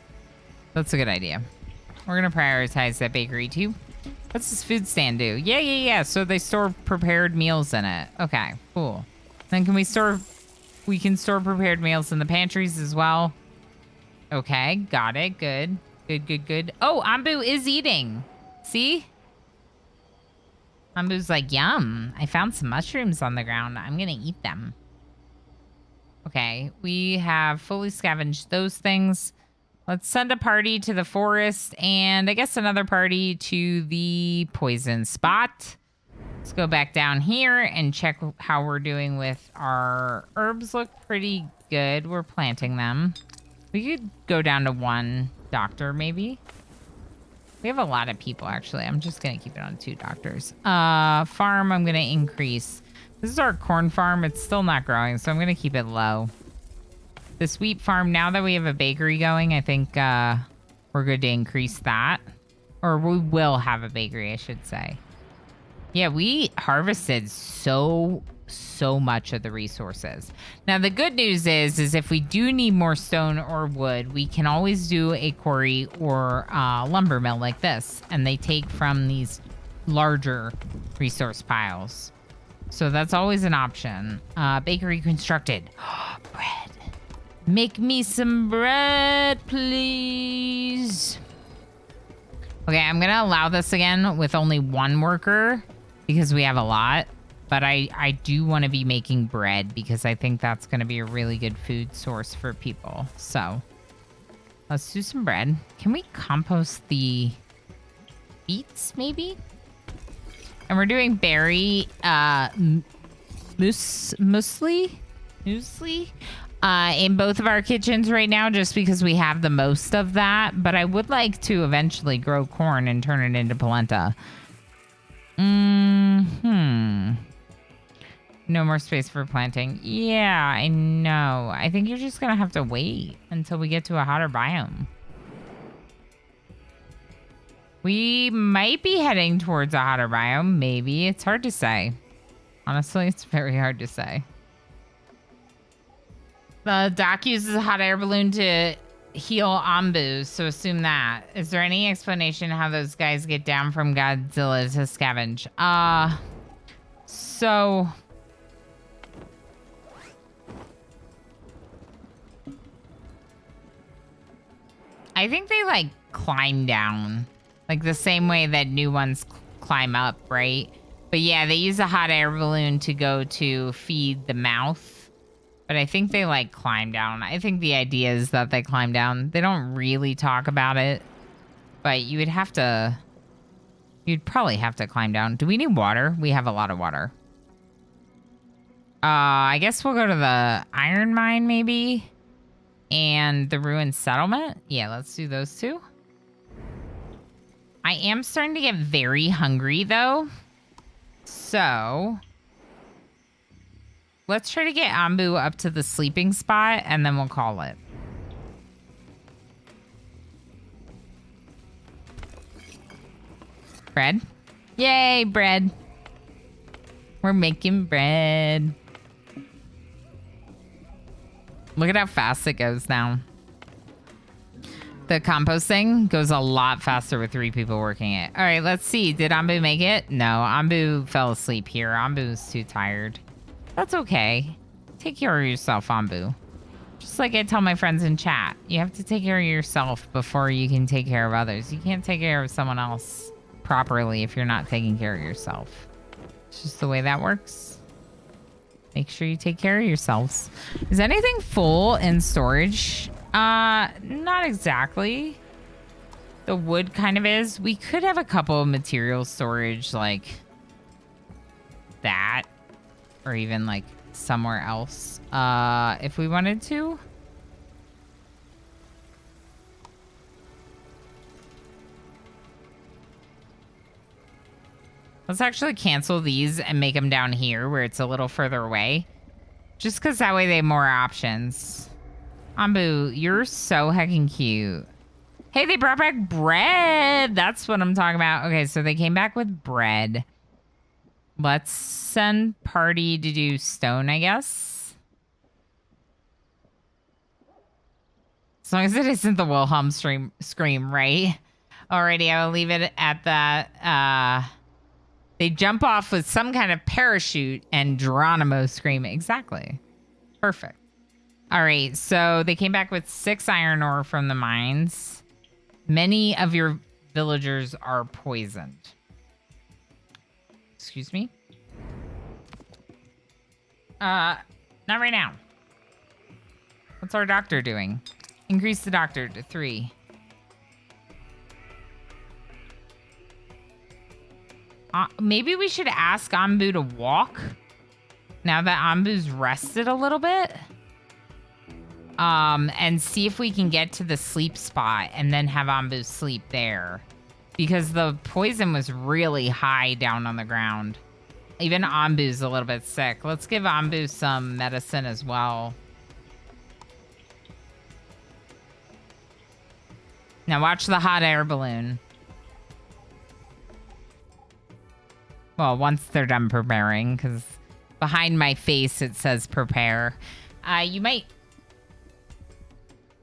Speaker 1: That's a good idea. We're gonna prioritize that bakery too. What's this food stand do? Yeah. So they store prepared meals in it. Okay, cool. Then we can store prepared meals in the pantries as well. Okay, got it. Good. Oh, Onbu is eating. See? Onbu's like, yum. I found some mushrooms on the ground. I'm gonna eat them. Okay, we have fully scavenged those things. Let's send a party to the forest and I guess another party to the poison spot. Let's go back down here and check how we're doing with our herbs. Look pretty good. We're planting them. We could go down to one doctor maybe. We have a lot of people actually. I'm just going to keep it on 2 doctors. Farm, I'm going to increase. This is our corn farm. It's still not growing, so I'm going to keep it low. This wheat farm, now that we have a bakery going, I think we're good to increase that. Or we will have a bakery, I should say. Yeah, we harvested so much of the resources. Now, the good news is if we do need more stone or wood, we can always do a quarry or lumber mill like this. And they take from these larger resource piles. So that's always an option. Bakery constructed. Bread. Make me some bread, please. Okay, I'm going to allow this again with only 1 worker because we have a lot. But I do want to be making bread because I think that's going to be a really good food source for people. So let's do some bread. Can we compost the beets maybe? And we're doing berry muesli in both of our kitchens right now just because we have the most of that. But I would like to eventually grow corn and turn it into polenta. No more space for planting. Yeah, I know. I think you're just going to have to wait until we get to a hotter biome. We might be heading towards a hotter biome. Maybe. It's hard to say. Honestly, it's very hard to say. The doc uses a hot air balloon to heal Onbu, so assume that. Is there any explanation how those guys get down from Godzilla to scavenge? So... I think they, like, climb down. Like, the same way that new ones climb up, right? But, yeah, they use a hot air balloon to go to feed the mouth. But I think they, like, climb down. I think the idea is that they climb down. They don't really talk about it. But you would have to... You'd probably have to climb down. Do we need water? We have a lot of water. I guess we'll go to the iron mine, maybe? And the ruined settlement? Yeah, let's do those 2. I am starting to get very hungry, though. So... let's try to get Onbu up to the sleeping spot, and then we'll call it. Bread? Yay, bread. We're making bread. Look at how fast it goes now. The composting goes a lot faster with 3 people working it. All right, let's see. Did Onbu make it? No, Onbu fell asleep here. Onbu's too tired. That's okay. Take care of yourself, Onbu. Just like I tell my friends in chat, you have to take care of yourself before you can take care of others. You can't take care of someone else properly if you're not taking care of yourself. It's just the way that works. Make sure you take care of yourselves. Is anything full in storage? Not exactly. The wood kind of is. We could have a couple of material storage like that, or even like somewhere else, if we wanted to. Let's actually cancel these and make them down here where it's a little further away. Just because that way they have more options. Onbu, you're so heckin' cute. Hey, they brought back bread. That's what I'm talking about. Okay, so they came back with bread. Let's send party to do stone, I guess. As long as it isn't the Wilhelm scream, right? Alrighty, I will leave it at that. They jump off with some kind of parachute and Geronimo scream. Exactly. Perfect. All right, so they came back with 6 iron ore from the mines. Many of your villagers are poisoned. Excuse me? Not right now. What's our doctor doing? Increase the doctor to 3. Maybe we should ask Onbu to walk now that Onbu's rested a little bit. And see if we can get to the sleep spot and then have Onbu sleep there. Because the poison was really high down on the ground. Even Onbu's a little bit sick. Let's give Onbu some medicine as well. Now watch the hot air balloon. Well, once they're done preparing, because behind my face it says prepare. You might...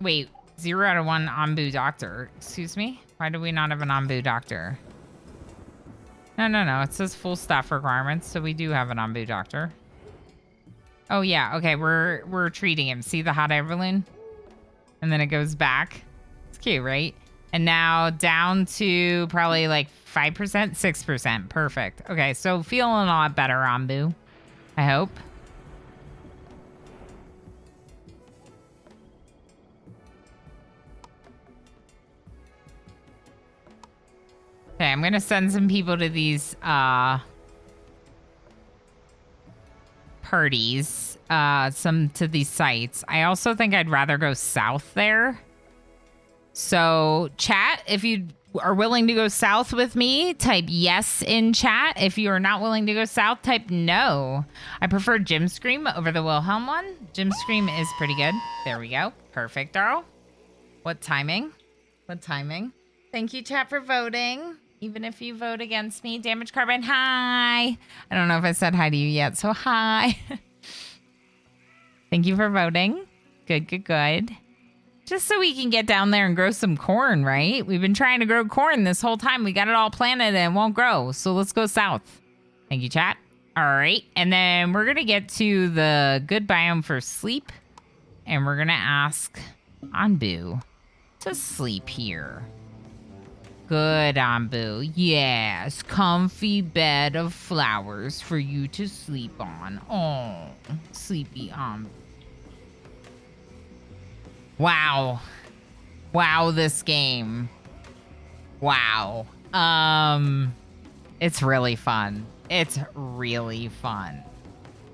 Speaker 1: Wait, 0 out of 1 Onbu doctor. Excuse me? Why do we not have an Onbu doctor? No. It says full staff requirements, so we do have an Onbu doctor. Oh yeah, okay, we're treating him. See the hot air balloon? And then it goes back. It's cute, right? And now down to probably like 5%, 6%. Perfect. Okay, so feeling a lot better, Onbu. I hope. Okay, I'm gonna send some people to these parties, some to these sites. I also think I'd rather go south there. So chat, if you are willing to go south with me, type yes in chat. If you are not willing to go south, type no. I prefer Jim Scream over the Wilhelm one. Jim Scream is pretty good. There we go. Perfect, Darl. What timing? What timing? Thank you, chat, for voting. Even if you vote against me. Damage Carbine, hi. I don't know if I said hi to you yet, so hi. Thank you for voting. Good. Just so we can get down there and grow some corn, right? We've been trying to grow corn this whole time. We got it all planted and it won't grow. So let's go south. Thank you, chat. All right. And then we're going to get to the good biome for sleep. And we're going to ask Onbu to sleep here. Good, Onbu. Yes, comfy bed of flowers for you to sleep on. Oh, sleepy Onbu. Wow, this game. Wow. It's really fun.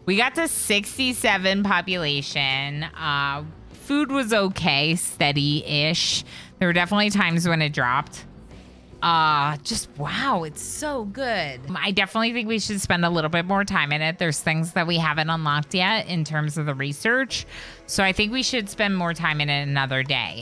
Speaker 1: We got to 67 population. Food was okay, steady-ish. There were definitely times when it dropped. Just wow, it's so good. I definitely think we should spend a little bit more time in it. There's things that we haven't unlocked yet in terms of the research. So I think we should spend more time in it another day.